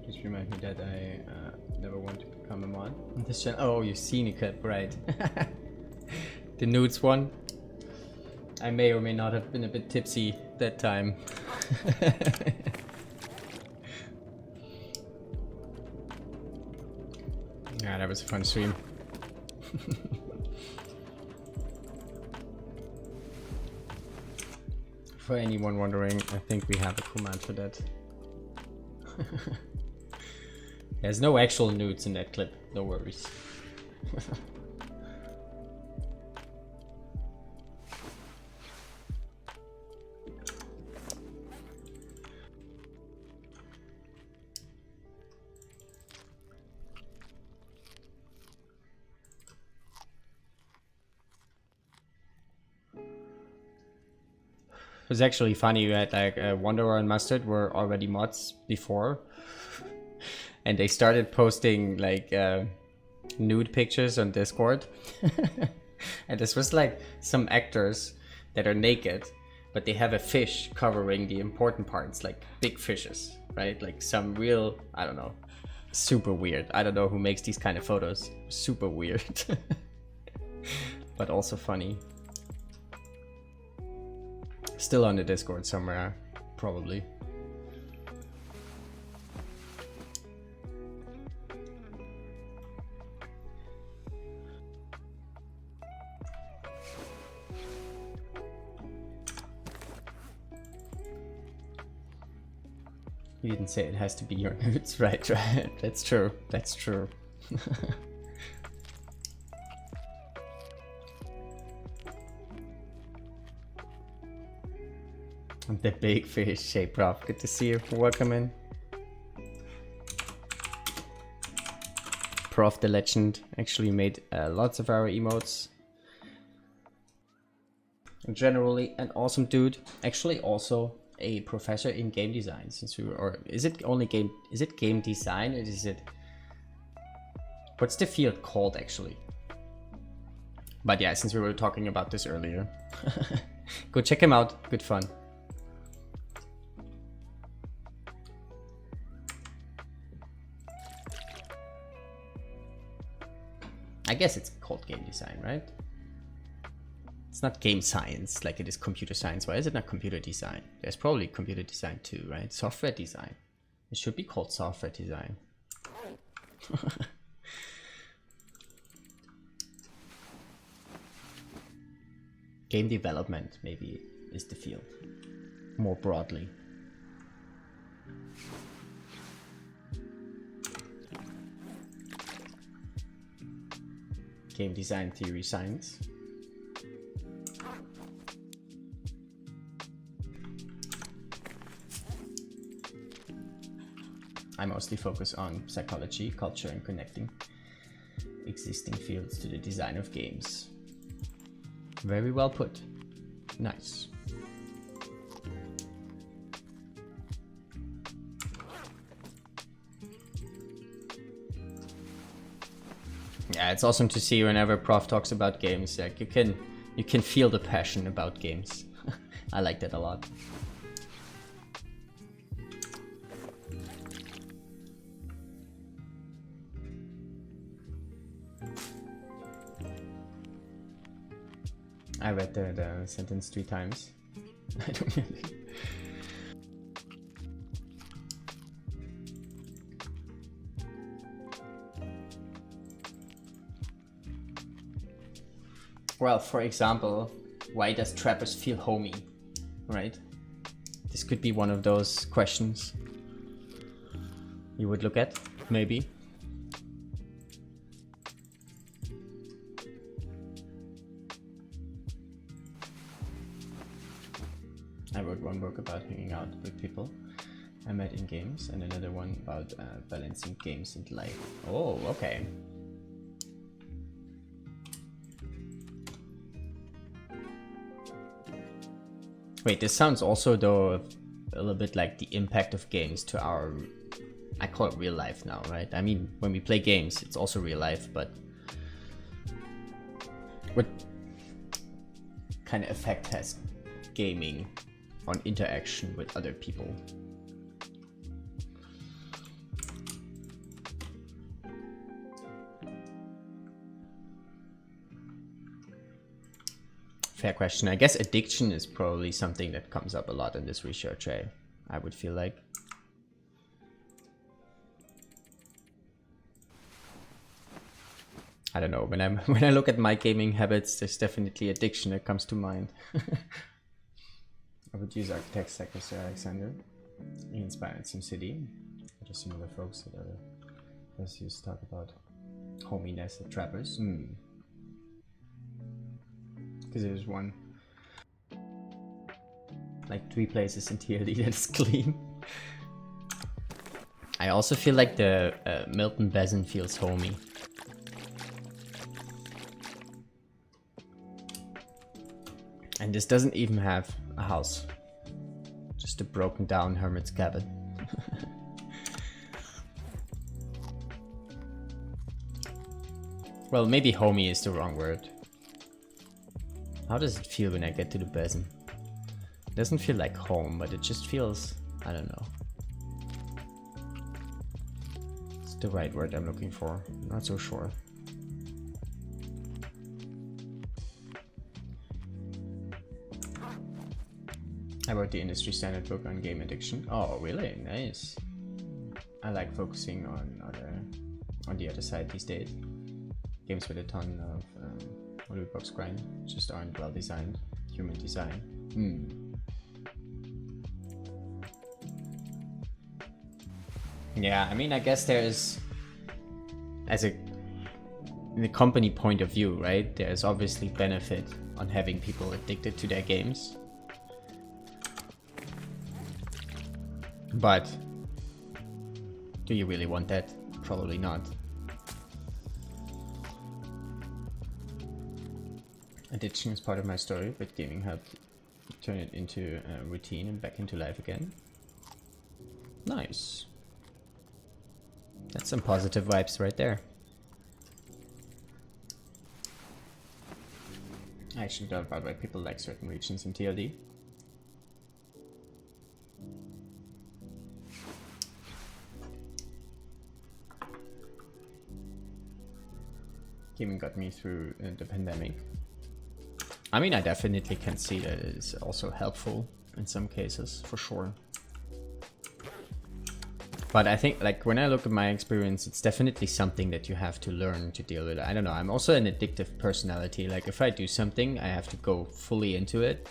Just remind me that I never want to become a mod. This channel. Oh, you've seen a clip, right? The nudes one. I may or may not have been a bit tipsy that time. Yeah, that was a fun stream. For anyone wondering, I think we have a command for that. There's no actual nudes in that clip, no worries. It was actually funny. You had like Wanderer and Mustard were already mods before, and they started posting like nude pictures on Discord. And this was like some actors that are naked, but they have a fish covering the important parts, like big fishes, right? Like some real, I don't know, super weird. I don't know who makes these kind of photos. Super weird, but also funny. Still on the Discord somewhere, probably. You didn't say it has to be your nudes, right? Right. That's true. That's true. The big fish shape, Prof. Good to see you. Welcome in. Prof the Legend actually made lots of our emotes. Generally an awesome dude. Actually also a professor in game design, since we were, or is it only game, is it game design, or is it, what's the field called actually? But yeah, since we were talking about this earlier, go check him out, good fun. I guess it's called game design, right? It's not game science like it is computer science. Why is it not computer design? There's probably computer design too, right? Software design. It should be called software design. Game development maybe is the field more broadly. Game design theory science. I mostly focus on psychology, culture, and connecting existing fields to the design of games. Very well put. Nice. Yeah, it's awesome to see whenever Prof talks about games. Like you can feel the passion about games. I like that a lot. I read the sentence 3 times. I don't really. Well, for example, why does Trappers feel homey, right? This could be one of those questions you would look at, maybe. I wrote one book about hanging out with people I met in games, and another one about balancing games and life. Oh, okay. Wait, this sounds also though a little bit like the impact of games to our, I call it real life now, right? I mean, when we play games, it's also real life, but what kind of effect has gaming on interaction with other people? Fair question. I guess addiction is probably something that comes up a lot in this research, I would feel like. I don't know, when I look at my gaming habits, there's definitely addiction that comes to mind. I would use architects like Mr. Alexander. He inspired SimCity. Just similar folks that let's used to talk about hominess at Trappers. Because there's one, like 3 places in TLD that is clean. I also feel like the Milton Basin feels homey. And this doesn't even have a house. Just a broken down hermit's cabin. Well, maybe homey is the wrong word. How does it feel when I get to the basin? It doesn't feel like home, but it just feels, I don't know. It's the right word I'm looking for. Not so sure. I wrote the industry standard book on game addiction. Oh, really? Nice. I like focusing on the other side these days. Games with a ton of loot box grind just aren't well designed. Human design. Yeah, I mean, I guess there's, in the company point of view, right? There's obviously benefit on having people addicted to their games. But do you really want that? Probably not. addiction is part of my story, but gaming helped turn it into a routine and back into life again. Nice. That's some positive vibes right there. I actually thought about why people like certain regions in TLD. Gaming got me through the pandemic. I mean, I definitely can see that it's also helpful in some cases, for sure. But I think, like, when I look at my experience, it's definitely something that you have to learn to deal with. I don't know, I'm also an addictive personality. Like, if I do something, I have to go fully into it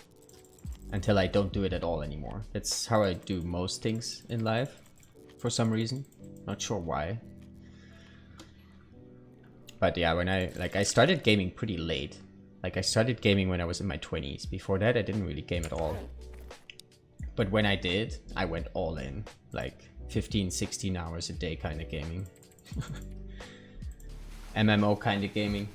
until I don't do it at all anymore. That's how I do most things in life, for some reason. Not sure why. But yeah, when I started gaming pretty late. Like, I started gaming when I was in my 20s. Before that, I didn't really game at all. But when I did, I went all in. Like, 15, 16 hours a day kind of gaming. MMO kind of gaming.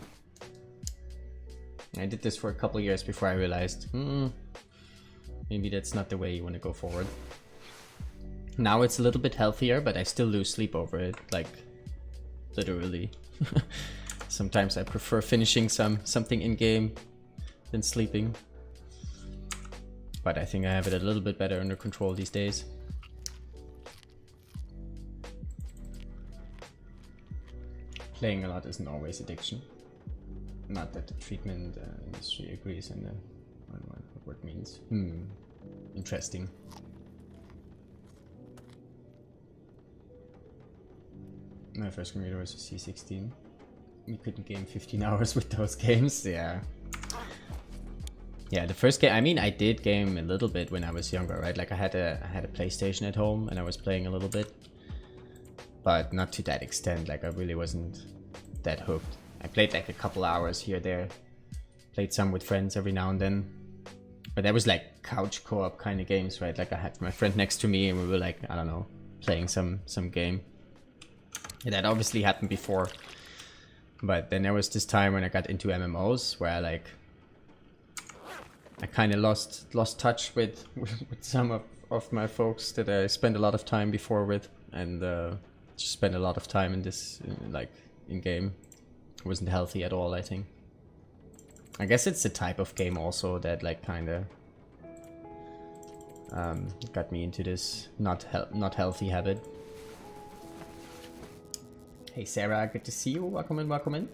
I did this for a couple years before I realized, maybe that's not the way you want to go forward. Now it's a little bit healthier, but I still lose sleep over it. Like, literally. Sometimes I prefer finishing something in game than sleeping. But I think I have it a little bit better under control these days. Playing a lot isn't always addiction. Not that the treatment industry agrees on what it means. Interesting. My first computer was a C16. We couldn't game 15 hours with those games. Yeah. Yeah, the first game, I mean, I did game a little bit when I was younger, right? Like I had a PlayStation at home and I was playing a little bit. But not to that extent, like I really wasn't that hooked. I played like a couple hours here or there. Played some with friends every now and then. But that was like couch co-op kind of games, right? Like I had my friend next to me and we were like, I don't know, playing some game. And that obviously happened before. But then there was this time when I got into MMOs where I kind of lost touch with some of my folks that I spent a lot of time before with, and just spent a lot of time in this like in game. It wasn't healthy at all, I think. I guess it's the type of game also that like kind of got me into this not healthy habit. Hey Sarah, good to see you. Welcome in, welcome in.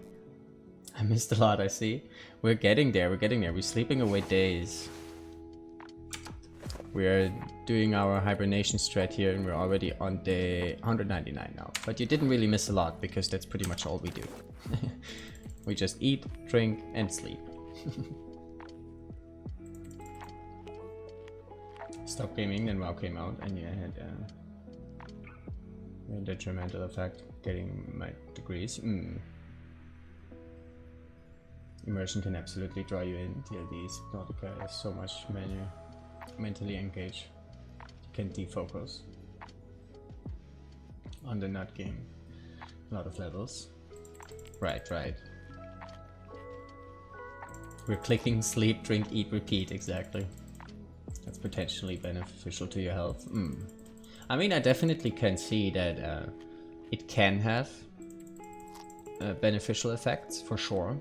I missed a lot, I see. We're getting there, We're sleeping away days. We are doing our hibernation strat here and we're already on day 199 now. But you didn't really miss a lot because that's pretty much all we do. We just eat, drink and sleep. Stopped gaming, then WoW came out and yeah, I had a detrimental effect getting my degrees. Immersion can absolutely draw you in. TLD is Hypnotica is so much mentally engaged. You can defocus on the nut game. A lot of levels. Right. We're clicking sleep, drink, eat, repeat, exactly. That's potentially beneficial to your health. I mean, I definitely can see that it can have beneficial effects, for sure.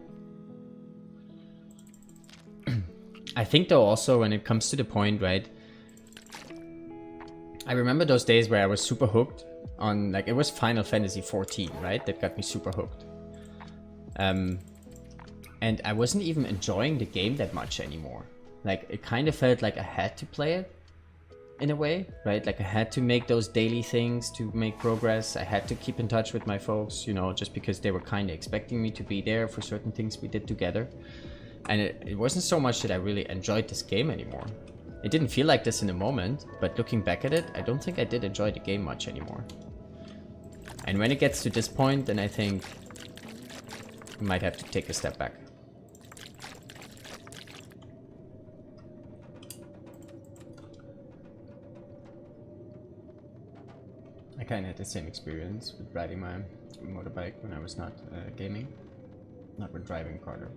I think though also when it comes to the point, right, I remember those days where I was super hooked on, like, it was Final Fantasy 14, right, that got me super hooked. And I wasn't even enjoying the game that much anymore. Like, it kind of felt like I had to play it in a way, right? Like I had to make those daily things to make progress. I had to keep in touch with my folks, you know, just because they were kind of expecting me to be there for certain things we did together. And it wasn't so much that I really enjoyed this game anymore. It didn't feel like this in the moment, but looking back at it, I don't think I did enjoy the game much anymore. And when it gets to this point, then I think we might have to take a step back. I kind of had the same experience with riding my motorbike when I was not gaming, not when driving, rather.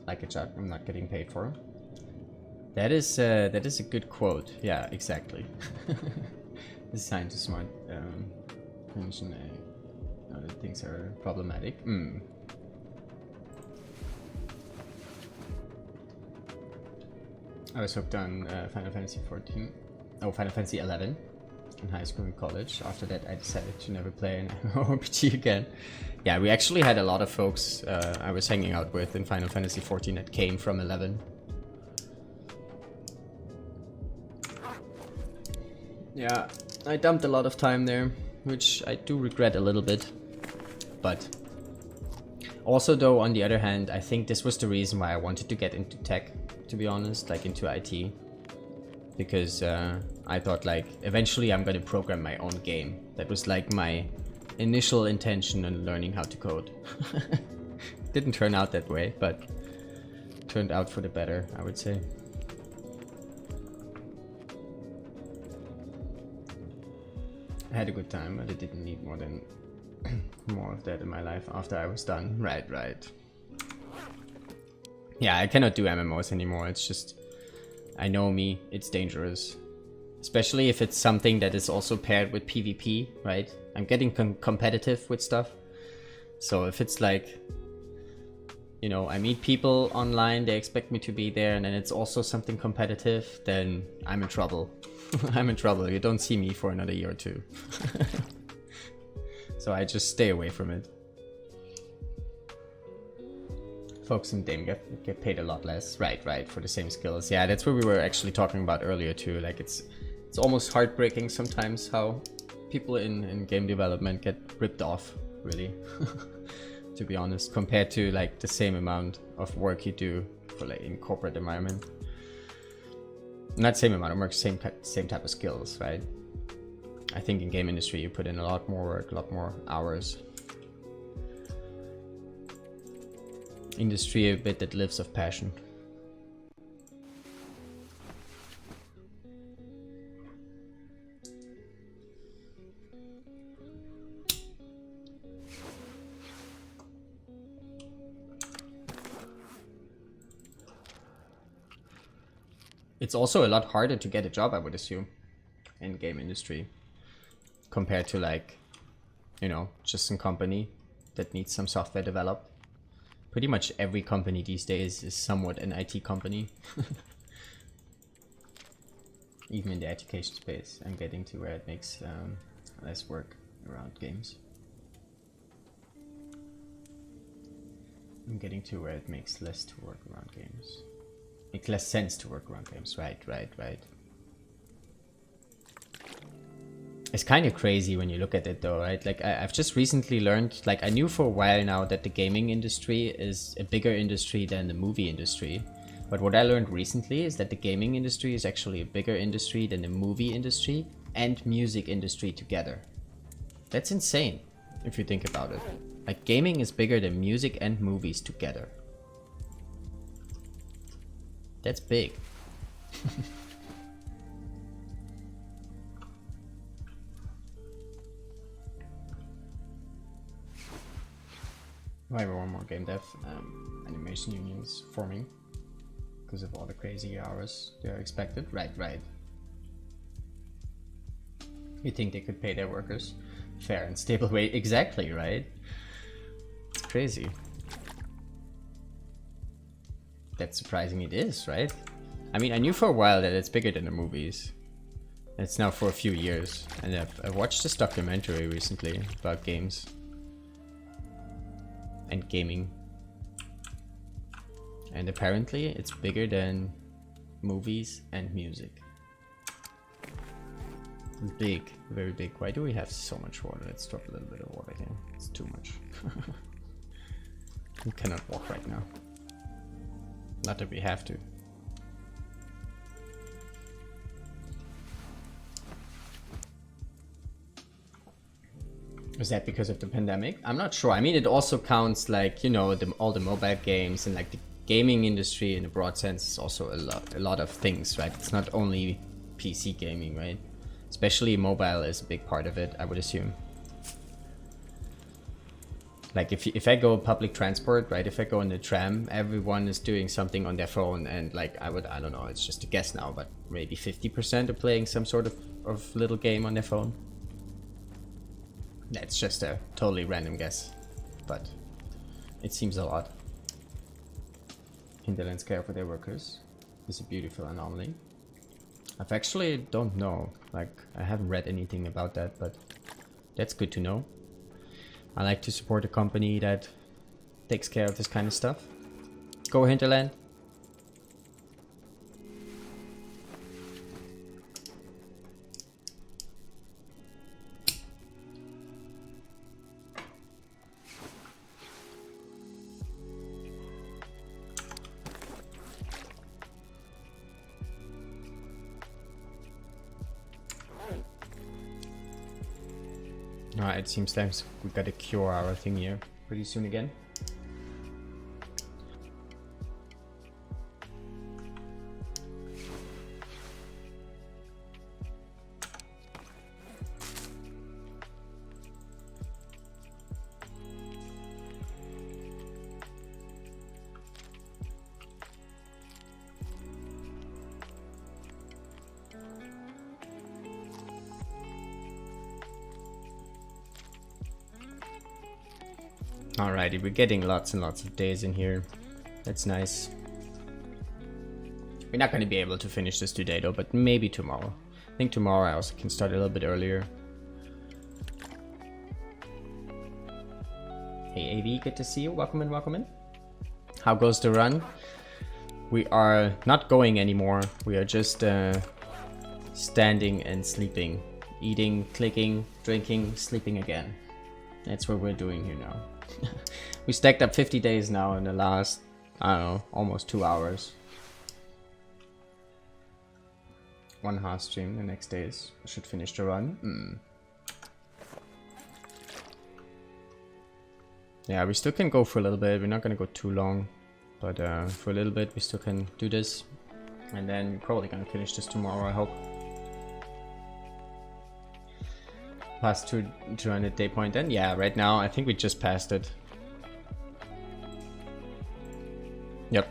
like a job I'm not getting paid for. That is a good quote. Yeah, exactly. This scientist might mention other things are problematic. I was hooked on Final Fantasy 14. Oh, Final Fantasy 11 in high school and college. After that, I decided to never play an RPG again. Yeah, we actually had a lot of folks I was hanging out with in Final Fantasy 14 that came from 11. Yeah, I dumped a lot of time there, which I do regret a little bit. But also, though, on the other hand, I think this was the reason why I wanted to get into tech, to be honest, like into IT. Because I thought, like, eventually I'm gonna program my own game. That was like my initial intention in learning how to code. Didn't turn out that way, but turned out for the better, I would say. I had a good time, but I didn't need more than more of that in my life after I was done. Right. Yeah, I cannot do MMOs anymore. It's just, I know me, it's dangerous. Especially if it's something that is also paired with PvP, right? I'm getting competitive with stuff. So if it's like, you know, I meet people online, they expect me to be there, and then it's also something competitive, then I'm in trouble. I'm in trouble. You don't see me for another year or two. So I just stay away from it. Folks in game get paid a lot less. Right, for the same skills. Yeah, that's what we were actually talking about earlier too. Like it's almost heartbreaking sometimes how people in game development get ripped off, really. To be honest, compared to like the same amount of work you do for like in corporate environment. Not same amount of work, same type of skills, right? I think in game industry you put in a lot more work, a lot more hours. Industry a bit that lives of passion. It's also a lot harder to get a job, I would assume, in game industry, compared to like, you know, just some company that needs some software developed. Pretty much every company these days is somewhat an IT company. Even in the education space, I'm getting to where it makes less work around games. I'm getting to where it makes less to work around games. Makes less sense to work around games. Right. It's kind of crazy when you look at it though, right? Like I've just recently learned, like I knew for a while now that the gaming industry is a bigger industry than the movie industry. But what I learned recently is that the gaming industry is actually a bigger industry than the movie industry and music industry together. That's insane if you think about it. Like gaming is bigger than music and movies together. That's big. Why one more game dev? Animation unions forming because of all the crazy hours they are expected. Right. You think they could pay their workers fair and stable wage? Exactly, right? It's crazy. That's surprising it is, right? I mean, I knew for a while that it's bigger than the movies. It's now for a few years. And I've watched this documentary recently about games. And gaming. And apparently it's bigger than movies and music. Big, very big. Why do we have so much water? Let's drop a little bit of water here. It's too much. We cannot walk right now. Not that we have to. Is that because of the pandemic? I'm not sure. I mean, it also counts like, you know, all the mobile games and like the gaming industry in a broad sense is also a lot of things, right? It's not only PC gaming, right? Especially mobile is a big part of it, I would assume. Like if I go public transport, right? If I go in the tram, everyone is doing something on their phone, and like I don't know, it's just a guess now, but maybe 50% are playing some sort of little game on their phone. That's just a totally random guess, but it seems a lot. Hinterlands care for their workers is a beautiful anomaly. I've actually don't know, like I haven't read anything about that, but that's good to know. I like to support a company that takes care of this kind of stuff. Go Hinterland. Alright, it seems like we gotta cure our thing here pretty soon again. Alrighty, we're getting lots and lots of days in here. That's nice. We're not going to be able to finish this today though, but maybe tomorrow. I think tomorrow I also can start a little bit earlier. Hey AV, good to see you. Welcome in, welcome in. How goes the run? We are not going anymore. We are just standing and sleeping. Eating, clicking, drinking, sleeping again. That's what we're doing here now. We stacked up 50 days now in the last, I don't know, almost 2 hours. One half stream the next days. I should finish the run. Yeah, we still can go for a little bit. We're not gonna go too long, but for a little bit we still can do this. And then we're probably gonna finish this tomorrow, I hope. Past 200 day point then? Yeah, right now I think we just passed it. Yep,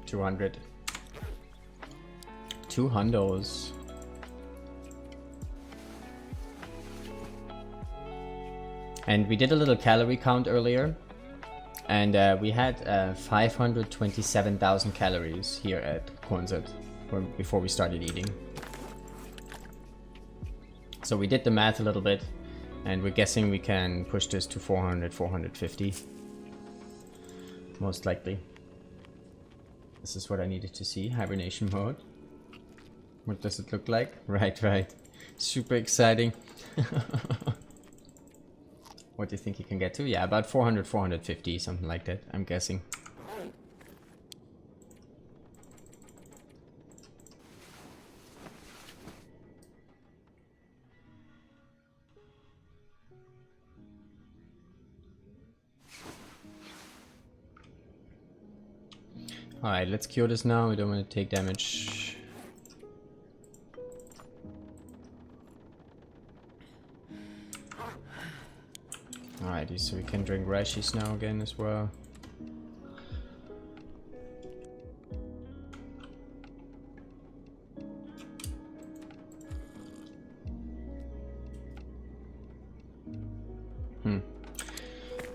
200. 2 hundos. And we did a little calorie count earlier. And we had 527,000 calories here at Kornset before we started eating. So we did the math a little bit, and we're guessing we can push this to 400, 450. Most likely. This is what I needed to see, hibernation mode. What does it look like? Right. Super exciting. What do you think you can get to? Yeah, about 400, 450, something like that, I'm guessing. Alright, let's cure this now. We don't want to take damage. Alrighty, so we can drink rashies now again as well.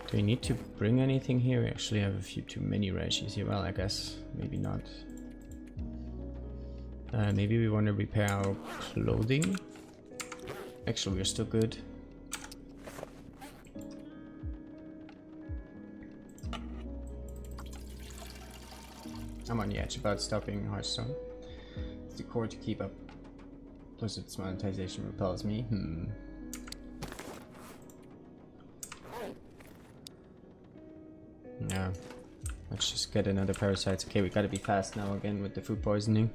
Do we need to bring anything here? We actually have a few too many rashies here. Well, I guess maybe not. Maybe we want to repair our clothing. Actually, we're still good. I'm on the edge about stopping Hearthstone. It's the core to keep up. Plus its monetization repels me. Yeah. Let's just get another parasites. Okay, we gotta be fast now again with the food poisoning.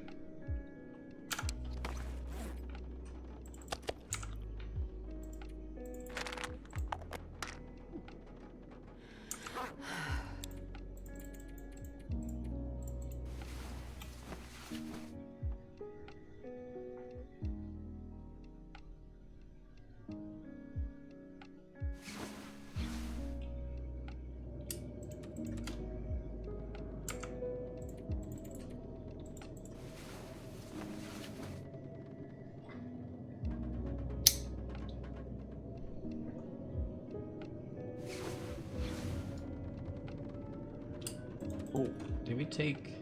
Oh, did we take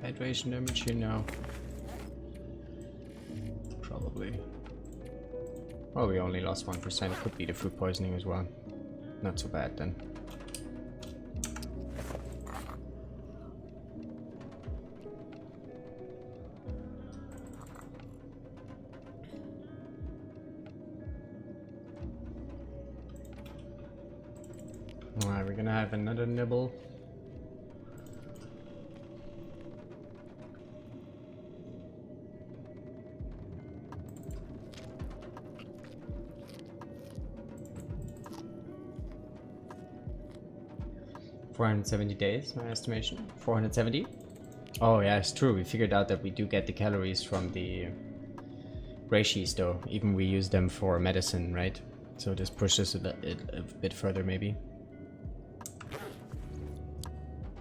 hydration damage here now? Probably. Well, we only lost 1%. It could be the food poisoning as well. Not so bad then. Alright, we're gonna have another nibble. $470 days, my estimation. 470. Oh yeah, it's true. We figured out that we do get the calories from the reishi though. Even we use them for medicine, right? So this pushes it a bit further maybe.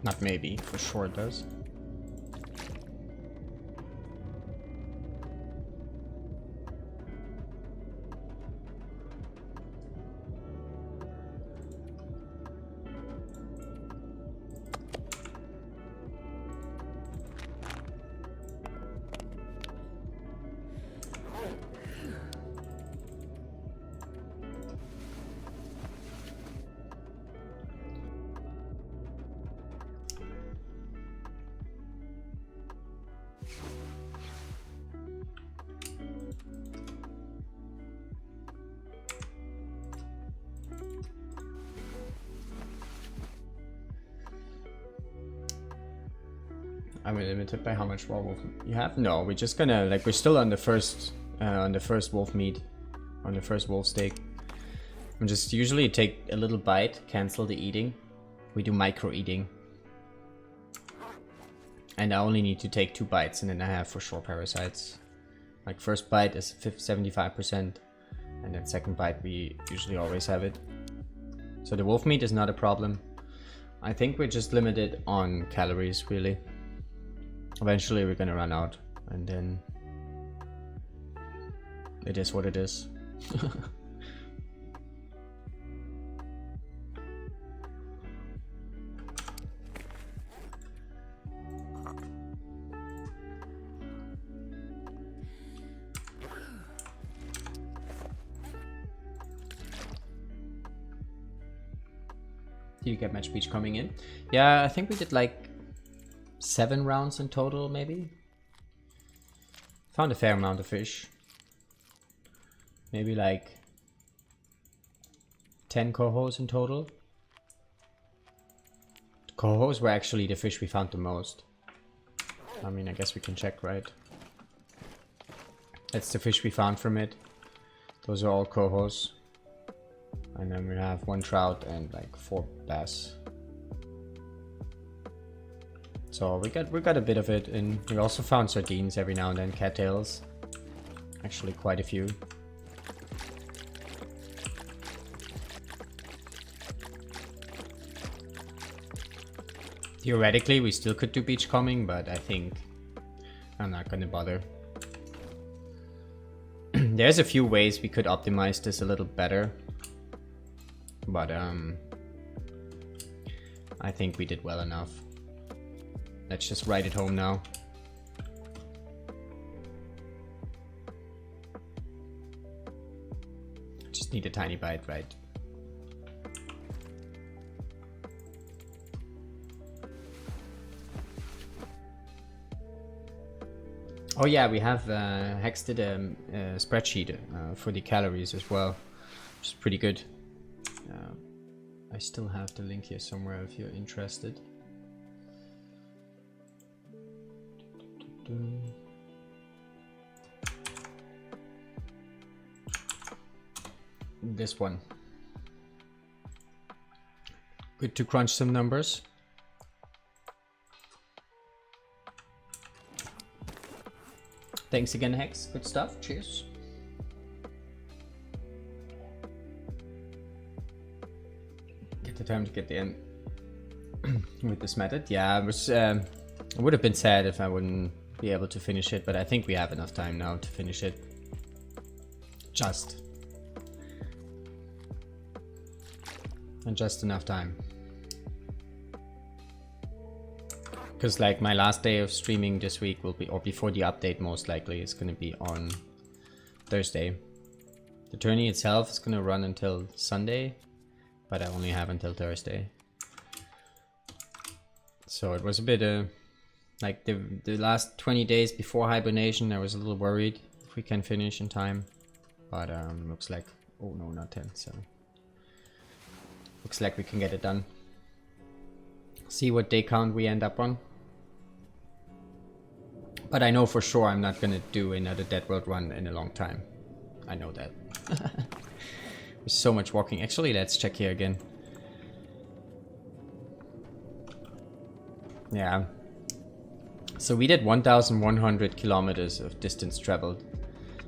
Not maybe, for sure it does. I'm limited by how much raw wolf you have? No, we're just gonna, like, we're still on the first wolf meat, on the first wolf steak. I'm just usually take a little bite, cancel the eating. We do micro eating. And I only need to take 2 bites and then I have for sure parasites. Like first bite is 75% and then second bite we usually always have it. So the wolf meat is not a problem. I think we're just limited on calories really. Eventually we're gonna run out and then it is what it is. Did you get match beach coming in? Yeah, I think we did like 7 rounds in total, maybe. Found a fair amount of fish. Maybe like 10 cohos in total. The cohos were actually the fish we found the most. I mean, I guess we can check, right? That's the fish we found from it. Those are all cohos. And then we have 1 trout and like 4 bass. So we got a bit of it, and we also found sardines every now and then, cattails. Actually quite a few. Theoretically we still could do beachcombing, but I think I'm not gonna bother. There's a few ways we could optimize this a little better. But I think we did well enough. Let's just write it home now. Just need a tiny bite, right? Oh yeah, we have Hex did a spreadsheet for the calories as well, which is pretty good. I still have the link here somewhere if you're interested. This one. Good to crunch some numbers. Thanks again, Hex. Good stuff. Cheers. Get the time to get the end with this method. Yeah, it would have been sad if I wouldn't be able to finish it, but I think we have enough time now to finish it. Just enough time. Because like my last day of streaming this week will be, or before the update most likely, is going to be on Thursday. The tourney itself is going to run until Sunday, but I only have until Thursday. So it was a bit like the last 20 days before hibernation, I was a little worried if we can finish in time. But looks like, oh no, not 10, so looks like we can get it done. See what day count we end up on. But I know for sure I'm not gonna do another Dead World run in a long time. I know that. There's so much walking. Actually, let's check here again. Yeah. So we did 1,100 kilometers of distance traveled.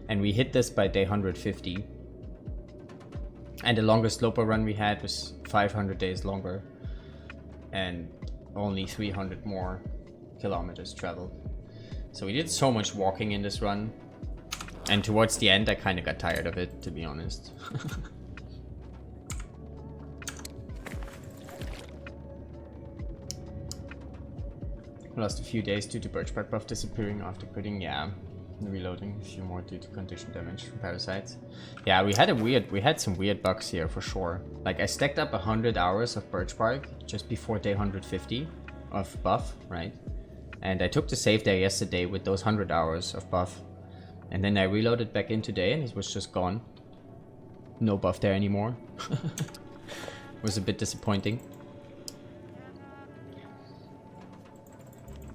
And we hit this by day 150. And the longest sloper run we had was 500 days longer. And only 300 more kilometers traveled. So we did so much walking in this run. And towards the end, I kind of got tired of it, to be honest. Lost a few days due to birch bark buff disappearing after quitting, yeah. Reloading a few more due to condition damage from parasites. Yeah, we had some weird bugs here for sure. Like I stacked up 100 hours of birch bark just before day 150 of buff, right? And I took the save there yesterday with those 100 hours of buff. And then I reloaded back in today and it was just gone. No buff there anymore. It was a bit disappointing.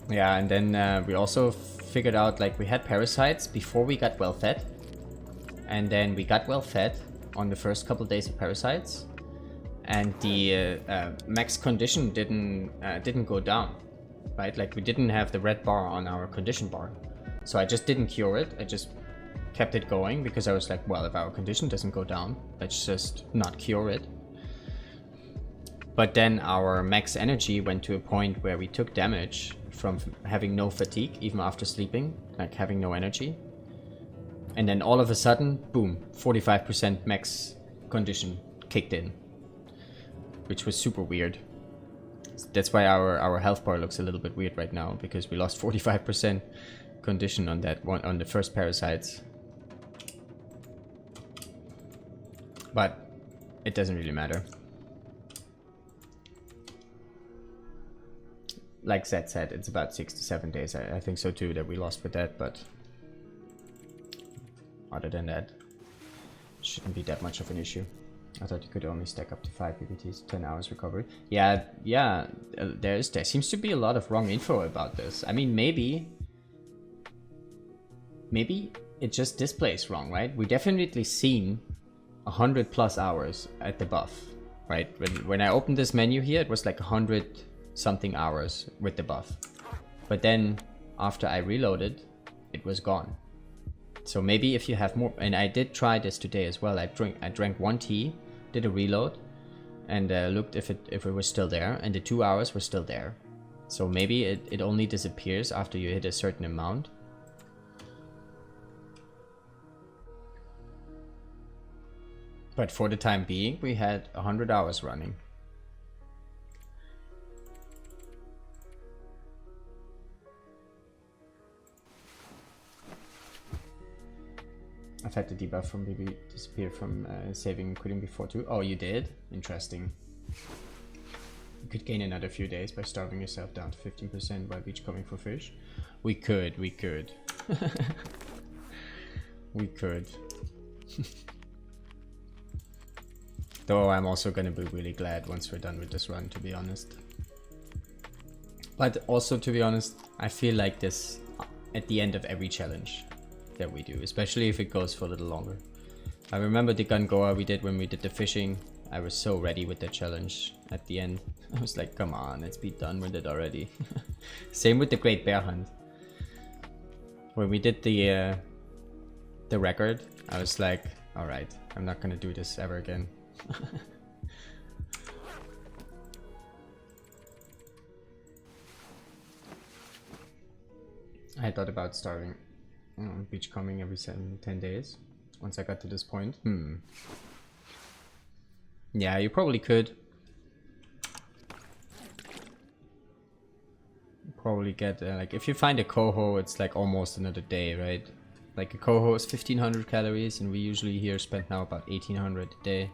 Yeah, and then we also figured out like we had parasites before we got well fed. And then we got well fed on the first couple days of parasites. And the max condition didn't go down, right? Like we didn't have the red bar on our condition bar. So I just didn't cure it. I just kept it going because I was like, well, if our condition doesn't go down, let's just not cure it. But then our max energy went to a point where we took damage from having no fatigue, even after sleeping, like having no energy. And then all of a sudden, boom, 45% max condition kicked in, which was super weird. That's why our health bar looks a little bit weird right now, because we lost 45% condition on that one, on the first parasites. But it doesn't really matter. Like Zed said, it's about 6 to 7 days. I think so too, that we lost with that, but other than that, shouldn't be that much of an issue. I thought you could only stack up to 5 PPTs, 10 hours recovery. Yeah, there seems to be a lot of wrong info about this. I mean, maybe it just displays wrong, right? We definitely seen 100 plus hours at the buff, right? When I opened this menu here, it was like 100 something hours with the buff. But then after I reloaded, it was gone. So maybe if you have more, and I did try this today as well. I drank 1 tea, did a reload, and looked if it was still there, and the 2 hours were still there. So maybe it only disappears after you hit a certain amount. But for the time being, we had 100 hours running. I've had the debuff from BB disappear from saving and quitting before too. Oh, you did? Interesting. You could gain another few days by starving yourself down to 15% by beach coming for fish. We could. We could. Though I'm also gonna be really glad once we're done with this run, to be honest. But also, to be honest, I feel like this at the end of every challenge that we do, especially if it goes for a little longer. I remember the Gungoa we did when we did the fishing. I was so ready with the challenge at the end. I was like, come on, let's be done with it already. Same with the Great Bear Hunt. When we did the record, I was like, alright, I'm not gonna do this ever again. I thought about starting beach coming every 10 days once I got to this point. Yeah, you probably could. probably get like if you find a coho, it's like almost another day, right? Like a coho is 1500 calories, and we usually here spend now about 1800 a day.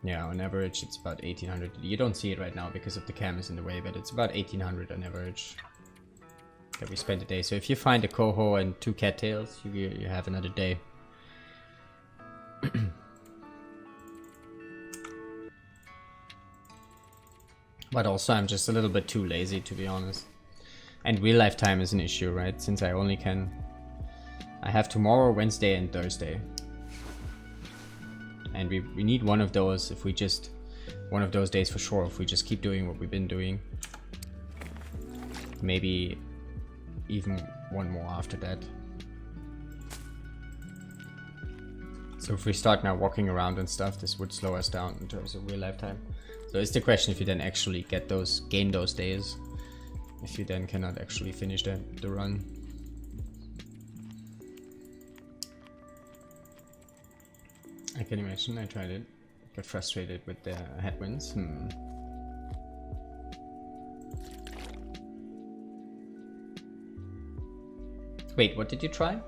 Yeah, on average it's about 1800. You don't see it right now because of the cam is in the way, but it's about 1800 on average that we spend a day. So if you find a coho and 2 cattails, you have another day. But also I'm just a little bit too lazy, to be honest. And real life time is an issue, right? Since I only can... I have tomorrow, Wednesday and Thursday. And we need one of those if we just... One of those days for sure, if we just keep doing what we've been doing. Maybe even one more after that. So if we start now walking around and stuff, this would slow us down in terms of real life time. So it's the question if you then actually gain those days. If you then cannot actually finish the run. I can imagine, I tried it. Got frustrated with the headwinds. Wait, what did you try?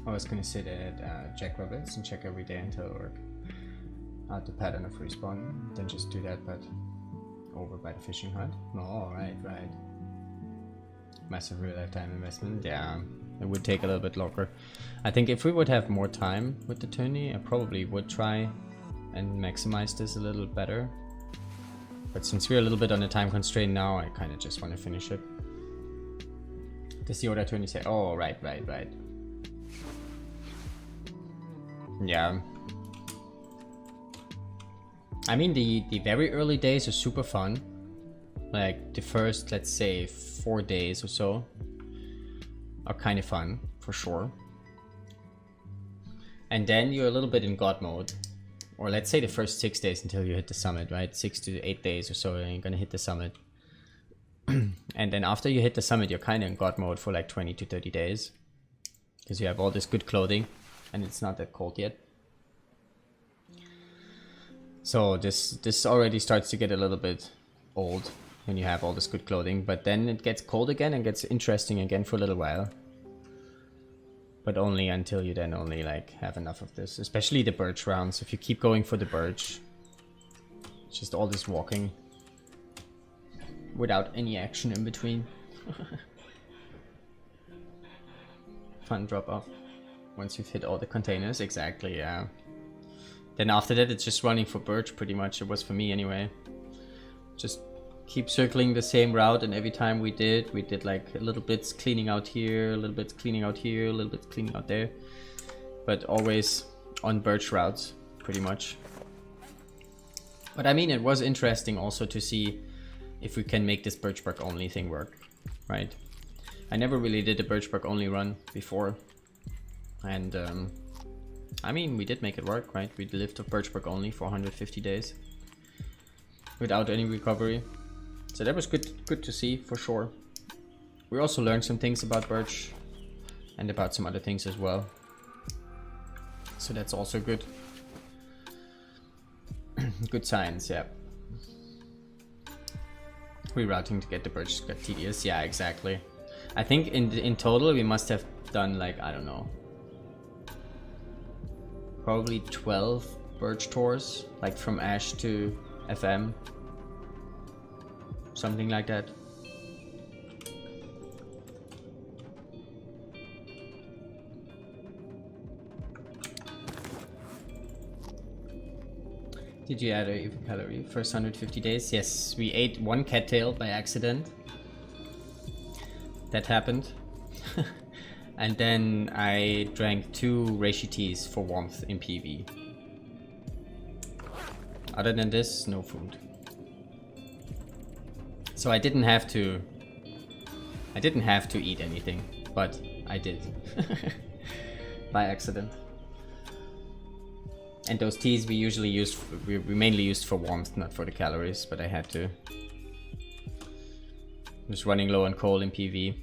I was gonna sit at Jackrabbits and check every day until work. The pattern of respawn, then just do that, but over by the fishing hut. Oh, right. Massive real life time investment. Yeah, it would take a little bit longer. I think if we would have more time with the tourney, I probably would try and maximize this a little better. But since we're a little bit on a time constraint now, I kind of just want to finish it. Does the Yoda tourney say? Oh, right. Yeah. I mean, the very early days are super fun. Like the first, let's say, 4 days or so are kind of fun, for sure. And then you're a little bit in God mode. Or let's say the first 6 days until you hit the summit, right? 6 to 8 days or so, and you're gonna hit the summit. And then after you hit the summit, you're kind of in God mode for like 20 to 30 days. Because you have all this good clothing, and it's not that cold yet. So this already starts to get a little bit old when you have all this good clothing, but then it gets cold again and gets interesting again for a little while. But only until you then only like have enough of this, especially the birch rounds. If you keep going for the birch, it's just all this walking without any action in between. Fun drop off once you've hit all the containers. Exactly, yeah. Then after that, it's just running for birch, pretty much. It was for me anyway. Just keep circling the same route, and every time we did like a little bits cleaning out here, a little bits cleaning out here, a little bits cleaning out there. But always on birch routes, pretty much. But I mean, it was interesting also to see if we can make this birch bark only thing work, right? I never really did a birch bark only run before. And I mean, we did make it work, right? We lived off birch bark only for 150 days without any recovery. So that was good to see, for sure. We also learned some things about birch and about some other things as well. So that's also good. Good science, yeah. Rerouting to get the birch got tedious, yeah, exactly. I think in total we must have done like, I don't know, probably 12 birch tours, like from Ash to FM. Something like that. Did you add a calorie first 150 days? Yes, we ate 1 cattail by accident. That happened. And then I drank 2 reishi teas for warmth in PV. Other than this, no food. So I didn't have to eat anything, but I did. By accident. And those teas we usually use, we mainly used for warmth, not for the calories, but I had to. Just running low on coal in PV.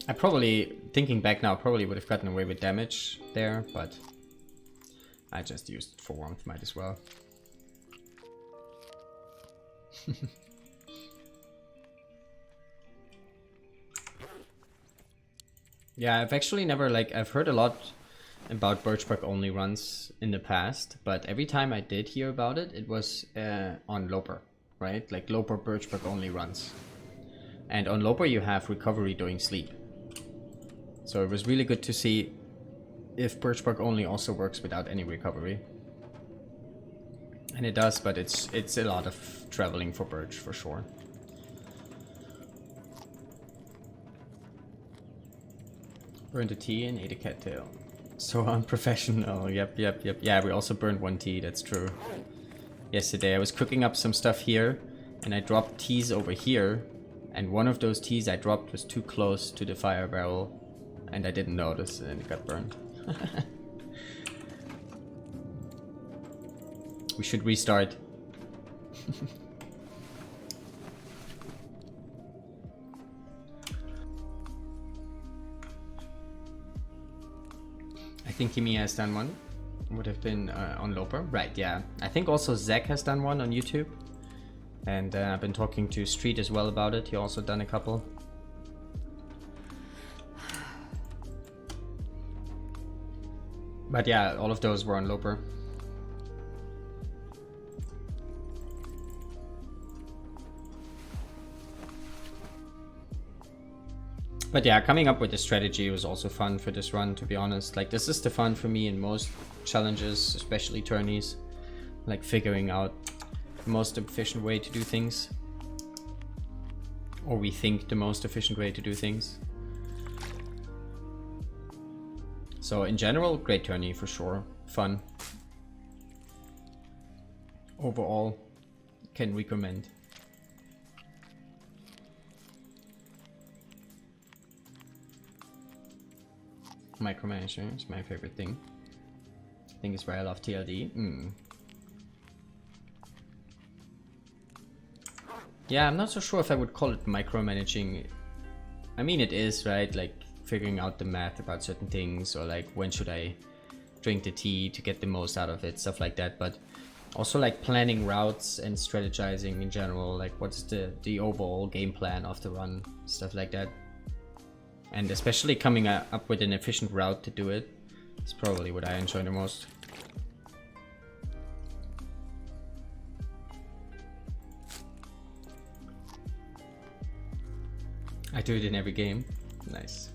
I probably, thinking back now, probably would have gotten away with damage there, but I just used it for warmth, might as well. Yeah, I've actually never, like, I've heard a lot about birchbark only runs in the past, but every time I did hear about it, it was on Loper, right? Like Loper birchbark only runs. And on Loper you have recovery during sleep. So it was really good to see if birchbark only also works without any recovery. And it does, but it's a lot of traveling for birch for sure. Burned a tea and ate a cattail. So unprofessional. Yep. Yeah, we also burned one tea, that's true. Yesterday I was cooking up some stuff here and I dropped teas over here, and one of those teas I dropped was too close to the fire barrel and I didn't notice and it got burned. We should restart. I think Kimi has done one. Would have been on Loper. Right, yeah. I think also Zach has done one on YouTube. And I've been talking to Street as well about it. He also done a couple. But yeah, all of those were on Loper. But yeah, coming up with the strategy was also fun for this run, to be honest. Like, this is the fun for me in most challenges, especially tourneys. Like, figuring out the most efficient way to do things. Or we think the most efficient way to do things. So in general, great tourney for sure. Fun. Overall, can recommend. Micromanaging is my favorite thing. I think it's why I love TLD. Yeah, I'm not so sure if I would call it micromanaging. I mean, it is, right? Like figuring out the math about certain things, or like when should I drink the tea to get the most out of it, stuff like that. But also like planning routes and strategizing in general, like what's the overall game plan of the run, stuff like that. And especially coming up with an efficient route to do it is probably what I enjoy the most. I do it in every game. Nice.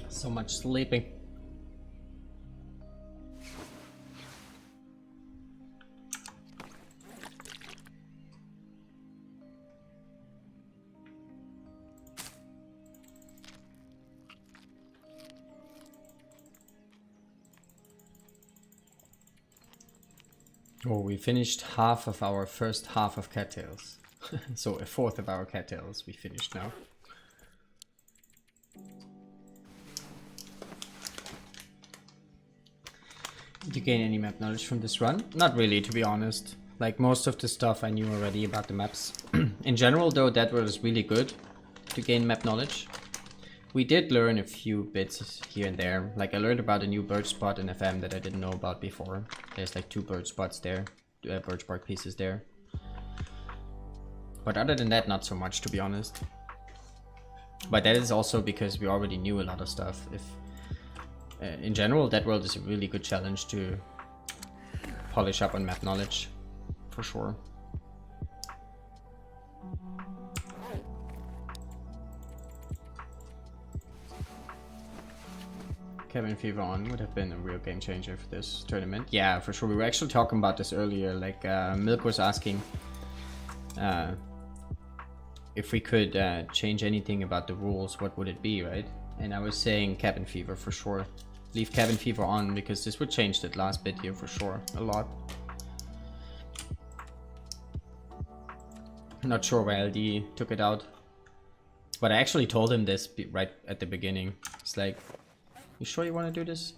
So much sleeping. Oh, we finished half of our first half of cattails. So a fourth of our cattails we finished now. Did you gain any map knowledge from this run? Not really, to be honest. Like, most of the stuff I knew already about the maps. In general, though, that was really good to gain map knowledge. We did learn a few bits here and there. Like, I learned about a new birch spot in FM that I didn't know about before. There's like 2 birch spots there, birch bark pieces there. But other than that, not so much, to be honest. But that is also because we already knew a lot of stuff. In general, that world is a really good challenge to polish up on map knowledge, for sure. Cabin Fever on would have been a real game changer for this tournament. Yeah, for sure. We were actually talking about this earlier. Like, Milk was asking if we could change anything about the rules, what would it be, right? And I was saying Cabin Fever for sure. Leave Cabin Fever on, because this would change that last bit here for sure, a lot. I'm not sure why LD took it out. But I actually told him this right at the beginning. It's like, you sure you want to do this?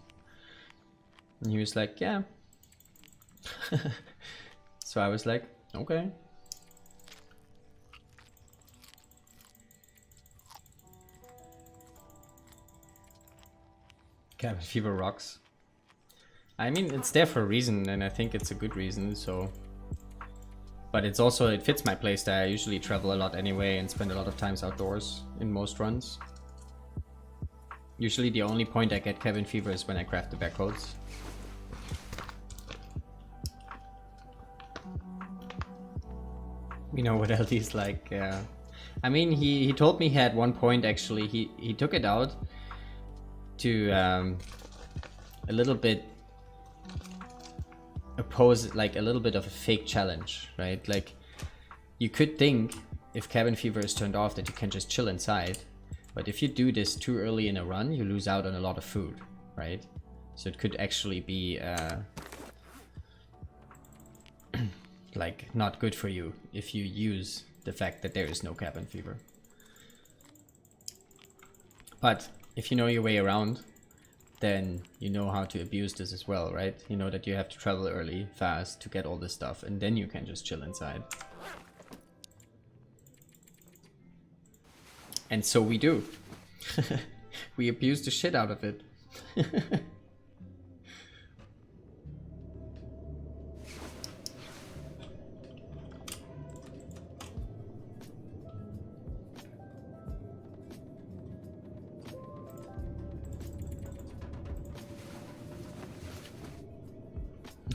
And he was like, yeah. So I was like, okay. Cabin fever rocks. I mean, it's there for a reason, and I think it's a good reason, so... But it's also, it fits my playstyle. I usually travel a lot anyway and spend a lot of times outdoors in most runs. Usually the only point I get cabin fever is when I craft the backcoats. We know what LD's like, yeah. I mean, he told me he had one point actually. He took it out to a little bit oppose, like a little bit of a fake challenge, right? Like, you could think if cabin fever is turned off that you can just chill inside, but if you do this too early in a run, you lose out on a lot of food, right? So it could actually be like not good for you if you use the fact that there is no cabin fever. But if you know your way around, then you know how to abuse this as well, right? You know that you have to travel early, fast to get all this stuff, and then you can just chill inside. And so we do. We abuse the shit out of it.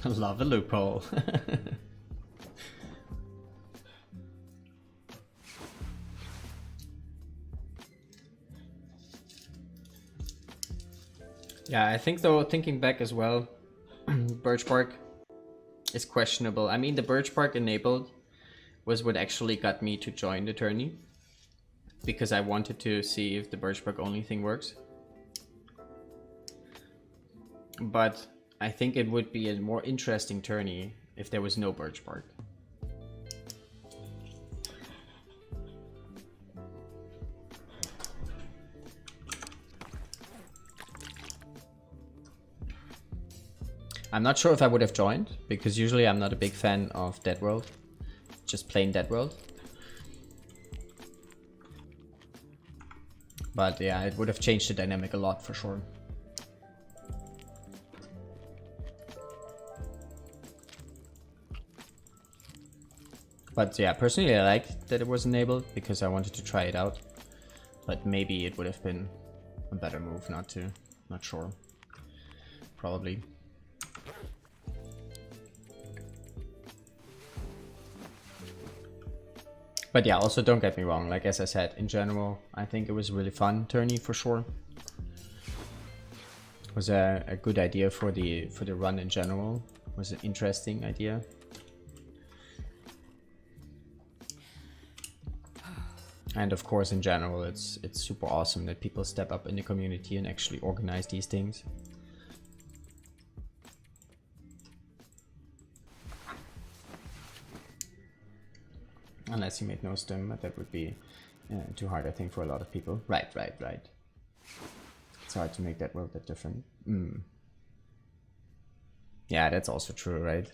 I love a loophole. Yeah, I think though, thinking back as well, birch bark is questionable. I mean, the birch bark enabled was what actually got me to join the tourney, because I wanted to see if the birch bark only thing works. But I think it would be a more interesting tourney if there was no birch bark. I'm not sure if I would have joined, because usually I'm not a big fan of Dead World. Just plain Dead World. But yeah, it would have changed the dynamic a lot for sure. But yeah, personally I liked that it was enabled because I wanted to try it out. But maybe it would have been a better move not to. Not sure. Probably. But yeah, also don't get me wrong, like as I said, in general, I think it was a really fun tourney for sure. It was a good idea for the run in general. It was an interesting idea. And of course, in general, it's super awesome that people step up in the community and actually organize these things. Unless you made no stem, but that would be too hard, I think, for a lot of people. Right. It's hard to make that world that different. Yeah, that's also true, right?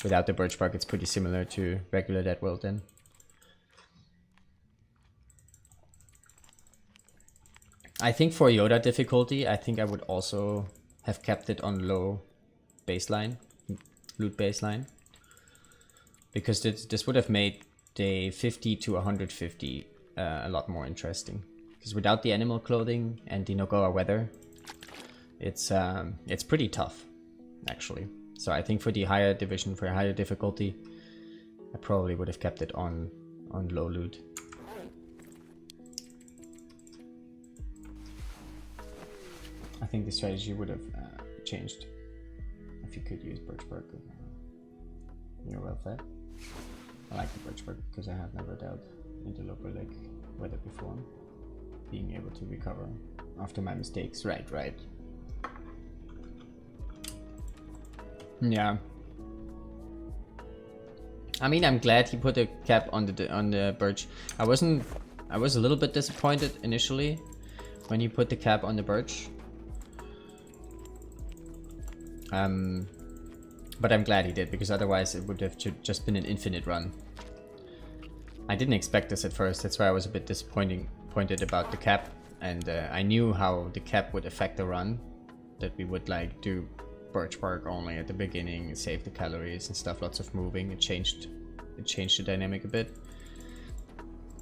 Without the birch bark, it's pretty similar to regular Dead World then. I think for Yoda difficulty, I think I would also have kept it on low baseline, loot baseline. Because this would have made the 50 to 150 a lot more interesting. Because without the animal clothing and the Nogoa weather, it's pretty tough, actually. So I think for the higher division, for higher difficulty, I probably would have kept it on low loot. I think the strategy would have changed if you could use birch bark. You're well fed. I like the birch bark because I have never dealt into local lake weather before. Being able to recover after my mistakes. Right. Yeah. I mean, I'm glad he put a cap on the birch. I was a little bit disappointed initially when he put the cap on the birch. But I'm glad he did, because otherwise it would have just been an infinite run. I didn't expect this at first, that's why I was a bit disappointed about the cap. And I knew how the cap would affect the run. That we would like do Birch Bark only at the beginning, save the calories and stuff, lots of moving. It changed the dynamic a bit.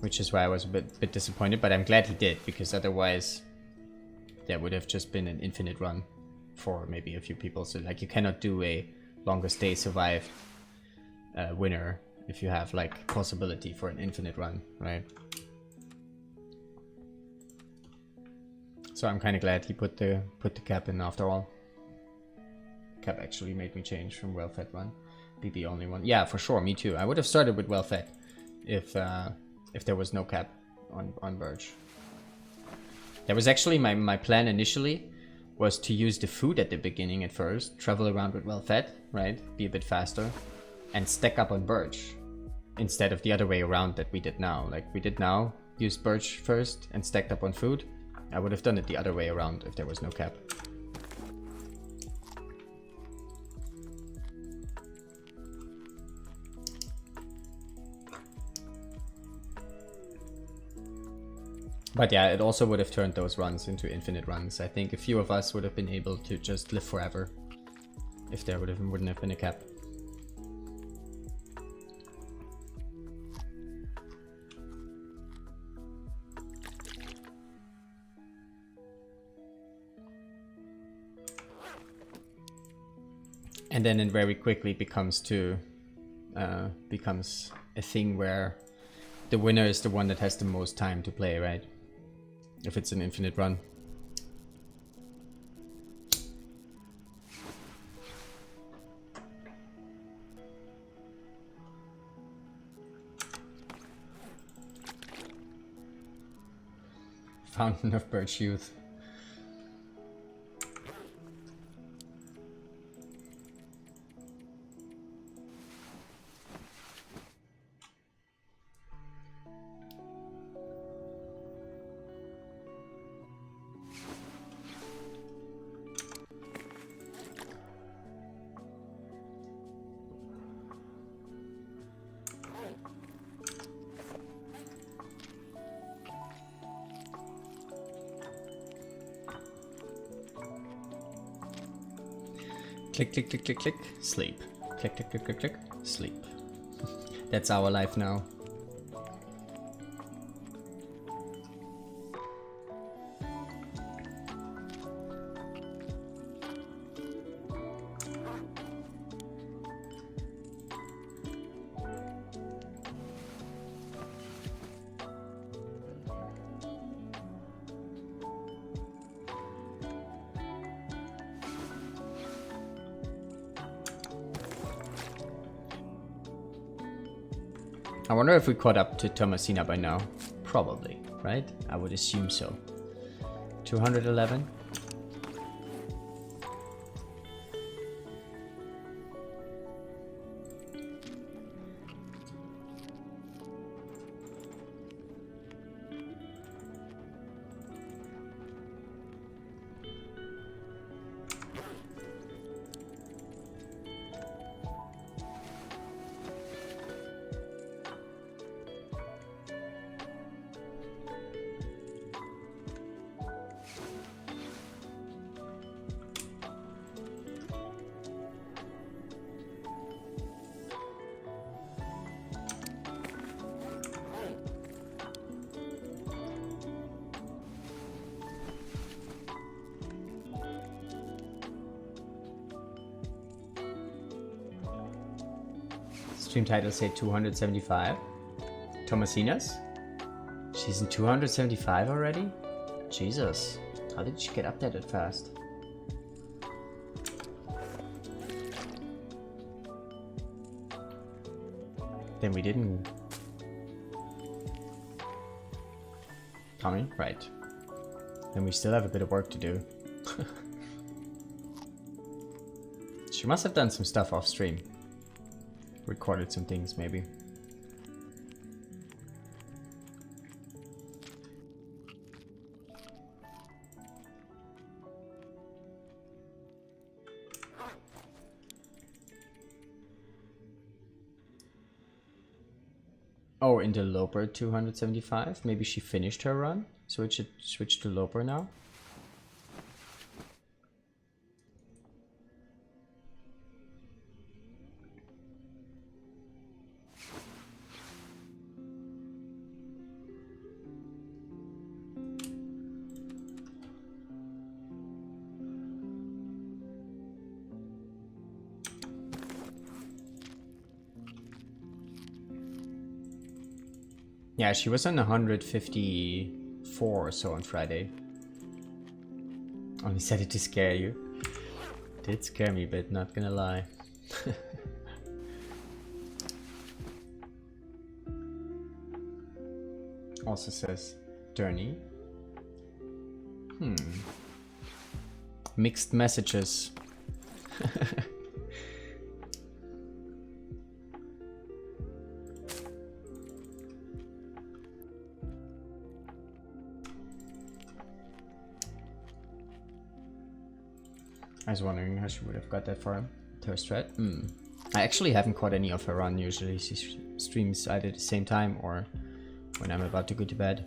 Which is why I was a bit disappointed, but I'm glad he did, because otherwise that would have just been an infinite run for maybe a few people. So like you cannot do a longest day survived winner if you have like possibility for an infinite run, right? So I'm kind of glad he put the cap in after all. Cap actually made me change from well-fed run, be the only one. Yeah, for sure, me too. I would have started with well-fed if there was no cap on Birch. That was actually my plan initially, was to use the food at the beginning at first, travel around with well-fed, right? Be a bit faster, and stack up on Birch, instead of the other way around that we did now. Like we did now, use Birch first and stacked up on food. I would have done it the other way around if there was no cap. But yeah, it also would have turned those runs into infinite runs. I think a few of us would have been able to just live forever if there wouldn't have been a cap. And then it very quickly becomes a thing where the winner is the one that has the most time to play, right? If it's an infinite run. Fountain of Birch Youth. Click, click, click, click, click, sleep. Click, click, click, click, click, sleep. That's our life now. I wonder if we caught up to Thomasina by now. Probably, right? I would assume so. 211. Stream title say 275. Thomasina's? She's in 275 already? Jesus. How did she get up there that fast? Then we didn't... Tommy? Right. Then we still have a bit of work to do. She must have done some stuff off stream. Recorded some things, maybe. Oh, in the Loper 275. Maybe she finished her run, so it should switch to Loper now. Yeah, she was on 154 or so on Friday. Only said it to scare you. Did scare me a bit, not gonna lie. Also says Journey. Mixed messages. I was wondering how she would have got that far to her strat. I actually haven't caught any of her run. Usually she streams either at the same time or when I'm about to go to bed.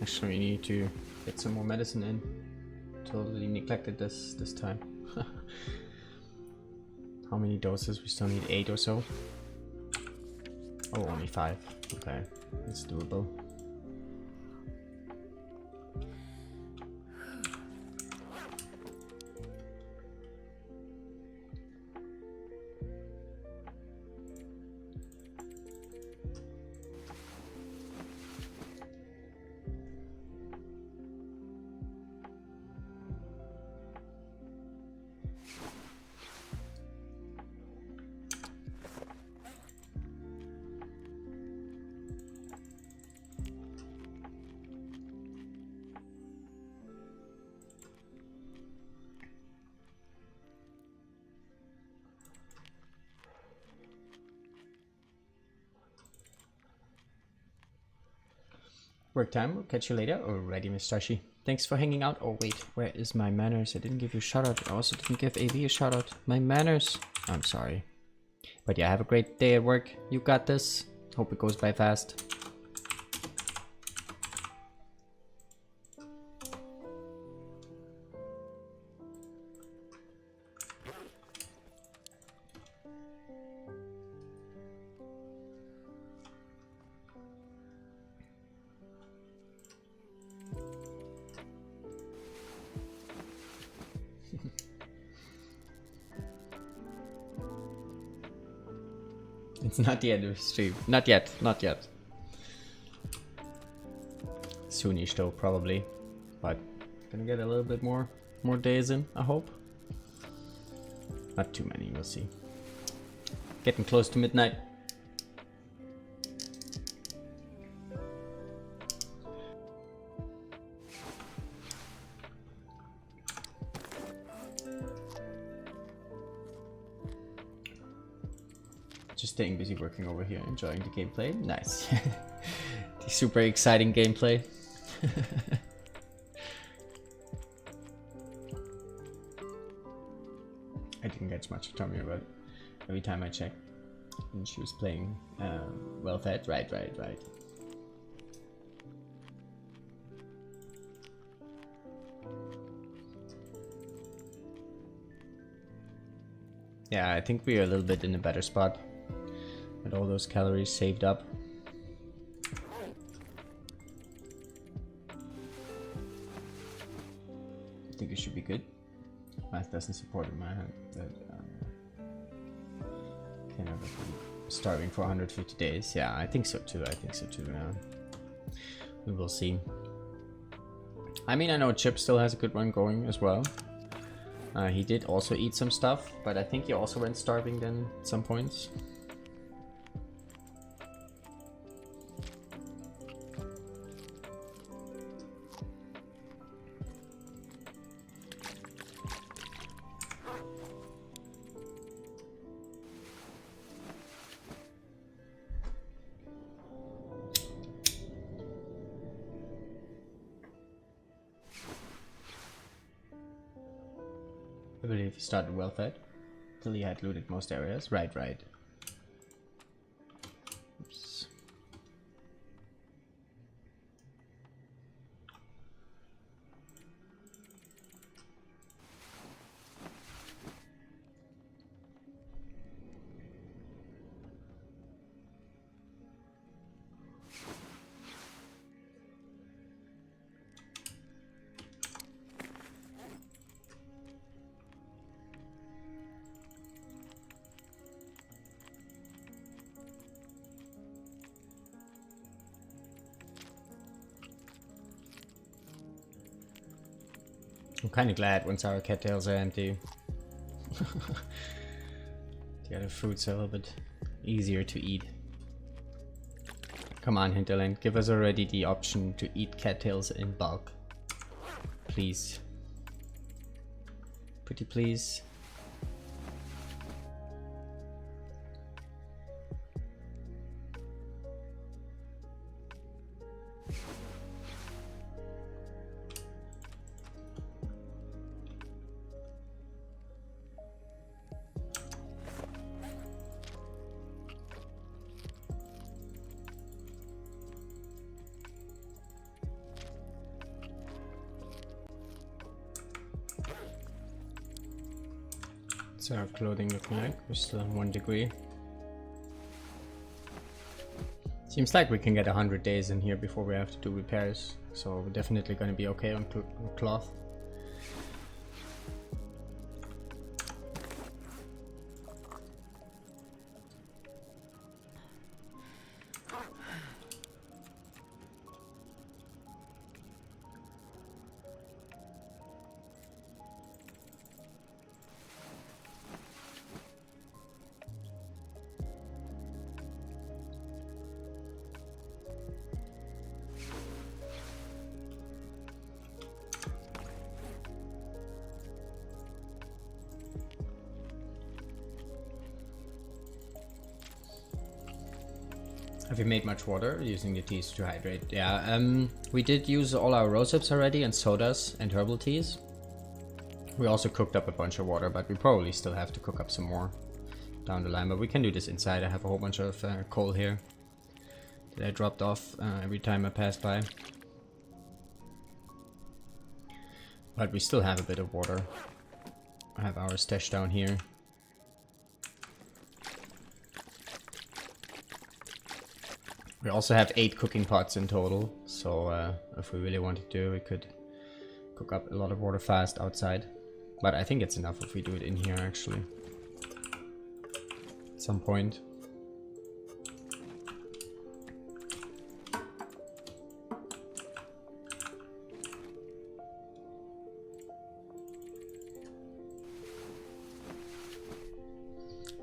Actually, we need to get some more medicine in. Totally neglected this time. How many doses? We still need 8 or so. Oh, only 5. Okay, that's doable. Work time, we'll catch you later. Alrighty, Miss Tashi. Thanks for hanging out. Oh wait, where is my manners? I didn't give you a shout out. I also didn't give AV a shout out. My manners. I'm sorry. But yeah, have a great day at work. You got this. Hope it goes by fast. It's not the end of the stream. Not yet, not yet. Soonish though, probably. But gonna get a little bit more days in, I hope. Not too many, we'll see. Getting close to midnight. Just staying busy working over here, enjoying the gameplay. Nice. The super exciting gameplay. I didn't catch much of Tommy, but every time I checked, and she was playing well fed. Right. Yeah, I think we are a little bit in a better spot. With all those calories saved up. I think it should be good. Math doesn't support in my hand that kind of starving for 150 days. Yeah, I think so too. Yeah. We will see. I mean, I know Chip still has a good run going as well. He did also eat some stuff, but I think he also went starving then at some points. I believe he started well fed, till he had looted most areas. Right. Oops. I'm kind of glad once our cattails are empty. The other fruits are a little bit easier to eat. Come on, Hinterland, give us already the option to eat cattails in bulk. Please. Pretty please. What's our clothing looking like? We're still on 1 degree. Seems like we can get 100 days in here before we have to do repairs, so we're definitely going to be okay on cloth. Have you made much water using the teas to hydrate? Yeah, we did use all our rosehips already and sodas and herbal teas. We also cooked up a bunch of water, but we probably still have to cook up some more down the line. But we can do this inside. I have a whole bunch of coal here that I dropped off every time I passed by. But we still have a bit of water. I have our stash down here. We also have 8 cooking pots in total, so if we really wanted to, we could cook up a lot of water fast outside. But I think it's enough if we do it in here, actually. At some point.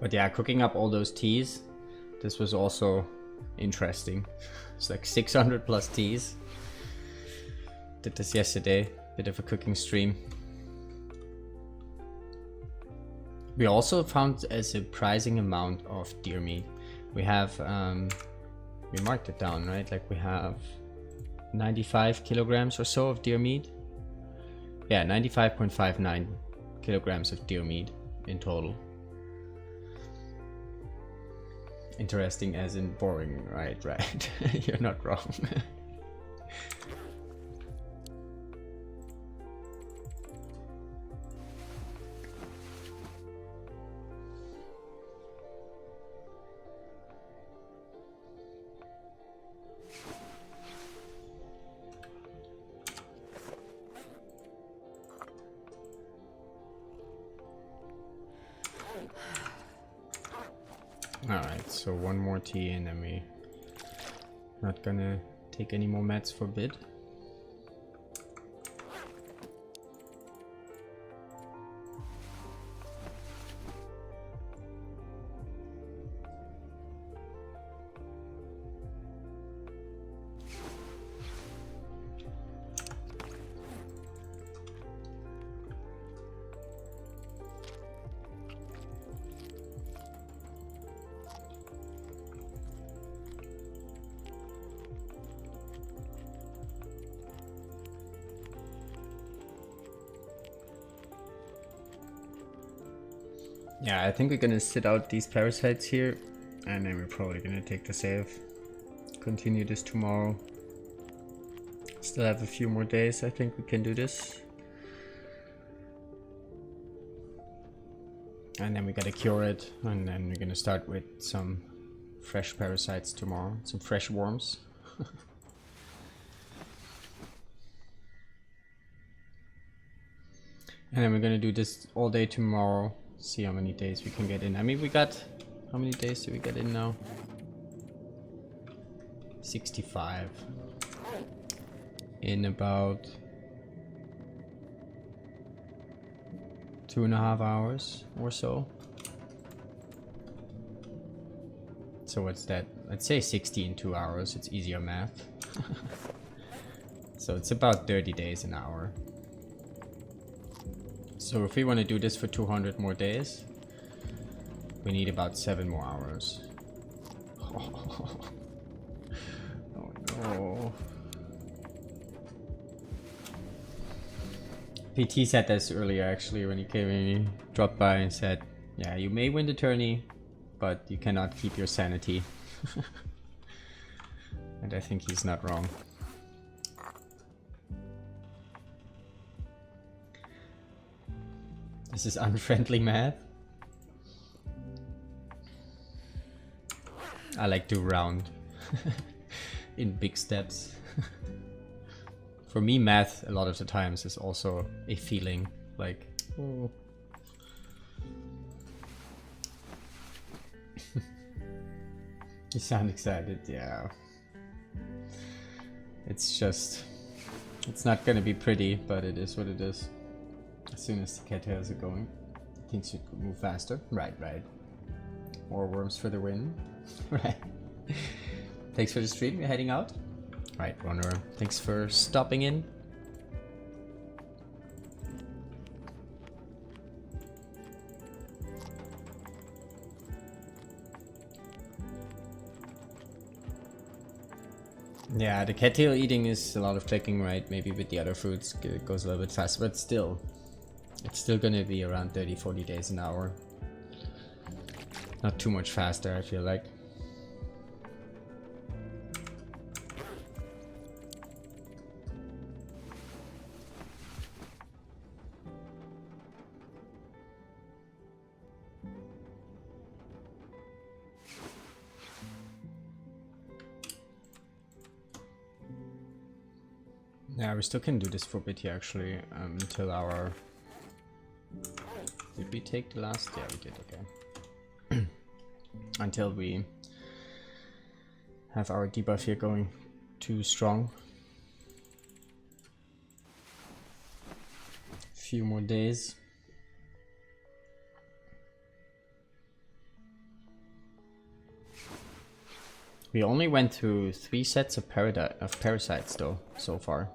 But yeah, cooking up all those teas, this was also interesting. It's like 600 plus teas. Did this yesterday, bit of a cooking stream. We also found a surprising amount of deer meat. We have, we marked it down, right? Like we have 95 kilograms or so of deer meat. Yeah, 95.59 kilograms of deer meat in total. Interesting as in boring, right? You're not wrong. Alright, so one more tea and then we not gonna take any more meds for bid. Yeah, I think we're gonna sit out these parasites here, and then we're probably gonna take the save. Continue this tomorrow. Still have a few more days, I think we can do this. And then we gotta cure it, and then we're gonna start with some fresh parasites tomorrow, some fresh worms. And then we're gonna do this all day tomorrow, see how many days we can get in. I mean, we got, how many days do we get in now? 65. In about 2.5 hours or so. So what's that? Let's say 60 in 2 hours, it's easier math. So it's about 30 days an hour. So if we want to do this for 200 more days, we need about 7 more hours. Oh no. PT said this earlier actually when he came in, he dropped by and said, yeah, you may win the tourney, but you cannot keep your sanity. And I think he's not wrong. This is unfriendly math. I like to round in big steps. For me, math a lot of the times is also a feeling, like, oh. You sound excited, yeah. It's just, it's not gonna be pretty, but it is what it is. As soon as the cattails are going, things should move faster. Right, right. More worms for the win. Right. Thanks for the stream, we're heading out. Right, Runner, thanks for stopping in. Yeah, the cattail eating is a lot of clicking, right? Maybe with the other fruits it goes a little bit faster, but still, it's still gonna be around 30-40 days an hour. Not too much faster, I feel like. Yeah, we still can do this for a bit here actually, until our... Did we take the last? Yeah, we did, okay. Until we have our debuff here going too strong. Few more days. We only went through 3 sets of parasites though, so far.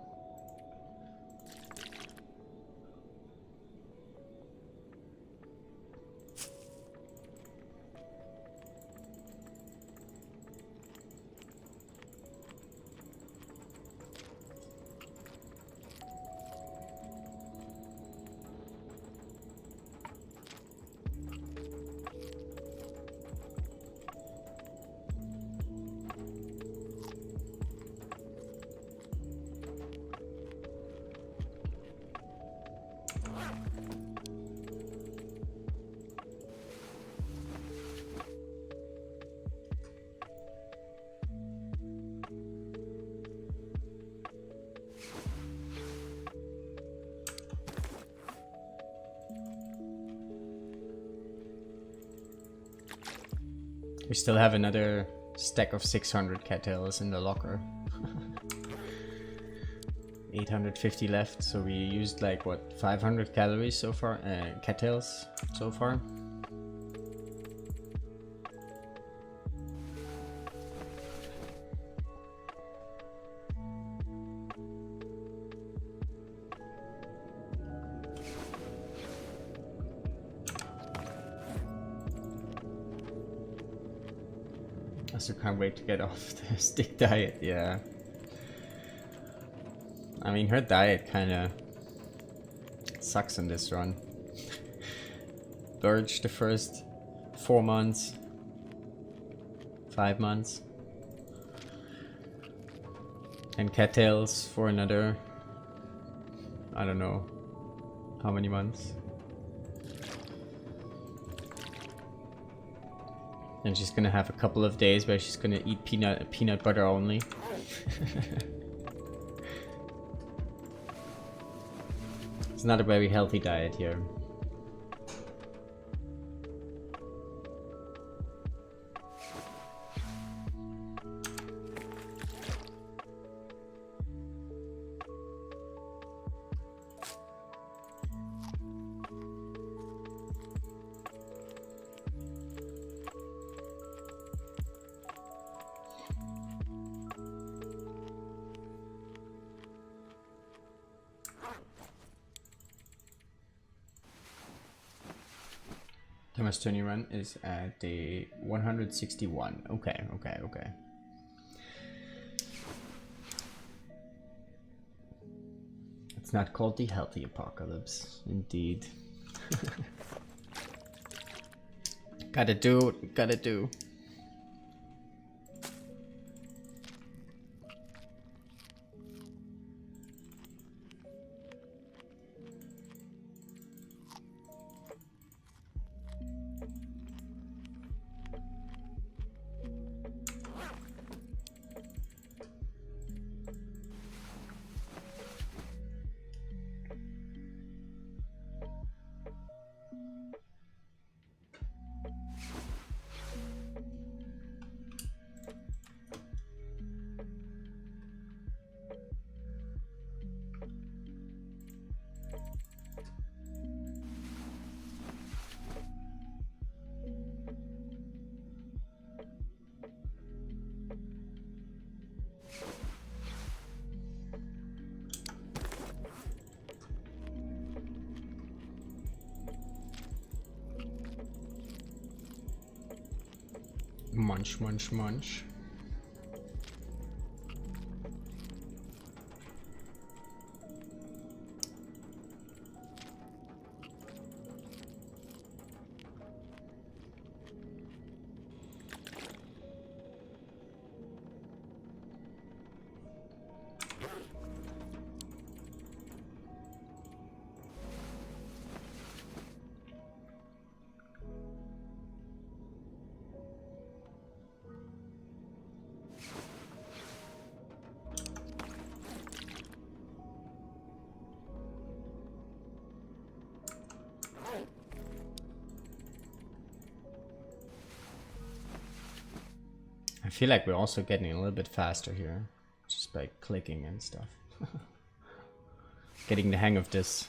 We still have another stack of 600 cattails in the locker. 850 left, so we used like what, 500 calories so far, cattails so far. I still can't wait to get off the stick diet, yeah. I mean, her diet kinda sucks in this run. birch the first 4 months, 5 months, and cattails for another, I don't know how many months. And she's gonna have a couple of days where she's gonna eat peanut butter only. It's not a very healthy diet here. Thomas Tony run is at day 161. Okay. It's not called the healthy apocalypse, indeed. Gotta do. Munch. I feel like we're also getting a little bit faster here, just by clicking and stuff. Getting the hang of this.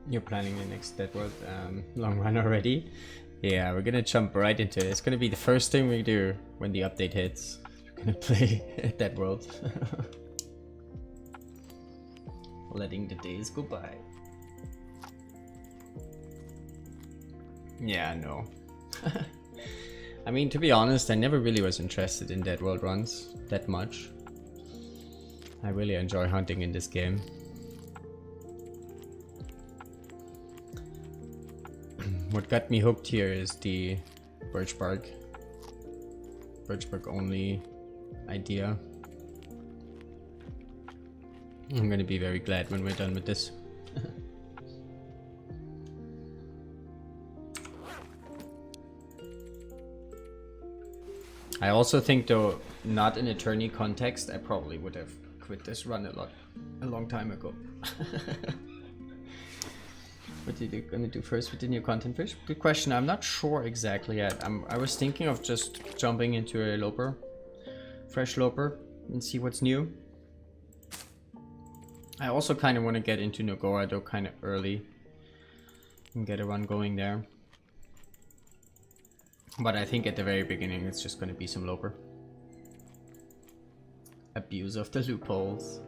You're planning the next Dead World long run already? Yeah, we're gonna jump right into it. It's gonna be the first thing we do when the update hits. We're gonna play Dead World. Letting the days go by. Yeah, no. I mean, to be honest, I never really was interested in Dead World runs that much. I really enjoy hunting in this game. What got me hooked here is the birch bark only idea. I'm gonna be very glad when we're done with this. I also think, though, not in a tourney context, I probably would have quit this run a long time ago. What are you gonna do first with the new content fish? Good question. I'm not sure exactly yet. I was thinking of just jumping into a loper, fresh loper, and see what's new. I also kind of want to get into Nogoa though, kind of early, and get a run going there. But I think at the very beginning it's just going to be some loper. Abuse of the loopholes.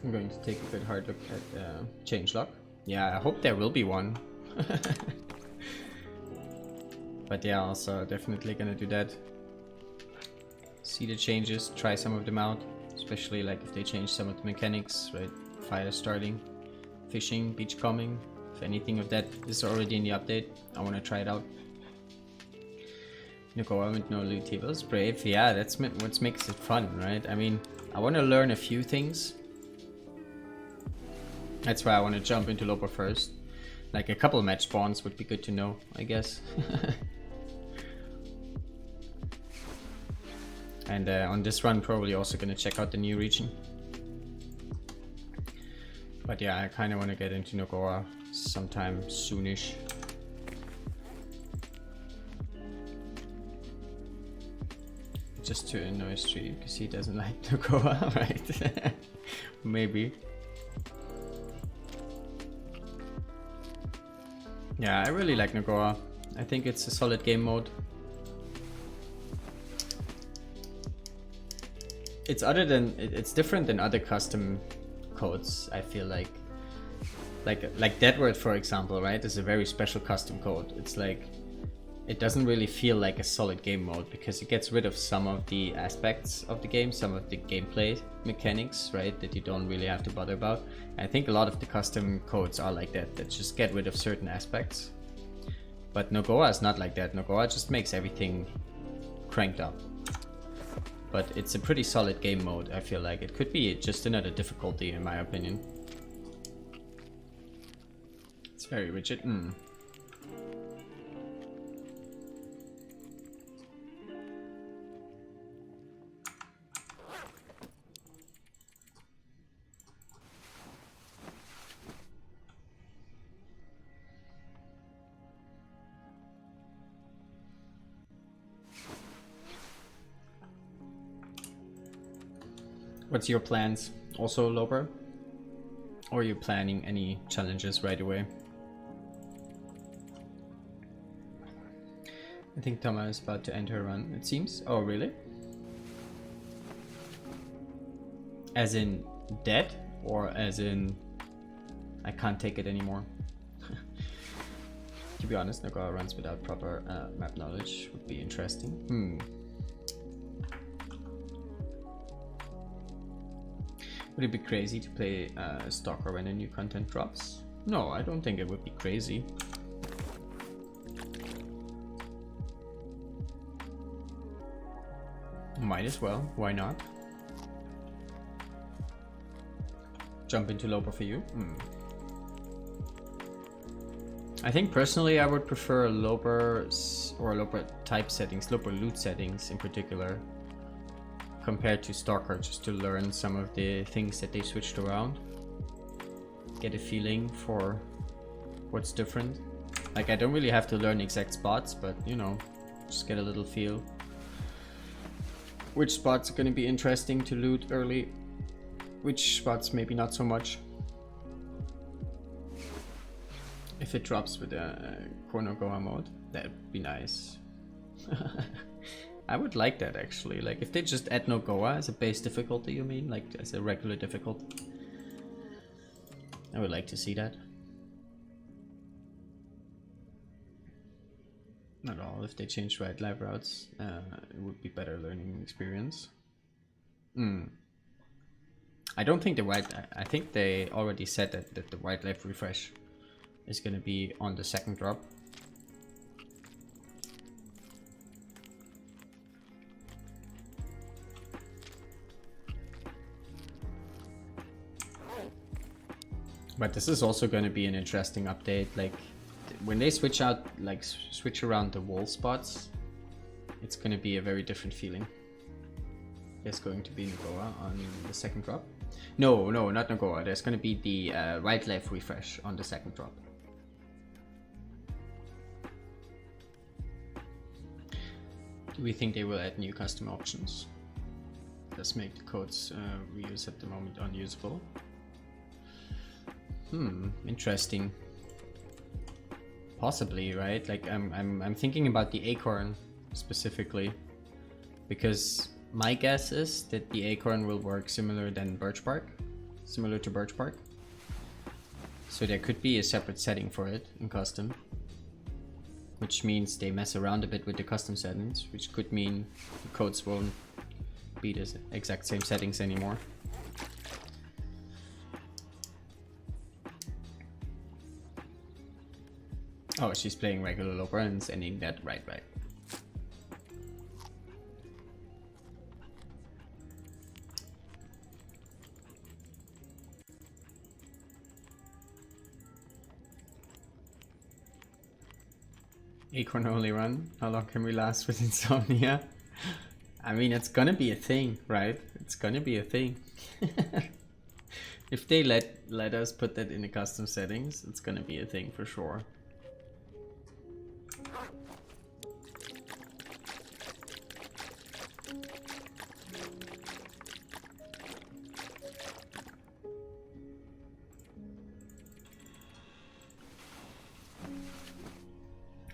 I'm going to take a good hard look at changelog. Yeah, I hope there will be one. But yeah, also definitely gonna do that. See the changes, try some of them out, especially like if they change some of the mechanics, right? Fire starting, fishing, beach combing. If anything of that is already in the update, I want to try it out. Nogoa with no loot tables, brave. Yeah, that's what makes it fun, right? I mean, I want to learn a few things. That's why I want to jump into Loper first. Like a couple match spawns would be good to know, I guess. And on this run, probably also gonna check out the new region. But yeah, I kind of want to get into Nogoa sometime soonish. Just to annoy Street because he doesn't like Nogoa, right? Maybe. Yeah, I really like Nogoa. I think it's a solid game mode. It's different than other custom codes, I feel like. Like Deadword, for example, right? Is a very special custom code. It's like, it doesn't really feel like a solid game mode because it gets rid of some of the aspects of the game, some of the gameplay mechanics, right? That you don't really have to bother about. And I think a lot of the custom codes are like that just get rid of certain aspects. But Nogoa is not like that. Nogoa just makes everything cranked up. But it's a pretty solid game mode, I feel like. It could be just another difficulty, in my opinion. It's very rigid. What's your plans? Also Loper? Or are you planning any challenges right away? I think Toma is about to enter a run, it seems. Oh, really? As in dead? Or as in I can't take it anymore? To be honest, Nogoa runs without proper map knowledge would be interesting. Would it be crazy to play Stalker when a new content drops? No, I don't think it would be crazy. Might as well, why not? Jump into Loper for you? I think personally I would prefer Loper or Loper type settings, Loper loot settings in particular, compared to Stalker, just to learn some of the things that they switched around. Get a feeling for what's different. Like, I don't really have to learn exact spots, but you know, just get a little feel. Which spots are going to be interesting to loot early, which spots maybe not so much. If it drops with a Nogoa mode, that would be nice. I would like that actually. Like if they just add Nogoa as a base difficulty, you mean? Like as a regular difficulty? I would like to see that. Not all. If they change wildlife routes, it would be better learning experience. I don't think I think they already said that the wildlife refresh is going to be on the second drop. But this is also going to be an interesting update. Like when they switch out, like switch around the wall spots, it's going to be a very different feeling. There's going to be Nagoa on the second drop. No, not Nagoa. There's going to be the wildlife refresh on the second drop. Do we think they will add new custom options? Does make the codes we use at the moment unusable. Interesting. Possibly, right? Like I'm thinking about the acorn specifically, because my guess is that the acorn will work similar to birch bark. So there could be a separate setting for it in custom, which means they mess around a bit with the custom settings, which could mean the codes won't be the exact same settings anymore. Oh, she's playing regular loper and sending that right. Acorn only run? How long can we last with insomnia? I mean, it's gonna be a thing, right? It's gonna be a thing. If they let us put that in the custom settings, it's gonna be a thing for sure.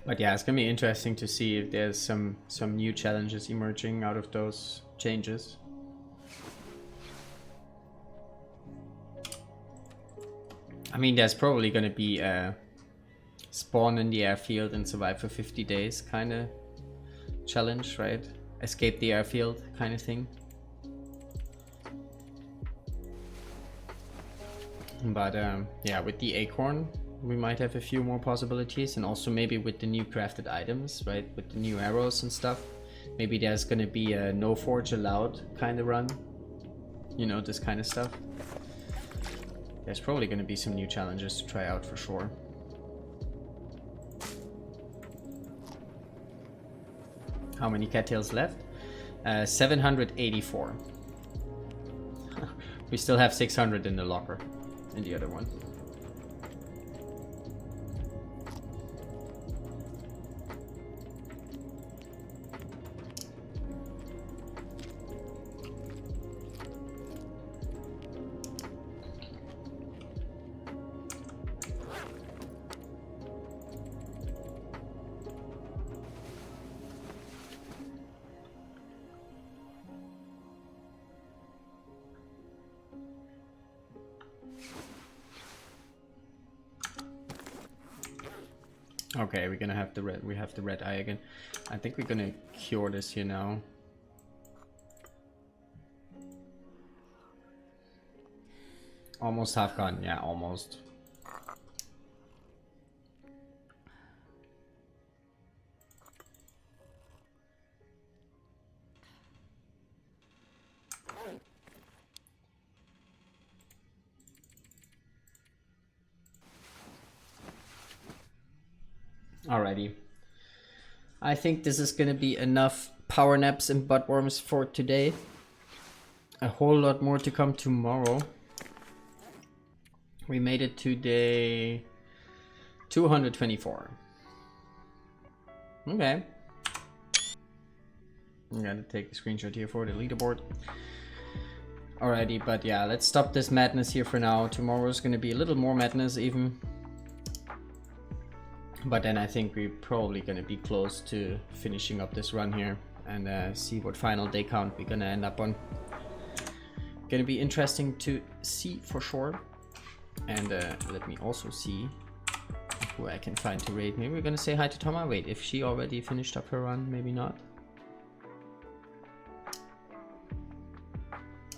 But yeah, it's gonna be interesting to see if there's some new challenges emerging out of those changes. I mean, there's probably gonna be a spawn in the airfield and survive for 50 days kind of challenge, right? Escape the airfield kind of thing. But yeah, with the acorn, we might have a few more possibilities, and also maybe with the new crafted items, right? With the new arrows and stuff. Maybe there's gonna be a no forge allowed kind of run. You know, this kind of stuff. There's probably gonna be some new challenges to try out for sure. How many cattails left? 784. We still have 600 in the locker, in the other one. Okay, we're gonna have the red. We have the red eye again. I think we're gonna cure this here now. Almost half gone. Yeah, almost. Alrighty. I think this is gonna be enough power naps and butt worms for today. A whole lot more to come tomorrow. We made it to day 224. Okay. I'm gonna take a screenshot here for the leaderboard. Alrighty, but yeah, let's stop this madness here for now. Tomorrow's gonna be a little more madness even. But then I think we're probably gonna be close to finishing up this run here and see what final day count we're gonna end up on. Gonna be interesting to see for sure. And let me also see who I can find to raid. Maybe we're gonna say hi to Toma. Wait, if she already finished up her run, maybe not.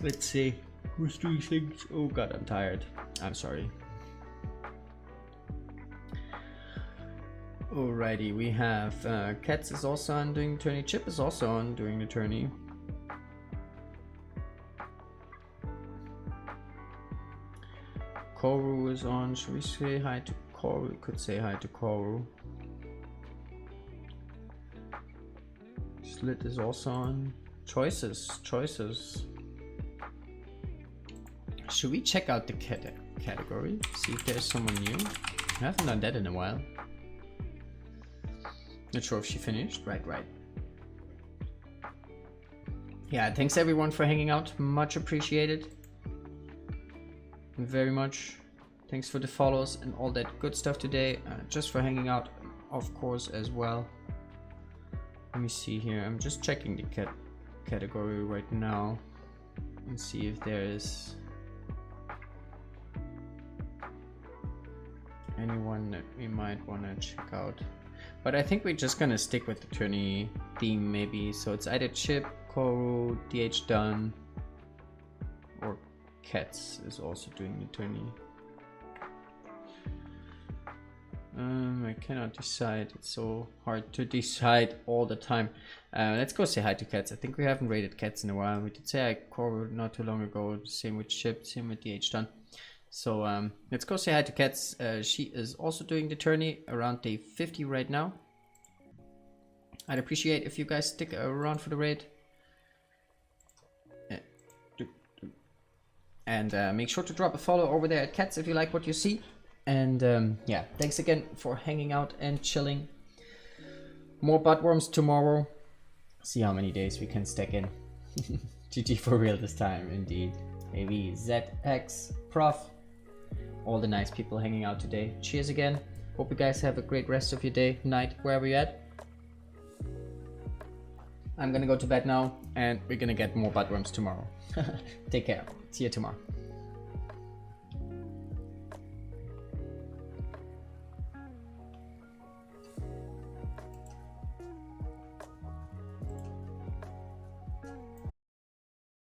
Let's see who's doing things. Oh god, I'm tired. I'm sorry. Alrighty, we have Cats is also on doing the tourney. Chip is also on doing the tourney. Koru is on. Should we say hi to Koru? We could say hi to Koru. Slit is also on. Choices. Should we check out the category? See if there's someone new? I haven't done that in a while. Not sure if she finished. Right. Yeah, thanks everyone for hanging out. Much appreciated. Very much. Thanks for the follows and all that good stuff today. Just for hanging out, of course, as well. Let me see here. I'm just checking the category right now and see if there is anyone that we might want to check out. But I think we're just gonna stick with the tourney theme maybe. So it's either Chip, Koru, DH Dunn, or Cats is also doing the tourney. I cannot decide. It's so hard to decide all the time. Let's go say hi to Cats. I think we haven't rated Cats in a while. We did say hi Koru not too long ago. Same with Chip, same with DH Dunn. So let's go say hi to Cats. She is also doing the tourney around day 50 right now. I'd appreciate if you guys stick around for the raid. And make sure to drop a follow over there at Cats if you like what you see. And yeah, thanks again for hanging out and chilling. More buttworms tomorrow. See how many days we can stack in. GG for real this time, indeed. Maybe ZX, Prof. All the nice people hanging out today. Cheers again. Hope you guys have a great rest of your day, night, wherever you're at. I'm gonna go to bed now, and we're gonna get more buttworms tomorrow. Take care. See you tomorrow.